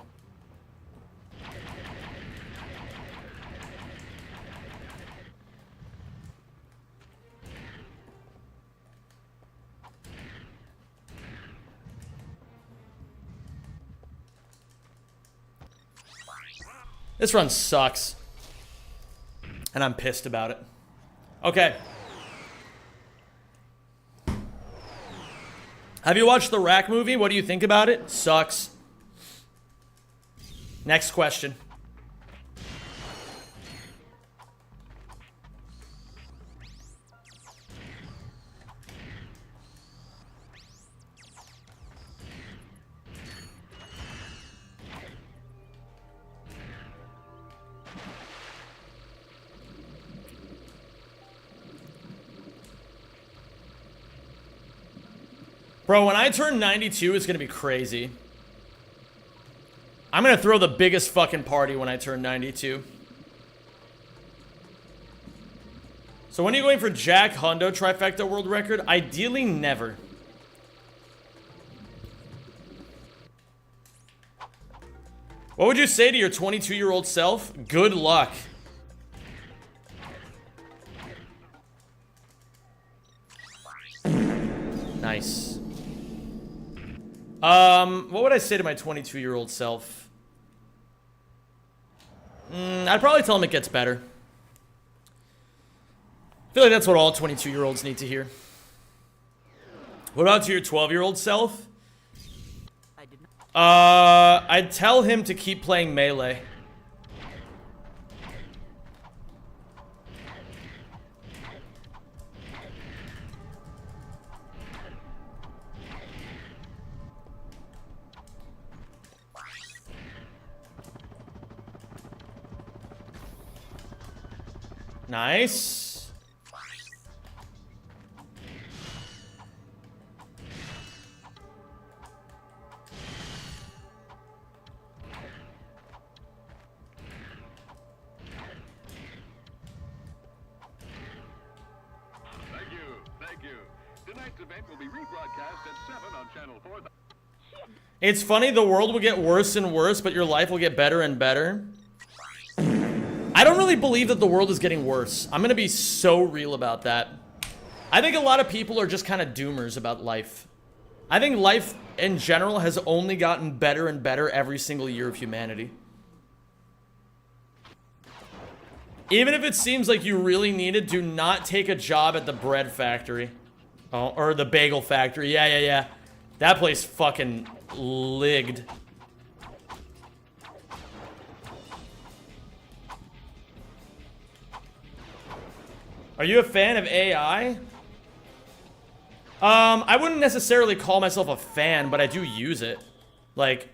This run sucks. And I'm pissed about it. Okay. Have you watched the Rack movie? What do you think about it? Sucks. Next question. Bro, when I turn 92, it's gonna be crazy. I'm gonna throw the biggest fucking party when I turn 92. So when are you going for Jack Hundo trifecta world record? Ideally, never. What would you say to your 22-year-old self? Good luck. Nice. What would I say to my 22-year-old self? I'd probably tell him it gets better. I feel like that's what all 22-year-olds need to hear. What about to your 12-year-old self? I'd tell him to keep playing Melee. Nice. Thank you. Tonight's event will be rebroadcast at 7 on Channel 4. It's funny, the world will get worse and worse, but your life will get better and better. I don't really believe that the world is getting worse. I'm gonna be so real about that. I think a lot of people are just kind of doomers about life. I think life in general has only gotten better and better every single year of humanity. Even if it seems like you really need it, do not take a job at the bread factory. Oh, or the bagel factory. Yeah. That place fucking ligged. Are you a fan of AI? I wouldn't necessarily call myself a fan, but I do use it. Like,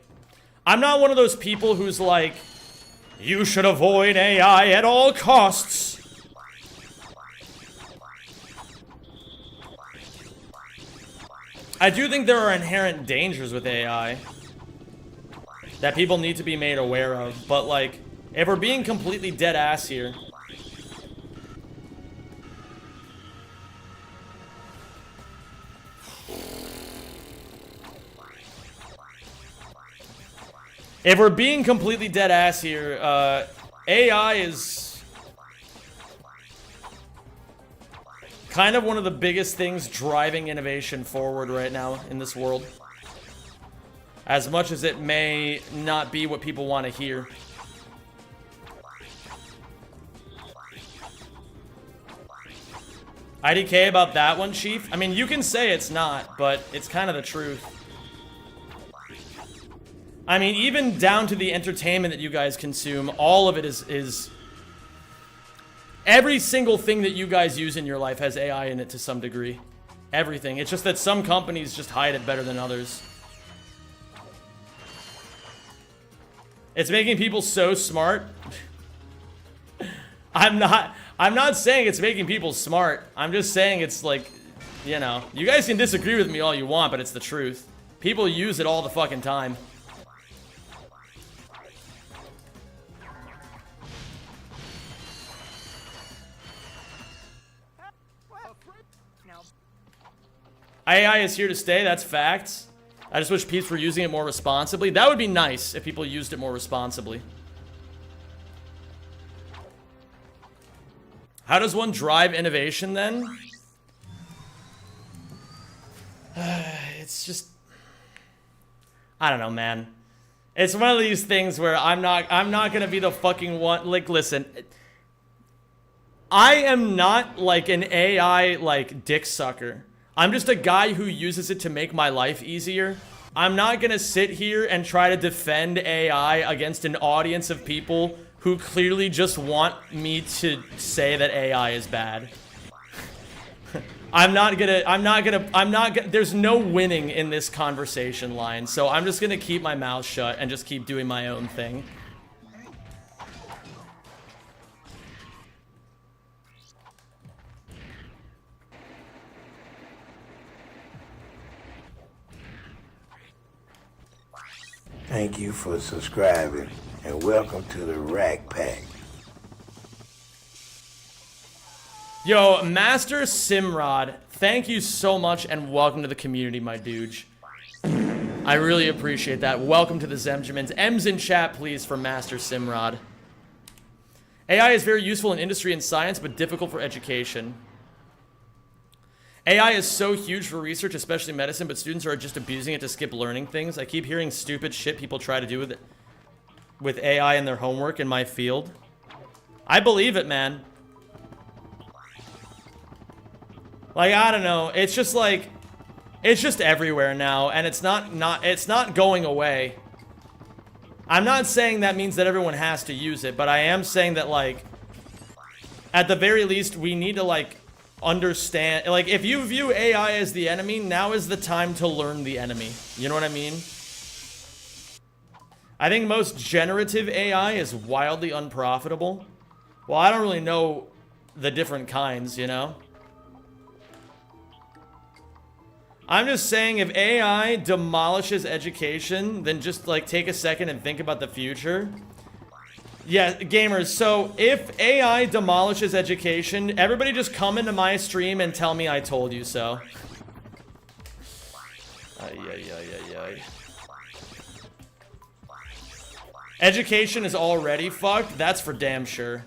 I'm not one of those people who's like, you should avoid AI at all costs. I do think there are inherent dangers with AI that people need to be made aware of, but like, if we're being completely dead ass here, If we're being completely dead ass here, AI is kind of one of the biggest things driving innovation forward right now in this world. As much as it may not be what people want to hear. IDK about that one, Chief? I mean, you can say it's not, but it's kind of the truth. I mean, even down to the entertainment that you guys consume, all of it is every single thing that you guys use in your life has AI in it to some degree. Everything. It's just that some companies just hide it better than others. It's making people so smart. I'm not saying it's making people smart. I'm just saying it's like, you know, you guys can disagree with me all you want, but it's the truth. People use it all the fucking time. AI is here to stay, that's facts. I just wish peeps were using it more responsibly. That would be nice if people used it more responsibly. How does one drive innovation then? It's just, I don't know, man. It's one of these things where I'm not gonna be the fucking one. Like, listen, I am not like an AI like dick sucker. I'm just a guy who uses it to make my life easier. I'm not gonna sit here and try to defend AI against an audience of people who clearly just want me to say that AI is bad. There's no winning in this conversation line, so I'm just gonna keep my mouth shut and just keep doing my own thing. Thank you for subscribing, and welcome to the Rack Pack. Yo, Master Simrod, thank you so much and welcome to the community, my dude. I really appreciate that. Welcome to the Zemjamins. M's in chat, please, for Master Simrod. AI is very useful in industry and science, but difficult for education. AI is so huge for research, especially medicine, but students are just abusing it to skip learning things. I keep hearing stupid shit people try to do with AI in their homework in my field. I believe it, man. Like, I don't know. It's just like, it's just everywhere now, and it's not going away. I'm not saying that means that everyone has to use it, but I am saying that, like, at the very least, we need to, like, understand, like, if you view AI as the enemy, now is the time to learn the enemy. You know what I mean? I think most generative AI is wildly unprofitable. Well, I don't really know the different kinds, you know? I'm just saying, if AI demolishes education, then just, like, take a second and think about the future. Yeah, gamers, so if AI demolishes education, everybody just come into my stream and tell me I told you so. Ay. Education is already fucked? That's for damn sure.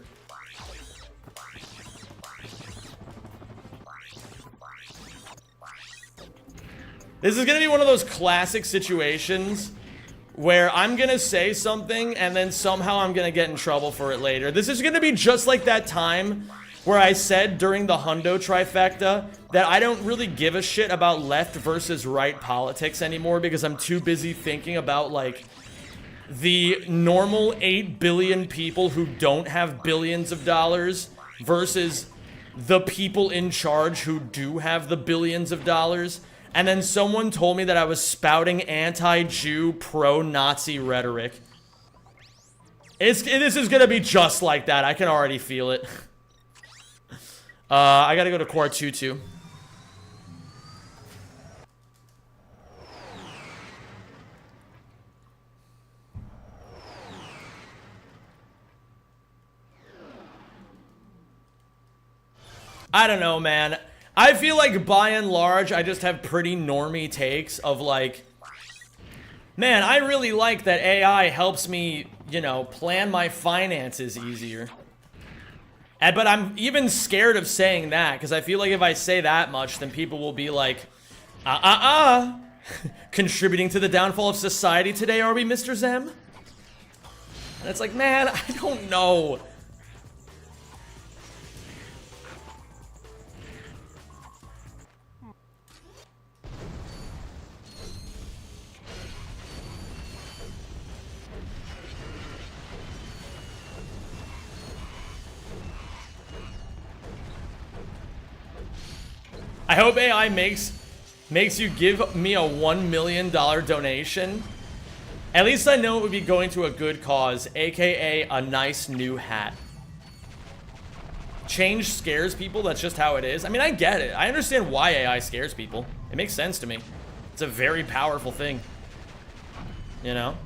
This is gonna be one of those classic situations where I'm gonna say something and then somehow I'm gonna get in trouble for it later. This is gonna be just like that time where I said during the Hundo trifecta that I don't really give a shit about left versus right politics anymore because I'm too busy thinking about, like, the normal 8 billion people who don't have billions of dollars versus the people in charge who do have the billions of dollars. And then someone told me that I was spouting anti-Jew, pro-Nazi rhetoric. This is gonna be just like that. I can already feel it. I gotta go to Core 2-2. I don't know, man. I feel like, by and large, I just have pretty normie takes of, like, Man, I really like that AI helps me, you know, plan my finances easier. But I'm even scared of saying that, because I feel like if I say that much, then people will be like, contributing to the downfall of society today, are we, Mr. Zem? And it's like, man, I don't know. I hope AI makes you give me a $1 million donation. At least I know it would be going to a good cause, aka a nice new hat. Change scares people, that's just how it is. I mean, I get it. I understand why AI scares people. It makes sense to me. It's a very powerful thing. You know?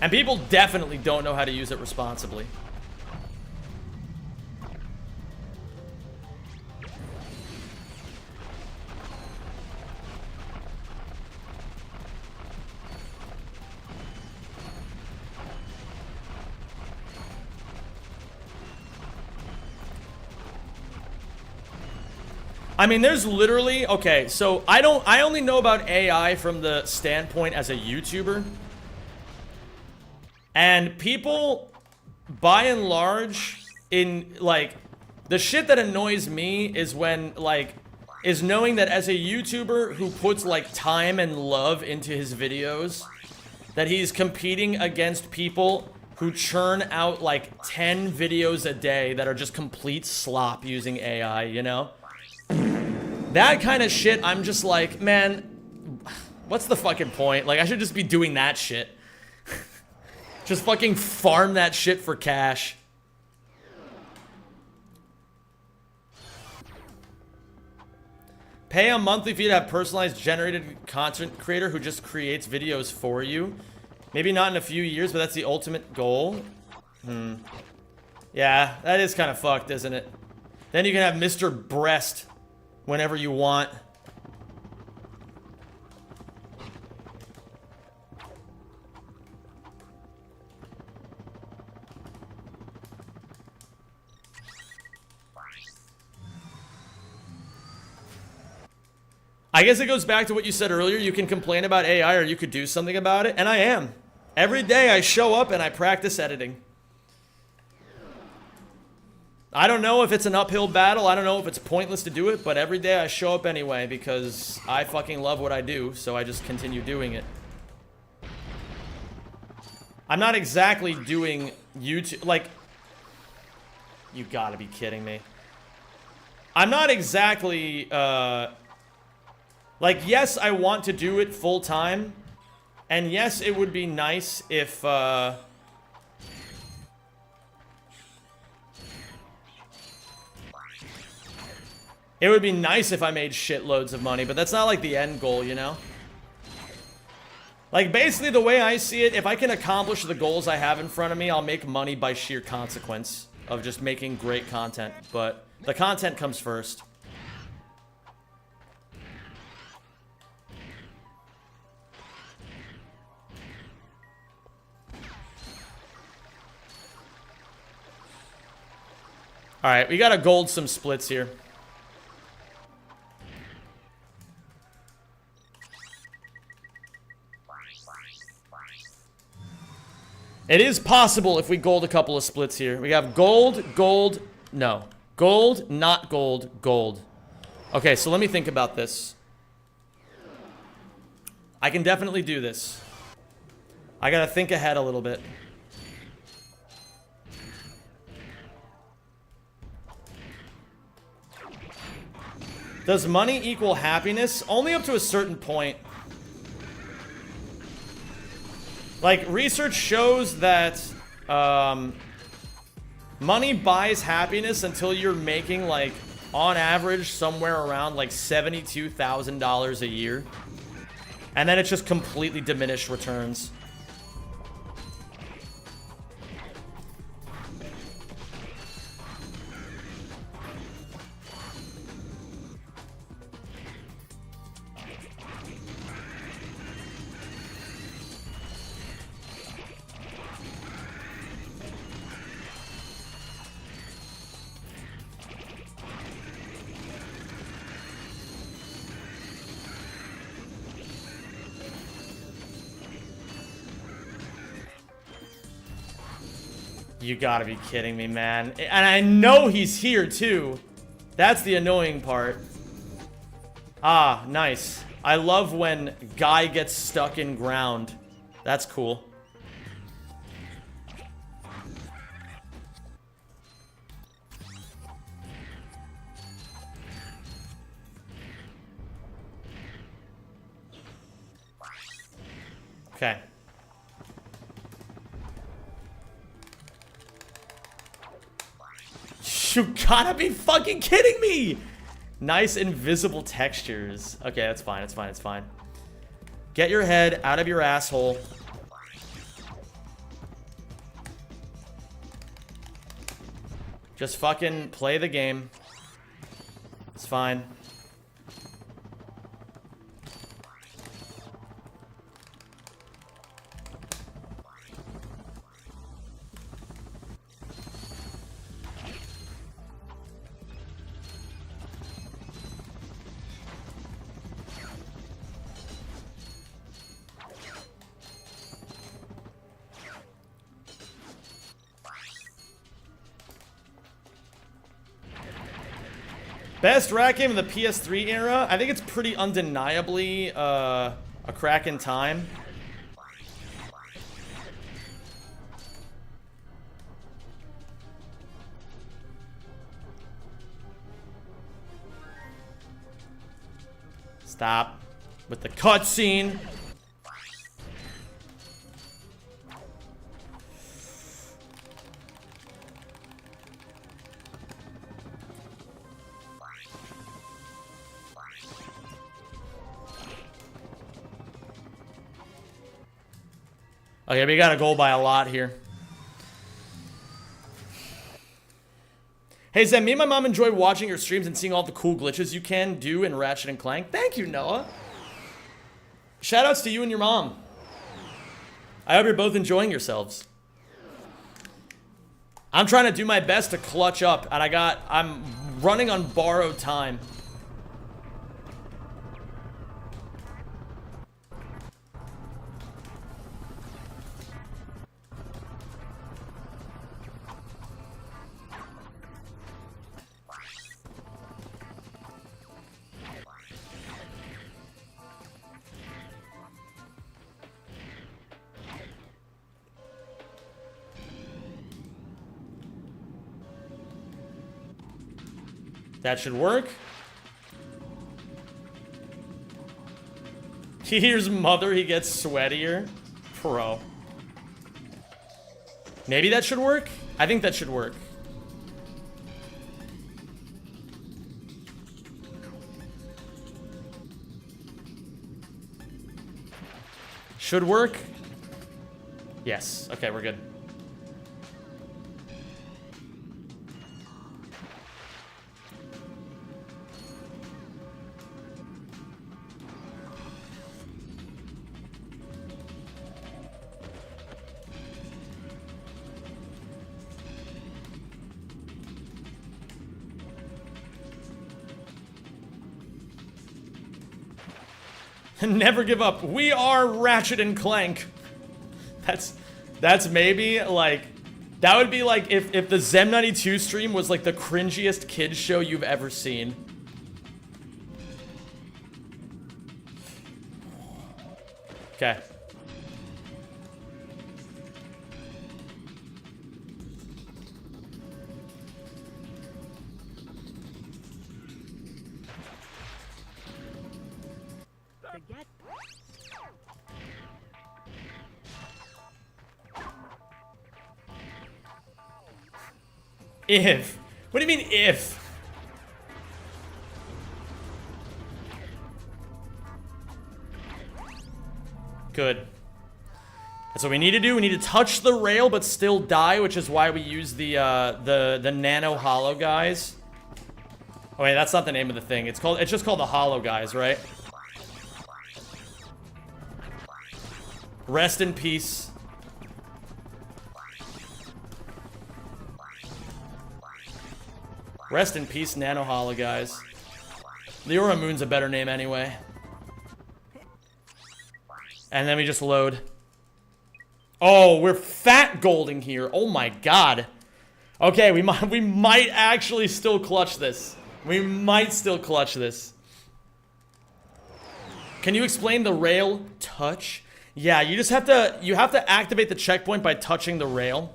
And people definitely don't know how to use it responsibly. I mean, there's literally, okay, so I only know about AI from the standpoint as a YouTuber. And people, by and large, in, like, the shit that annoys me is when, like, is knowing that as a YouTuber who puts, like, time and love into his videos, that he's competing against people who churn out, like, 10 videos a day that are just complete slop using AI, you know? That kind of shit, I'm just like, man, what's the fucking point? Like, I should just be doing that shit. Just fucking farm that shit for cash. Pay a monthly fee to have personalized generated content creator who just creates videos for you. Maybe not in a few years, but that's the ultimate goal. Yeah, that is kind of fucked, isn't it? Then you can have Mr. Breast whenever you want. I guess it goes back to what you said earlier. You can complain about AI or you could do something about it, and I am. Every day I show up and I practice editing. I don't know if it's an uphill battle. I don't know if it's pointless to do it, but every day I show up anyway because I fucking love what I do, so I just continue doing it. I'm not exactly doing YouTube, like, you gotta be kidding me. I'm not exactly, like, yes, I want to do it full time, and yes, it would be nice if, it would be nice if I made shitloads of money, but that's not like the end goal, you know? Like, basically the way I see it, if I can accomplish the goals I have in front of me, I'll make money by sheer consequence of just making great content. But the content comes first. Alright, we gotta gold some splits here. It is possible if we gold a couple of splits here. We have gold, gold, no. Gold, not gold, gold. Okay, so let me think about this. I can definitely do this. I gotta think ahead a little bit. Does money equal happiness? Only up to a certain point. Like, research shows that money buys happiness until you're making, like, on average, somewhere around, like, $72,000 a year. And then it's just completely diminished returns. You gotta be kidding me, man. And I know he's here, too. That's the annoying part. Ah, nice. I love when guy gets stuck in ground. That's cool. Okay. You gotta be fucking kidding me! Nice invisible textures. Okay, that's fine, it's fine, it's fine. Get your head out of your asshole. Just fucking play the game. It's fine. Best rat game of the PS3 era? I think it's pretty undeniably a crack in time. Stop with the cutscene. Okay, we got a goal by a lot here. Hey, Zen, me and my mom enjoy watching your streams and seeing all the cool glitches you can do in Ratchet and Clank. Thank you, Noah. Shoutouts to you and your mom. I hope you're both enjoying yourselves. I'm trying to do my best to clutch up, and I'm running on borrowed time. That should work. He hears mother, he gets sweatier. Pro. Maybe that should work? I think that should work. Should work? Yes. Okay, we're good. Never give up. We are Ratchet and Clank. That's maybe like, that would be like if the Zem92 stream was like the cringiest kids show you've ever seen. Okay. Forget. If. What do you mean if? Good. That's what we need to do. We need to touch the rail but still die, which is why we use the nano hollow guys. Oh wait, that's not the name of the thing. It's just called the hollow guys, right? Rest in peace. Rest in peace, nano hollow guys. Leora Moon's a better name anyway. And then we just load. Oh, we're fat golding here. Oh my god. Okay, we might actually still clutch this. We might still clutch this. Can you explain the rail touch? Yeah, you just have to activate the checkpoint by touching the rail.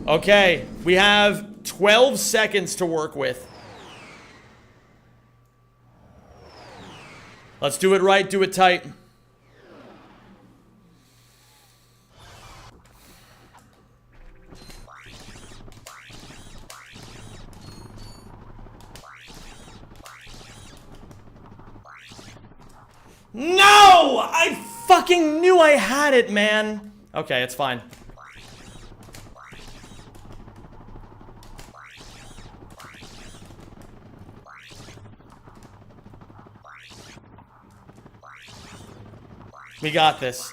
Okay, we have 12 seconds to work with. Let's do it right, do it tight. No! I fucking knew I had it, man. Okay, it's fine. We got this.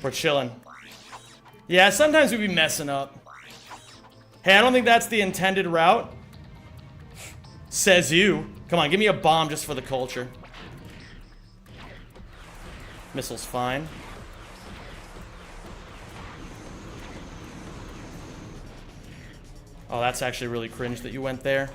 We're chilling. Yeah, sometimes we be messing up. Hey, I don't think that's the intended route. Says you. Come on, give me a bomb just for the culture. Missile's fine. Oh, that's actually really cringe that you went there.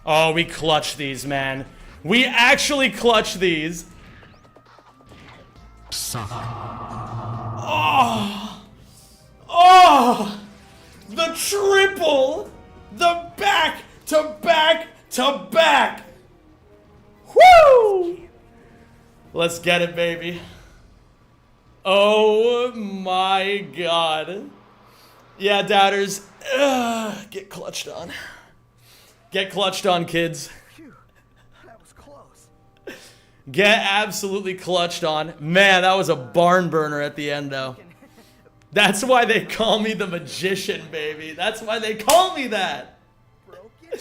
Oh, we clutch these, man. We actually clutch these. Oh! Oh! The triple! The back to back to back! Woo! Let's get it, baby. Oh my god. Yeah, doubters. Get clutched on. Get clutched on, kids. Phew, that was close. Get absolutely clutched on. Man, that was a barn burner at the end, though. That's why they call me the magician, baby. That's why they call me that. Broken?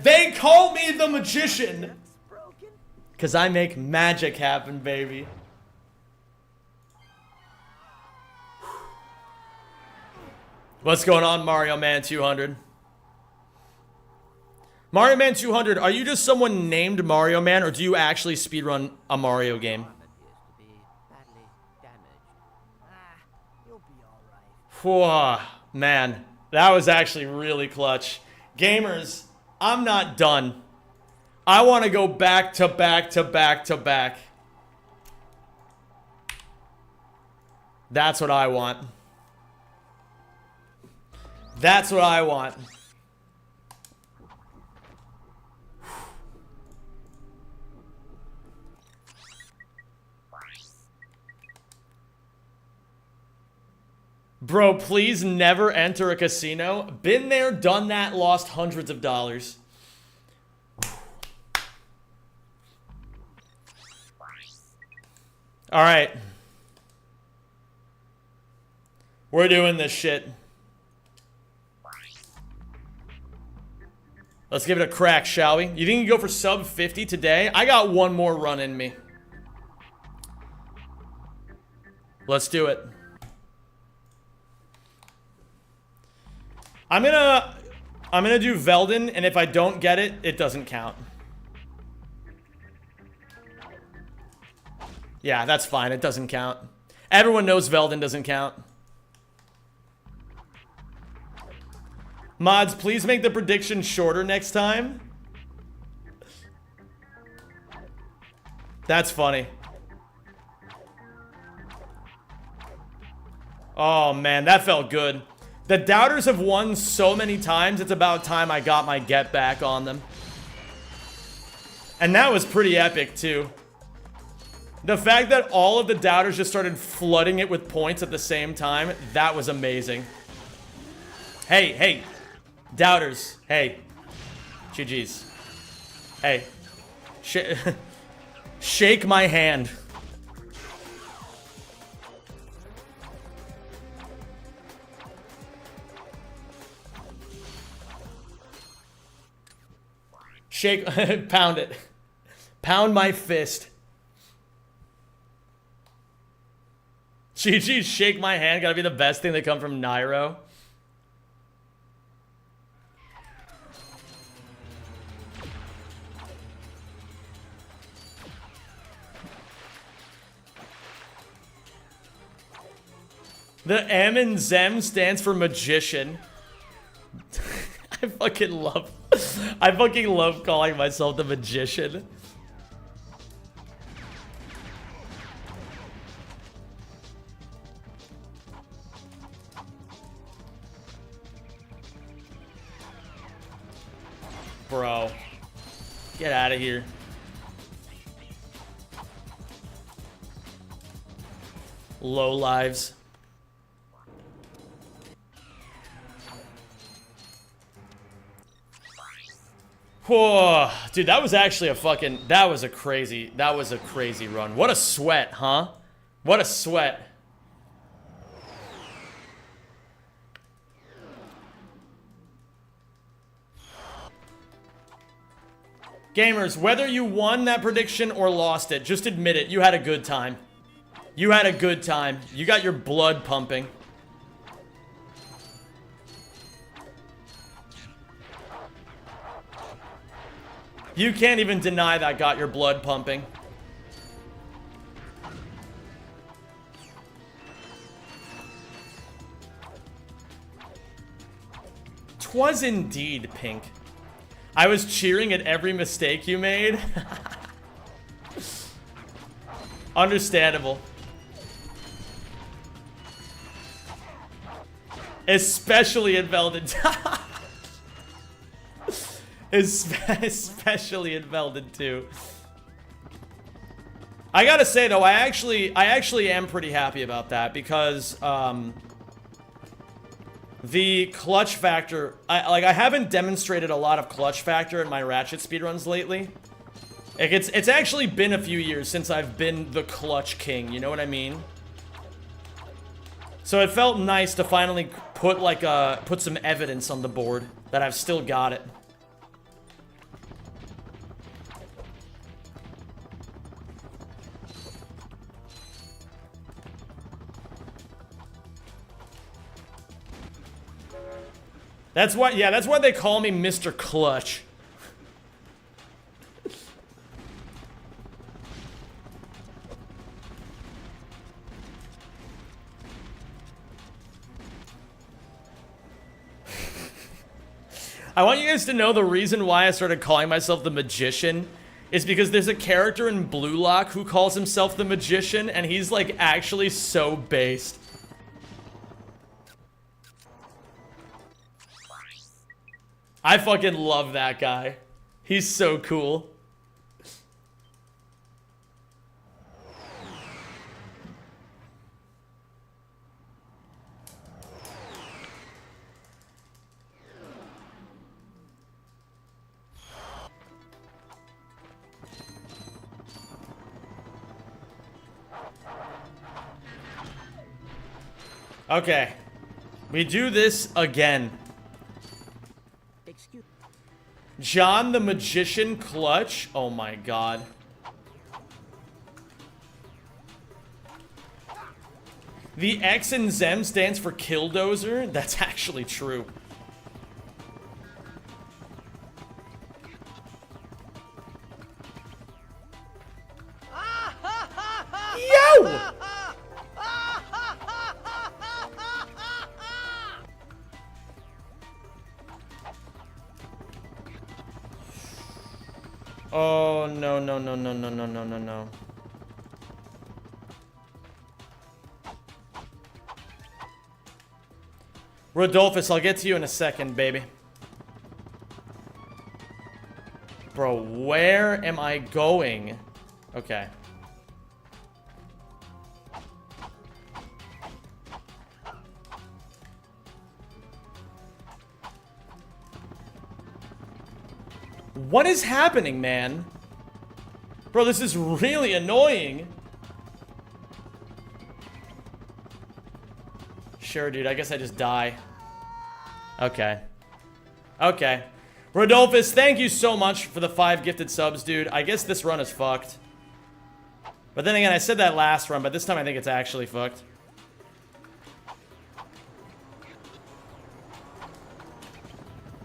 They call me the magician. Broken? Because I make magic happen, baby. What's going on, Mario Man 200? Mario Man 200, are you just someone named Mario Man, or do you actually speedrun a Mario game? Appears to be badly damaged. You'll be alright. Whew, man, that was actually really clutch. Gamers, I'm not done. I want to go back to back to back to back. That's what I want. That's what I want. Bro, please never enter a casino. Been there, done that, lost hundreds of dollars. All right. We're doing this shit. Let's give it a crack, shall we? You think you can go for sub 50 today? I got one more run in me. Let's do it. I'm gonna do Veldin, and if I don't get it, it doesn't count. Yeah, that's fine. It doesn't count. Everyone knows Veldin doesn't count. Mods, please make the prediction shorter next time. That's funny. Oh, man, that felt good. The doubters have won so many times, it's about time I got my get back on them. And that was pretty epic, too. The fact that all of the doubters just started flooding it with points at the same time, that was amazing. Hey, hey. Doubters. Hey. GG's. Hey. Shake my hand. Shake, pound it. Pound my fist. GG, shake my hand. Gotta be the best thing that come from Nairo. The M in Zem stands for magician. I fucking love calling myself the magician. Bro, get out of here. Low lives. Whoa, dude, that was actually that was a crazy run. What a sweat, huh? What a sweat. Gamers, whether you won that prediction or lost it, just admit it. You had a good time. You had a good time. You got your blood pumping. You can't even deny that got your blood pumping. Twas indeed, Pink. I was cheering at every mistake you made. Understandable. Especially in Veldon. Especially in Veldon 2. I gotta say though, I actually am pretty happy about that because the clutch factor, I haven't demonstrated a lot of clutch factor in my Ratchet speedruns lately. Like it's actually been a few years since I've been the clutch king, you know what I mean? So it felt nice to finally put some evidence on the board that I've still got it. That's why they call me Mr. Clutch. I want you guys to know the reason why I started calling myself the Magician is because there's a character in Blue Lock who calls himself the Magician, and he's like actually so based. I fucking love that guy. He's so cool. Okay. We do this again. John the Magician Clutch? Oh my god. The X in Zem stands for Killdozer? That's actually true. Yo! Oh, no, no, no, no, no, no, no, no, no. Rodolphus, I'll get to you in a second, baby. Bro, where am I going? Okay. What is happening, man? Bro, this is really annoying. Sure, dude. I guess I just die. Okay. Okay. Rodolphus, thank you so much for the 5 gifted subs, dude. I guess this run is fucked. But then again, I said that last run, but this time I think it's actually fucked.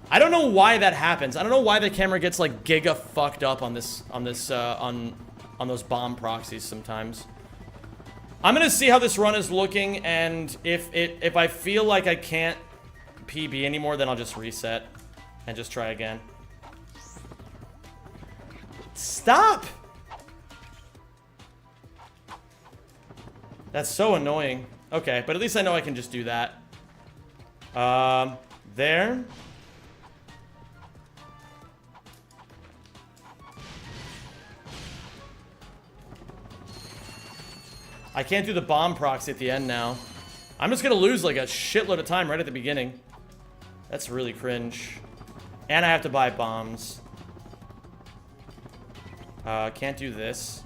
I don't know why that happens. I don't know why the camera gets like giga fucked up on those bomb proxies sometimes. I'm gonna see how this run is looking, and if I feel like I can't PB anymore, then I'll just reset and just try again. Stop! That's so annoying. Okay, but at least I know I can just do that. There. I can't do the bomb proxy at the end now. I'm just gonna lose like a shitload of time right at the beginning. That's really cringe. And I have to buy bombs. Can't do this.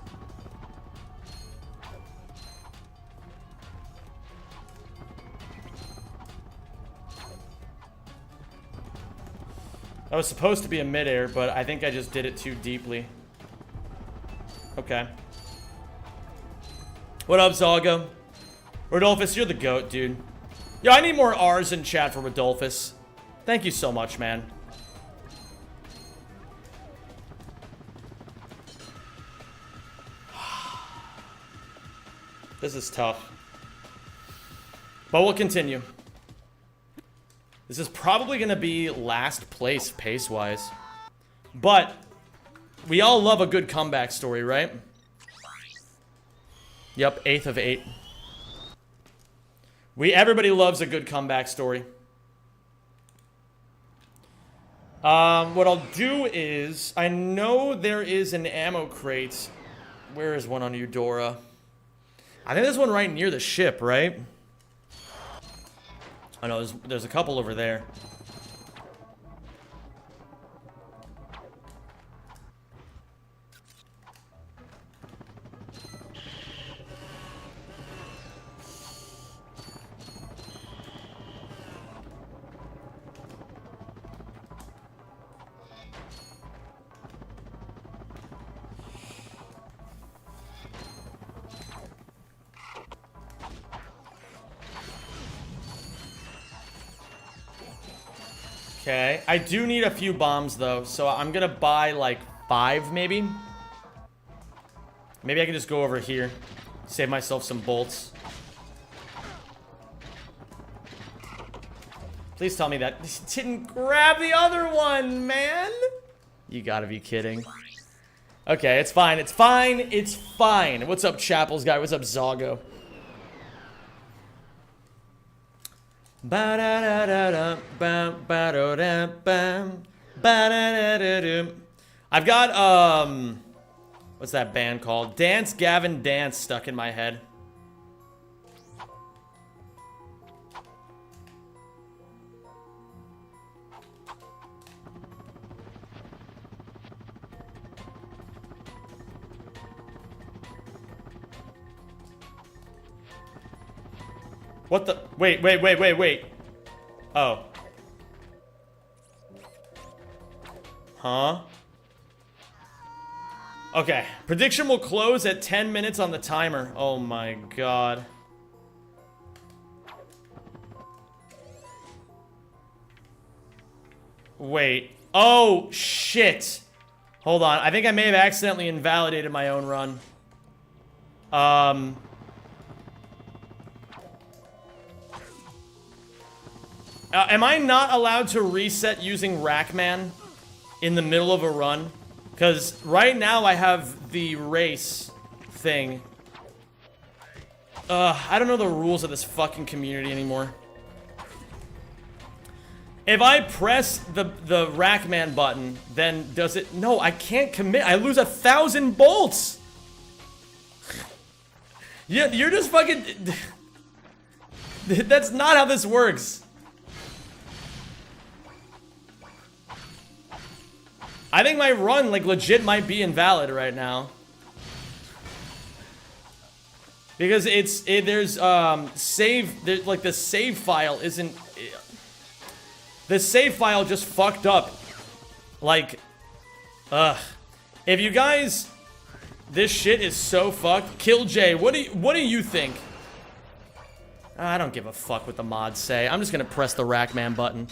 I was supposed to be a midair, but I think I just did it too deeply. Okay. What up, Zalga? Rodolphus, you're the GOAT, dude. Yo, I need more R's in chat for Rodolphus. Thank you so much, man. This is tough. But we'll continue. This is probably going to be last place pace-wise. But we all love a good comeback story, right? Yep, 8th of 8. Everybody loves a good comeback story. What I'll do is, I know there is an ammo crate. Where is one on Eudora? I think there's one right near the ship, right? I know there's a couple over there. Okay, I do need a few bombs though, so I'm gonna buy like 5 maybe. Maybe I can just go over here, save myself some bolts. Please tell me that didn't grab the other one, man. You gotta be kidding. Okay, it's fine, it's fine, it's fine. What's up, Chapels guy? What's up, Zago? I've got what's that band called? Dance Gavin Dance stuck in my head. What the? Wait. Oh. Huh? Okay. Prediction will close at 10 minutes on the timer. Oh my god. Wait. Oh, shit. Hold on. I think I may have accidentally invalidated my own run. Am I not allowed to reset using Rackman in the middle of a run? Because right now I have the race thing. I don't know the rules of this fucking community anymore. If I press the Rackman button, then does it? No, I can't commit. I lose 1,000 bolts. Yeah, you're just fucking. That's not how this works. I think my run, like, legit might be invalid right now. Because there's like the save file isn't. The save file just fucked up. Like, if you guys, this shit is so fucked. Kill Jay, what do you think? I don't give a fuck what the mods say. I'm just gonna press the Rackman button.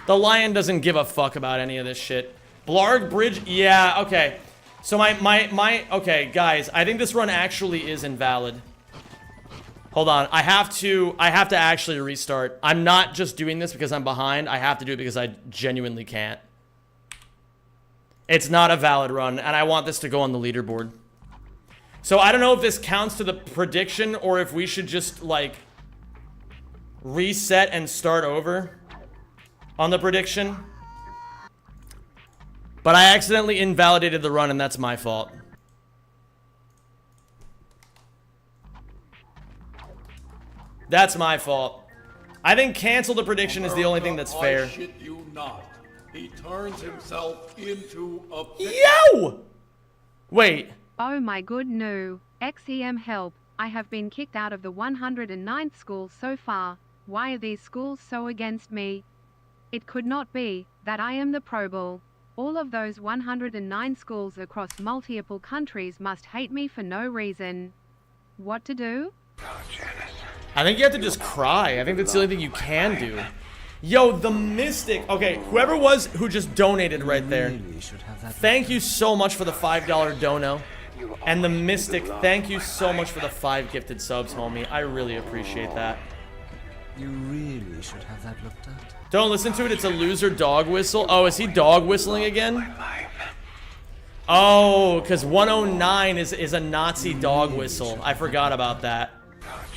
The lion doesn't give a fuck about any of this shit. Blarg Bridge, yeah, okay. So okay, guys, I think this run actually is invalid. Hold on, I have to actually restart. I'm not just doing this because I'm behind. I have to do it because I genuinely can't. It's not a valid run, and I want this to go on the leaderboard. So I don't know if this counts to the prediction or if we should just, like, reset and start over on the prediction. But I accidentally invalidated the run, and that's my fault. That's my fault. I think cancel the prediction is the only thing that's fair. I shit you not. He turns himself into a Yo! Wait. Oh my good no. XEM help. I have been kicked out of the 109th school so far. Why are these schools so against me? It could not be that I am the Pro Bowl. All of those 109 schools across multiple countries must hate me for no reason. What to do? I think you have to just cry. I think that's the only thing you can do. Yo, the Mystic. Okay, whoever was who just donated right there. Thank you so much for the $5 dono. And the Mystic, thank you so much for the 5 gifted subs, homie. I really appreciate that. You really should have that looked at. Don't listen to it. It's a loser dog whistle. Oh, is he dog whistling again? Oh, because 109 is a Nazi dog whistle. I forgot about that.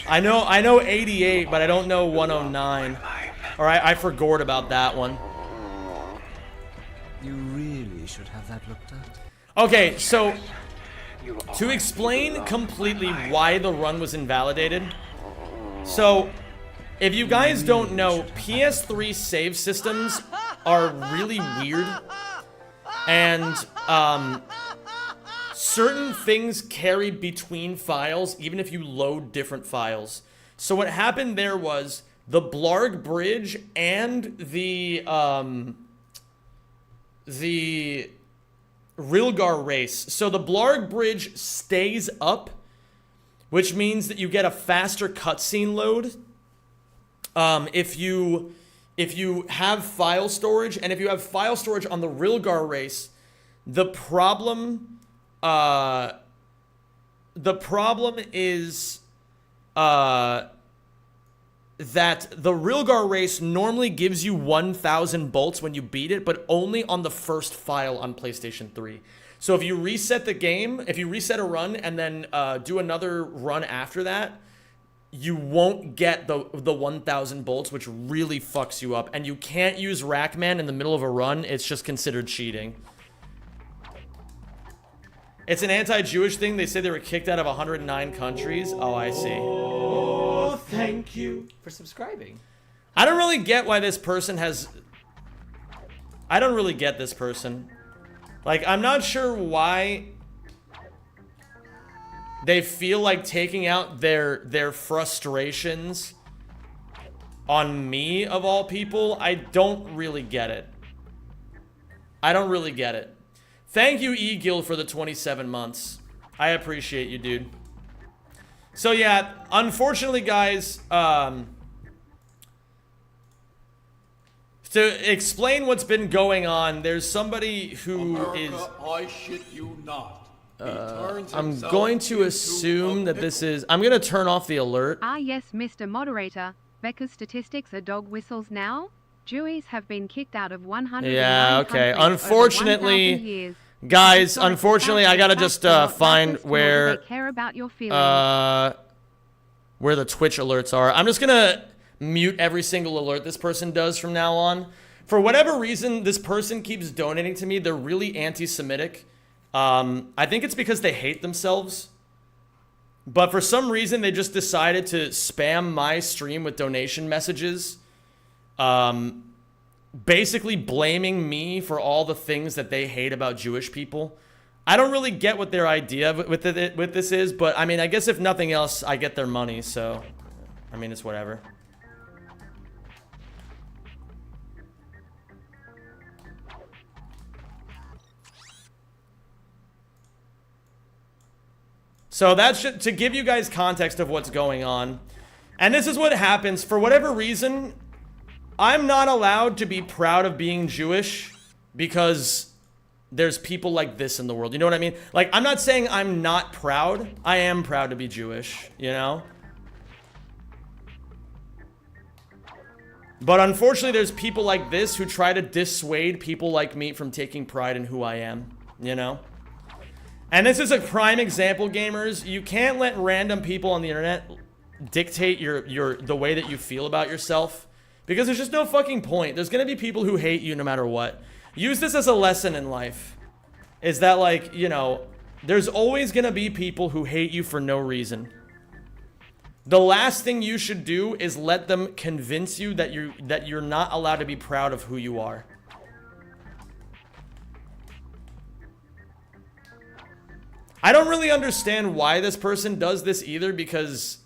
I know 88, but I don't know 109. All right, I forgot about that one. You really should have that looked at. Okay, so to explain completely why the run was invalidated. So, if you guys don't know, PS3 save systems are really weird. And certain things carry between files, even if you load different files. So what happened there was the Blarg Bridge and the Rilgar race. So the Blarg Bridge stays up, which means that you get a faster cutscene load. If you have file storage, and if you have file storage on the Rilgar race, the problem is that the Rilgar race normally gives you 1,000 bolts when you beat it, but only on the first file on PlayStation 3. So if you reset the game, if you reset a run and then do another run after that, you won't get the 1,000 bolts, which really fucks you up. And you can't use Rackman in the middle of a run. It's just considered cheating. It's an anti-Jewish thing. They say they were kicked out of 109 countries. Oh, I see. Oh, thank you for subscribing. I don't really get why this person has... I don't really get this person. Like, I'm not sure why they feel like taking out their frustrations on me, of all people. I don't really get it. I don't really get it. Thank you, E-Gil, for the 27 months. I appreciate you, dude. So, yeah, unfortunately, guys, to explain what's been going on, there's somebody who America, I shit you not. I'm going to assume that this is... I'm going to turn off the alert. Ah yes, Mr. Moderator. Becca's statistics are dog whistles now. Jewies have been kicked out of 100. Yeah, okay. Unfortunately, guys, unfortunately, I gotta just find where... They care about your feelings. where the Twitch alerts are. I'm just gonna mute every single alert this person does from now on. For whatever reason, this person keeps donating to me. They're really anti-Semitic. I think it's because they hate themselves. But for some reason, they just decided to spam my stream with donation messages. Basically blaming me for all the things that they hate about Jewish people. I don't really get what their idea with this is, but I mean, I guess if nothing else, I get their money, so I mean, it's whatever. So that's just to give you guys context of what's going on. And this is what happens. For whatever reason, I'm not allowed to be proud of being Jewish because there's people like this in the world. You know what I mean? Like, I'm not saying I'm not proud. I am proud to be Jewish, you know? But unfortunately, there's people like this who try to dissuade people like me from taking pride in who I am, you know? And this is a prime example, gamers. You can't let random people on the internet dictate the way that you feel about yourself. Because there's just no fucking point. There's gonna be people who hate you no matter what. Use this as a lesson in life. Is that, like, you know, there's always gonna be people who hate you for no reason. The last thing you should do is let them convince you that you're not allowed to be proud of who you are. I don't really understand why this person does this either, because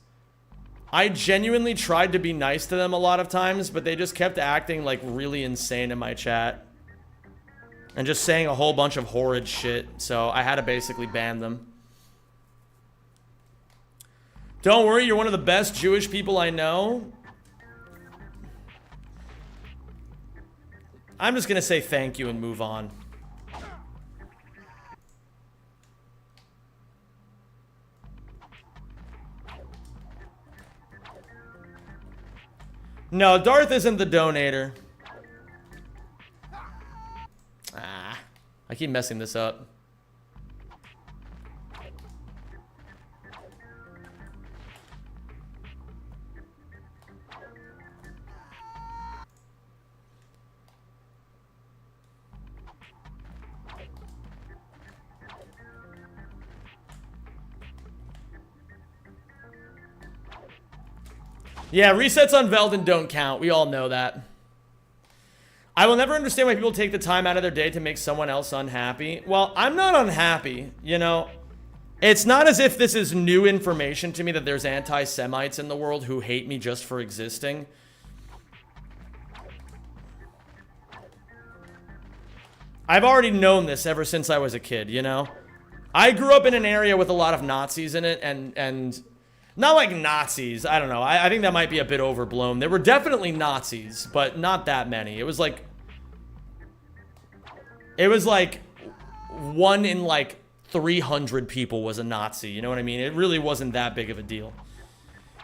I genuinely tried to be nice to them a lot of times, but they just kept acting like really insane in my chat. And just saying a whole bunch of horrid shit, so I had to basically ban them. Don't worry, you're one of the best Jewish people I know. I'm just gonna say thank you and move on. No, Darth isn't the donator. Ah, I keep messing this up. Yeah, resets on Velden don't count. We all know that. I will never understand why people take the time out of their day to make someone else unhappy. Well, I'm not unhappy, you know. It's not as if this is new information to me that there's anti-Semites in the world who hate me just for existing. I've already known this ever since I was a kid, you know. I grew up in an area with a lot of Nazis in it, and not like Nazis, I don't know. I think that might be a bit overblown. There were definitely Nazis, but not that many. It was like 1 in like 300 people was a Nazi, you know what I mean? It really wasn't that big of a deal.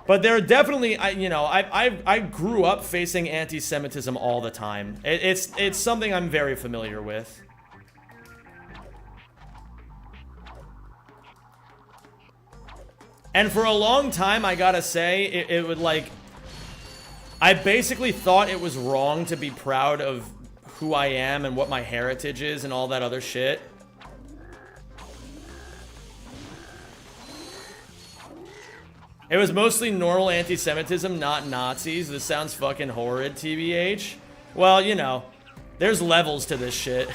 But there are definitely, I grew up facing anti-Semitism all the time. It's something I'm very familiar with. And for a long time, I gotta say, it would like... I basically thought it was wrong to be proud of who I am and what my heritage is and all that other shit. It was mostly normal anti-Semitism, not Nazis. This sounds fucking horrid, TBH. Well, you know, there's levels to this shit.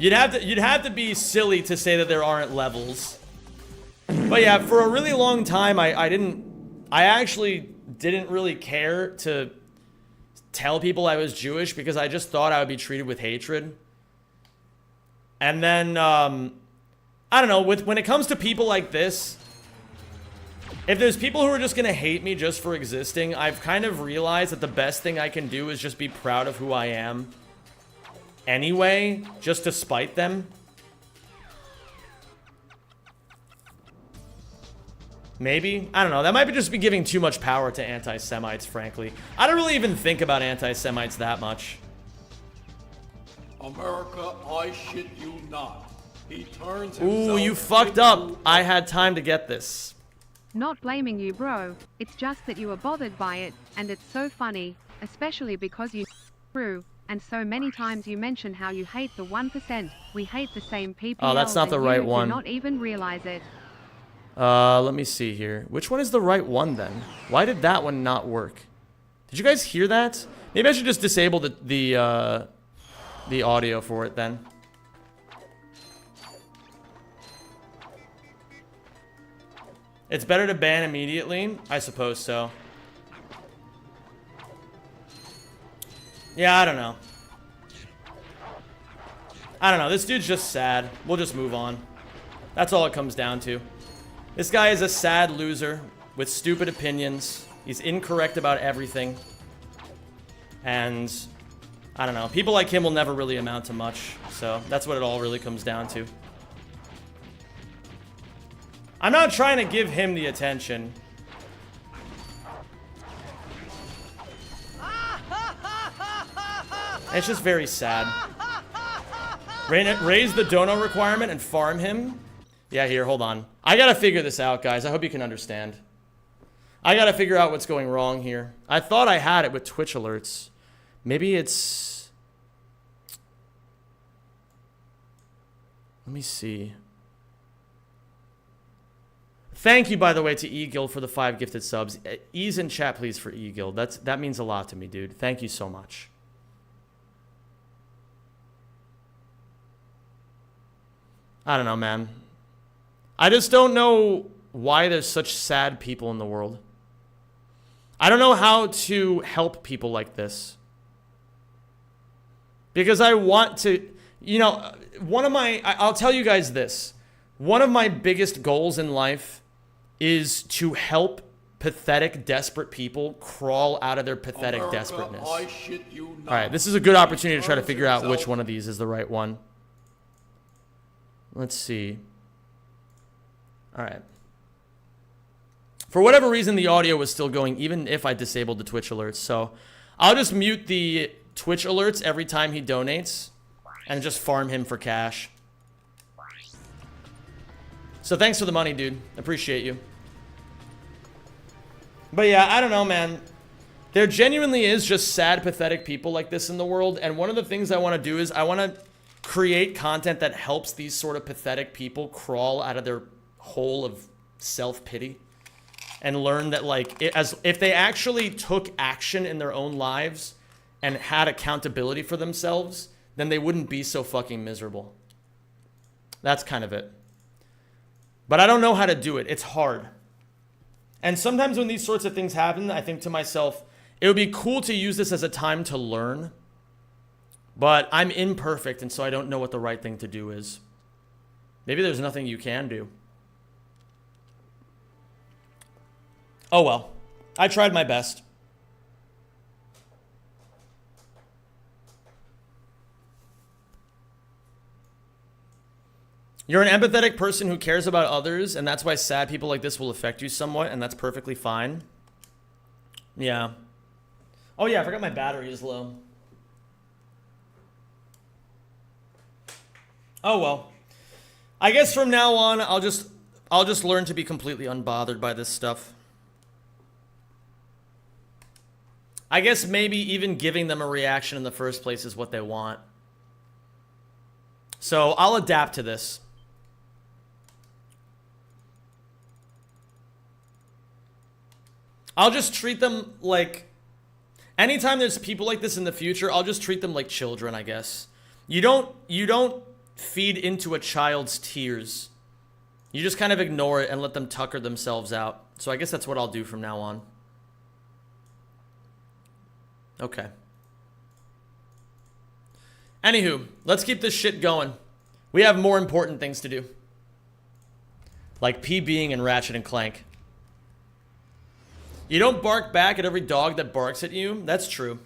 You'd have to be silly to say that there aren't levels. But yeah, for a really long time, I actually didn't really care to tell people I was Jewish because I just thought I would be treated with hatred. And then, I don't know, when it comes to people like this, if there's people who are just gonna hate me just for existing, I've kind of realized that the best thing I can do is just be proud of who I am. Anyway, just to spite them. Maybe? I don't know. That might just be giving too much power to anti-Semites, frankly. I don't really even think about anti-Semites that much. America, I shit you not. He turns Ooh, you fucked up. I had time to get this. Not blaming you, bro. It's just that you were bothered by it, and it's so funny, especially because you through, and so many times you mention how you hate the 1%. We hate the same people. Oh, that's not the right one. Do not even realize it. Let me see here. Which one is the right one then? Why did that one not work? Did you guys hear that? Maybe I should just disable the audio for it then. It's better to ban immediately? I suppose so. Yeah, I don't know. I don't know. This dude's just sad. We'll just move on. That's all it comes down to. This guy is a sad loser with stupid opinions. He's incorrect about everything. And I don't know. People like him will never really amount to much. So that's what it all really comes down to. I'm not trying to give him the attention. It's just very sad. Raise the dono requirement and farm him. Yeah, here, hold on. I gotta figure this out, guys. I hope you can understand. I gotta figure out what's going wrong here. I thought I had it with Twitch alerts. Maybe it's... Let me see. Thank you, by the way, to E-Guild for the 5 gifted subs. Ease in chat, please, for E-Guild. That means a lot to me, dude. Thank you so much. I don't know, man. I just don't know why there's such sad people in the world. I don't know how to help people like this. Because I want to, you know, I'll tell you guys this. One of my biggest goals in life is to help pathetic, desperate people crawl out of their pathetic desperateness. Alright, this is a good opportunity to try to figure out which one of these is the right one. Let's see. Alright. For whatever reason, the audio was still going, even if I disabled the Twitch alerts. So, I'll just mute the Twitch alerts every time he donates, and just farm him for cash. So thanks for the money, dude. Appreciate you. But yeah, I don't know, man. There genuinely is just sad, pathetic people like this in the world. And one of the things I want to do is I want to create content that helps these sort of pathetic people crawl out of their hole of self-pity. And learn that, like, if they actually took action in their own lives and had accountability for themselves, then they wouldn't be so fucking miserable. That's kind of it. But I don't know how to do it. It's hard. And sometimes when these sorts of things happen, I think to myself, it would be cool to use this as a time to learn. But I'm imperfect, and so I don't know what the right thing to do is. Maybe there's nothing you can do. Oh well. I tried my best. You're an empathetic person who cares about others, and that's why sad people like this will affect you somewhat, and that's perfectly fine. Yeah. Oh yeah, I forgot my battery is low. Oh well. I guess from now on, I'll just learn to be completely unbothered by this stuff. I guess maybe even giving them a reaction in the first place is what they want. So I'll adapt to this. I'll just treat them like... Anytime there's people like this in the future, I'll just treat them like children, I guess. You don't feed into a child's tears. You just kind of ignore it and let them tucker themselves out. So I guess that's what I'll do from now on. Okay. Anywho, let's keep this shit going. We have more important things to do. Like PBing in Ratchet and Clank. You don't bark back at every dog that barks at you. That's true.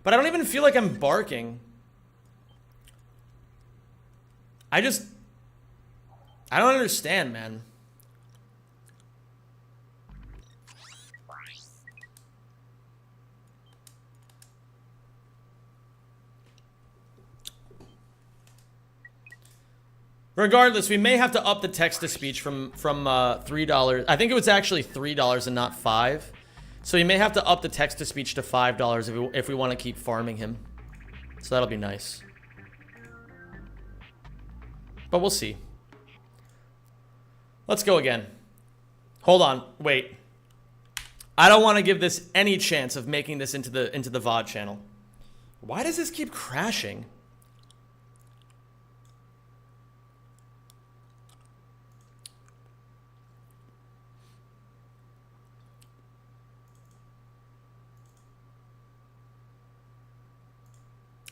But I don't even feel like I'm barking. I don't understand, man. Regardless, we may have to up the text-to-speech from $3. I think it was actually $3 and not $5. So you may have to up the text-to-speech to $5 if we want to keep farming him. So that'll be nice. But we'll see. Let's go again. Hold on. Wait. I don't want to give this any chance of making this into the VOD channel. Why does this keep crashing?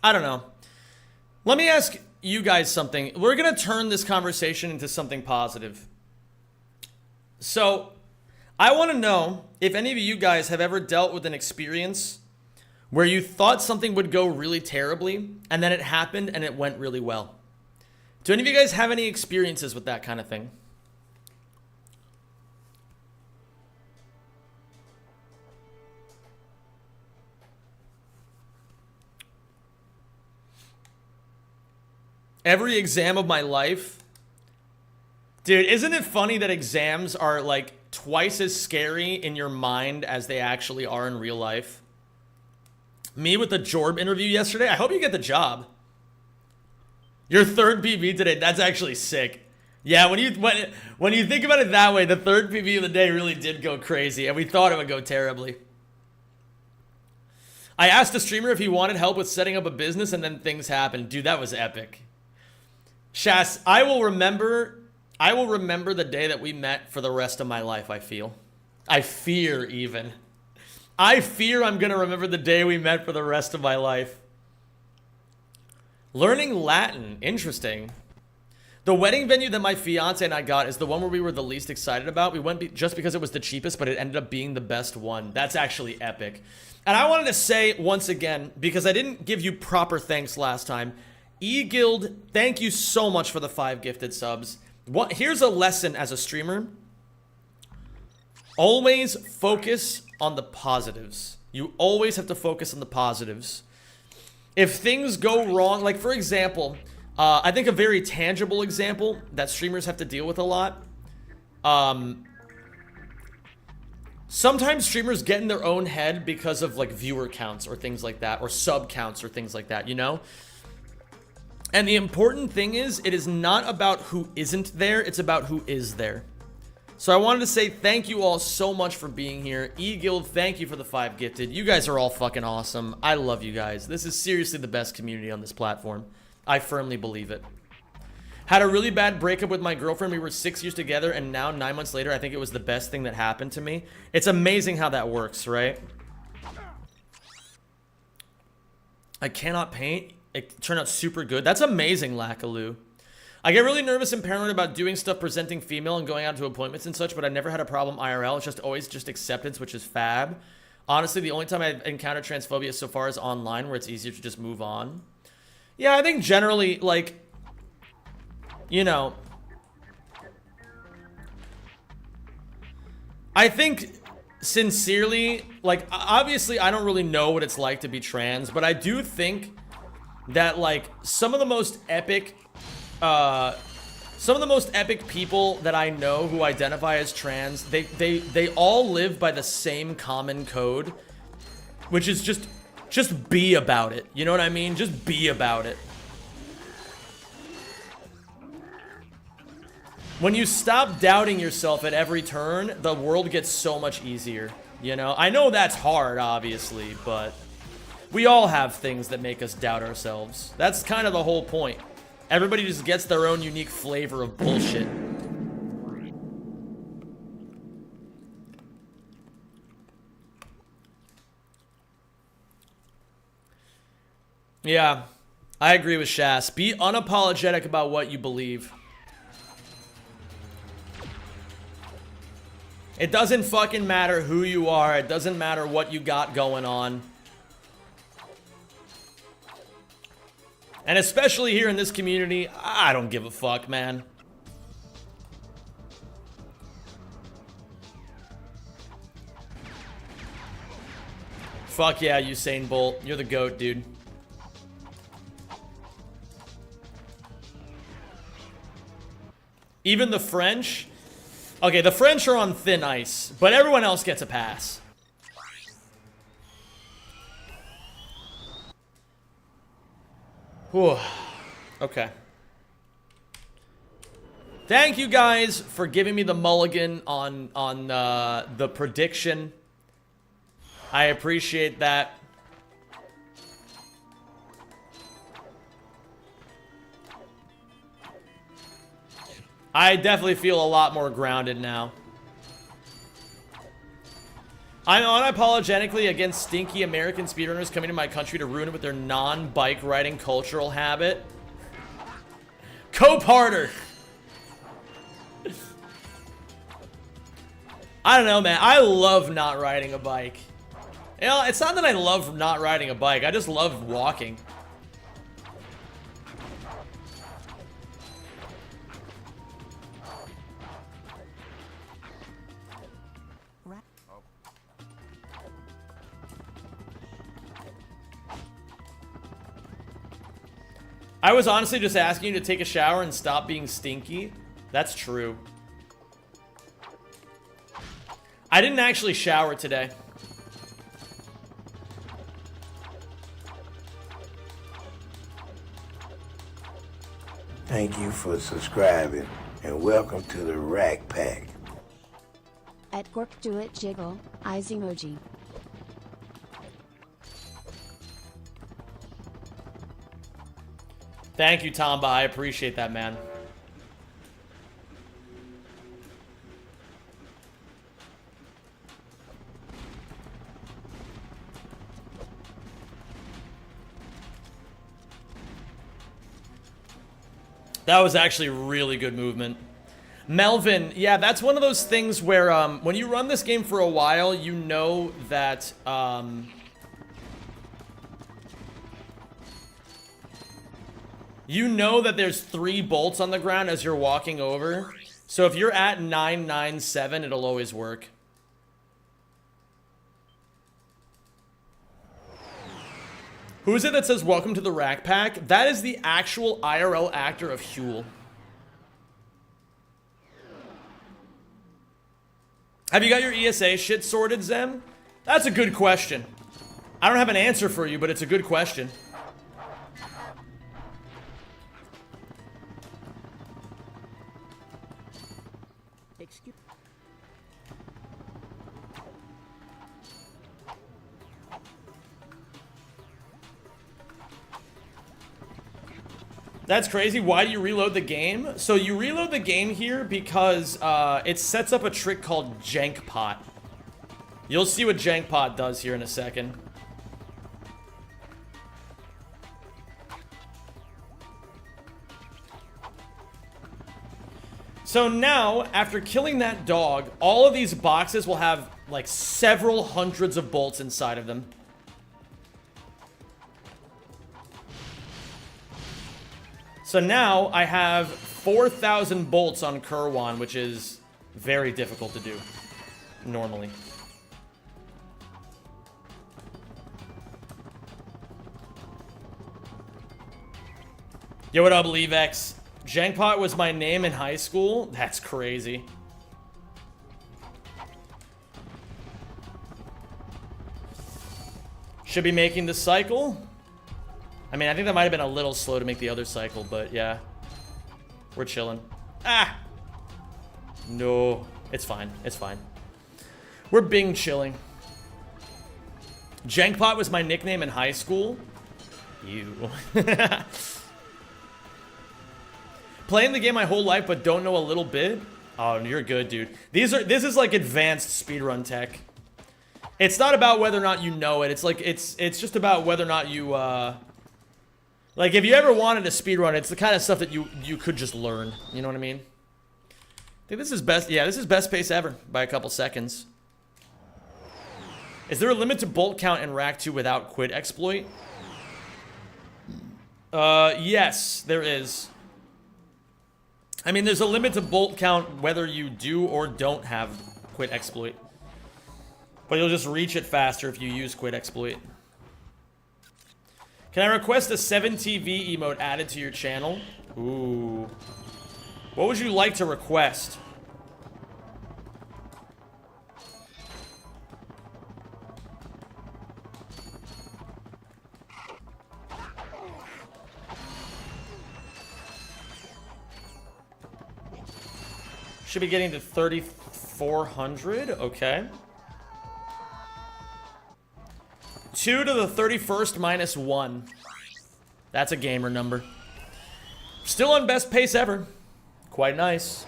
I don't know. Let me ask you guys something. We're going to turn this conversation into something positive. So, I want to know if any of you guys have ever dealt with an experience where you thought something would go really terribly, and then it happened and it went really well. Do any of you guys have any experiences with that kind of thing? Every exam of my life. Dude, isn't it funny that exams are like twice as scary in your mind as they actually are in real life? Me with the Jorb interview yesterday. I hope you get the job. Your third PB today. That's actually sick. Yeah, when you think about it that way, the third PB of the day really did go crazy, and we thought it would go terribly. I asked a streamer if he wanted help with setting up a business, and then things happened. Dude, that was epic. Shas, I will remember the day that we met for the rest of my life, I feel. I fear even. I fear I'm going to remember the day we met for the rest of my life. Learning Latin. Interesting. The wedding venue that my fiance and I got is the one where we were the least excited about. We went just because it was the cheapest, but it ended up being the best one. That's actually epic. And I wanted to say once again, because I didn't give you proper thanks last time, E-Guild, thank you so much for the 5 gifted subs. Here's a lesson as a streamer. Always focus on the positives. You always have to focus on the positives. If things go wrong, like for example, I think a very tangible example that streamers have to deal with a lot. Sometimes streamers get in their own head because of like viewer counts or things like that, or sub counts or things like that, you know? And the important thing is, it is not about who isn't there, it's about who is there. So I wanted to say thank you all so much for being here. E-Guild, thank you for the 5 gifted. You guys are all fucking awesome. I love you guys. This is seriously the best community on this platform. I firmly believe it. Had a really bad breakup with my girlfriend. We were 6 years together, and now 9 months later, I think it was the best thing that happened to me. It's amazing how that works, right? I cannot paint. It turned out super good. That's amazing, Lakaloo. I get really nervous and paranoid about doing stuff presenting female and going out to appointments and such, but I never had a problem IRL. It's just always just acceptance, which is fab. Honestly, the only time I've encountered transphobia so far is online, where it's easier to just move on. Yeah, I think generally, like, you know, I think sincerely, like, obviously I don't really know what it's like to be trans, but I do think that, like, some of the most epic people that I know who identify as trans, they all live by the same common code, which is just be about it. You know what I mean? Just be about it. When you stop doubting yourself at every turn, the world gets so much easier. You know? I know that's hard, obviously, but we all have things that make us doubt ourselves. That's kind of the whole point. Everybody just gets their own unique flavor of bullshit. Yeah, I agree with Shas. Be unapologetic about what you believe. It doesn't fucking matter who you are. It doesn't matter what you got going on. And especially here in this community, I don't give a fuck, man. Fuck yeah, Usain Bolt. You're the GOAT, dude. Even the French? Okay, the French are on thin ice, but everyone else gets a pass. Whew. Okay. Thank you guys for giving me the mulligan on the prediction. I appreciate that. I definitely feel a lot more grounded now. I'm unapologetically against stinky American speedrunners coming to my country to ruin it with their non-bike riding cultural habit. Cope harder! I don't know, man. I love not riding a bike. You know, it's not that I love not riding a bike. I just love walking. I was honestly just asking you to take a shower and stop being stinky. That's true. I didn't actually shower today. Thank you for subscribing and welcome to the Rack Pack. At Gork Do It Jiggle, eyes emoji. Thank you, Tamba. I appreciate that, man. That was actually really good movement. Melvin, yeah, that's one of those things where when you run this game for a while, you know that there's 3 bolts on the ground as you're walking over. So if you're at 997, it'll always work. Who is it that says welcome to the Rack Pack? That is the actual IRL actor of Huel. Have you got your ESA shit sorted, Zem? That's a good question. I don't have an answer for you, but it's a good question. Excuse. That's crazy. Why do you reload the game? So you reload the game here because it sets up a trick called Jankpot. You'll see what Jankpot does here in a second. So now, after killing that dog, all of these boxes will have like several hundreds of bolts inside of them. So now I have 4,000 bolts on Kerwan, which is very difficult to do normally. Yo, what up, Levex? Jankpot was my name in high school? That's crazy. Should be making the cycle. I mean, I think that might have been a little slow to make the other cycle, but yeah. We're chilling. Ah! No. It's fine. It's fine. We're Bing chilling. Jankpot was my nickname in high school. You. Playing the game my whole life, but don't know a little bit. Oh, you're good, dude. This is like advanced speedrun tech. It's not about whether or not you know it. It's like it's just about whether or not you like if you ever wanted to speedrun, it's the kind of stuff that you could just learn. You know what I mean? I think this is best. Yeah, this is best pace ever by a couple seconds. Is there a limit to bolt count in Rack 2 without quit exploit? Yes, there is. I mean, there's a limit to bolt count whether you do or don't have quit exploit. But you'll just reach it faster if you use quit exploit. Can I request a 7TV emote added to your channel? Ooh. What would you like to request? Should be getting to 3,400. Okay. 2 to the 31st minus 1. That's a gamer number. Still on best pace ever. Quite nice.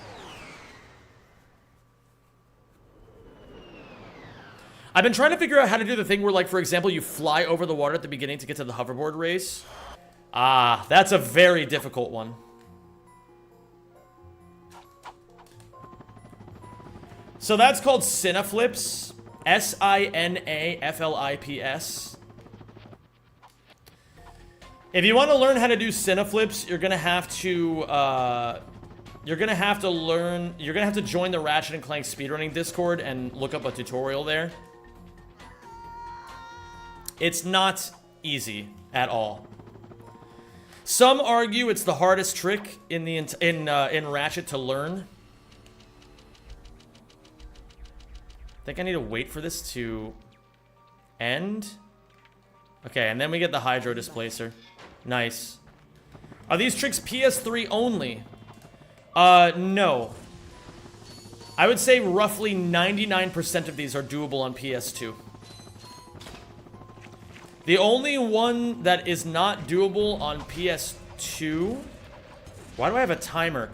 I've been trying to figure out how to do the thing where, like, for example, you fly over the water at the beginning to get to the hoverboard race. Ah, that's a very difficult one. So that's called Cineflips. Sinaflips. If you want to learn how to do Cineflips, you're gonna have to join the Ratchet and Clank speedrunning Discord and look up a tutorial there. It's not easy at all. Some argue it's the hardest trick in the in Ratchet to learn. I think I need to wait for this to end. Okay, and then we get the Hydro Displacer. Nice. Are these tricks PS3 only? No. I would say roughly 99% of these are doable on PS2. The only one that is not doable on PS2... Why do I have a timer?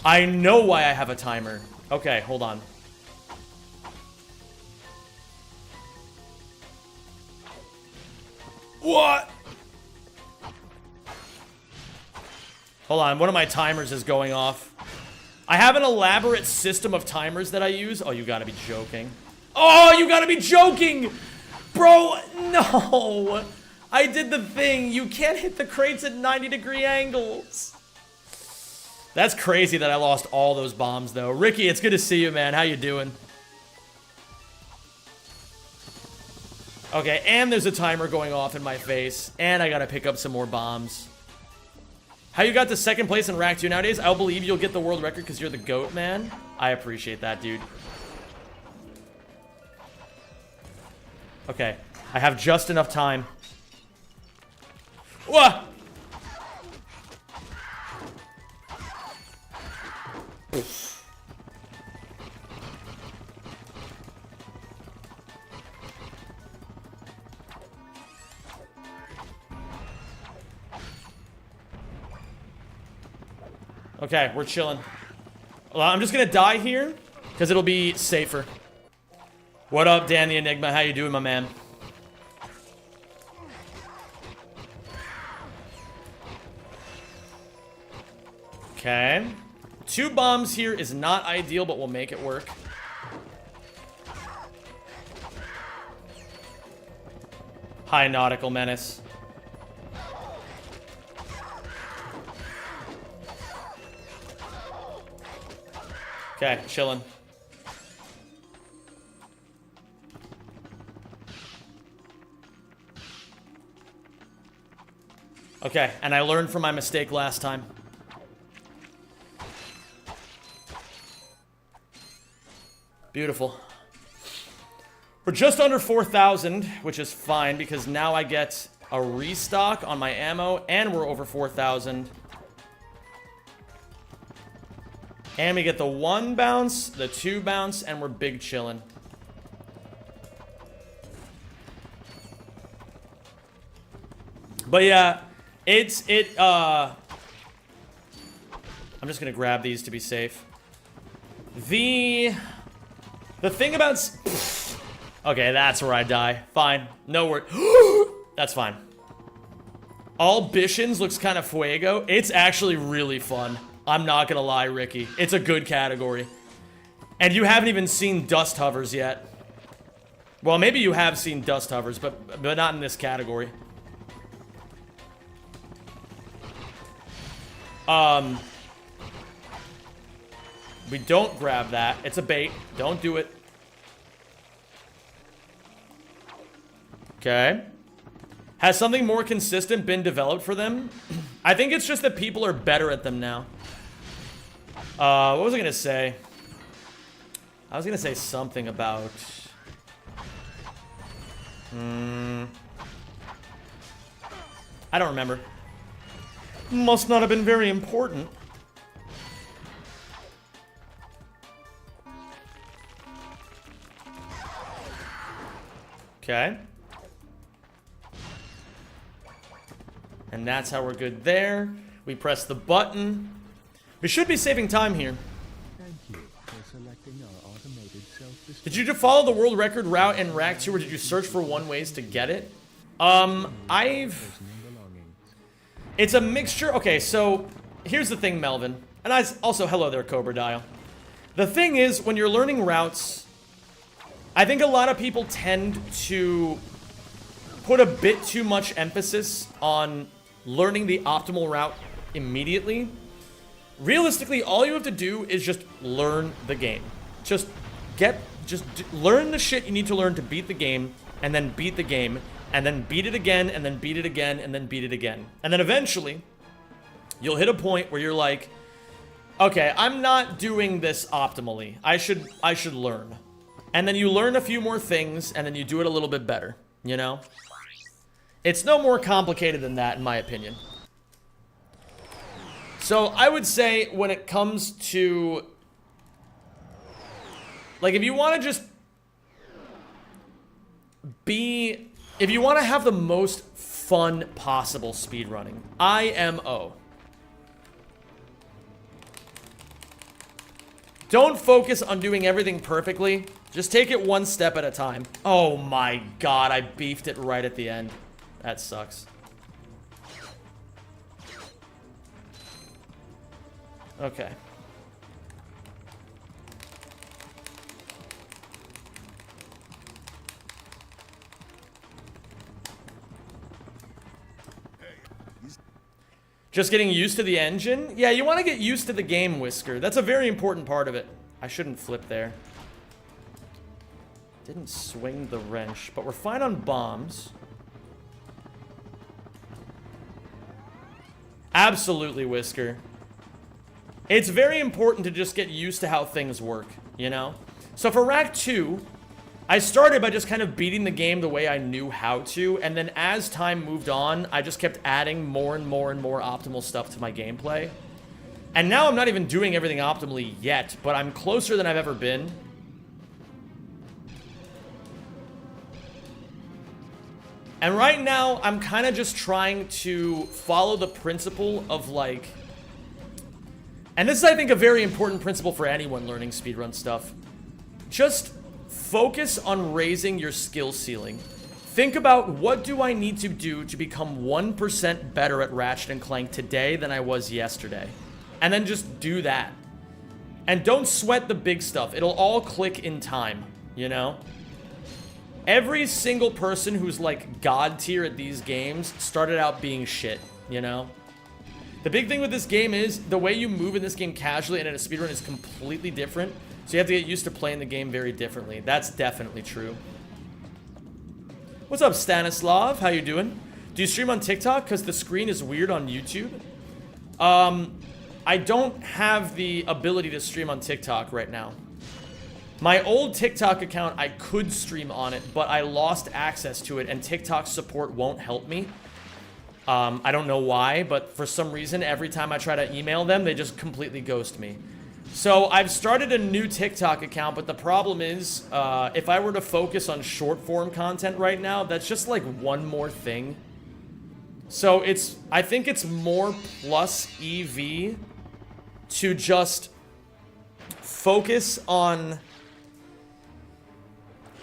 I know why I have a timer. Okay, hold on. What? Hold on, one of my timers is going off. I have an elaborate system of timers that I use. Oh, you gotta be joking. Oh, you gotta be joking! Bro, no! I did the thing. You can't hit the crates at 90-degree angles. That's crazy that I lost all those bombs, though. Ricky, it's good to see you, man. How you doing? Okay, and there's a timer going off in my face. And I gotta pick up some more bombs. How you got to second place in Rack 2 nowadays? I'll believe you'll get the world record because you're the GOAT, man. I appreciate that, dude. Okay, I have just enough time. Whoa! Okay, we're chilling. Well, I'm just gonna die here because it'll be safer. What up, Dan the Enigma? How you doing, my man? Okay. 2 bombs here is not ideal, but we'll make it work. Hi, Nautical Menace. Okay, chilling. Okay, and I learned from my mistake last time. Beautiful. We're just under 4,000, which is fine because now I get a restock on my ammo and we're over 4,000. And we get the 1 bounce, the 2 bounce, and we're big chillin'. But yeah, I'm just gonna grab these to be safe. The thing about... Okay, that's where I die. Fine. No word. That's fine. All Bishins looks kind of fuego. It's actually really fun. I'm not gonna lie, Ricky. It's a good category. And you haven't even seen Dust Hovers yet. Well, maybe you have seen Dust Hovers, but not in this category. We don't grab that. It's a bait. Don't do it. Okay. Has something more consistent been developed for them? I think it's just that people are better at them now. What was I gonna say? I was gonna say something about... I don't remember. Must not have been very important. Okay. And that's how we're good there. We press the button. We should be saving time here. Thank you for selecting our automated self-destruct. Did you follow the world record route in Rack 2, or did you search for one ways to get it? It's a mixture. Okay, so here's the thing, Melvin. And also, hello there, Cobra Dial. The thing is, when you're learning routes, I think a lot of people tend to put a bit too much emphasis on learning the optimal route immediately. Realistically, all you have to do is just learn the game. Learn the shit you need to learn to beat the game, and then beat the game, and then beat it again, and then beat it again, and then beat it again. And then eventually, you'll hit a point where you're like, okay, I'm not doing this optimally. I should learn. And then you learn a few more things, and then you do it a little bit better, you know? It's no more complicated than that, in my opinion. So, I would say, when it comes to... Like, if you want to just... If you want to have the most fun possible speedrunning, IMO. Don't focus on doing everything perfectly. Just take it one step at a time. Oh my god, I beefed it right at the end. That sucks. Okay. Just getting used to the engine? Yeah, you want to get used to the game, Whisker. That's a very important part of it. I shouldn't flip there. Didn't swing the wrench, but we're fine on bombs. Absolutely, Whisker. It's very important to just get used to how things work, you know? So for Rack 2, I started by just kind of beating the game the way I knew how to, and then as time moved on, I just kept adding more and more and more optimal stuff to my gameplay. And now I'm not even doing everything optimally yet, but I'm closer than I've ever been. And right now, I'm kind of just trying to follow the principle of, like... And this is, I think, a very important principle for anyone learning speedrun stuff. Just focus on raising your skill ceiling. Think about, what do I need to do to become 1% better at Ratchet and Clank today than I was yesterday? And then just do that. And don't sweat the big stuff. It'll all click in time, you know? Every single person who's like god tier at these games started out being shit, you know? The big thing with this game is the way you move in this game casually and in a speedrun is completely different. So you have to get used to playing the game very differently. That's definitely true. What's up, Stanislav? How you doing? Do you stream on TikTok? Because the screen is weird on YouTube. I don't have the ability to stream on TikTok right now. My old TikTok account, I could stream on it, but I lost access to it, and TikTok support won't help me. I don't know why, but for some reason, every time I try to email them, they just completely ghost me. So I've started a new TikTok account, but the problem is, if I were to focus on short form content right now, that's just like one more thing. So I think it's more plus EV to just focus on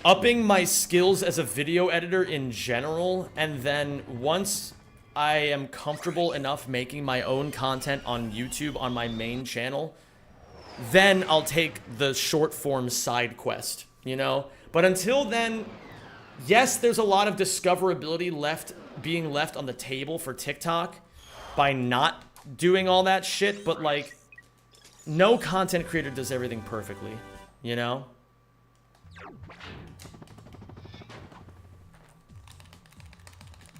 upping my skills as a video editor in general, and then once I am comfortable enough making my own content on YouTube on my main channel, then I'll take the short form side quest, you know? But until then, yes, there's a lot of discoverability being left on the table for TikTok by not doing all that shit, but like, no content creator does everything perfectly, you know?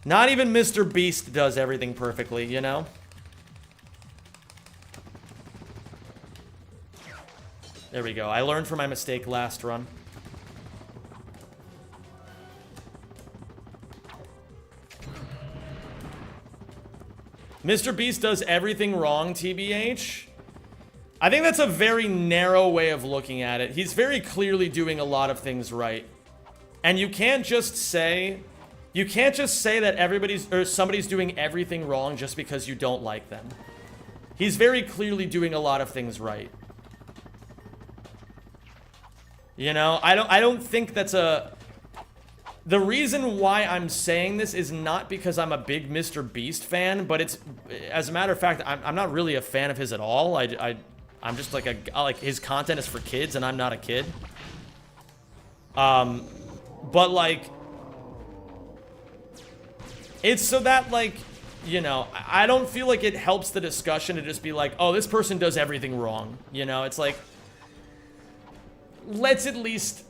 Not even Mr. Beast does everything perfectly, you know? There we go. I learned from my mistake last run. Mr. Beast does everything wrong, TBH. I think that's a very narrow way of looking at it. He's very clearly doing a lot of things right. And you can't just say that everybody's or somebody's doing everything wrong just because you don't like them. He's very clearly doing a lot of things right. You know, I don't think that's a... The reason why I'm saying this is not because I'm a big Mr. Beast fan, but it's, as a matter of fact, I'm not really a fan of his at all. I'm just like his content is for kids, and I'm not a kid. But like, it's so that like, you know, I don't feel like it helps the discussion to just be like, oh, this person does everything wrong. You know, it's like, let's at least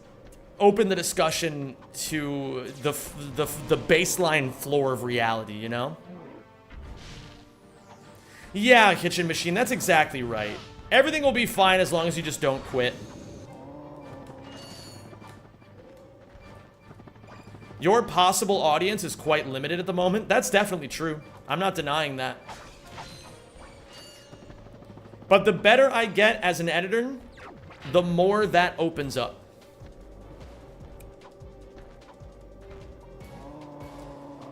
open the discussion to the baseline floor of reality, you know? Yeah, Kitchen Machine, that's exactly right. Everything will be fine as long as you just don't quit. Your possible audience is quite limited at the moment. That's definitely true. I'm not denying that. But the better I get as an editor, the more that opens up.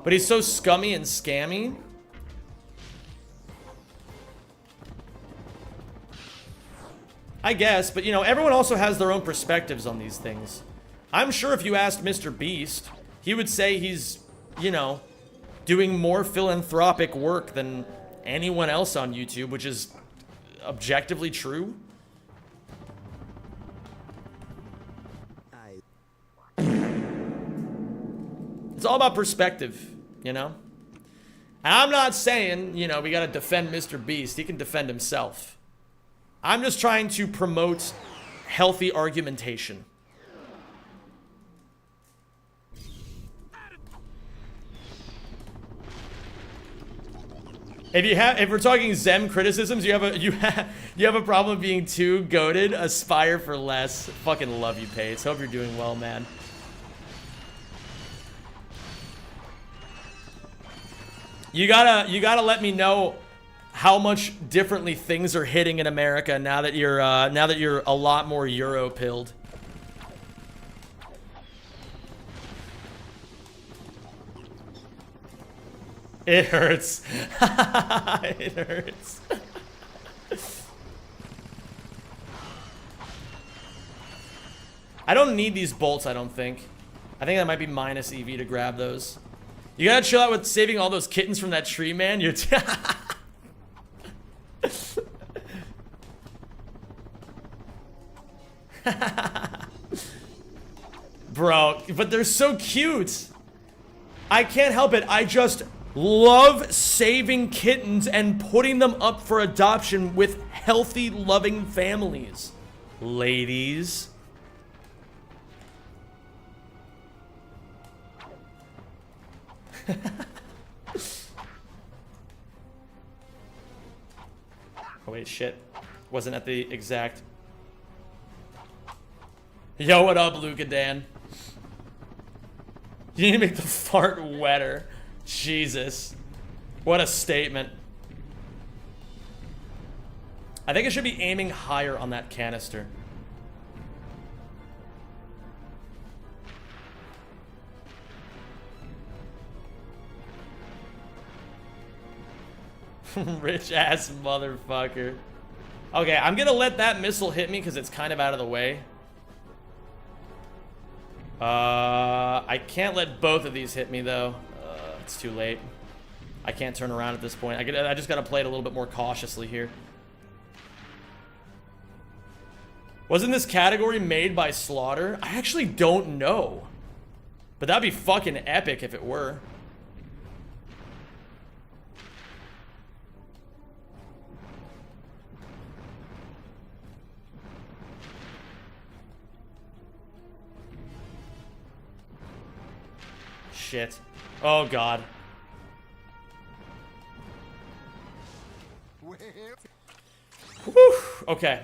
But he's so scummy and scammy. I guess, but you know, everyone also has their own perspectives on these things. I'm sure if you asked Mr. Beast, he would say he's, you know, doing more philanthropic work than anyone else on YouTube, which is objectively true. It's all about perspective, you know? And I'm not saying, you know, we gotta defend Mr. Beast. He can defend himself. I'm just trying to promote healthy argumentation. If we're talking Zem criticisms, you have a problem being too goated. Aspire for less. Fucking love you, Pates. Hope you're doing well, man. You gotta let me know how much differently things are hitting in America now that you're a lot more Euro pilled. It hurts. It hurts. I don't need these bolts, I don't think. I think that might be minus EV to grab those. You gotta chill out with saving all those kittens from that tree, man. You're Bro, but they're so cute. I can't help it. I just love saving kittens and putting them up for adoption with healthy, loving families. Ladies. Oh wait, shit. Wasn't at the exact... Yo, what up, Luca Dan? You need to make the fart wetter. Jesus. What a statement. I think I should be aiming higher on that canister. Rich ass motherfucker. Okay, I'm gonna let that missile hit me because it's kind of out of the way. I can't let both of these hit me though. It's too late. I can't turn around at this point. I just gotta play it a little bit more cautiously here. Wasn't this category made by Slaughter? I actually don't know. But that'd be fucking epic if it were. Shit. Oh, God. Whew. Okay.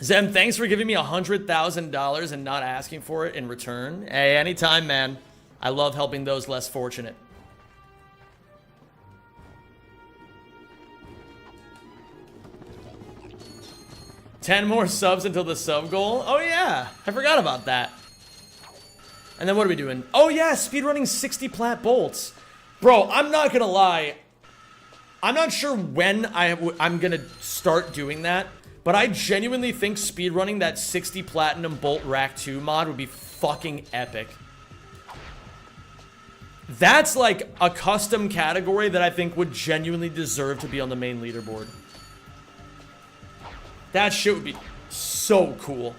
Zem, thanks for giving me $100,000 and not asking for it in return. Hey, anytime, man. I love helping those less fortunate. $10 more subs until the sub goal. Oh yeah, I forgot about that. And then what are we doing? Oh yeah, speedrunning 60 plat bolts. Bro, I'm not gonna lie. I'm not sure when I'm gonna start doing that, but I genuinely think speedrunning that 60 platinum bolt rack 2 mod would be fucking epic. That's like a custom category that I think would genuinely deserve to be on the main leaderboard. That shit would be so cool.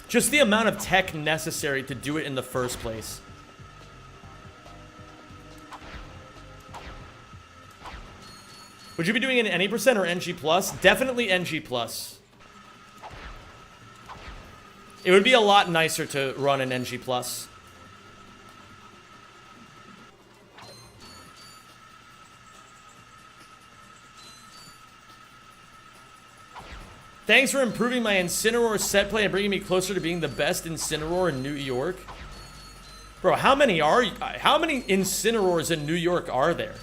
Just the amount of tech necessary to do it in the first place. Would you be doing an NE% or NG+? Definitely NG+. It would be a lot nicer to run an NG+. Thanks for improving my Incineroar set play and bringing me closer to being the best Incineroar in New York. Bro, how many Incineroars in New York are there?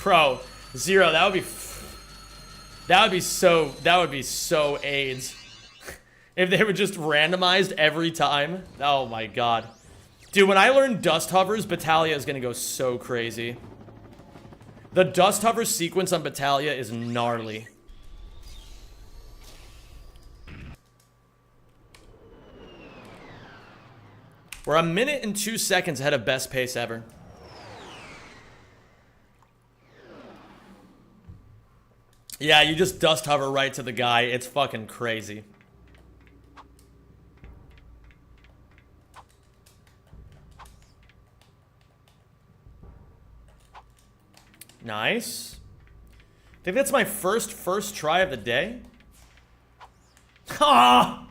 Bro, 0, that would be so AIDS. If they were just randomized every time. Oh my god. Dude, when I learn Dust Hovers, Battalia is gonna go so crazy. The Dust Hover sequence on Battalia is gnarly. We're a minute and 2 seconds ahead of best pace ever. Yeah, you just Dust Hover right to the guy. It's fucking crazy. Nice. I think that's my first try of the day. Ah!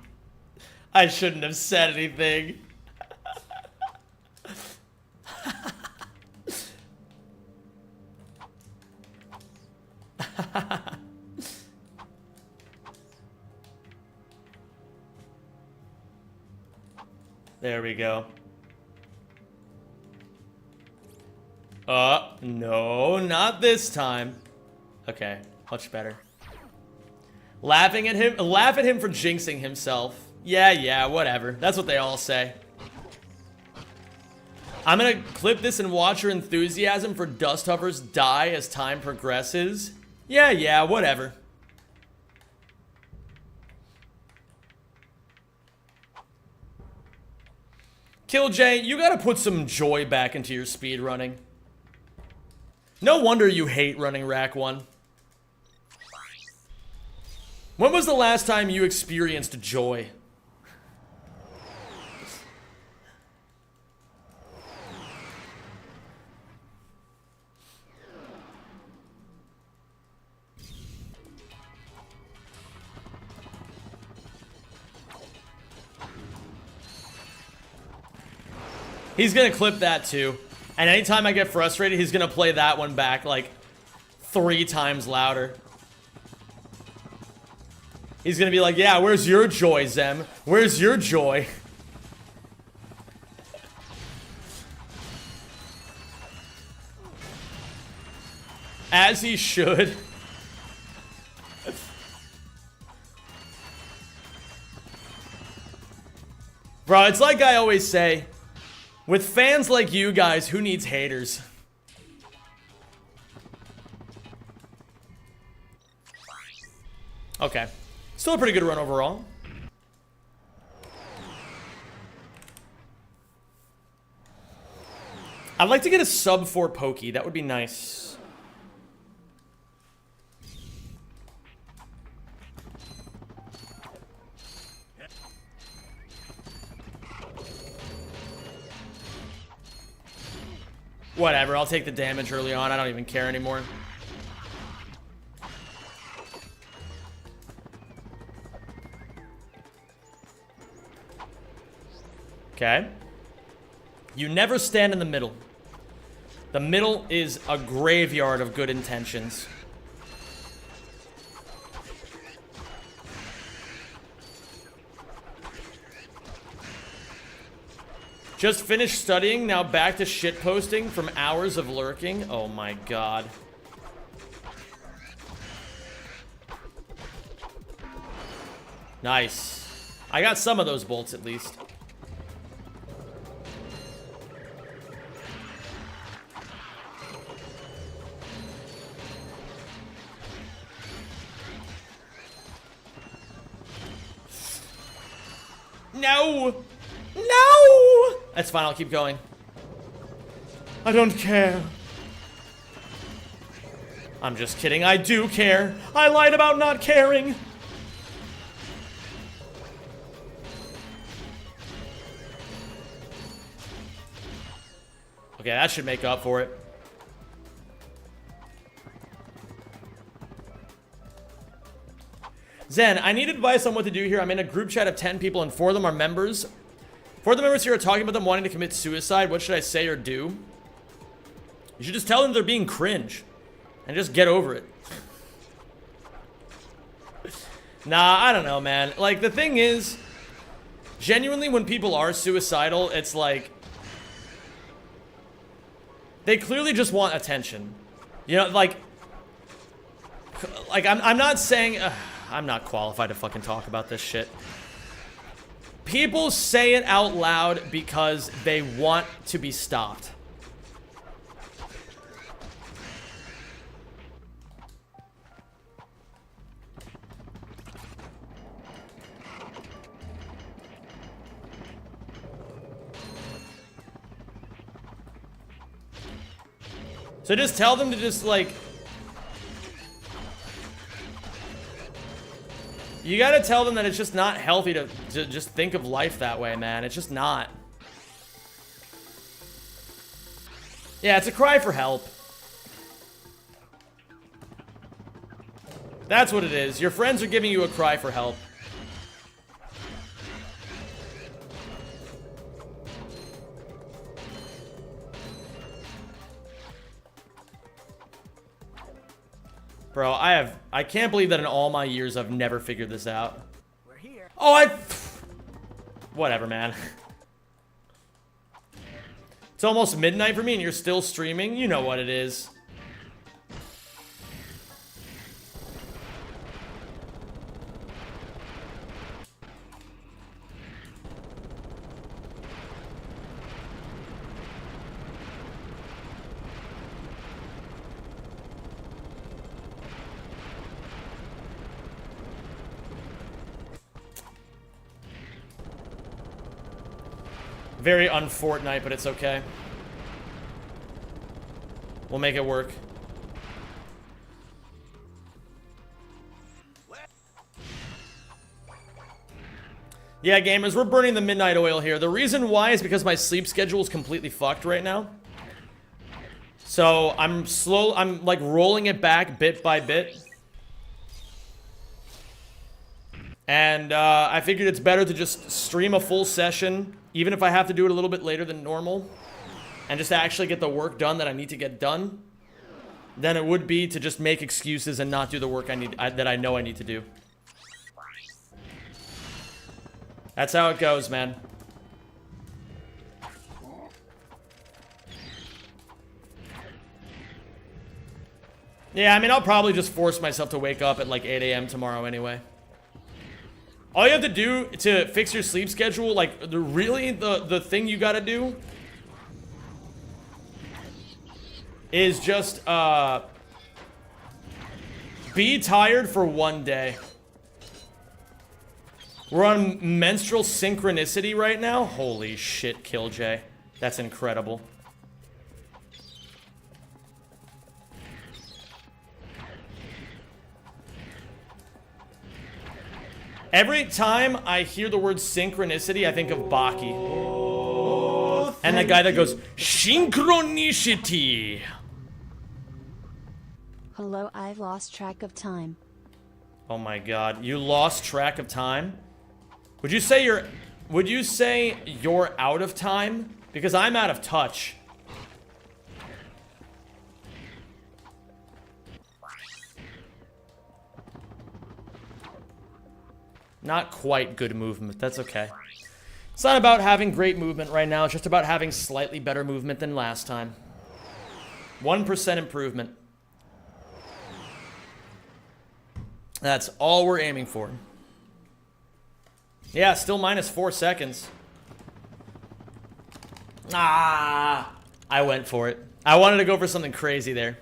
I shouldn't have said anything. There we go. No, not this time. Okay, much better. Laugh at him for jinxing himself. Yeah, whatever. That's what they all say. I'm gonna clip this and watch your enthusiasm for Dust Hovers die as time progresses. Yeah, whatever. Killjay, you gotta put some joy back into your speedrunning. No wonder you hate running Rack 1. When was the last time you experienced joy? He's gonna clip that too. And anytime I get frustrated, he's gonna play that one back like 3 times louder. He's gonna be like, yeah, where's your joy, Zem? Where's your joy? As he should. Bro, it's like I always say, with fans like you guys, who needs haters? Okay. Still a pretty good run overall. I'd like to get a sub 4 pokey. That would be nice. Whatever, I'll take the damage early on. I don't even care anymore. Okay. You never stand in the middle. The middle is a graveyard of good intentions. Just finished studying, now back to shitposting from hours of lurking. Oh my god. Nice. I got some of those bolts at least. No! No! That's fine, I'll keep going. I don't care. I'm just kidding, I do care. I lied about not caring. Okay, that should make up for it. Zen, I need advice on what to do here. I'm in a group chat of 10 people and 4 of them are members. 4 of the members here are talking about them wanting to commit suicide. What should I say or do? You should just tell them they're being cringe. And just get over it. Nah, I don't know, man. Like, the thing is, genuinely, when people are suicidal, it's like, they clearly just want attention. You know, like I'm not saying, I'm not qualified to fucking talk about this shit. People say it out loud because they want to be stopped. So just tell them to just, like... You gotta tell them that it's just not healthy to just think of life that way, man. It's just not. Yeah, it's a cry for help. That's what it is. Your friends are giving you a cry for help. Bro, I can't believe that in all my years I've never figured this out. We're here. Oh, whatever, man. It's almost midnight for me and you're still streaming. You know what it is. Very un-Fortnite, but it's okay. We'll make it work. Yeah, gamers, we're burning the midnight oil here. The reason why is because my sleep schedule is completely fucked right now. So I'm like rolling it back bit by bit. And I figured it's better to just stream a full session, even if I have to do it a little bit later than normal, and just actually get the work done that I need to get done, than it would be to just make excuses and not do the work that I know I need to do. That's how it goes, man. Yeah, I mean, I'll probably just force myself to wake up at like 8 a.m. tomorrow anyway. All you have to do to fix your sleep schedule, like, the thing you gotta do is just, be tired for one day. We're on menstrual synchronicity right now. Holy shit, Killjay. That's incredible. Every time I hear the word synchronicity, I think of Baki. Oh, and the guy that goes, synchronicity. Hello, I've lost track of time. Oh my god, you lost track of time? Would you say you're out of time? Because I'm out of touch. Not quite good movement. That's okay. It's not about having great movement right now. It's just about having slightly better movement than last time. 1% improvement. That's all we're aiming for. Yeah, still minus 4 seconds. Ah, I went for it. I wanted to go for something crazy there.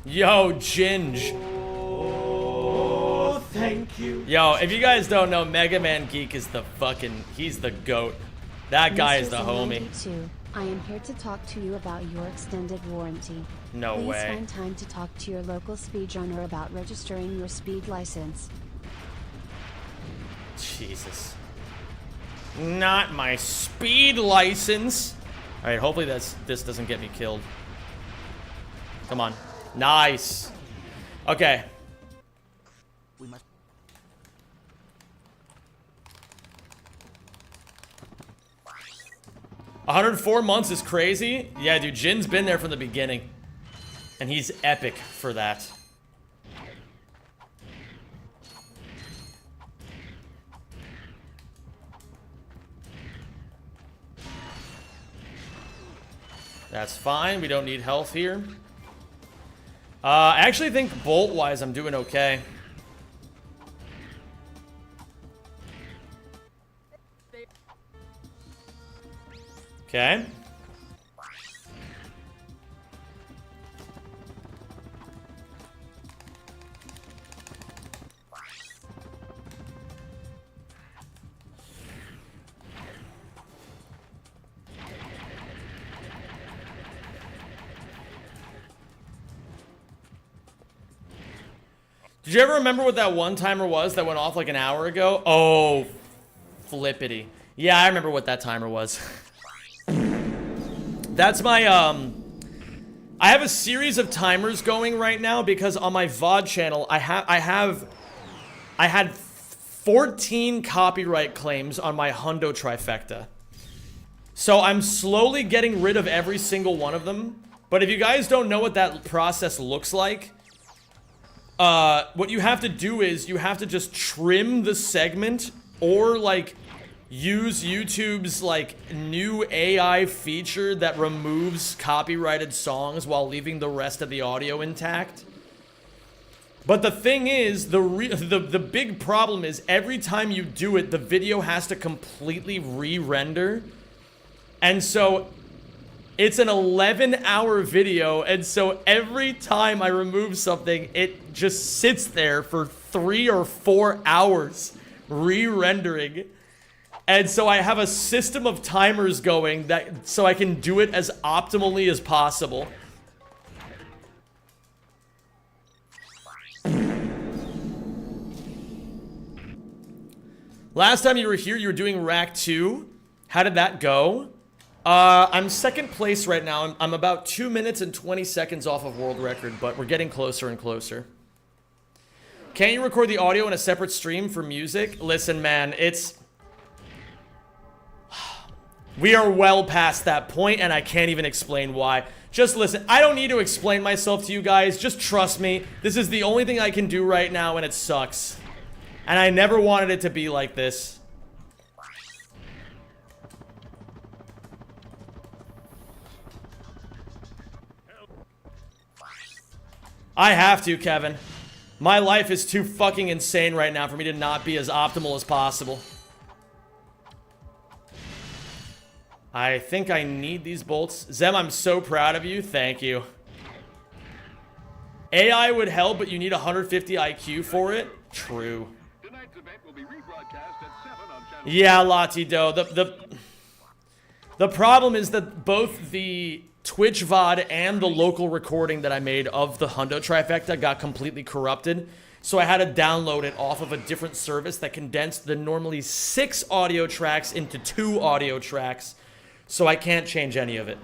Yo, Ginge. Oh, thank you. Yo, if you guys don't know, Mega Man Geek is the fucking, he's the GOAT. That guy is the homie. I am here to talk to you about your extended warranty. No Please way. find time to talk to your local speedrunner about registering your speed license. Jesus. Not my speed license. Alright, hopefully this doesn't get me killed. Come on. Nice. Okay. We must. 104 months is crazy. Yeah, dude, Jin's been there from the beginning. And he's epic for that. That's fine. We don't need health here. I actually think bolt-wise I'm doing okay. Okay. Did you ever remember what that one timer was that went off like an hour ago? Oh, flippity. Yeah, I remember what that timer was. That's my, I have a series of timers going right now because on my VOD channel, I had 14 copyright claims on my Hundo trifecta. So I'm slowly getting rid of every single one of them. But if you guys don't know what that process looks like, what you have to do is you have to just trim the segment or like use YouTube's like new AI feature that removes copyrighted songs while leaving the rest of the audio intact. But the thing is, the big problem is every time you do it, the video has to completely re-render. And so it's an 11-hour video, and so every time I remove something, it just sits there for 3 or 4 hours re-rendering. And so I have a system of timers going that so I can do it as optimally as possible. Last time you were here, you were doing Rack 2. How did that go? I'm second place right now. I'm about 2 minutes and 20 seconds off of world record, but we're getting closer and closer. Can't you record the audio in a separate stream for music? Listen, man, it's... We are well past that point, and I can't even explain why. Just listen, I don't need to explain myself to you guys. Just trust me. This is the only thing I can do right now, and it sucks. And I never wanted it to be like this. I have to, Kevin. My life is too fucking insane right now for me to not be as optimal as possible. I think I need these bolts. Zem, I'm so proud of you. Thank you. AI would help, but you need 150 IQ for it. True. Tonight's event will be rebroadcast at 7 on channel. Yeah, Latido. The problem is that both the Twitch VOD and the local recording that I made of the Hundo trifecta got completely corrupted. So I had to download it off of a different service that condensed the normally 6 audio tracks into 2 audio tracks. So I can't change any of it.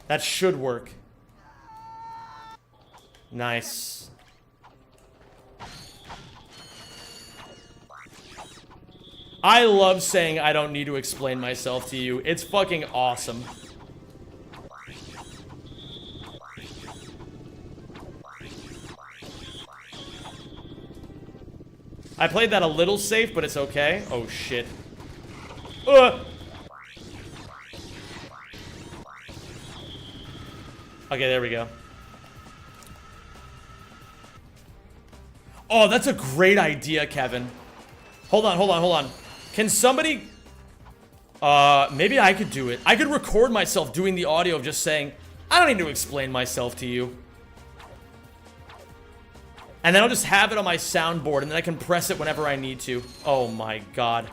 That should work. Nice. I love saying I don't need to explain myself to you. It's fucking awesome. I played that a little safe, but it's okay. Oh, shit. Okay, there we go. Oh, that's a great idea, Kevin. Hold on. Can somebody... maybe I could do it. I could record myself doing the audio of just saying, I don't need to explain myself to you. And then I'll just have it on my soundboard, and then I can press it whenever I need to. Oh my god.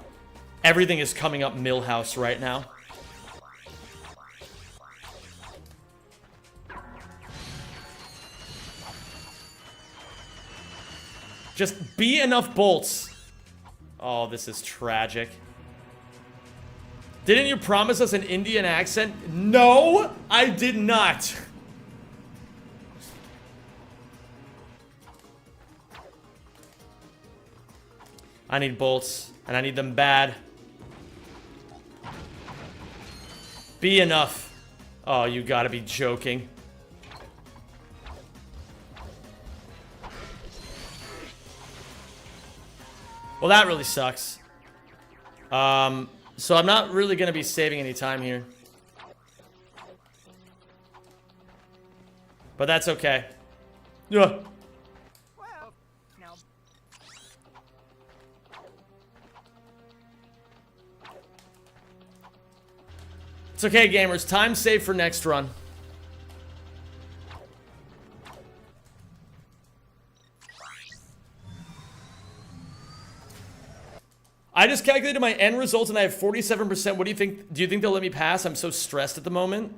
Everything is coming up Millhouse right now. Just be enough bolts. Oh, this is tragic. Didn't you promise us an Indian accent? No, I did not. I need bolts, and I need them bad. Be enough. Oh, you gotta be joking. Well, that really sucks. So I'm not really gonna be saving any time here. But that's okay. Yeah. It's okay, gamers. Time saved for next run. I just calculated my end results and I have 47%. What do you think? Do you think they'll let me pass? I'm so stressed at the moment.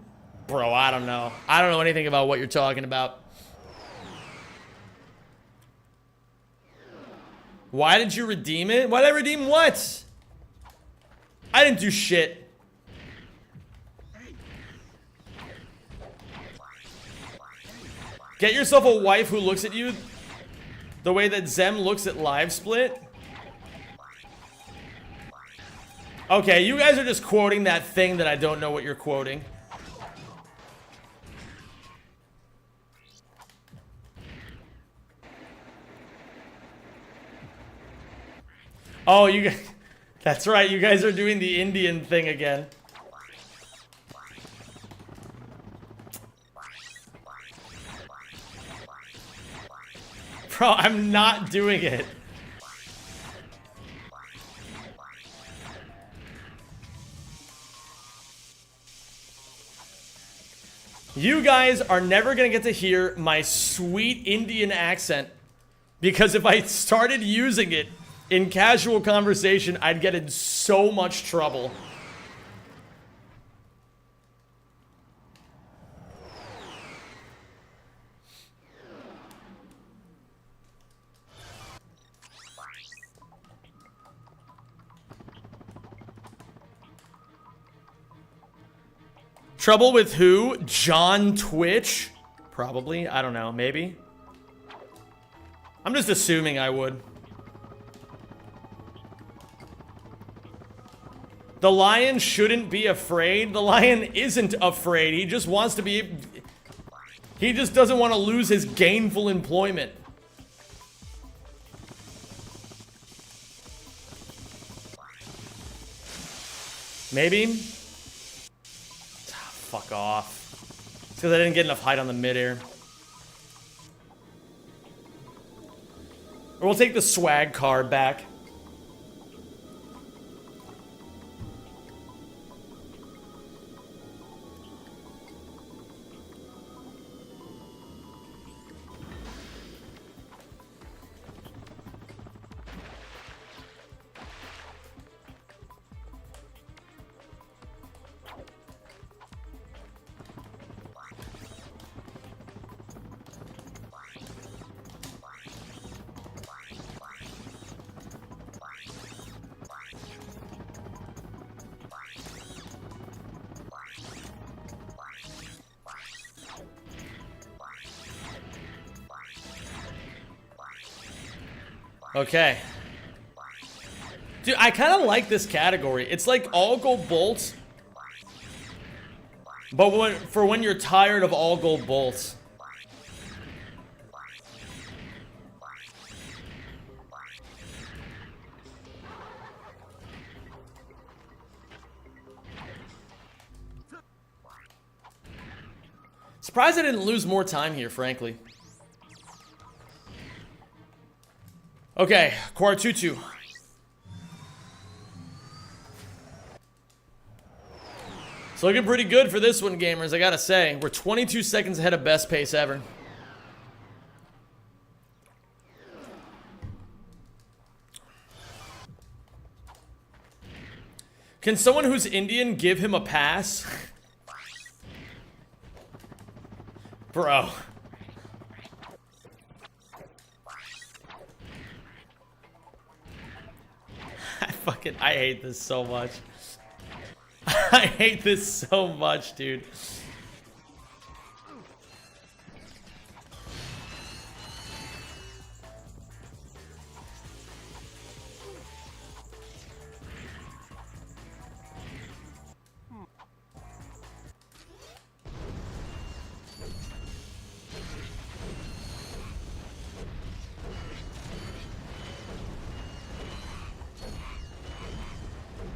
Bro, I don't know. I don't know anything about what you're talking about. Why did you redeem it? Why did I redeem what? I didn't do shit. Get yourself a wife who looks at you the way that Zem looks at Live Split. Okay, you guys are just quoting that thing that I don't know what you're quoting. Oh, you guys... That's right, you guys are doing the Indian thing again. Bro, I'm not doing it. You guys are never gonna get to hear my sweet Indian accent, because if I started using it in casual conversation, I'd get in so much trouble. Trouble with who? John Twitch? Probably. I don't know. Maybe. I'm just assuming I would. The lion shouldn't be afraid. The lion isn't afraid. He just wants to be... He just doesn't want to lose his gainful employment. Maybe? Fuck off. It's because I didn't get enough height on the midair. Or we'll take the swag card back. Okay. Dude, I kind of like this category. It's like all gold bolts. But for when you're tired of all gold bolts. Surprised I didn't lose more time here, frankly. Okay, Quartutu. It's looking pretty good for this one, gamers, I gotta say. We're 22 seconds ahead of best pace ever. Can someone who's Indian give him a pass? Bro. I hate this so much. I hate this so much, dude.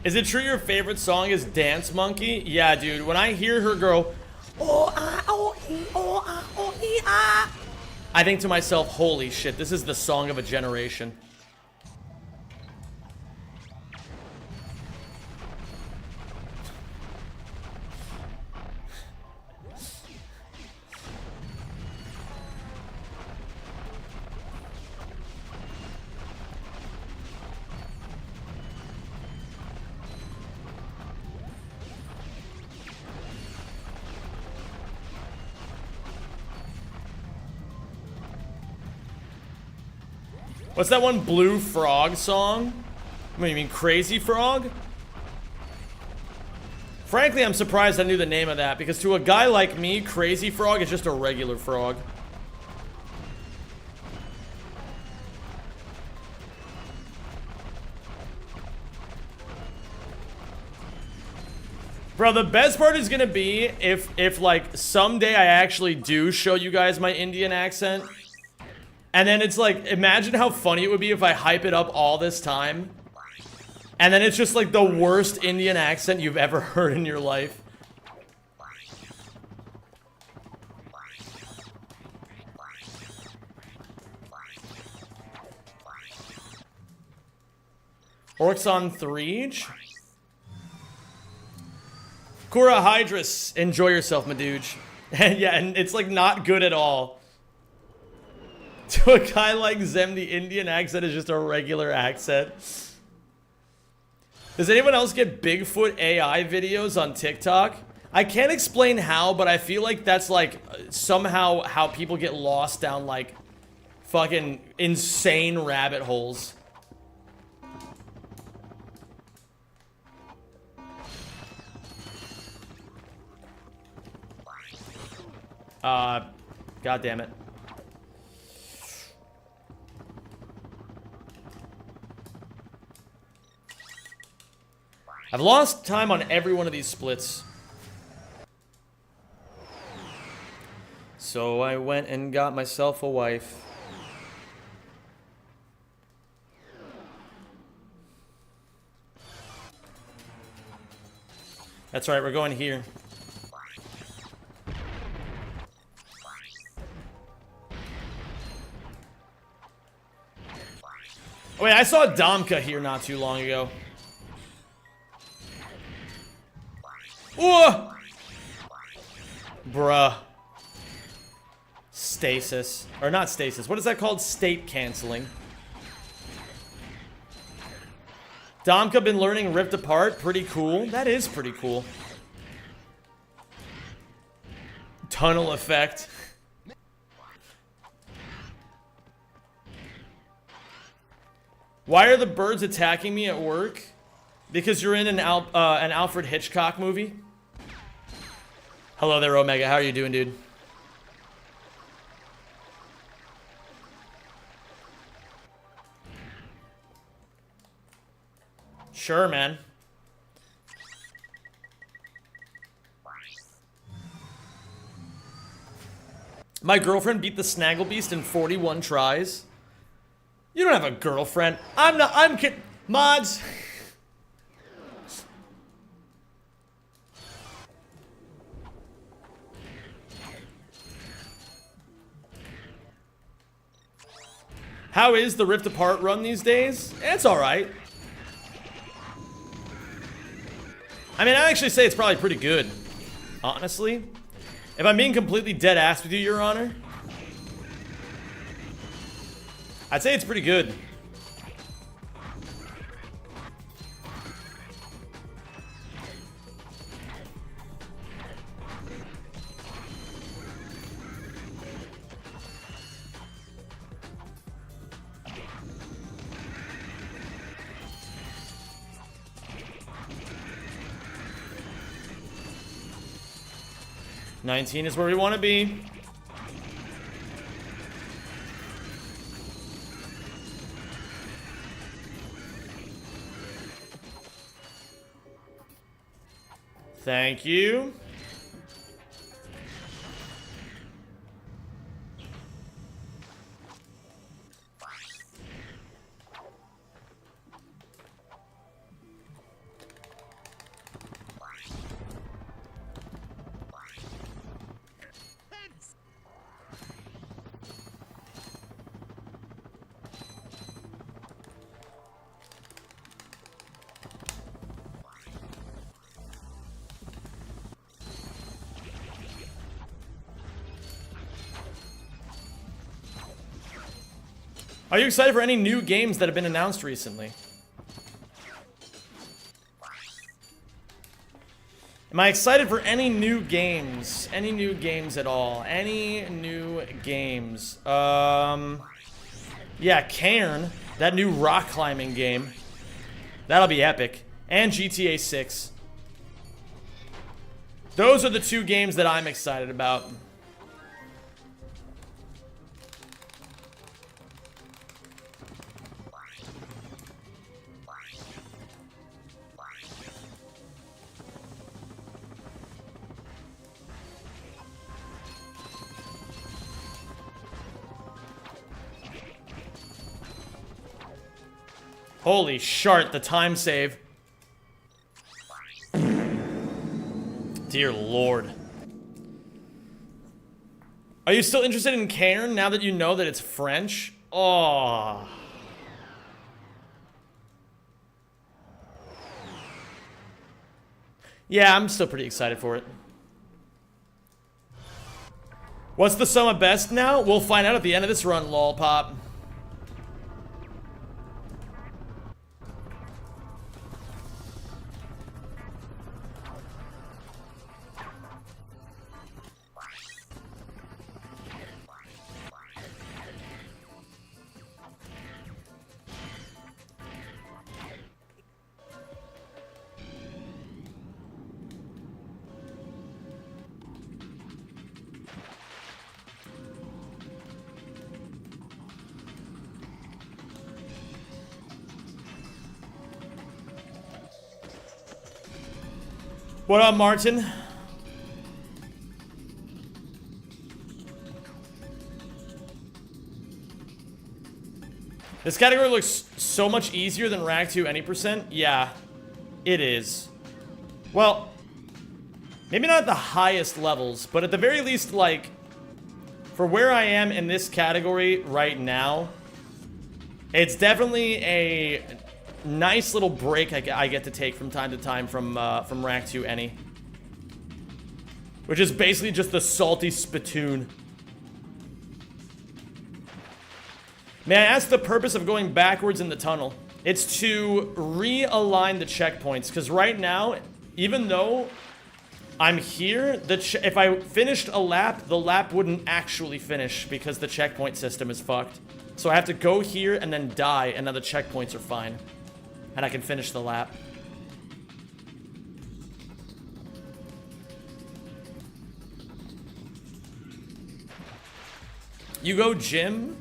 Is it true your favorite song is Dance Monkey? Yeah, dude. When I hear her go, oh, ah, oh, ee, oh, ah, oh, ee, ah, I think to myself, holy shit, this is the song of a generation. What's that one Blue Frog song? What, you mean Crazy Frog? Frankly, I'm surprised I knew the name of that, because to a guy like me, Crazy Frog is just a regular frog. Bro, the best part is gonna be if like someday I actually do show you guys my Indian accent. And then it's like, imagine how funny it would be if I hype it up all this time. And then it's just like the worst Indian accent you've ever heard in your life. Orcs on 3. Kura Hydrus, enjoy yourself, my dude. Yeah, and it's like not good at all. To a guy like Zem, the Indian accent is just a regular accent. Does anyone else get Bigfoot AI videos on TikTok? I can't explain how, but I feel like that's like somehow how people get lost down like fucking insane rabbit holes. God damn it. I've lost time on every one of these splits. So I went and got myself a wife. That's right, we're going here. Oh, wait, I saw Domka here not too long ago. Whoa! Bruh. Stasis. Or not stasis. What is that called? State canceling. Domka been learning Ripped Apart. Pretty cool. That is pretty cool. Tunnel effect. Why are the birds attacking me at work? Because you're in an Alfred Hitchcock movie? Hello there, Omega. How are you doing, dude? Sure, man. My girlfriend beat the Snaggle Beast in 41 tries. You don't have a girlfriend. I'm kidding. Mods. How is the Rift Apart run these days? It's alright. I mean, I actually say it's probably pretty good. Honestly. If I'm being completely dead ass with you, Your Honor, I'd say it's pretty good. $19 is where we want to be. Thank you. Are you excited for any new games that have been announced recently? Am I excited for any new games? Any new games at all? Any new games? Yeah, Cairn, that new rock climbing game. That'll be epic. And GTA 6. Those are the two games that I'm excited about. Holy shart, the time save. Dear Lord. Are you still interested in Cairn now that you know that it's French? Oh. Yeah, I'm still pretty excited for it. What's the sum of best now? We'll find out at the end of this run, lolpop. What up, Martin? This category looks so much easier than Rag 2 any percent. Yeah, it is. Well, maybe not at the highest levels, but at the very least, like, for where I am in this category right now, it's definitely a nice little break I get to take from time to time from Rag 2 any. Which is basically just the salty spittoon. May I ask the purpose of going backwards in the tunnel? It's to realign the checkpoints, because right now, even though I'm here, if I finished a lap, the lap wouldn't actually finish because the checkpoint system is fucked. So I have to go here and then die, and then the checkpoints are fine. And I can finish the lap. You go gym?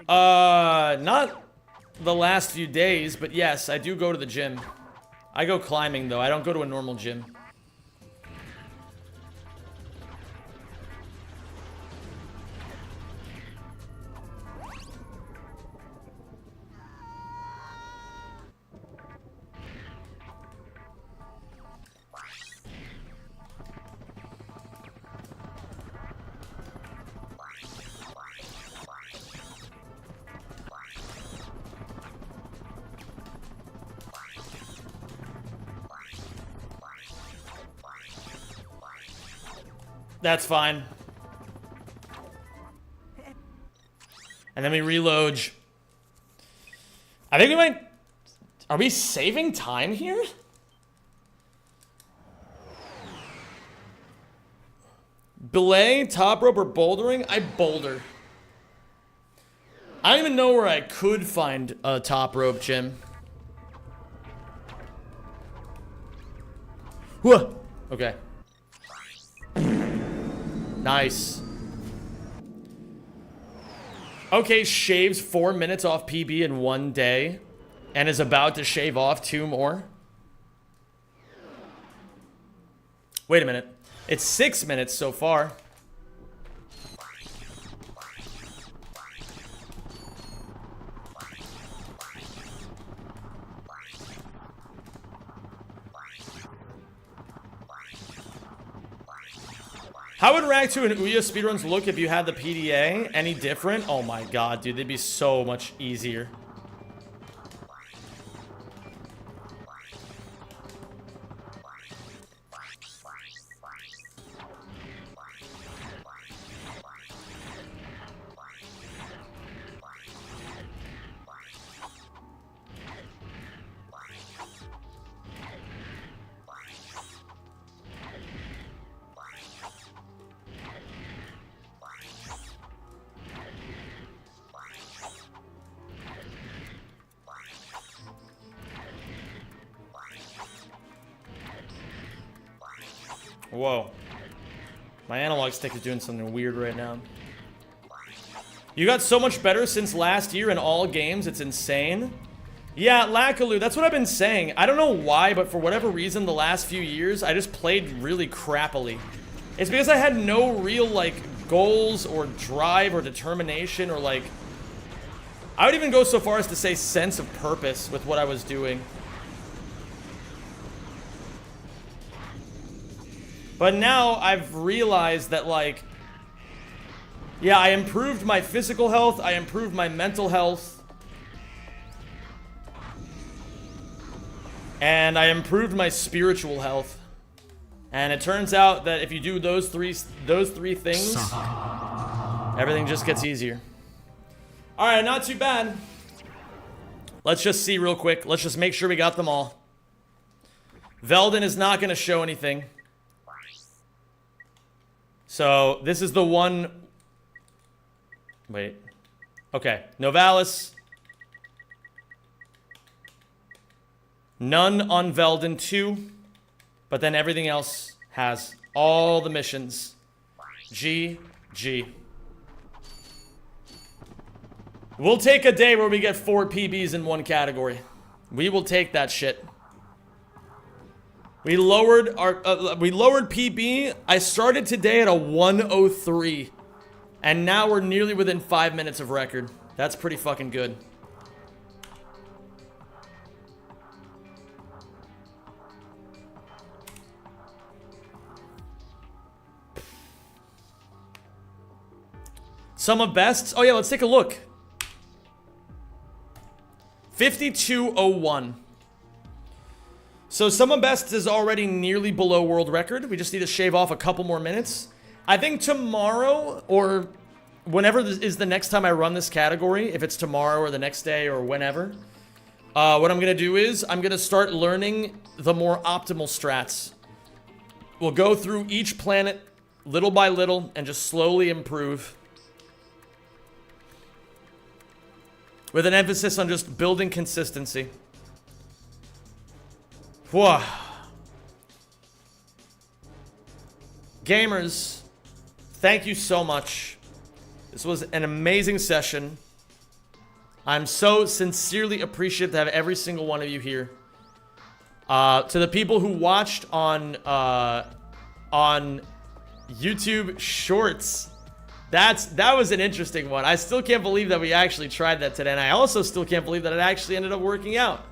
Not the last few days, but yes, I do go to the gym. I go climbing, though. I don't go to a normal gym. That's fine. And then we reload. I think we might... Are we saving time here? Belay, top rope, or bouldering? I boulder. I don't even know where I could find a top rope gym. Whoa. Okay. Nice. Okay, shaves 4 minutes off PB in 1 day and is about to shave off 2 more. Wait a minute. It's 6 minutes so far. How would Rack 2 and Ouya speedruns look if you had the PDA? Any different? Oh my god, dude, they'd be so much easier. Whoa. My analog stick is doing something weird right now. You got so much better since last year in all games, it's insane. Yeah, Lakaloo, that's what I've been saying. I don't know why, but for whatever reason, the last few years, I just played really crappily. It's because I had no real, like, goals or drive or determination or, like... I would even go so far as to say sense of purpose with what I was doing. But now I've realized that, like, yeah, I improved my physical health, I improved my mental health, and I improved my spiritual health. And it turns out that if you do those three things, everything just gets easier. All right, not too bad. Let's just see real quick. Let's just make sure we got them all. Veldon is not going to show anything. So, this is the one... Wait. Okay. Novalis. None on Veldon 2. But then everything else has all the missions. G. We'll take a day where we get 4 PBs in one category. We will take that shit. We lowered PB. I started today at a 103. And now we're nearly within 5 minutes of record. That's pretty fucking good. Sum of bests? Oh yeah, let's take a look. 5201. So sum of bests is already nearly below world record. We just need to shave off a couple more minutes. I think tomorrow, or whenever is the next time I run this category, if it's tomorrow or the next day or whenever, what I'm going to do is I'm going to start learning the more optimal strats. We'll go through each planet little by little and just slowly improve. With an emphasis on just building consistency. Whoa. Gamers, thank you so much. This was an amazing session. I'm so sincerely appreciative to have every single one of you here. To the people who watched on YouTube Shorts, that was an interesting one. I still can't believe that we actually tried that today, and I also still can't believe that it actually ended up working out.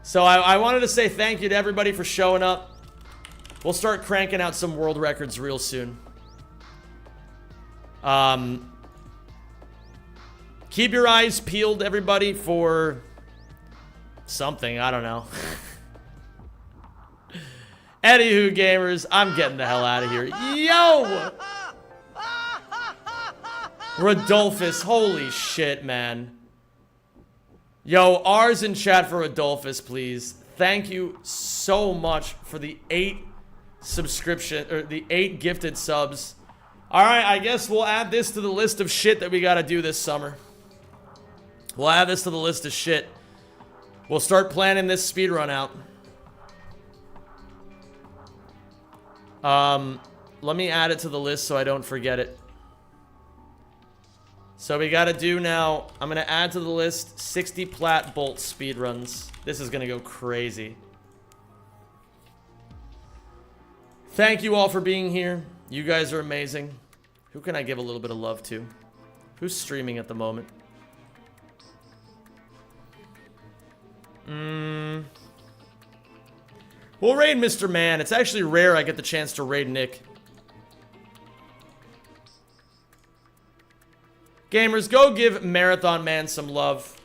So I wanted to say thank you to everybody for showing up. We'll start cranking out some world records real soon. Keep your eyes peeled, everybody, for something. I don't know. Anywho, gamers, I'm getting the hell out of here. Yo! Rodolphus, holy shit, man. Yo, R's in chat for Rodolphus, please. Thank you so much for the 8 subscription, or the 8 gifted subs. Alright, I guess we'll add this to the list of shit that we gotta do this summer. We'll add this to the list of shit. We'll start planning this speedrun out. Let me add it to the list so I don't forget it. So we gotta do now, I'm gonna add to the list 60 plat bolt speedruns. This is gonna go crazy. Thank you all for being here. You guys are amazing. Who can I give a little bit of love to? Who's streaming at the moment? We'll raid Mr. Man. It's actually rare I get the chance to raid Nick. Gamers, go give Marathon Man some love.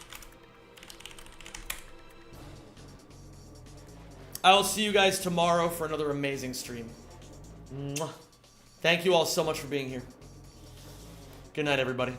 I will see you guys tomorrow for another amazing stream. Mwah. Thank you all so much for being here. Good night, everybody.